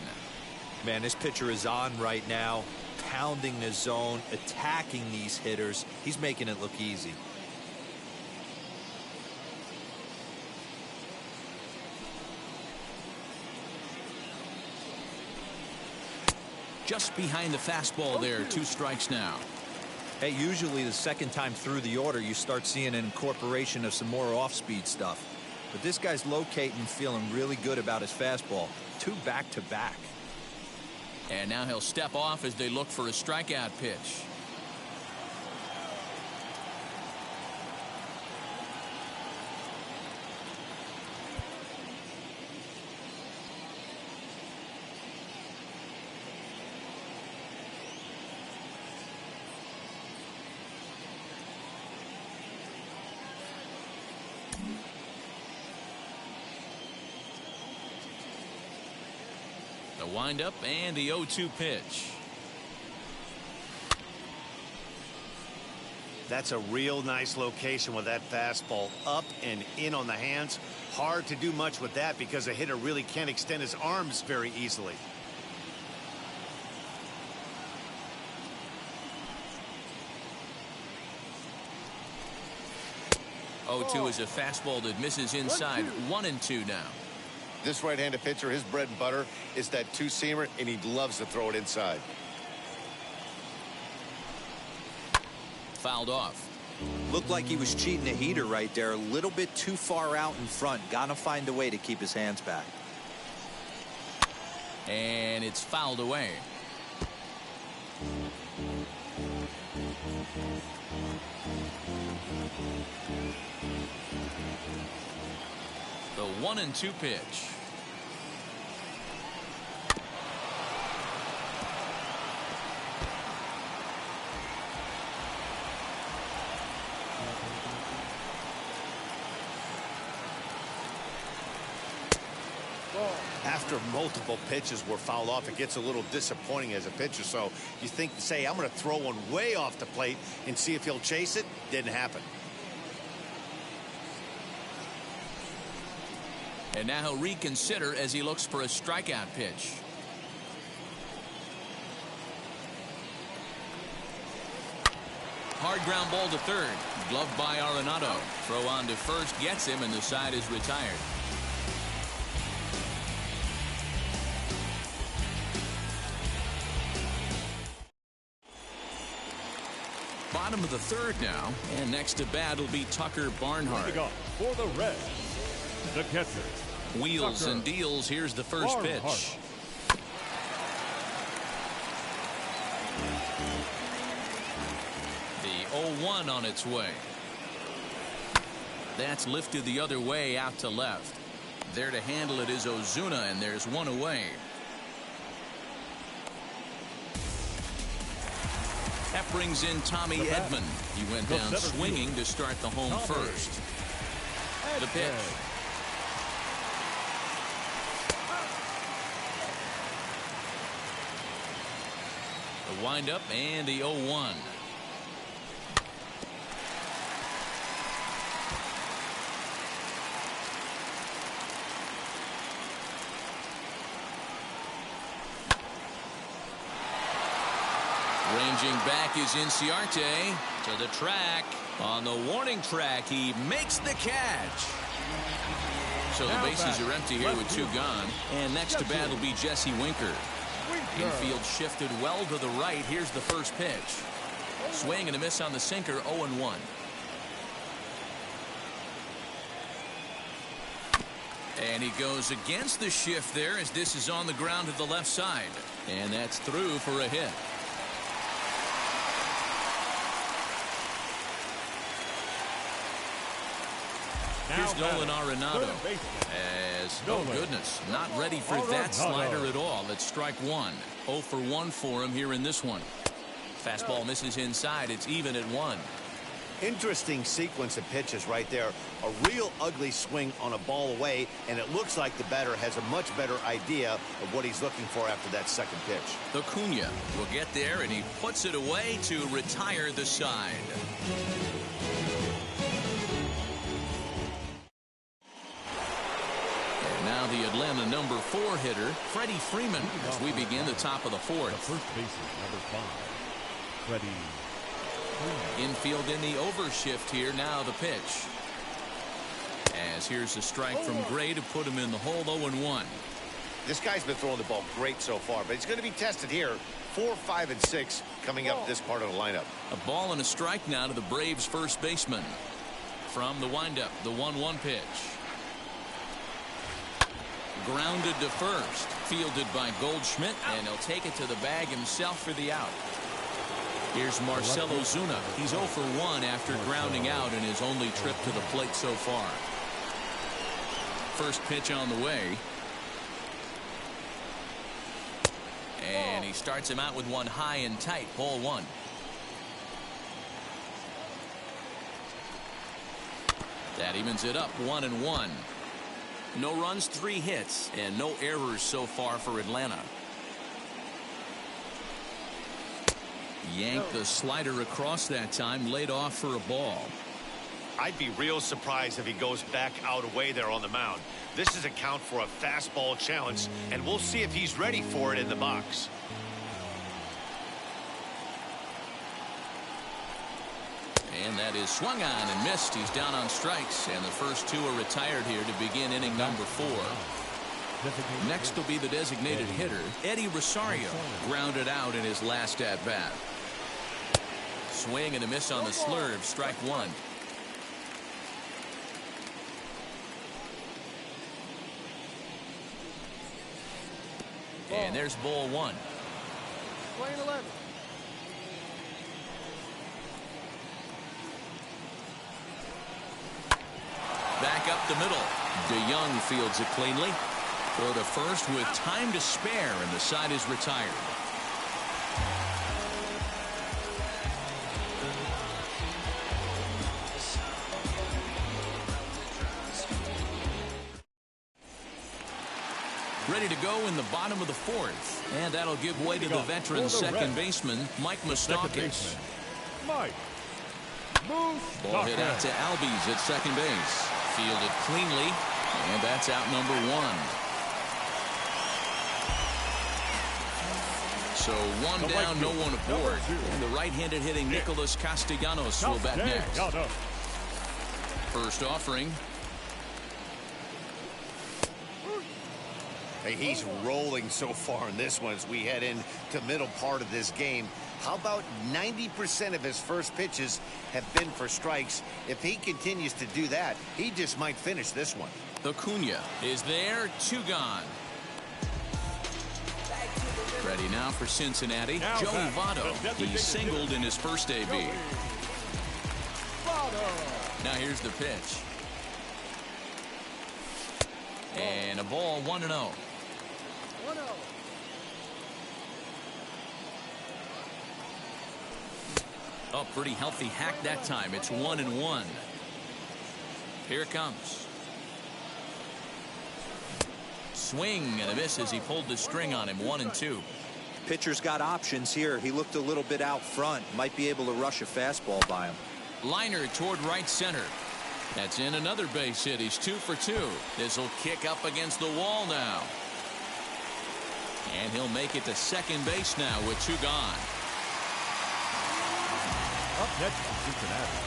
Man, this pitcher is on right now, pounding the zone, attacking these hitters. He's making it look easy.
Just behind the fastball there. 2 strikes now.
Hey, usually the second time through the order you start seeing an incorporation of some more off-speed stuff. But this guy's locating, feeling really good about his fastball. 2 back-to-back.
And now he'll step off as they look for a strikeout pitch. The windup and the 0-2 pitch.
That's a real nice location with that fastball up and in on the hands. Hard to do much with that because a hitter really can't extend his arms very easily.
Oh, 0-2 is a fastball that misses inside. 1-2 now.
This right-handed pitcher, his bread and butter is that two-seamer, and he loves to throw it inside.
Fouled off.
Looked like he was cheating a heater right there. A little bit too far out in front. Gotta find a way to keep his hands back.
And it's fouled away. The 1-2 pitch.
After multiple pitches were fouled off, it gets a little disappointing as a pitcher. So you think, say, I'm going to throw one way off the plate and see if he'll chase it. Didn't happen.
And now he'll reconsider as he looks for a strikeout pitch. Hard ground ball to third. Gloved by Arenado. Throw on to first gets him, and the side is retired. Bottom of the third now, and next to bat will be Tucker Barnhart.
For the Reds, the catcher.
Wheels
Tucker
and deals. Here's the first
Barnhart.
pitch. The 0-1 on its way. That's lifted the other way out to left. There to handle it is Ozuna, and there's one away. That brings in Tommy Edman. He went down swinging to start the home first. The pitch. The windup and the 0-1. Ranging back is Inciarte to the track. On the warning track, he makes the catch. So the bases are empty here with 2 gone. And next to bat will be Jesse Winker. Infield shifted well to the right. Here's the first pitch. Swing and a miss on the sinker. 0-1. And he goes against the shift there as this is on the ground to the left side. And that's through for a hit. Here's Nolan Arenado. As, oh goodness, not ready for that slider at all. It's strike one. 0 for 1 for him here in this one. Fastball misses inside. It's even at 1.
Interesting sequence of pitches right there. A real ugly swing on a ball away, and it looks like the batter has a much better idea of what he's looking for after that second pitch.
Acuna will get there, and he puts it away to retire the side. And now the Atlanta number 4 hitter, Freddie Freeman, as we begin the top of the 4th.
The first baseman, number 5, Freddie.
Infield in the overshift here. Now the pitch. As here's a strike from Gray to put him in the hole. 0-1.
This guy's been throwing the ball great so far, but he's going to be tested here. 4, 5, and 6 coming up this part of the lineup.
A ball and a strike now to the Braves first baseman. From the windup, the 1-1 pitch. Grounded to first. Fielded by Goldschmidt, and he'll take it to the bag himself for the out. Here's Marcell Ozuna. He's 0 for 1 after grounding out in his only trip to the plate so far. First pitch on the way. And he starts him out with one high and tight. Ball 1. That evens it up. 1-1. No runs, 3 hits, and no errors so far for Atlanta. Yanked the slider across that time, laid off for a ball.
I'd be real surprised if he goes back out away there on the mound. This is a count for a fastball challenge, and we'll see if he's ready for it in the box.
And that is swung on and missed. He's down on strikes, and the first 2 are retired here to begin inning number 4. Next will be the designated hitter, Eddie Rosario, grounded out in his last at-bat. Swing and a miss on the slurve, strike 1. And there's ball 1.
Playing 11.
Back up the middle. DeYoung fields it cleanly. Throw to first with time to spare, and the side is retired. Ready to go in the bottom of the 4th. And that'll give way to the veteran second baseman, Mike Moustakas.
Mike.
Ball hit out to Albies at second base. Fielded cleanly, and that's out number 1. So 1 down, no one aboard. And the right-handed hitting Nicholas Castellanos will bat next. First offering.
Hey, he's rolling so far in this one as we head into middle part of this game. How about 90% of his first pitches have been for strikes? If he continues to do that, he just might finish this one.
Acuna is there, 2 gone. Ready now for Cincinnati, Joey Votto. He singled in his first AB. Now here's the pitch. And a ball, 1-0. Oh, pretty healthy hack that time. It's 1-1. Here it comes. Swing and a miss as he pulled the string on him. 1-2.
Pitcher's got options here. He looked a little bit out front. Might be able to rush a fastball by him.
Liner toward right center. That's in another base hit. He's 2 for 2. This will kick up against the wall now. And he'll make it to second base now with 2 gone.
Up next from Cincinnati,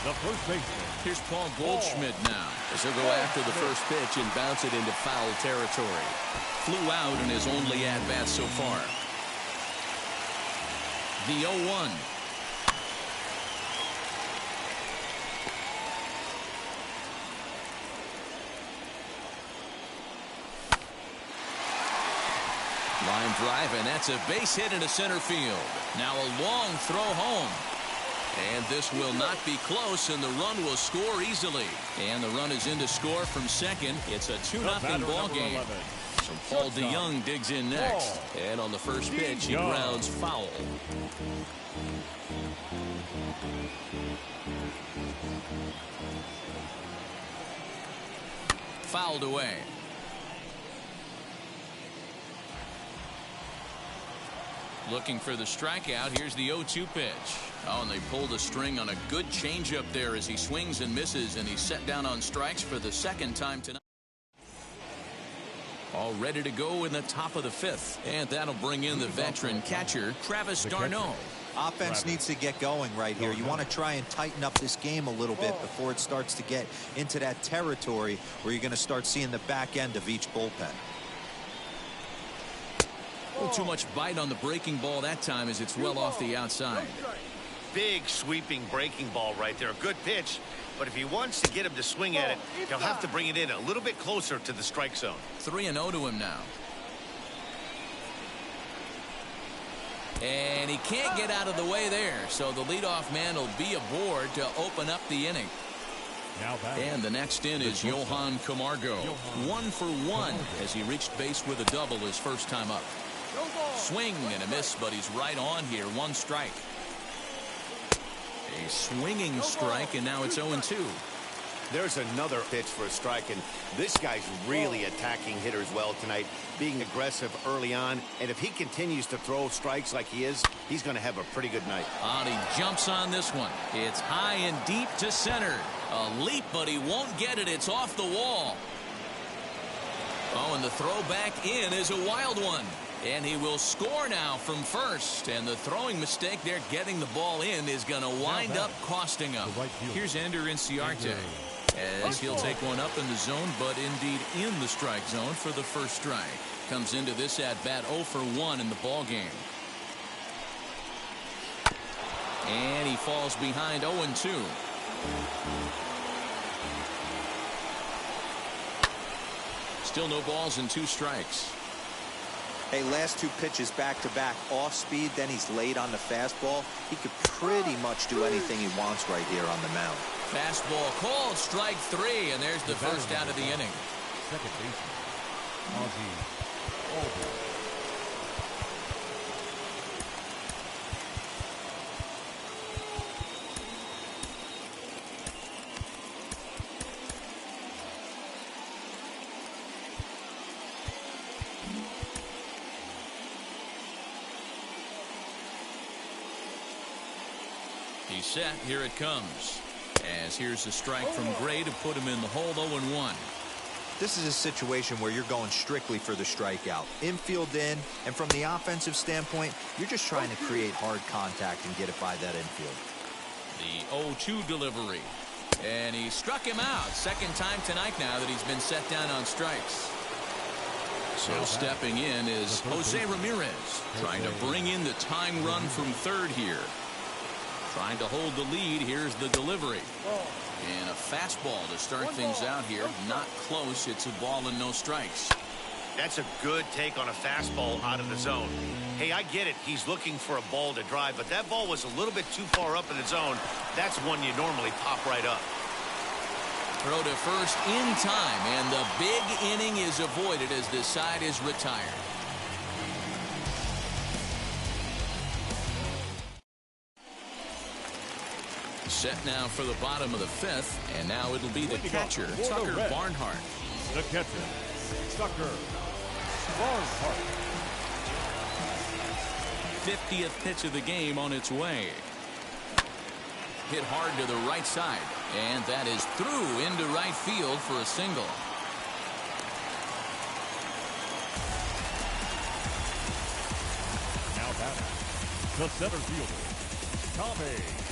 the first baseman.
Here's Paul Goldschmidt now as he'll go after the first pitch and bounce it into foul territory. Flew out in his only at-bat so far. The 0-1. Line drive, and that's a base hit into center field. Now a long throw home. And this will not be close, and the run will score easily. And the run is in to score from second. It's a 2-0 ball game.
11.
So Paul DeYoung digs in next. And on the first pitch, he grounds foul. Fouled away. Looking for the strikeout. Here's the 0-2 pitch. Oh, and they pulled a string on a good changeup there as he swings and misses, and he's set down on strikes for the second time tonight. All ready to go in the top of the fifth, and that'll bring in the veteran catcher, Travis d'Arnaud.
Offense needs to get going right here. You want to try and tighten up this game a little bit before it starts to get into that territory where you're going to start seeing the back end of each bullpen.
A little too much bite on the breaking ball that time as it's well off the outside.
Big sweeping breaking ball right there. A good pitch, but if he wants to get him to swing at it, he'll have to bring it in a little bit closer to the strike zone.
3-0 to him now. And he can't get out of the way there, so the leadoff man will be aboard to open up the inning. And the next in is Johan Camargo. 1 for 1 as he reached base with a double his first time up. Swing and a miss, but he's right on here. 1 strike. A swinging strike, and now it's 0-2.
There's another pitch for a strike, and this guy's really attacking hitters well tonight, being aggressive early on, and if he continues to throw strikes like he is, he's going to have a pretty good night.
And he jumps on this one. It's high and deep to center. A leap, but he won't get it. It's off the wall. Oh, and the throw back in is a wild one. And he will score now from first. And the throwing mistake there, getting the ball in, is going to wind up costing him. Here's Ender Inciarte as he'll take one up in the zone, but indeed in the strike zone for the first strike. Comes into this at-bat 0 for 1 in the ball game. And he falls behind 0-2. Still no balls and 2 strikes.
Hey, last 2 pitches back-to-back off speed, then he's late on the fastball. He could pretty much do anything he wants right here on the mound.
Fastball called, strike 3, and there's the first out of the inning.
Second baseman, Ozzie Albies.
He's set. Here it comes. As here's the strike from Gray to put him in the hole. 0-1.
This is a situation where you're going strictly for the strikeout. Infield in, and from the offensive standpoint, you're just trying to create hard contact and get it by that infield.
The 0-2 delivery. And he struck him out. Second time tonight now that he's been set down on strikes. So stepping in is Jose Ramirez, trying to bring in the tying run from third here. Trying to hold the lead. Here's the delivery. And a fastball to start things out here. Not close. It's a ball and no strikes.
That's a good take on a fastball out of the zone. Hey, I get it. He's looking for a ball to drive, but that ball was a little bit too far up in the zone. That's one you normally pop right up.
Throw to first in time, and the big inning is avoided as this side is retired. Set now for the bottom of the fifth, and now it'll be the catcher, Tucker Barnhart.
The catcher, Tucker Barnhart.
50th pitch of the game on its way. Hit hard to the right side, and that is through into right field for a single.
Now batting, the center fielder, Tommy Edman.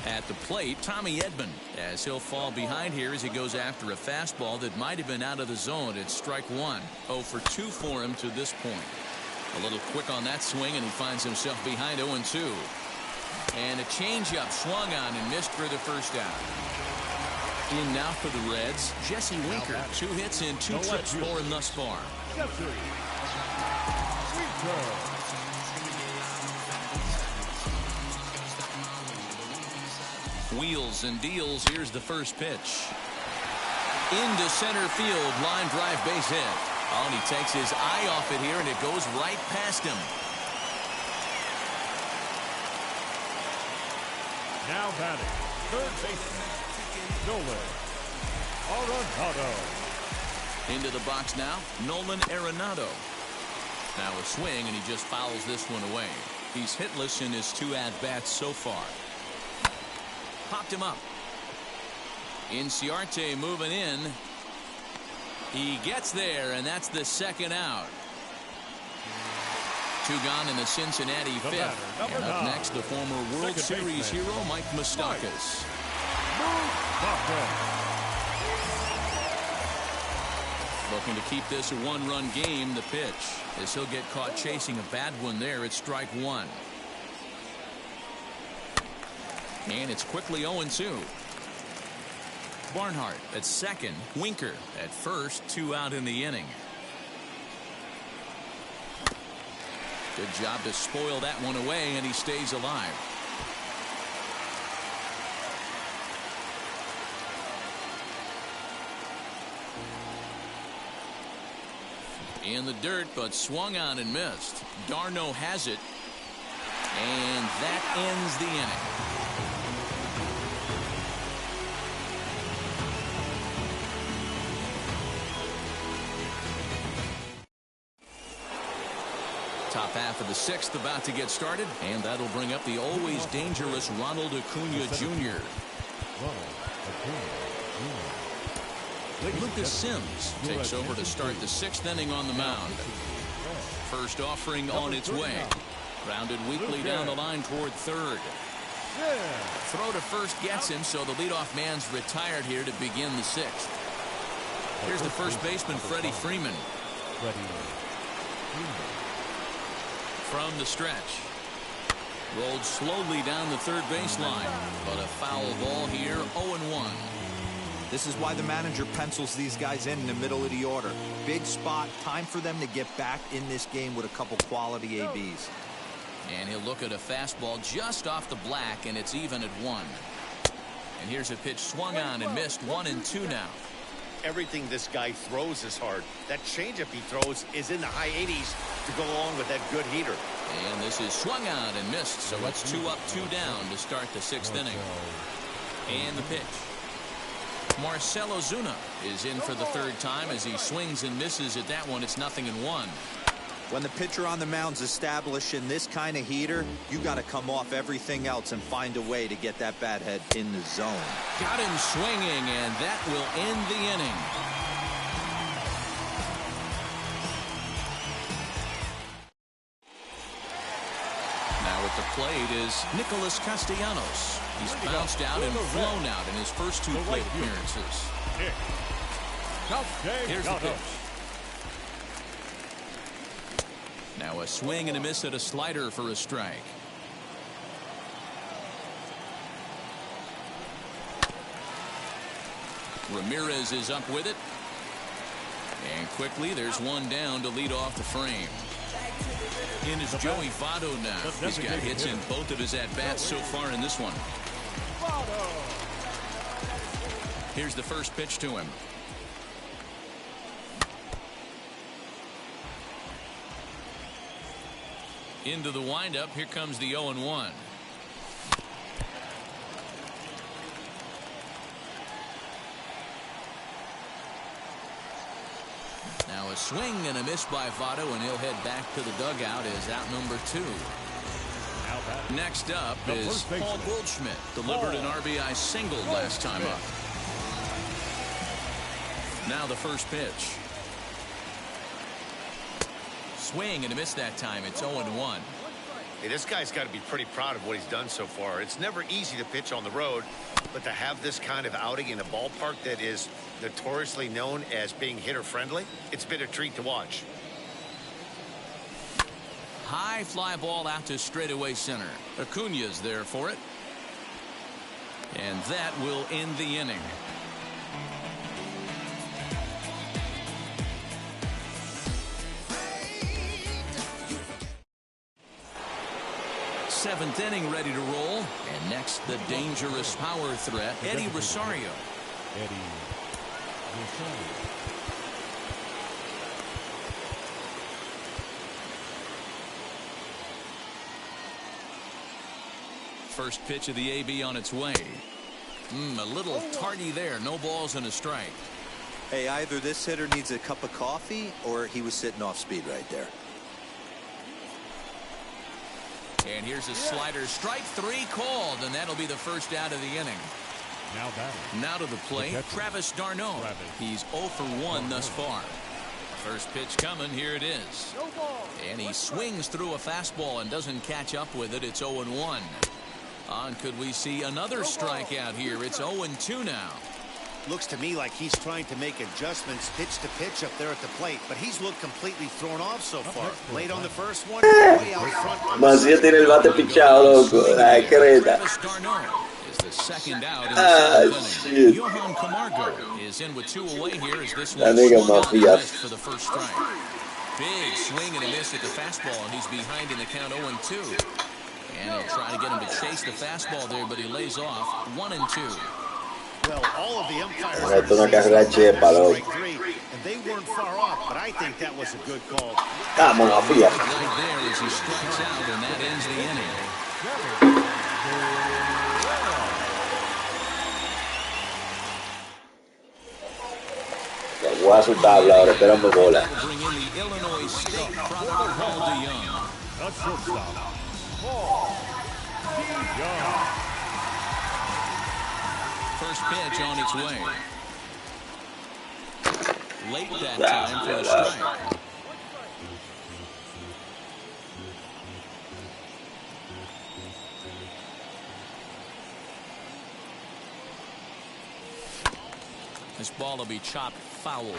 At the plate, Tommy Edman, as he'll fall behind here as he goes after a fastball that might have been out of the zone. It's strike 1. 0 for 2 for him to this point. A little quick on that swing, and he finds himself behind 0-2. And a changeup swung on and missed for the first out. In now for the Reds, Jesse Winker. 2 hits and 2 trips for him thus far. Wheels and deals. Here's the first pitch. Into center field. Line drive, base hit. Oh, and he takes his eye off it here, and it goes right past him.
Now batting, third baseman, Nolan Arenado.
Into the box now, Nolan Arenado. Now a swing, and he just fouls this one away. He's hitless in his 2 at-bats so far. Popped him up. Inciarte moving in. He gets there, and that's the second out. 2 gone in the Cincinnati fifth. And up next, the former World Series hero, Mike Moustakas. Looking to keep this a 1-run game. The pitch, as he'll get caught chasing a bad one there. It's strike 1. And it's quickly 0-2. Barnhart at second. Winker at first. 2 out in the inning. Good job to spoil that one away, and he stays alive. In the dirt, but swung on and missed. Darno has it, and that ends the inning. Top half of the 6th about to get started, and that'll bring up the always dangerous Ronald Acuna Jr. Lucas Sims takes over to start the 6th inning on the mound. First offering on its way. Grounded weakly down the line toward third. Throw to first gets him, so the leadoff man's retired here to begin the 6th. Here's the first baseman, Freddie Freeman. From the stretch. Rolled slowly down the third baseline, but a foul ball here, 0-1.
This is why the manager pencils these guys in the middle of the order. Big spot, time for them to get back in this game with a couple quality ABs.
And he'll look at a fastball just off the black, and it's even at 1. And here's a pitch swung on and missed. 1-2 now.
Everything this guy throws is hard. That changeup he throws is in the high 80s to go along with that good heater.
And this is swung on and missed, so it's 2 up, 2 down to start the 6th inning. And the pitch. Marcell Ozuna is in for the 3rd time as he swings and misses at that one. It's 0-1.
When the pitcher on the mound's establishing this kind of heater, you got to come off everything else and find a way to get that bat head in the zone.
Got him swinging, and that will end the inning. Now at the plate is Nicholas Castellanos. He's bounced out and flown out in his first 2 plate appearances. Here's the pitch. Now a swing and a miss at a slider for a strike. Ramirez is up with it. And quickly there's one down to lead off the frame. In is Joey Votto now. He's got hits in both of his at-bats so far in this one. Here's the first pitch to him. Into the windup. Here comes the 0-1. Now a swing and a miss by Votto, and he'll head back to the dugout as out number 2. Next up is Paul Goldschmidt. Delivered an RBI single last time up. Now the first pitch. Swing and a miss that time. It's 0-1.
Hey, this guy's got to be pretty proud of what he's done so far. It's never easy to pitch on the road, but to have this kind of outing in a ballpark that is notoriously known as being hitter-friendly, it's been a treat to watch.
High fly ball out to straightaway center. Acuna's there for it. And that will end the inning. seventh inning ready to roll. And next, the dangerous power threat, Eddie Rosario.
Eddie Rosario.
First pitch of the AB on its way. A little tardy there. No balls and a strike.
Hey, either this hitter needs a cup of coffee or he was sitting off speed right there.
And here's a slider. Strike three called, and that'll be the first out of the inning. Now to the plate, Travis d'Arnaud. He's 0 for 1 thus far. First pitch coming. Here it is. And he swings through a fastball and doesn't catch up with it. It's 0-1. Could we see another strikeout here? It's 0-2 now.
Looks to me like he's trying to make adjustments pitch to pitch up there at the plate, but he's looked completely thrown off so far. Late on the first one, way out front.
Macías tiene el bate pichado, loco. Ay, creta.
Is the second out in the seventh inning. Johan Camargo is in with 2 away here as this one missed for the first strike. Big swing and a miss at the fastball, and he's behind in the count 0-2. And he'll try to get him to chase the fastball there, but he lays off 1-2.
Well, all of the umpires
Esto es una carrera chepa, loco.
and they weren't far off, but I think that was a good call.
Vamos, Macías.
Right there as he strikes out, and that ends the inning.
Le voy a su tabla ahora, esperando bola.
Bring in the Illinois State product, Paul DeYoung.
The shortstop, Paul DeYoung.
First pitch on its way. Late that time for the strike. This ball will be chopped foul.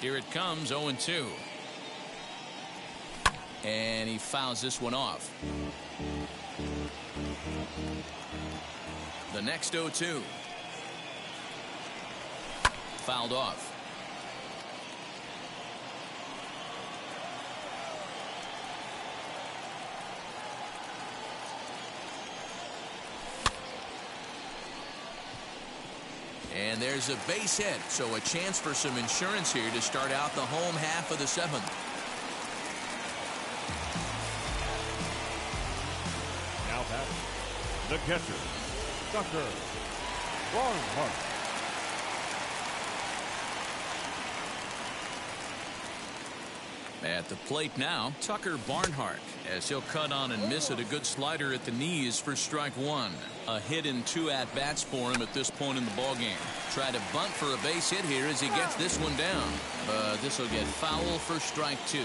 Here it comes, 0-2. And he fouls this one off. The next 0-2. Fouled off. And there's a base hit, so a chance for some insurance here to start out the home half of the 7th.
Now batting, the catcher, Tucker Barnhart.
At the plate now, Tucker Barnhart, as he'll cut on and miss it. A good slider at the knees for strike 1. A hit in 2 at-bats for him at this point in the ballgame. Try to bunt for a base hit here as he gets this one down. But this will get foul for strike 2.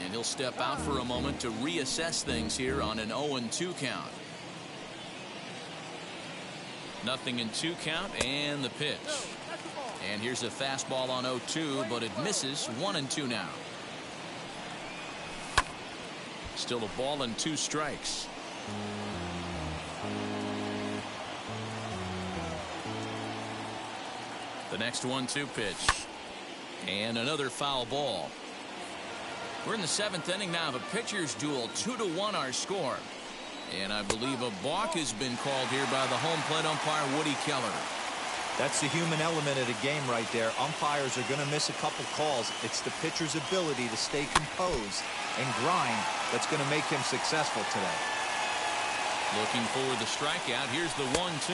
And he'll step out for a moment to reassess things here on an 0-2 count. Nothing in 2 count, and the pitch. And here's a fastball on 0-2, but it misses. 1-2 now. Still a ball and 2 strikes. The next 1-2 pitch. And another foul ball. We're in the 7th inning now of a pitcher's duel. 2-1 our score. And I believe a balk has been called here by the home plate umpire, Woody Keller.
That's the human element of the game right there. Umpires are going to miss a couple calls. It's the pitcher's ability to stay composed and grind that's going to make him successful today.
Looking for the strikeout. Here's the 1-2.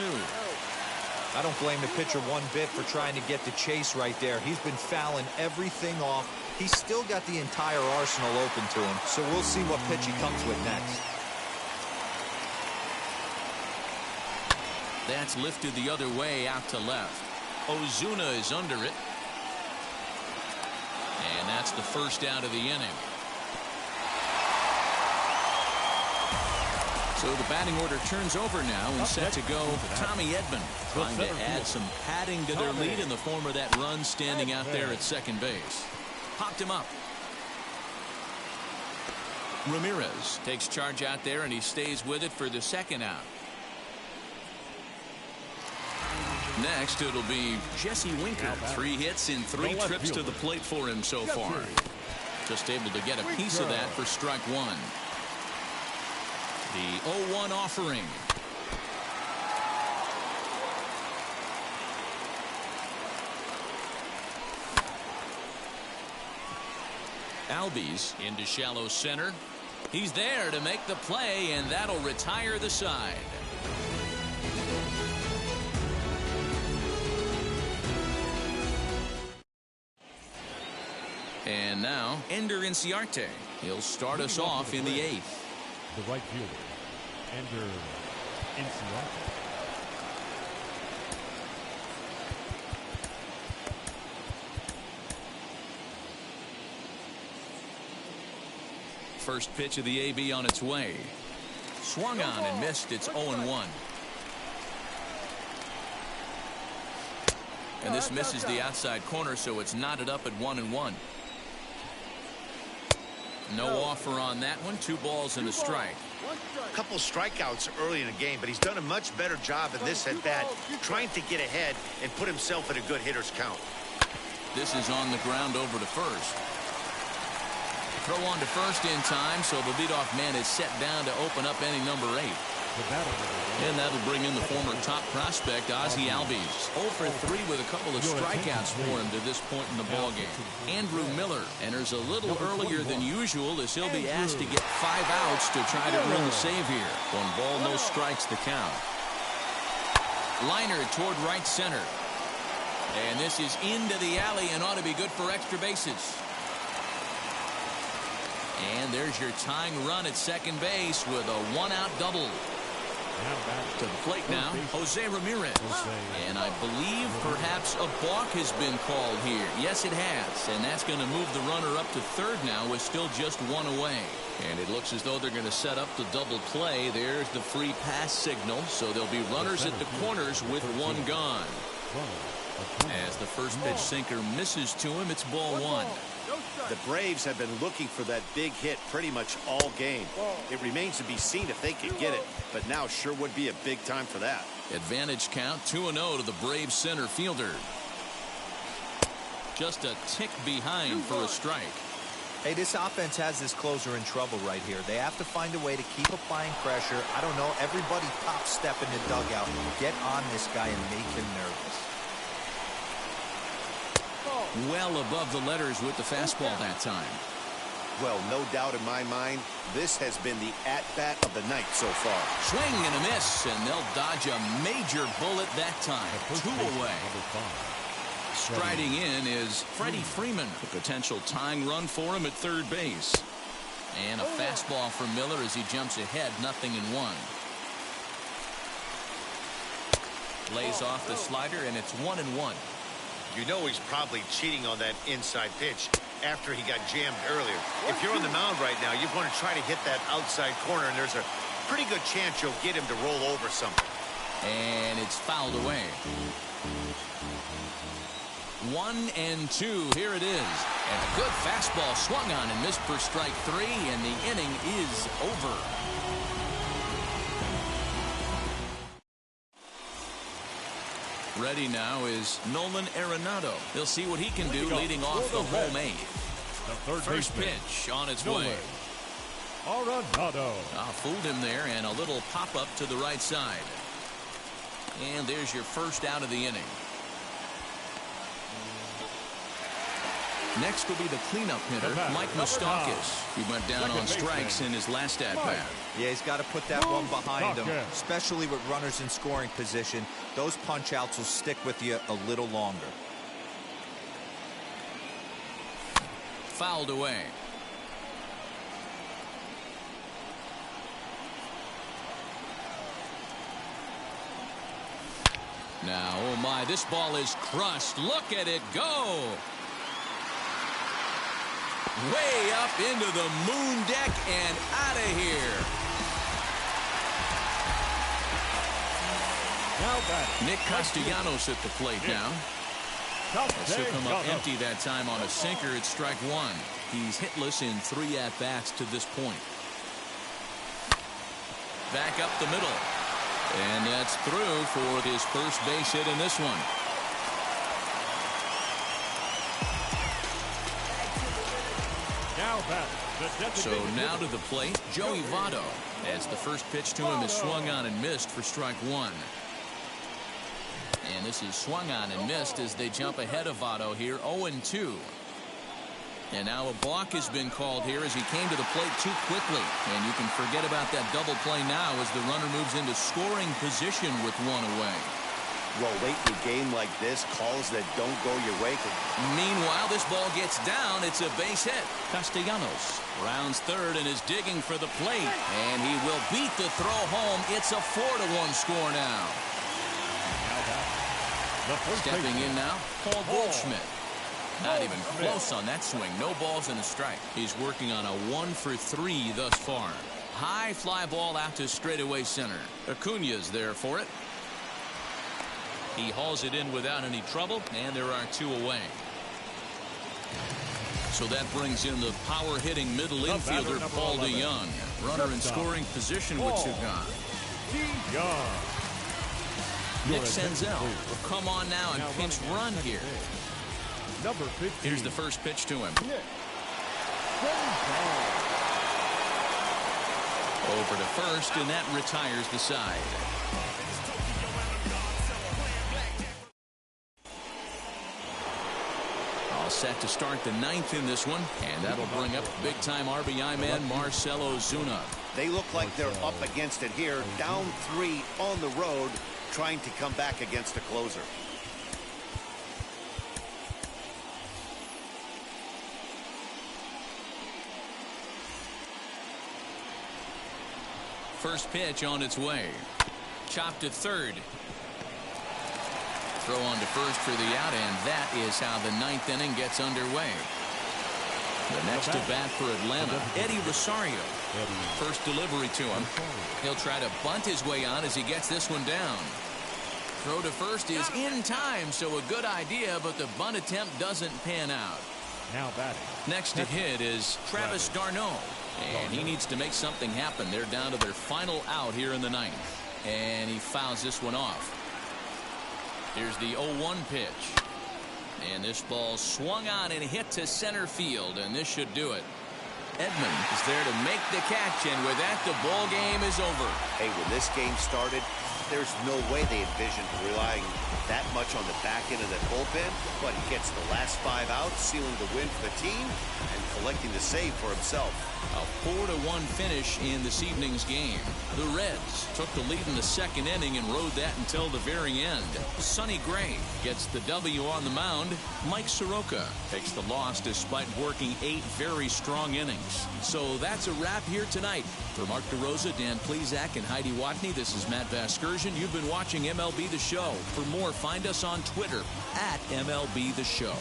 I don't blame the pitcher one bit for trying to get the chase right there. He's been fouling everything off. He's still got the entire arsenal open to him, so we'll see what pitch he comes with next.
That's lifted the other way out to left. Ozuna is under it. And that's the first out of the inning. So the batting order turns over now and set to go Tommy Edman, trying to add some padding to their lead in the form of that run standing out there at second base. Popped him up. Ramirez takes charge out there and he stays with it for the second out. Next, it'll be Jesse Winker. 3 hits in 3 trips to the plate for him so far. Just able to get a piece of that for strike 1. The 0-1 offering. Albies into shallow center. He's there to make the play, and that'll retire the side. And now, Ender Inciarte. He'll start us off in the 8th.
The right fielder, Ender Inciarte.
First pitch of the AB on its way. Swung on and missed. It's 0-1. And this misses the outside corner, so it's knotted up at 1-1. No offer on that one. 2 balls and a strike.
A couple strikeouts early in the game, but he's done a much better job in this at-bat, trying to get ahead and put himself in a good hitter's count.
This is on the ground over to first. Throw on to first in time, so the leadoff man is set down to open up inning number 8. And that'll bring in the former top prospect, Ozzie Albies. 0 for 3 with a couple of strikeouts for him to this point in the ballgame. Andrew Miller enters a little earlier than usual as he'll be asked to get 5 outs to try to earn the save here. 1 ball, no strikes the count. Liner toward right center. And this is into the alley and ought to be good for extra bases. And there's your tying run at second base with a 1-out double. To the plate now, Jose Ramirez. And I believe perhaps a balk has been called here. Yes, it has. And that's going to move the runner up to third now with still just one away. And it looks as though they're going to set up the double play. There's the free pass signal. So there'll be runners at the corners with one gone. As the first pitch sinker misses to him, it's ball one.
The Braves have been looking for that big hit pretty much all game. It remains to be seen if they can get it, but now sure would be a big time for that.
Advantage count 2-0 to the Braves center fielder. Just a tick behind for a strike.
Hey, this offense has this closer in trouble right here. They have to find a way to keep applying pressure. I don't know, everybody top step in the dugout. Get on this guy and make him nervous.
Well above the letters with the fastball that time.
Well, no doubt in my mind, this has been the at-bat of the night so far.
Swing and a miss, and they'll dodge a major bullet that time. 2 away. Striding in is Freddie Freeman. A potential tying run for him at third base. And a fastball for Miller as he jumps ahead, 0-1. Lays off the slider, and it's 1-1.
You know he's probably cheating on that inside pitch after he got jammed earlier. If you're on the mound right now, you want to try to hit that outside corner, and there's a pretty good chance you'll get him to roll over something.
And it's fouled away. 1-2. Here it is. And a good fastball swung on and missed for strike 3, and the inning is over. Ready now is Nolan Arenado. He'll see what he can do leading off the home 8.
The
First pitch on its way.
Arenado.
Fooled him there, and a little pop-up to the right side. And there's your first out of the inning. Next will be the cleanup hitter, Mike Moustakas. He went down on strikes in his last at-bat.
Yeah, he's got to put that one behind him, especially with runners in scoring position. Those punch-outs will stick with you a little longer.
Fouled away. Now, oh my, this ball is crushed. Look at it go. Way up into the moon deck and out of here. Nick Castellanos at the plate now. This will come up empty that time on a sinker at strike 1. He's hitless in 3 at-bats to this point. Back up the middle. And that's through for his first base hit in this one. So now to the plate, Joey Votto, as the first pitch to him is swung on and missed for strike 1. And this is swung on and missed as they jump ahead of Votto here, 0-2. And now a balk has been called here as he came to the plate too quickly. And you can forget about that double play now as the runner moves into scoring position with 1 away.
Well, late in a game like this, calls that don't go your way.
Meanwhile, this ball gets down. It's a base hit. Castellanos rounds third and is digging for the plate. And he will beat the throw home. It's a 4-1 score now. Stepping in now, Paul Goldschmidt. Not even close on that swing. No balls and a strike. He's working on a 1-for-3 thus far. High fly ball out to straightaway center. Acuña's there for it. He hauls it in without any trouble, and there are 2 away. So that brings in the power-hitting middle infielder, Paul DeJong. Runner in scoring position with 2 gone. Nick Senzel will come on now and pinch run here. Here's the first pitch to him. Over to first, and that retires the side. All set to start the 9th in this one, and that'll bring up big-time RBI man Marcell Ozuna.
They look like they're up against it here, down 3 on the road, trying to come back against a closer.
First pitch on its way. Chopped to third. Throw on to first for the out, and that is how the ninth inning gets underway. The next to bat for Atlanta, Eddie Rosario. First delivery to him. He'll try to bunt his way on as he gets this one down. Throw to first is in time, so a good idea, but the bunt attempt doesn't pan out.
Now batting.
Next to hit is Travis d'Arnaud, and he needs to make something happen. They're down to their final out here in the ninth, and he fouls this one off. Here's the 0-1 pitch, and this ball swung on and hit to center field, and this should do it. Edman is there to make the catch, and with that, the ball game is over.
Hey, when this game started, there's no way they envisioned relying that much on the back end of that bullpen, but he gets the last 5 outs, sealing the win for the team and collecting the save for himself.
A 4-1 finish in this evening's game. The Reds took the lead in the second inning and rode that until the very end. Sonny Gray gets the W on the mound. Mike Soroka takes the loss despite working 8 very strong innings. So that's a wrap here tonight. For Mark DeRosa, Dan Plesac, and Heidi Watney, this is Matt Vasgersian. You've been watching MLB The Show. For more, find us on Twitter at MLB The Show.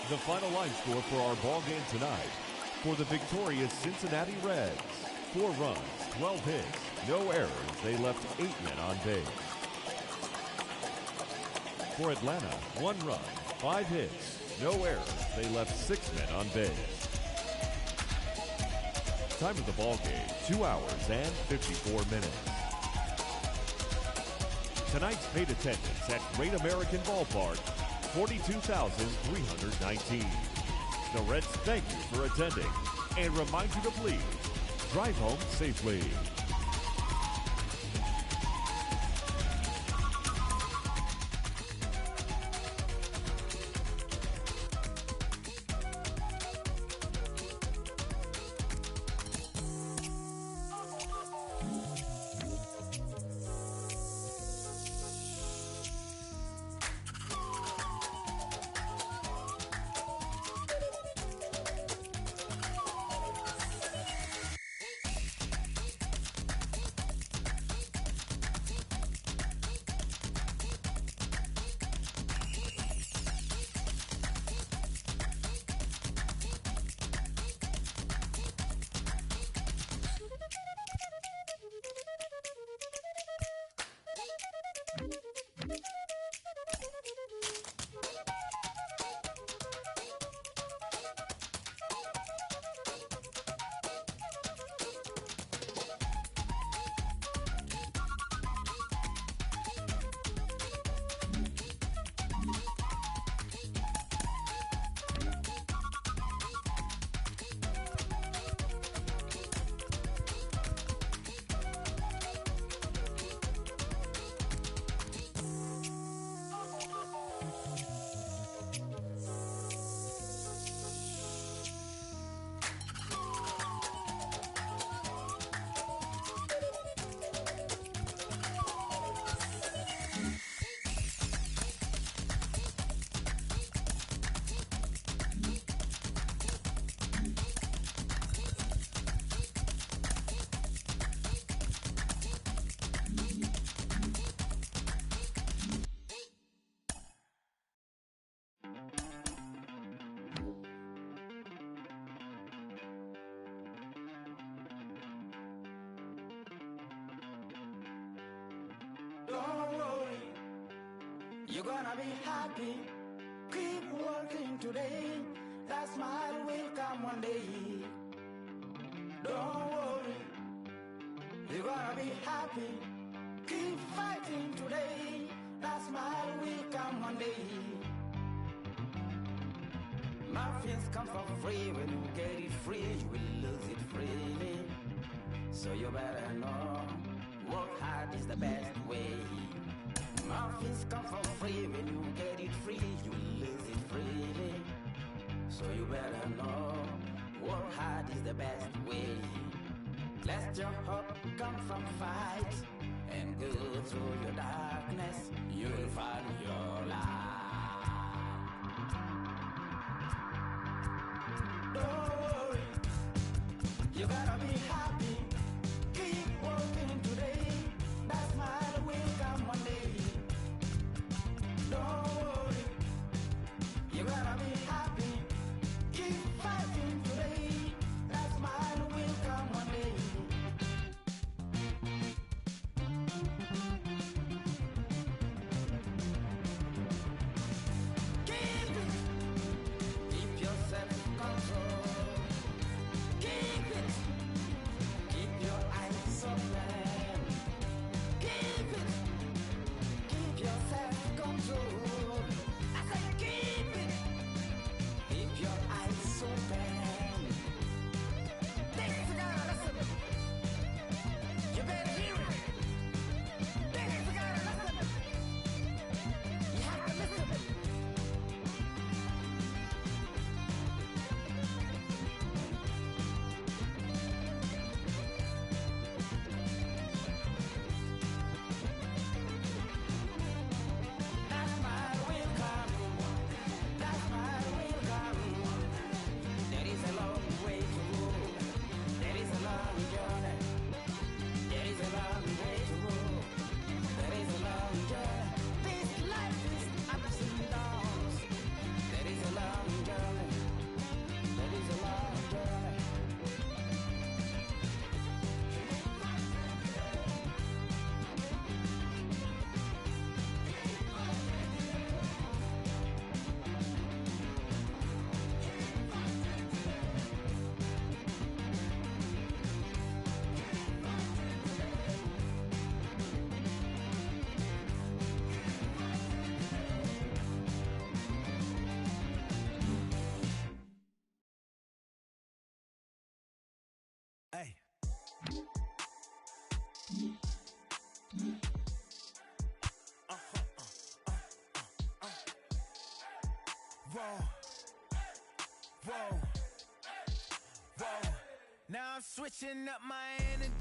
The final line score for our ball game tonight. For the victorious Cincinnati Reds, 4 runs, 12 hits, no errors. They left 8 men on base. For Atlanta, 1 run, 5 hits, no errors. They left 6 men on base. Time of the ball game, 2 hours and 54 minutes. Tonight's paid attendance at Great American Ballpark, 42,319. The Reds thank you for attending and remind you to please drive home safely.
Don't worry, you're gonna be happy. Keep working today. That smile will come one day. Don't worry, you're gonna be happy. Keep fighting today. That smile will come one day. Muffins come for free. When you get it free, you will lose it freely. So you better know, work hard is the best way. Muffins come for free. When you get it free, you will lose it freely. So you better know,
Work hard is the best way. Let your hope come from fight and go through your darkness. You'll find your light. Don't worry, you gotta be happy. Keep working today. That smile will come one day. Don't worry, you gotta be happy. Keep fighting today. That smile will come one day. Keep your self-control. Keep it. Keep your eyes open. Keep it. Keep your self-control. I say keep it. Keep your eyes open. This is gotta listen. You better hear it. This is gotta listen. You have to listen. That smile will come. That smile will come. There is a long way to go. There is a long journey. There is a long way to go. There is a long journey. This life is ups and downs. There is a long journey. There is a long journey.
Hey. Whoa. Whoa. Whoa. Now I'm switching up my energy.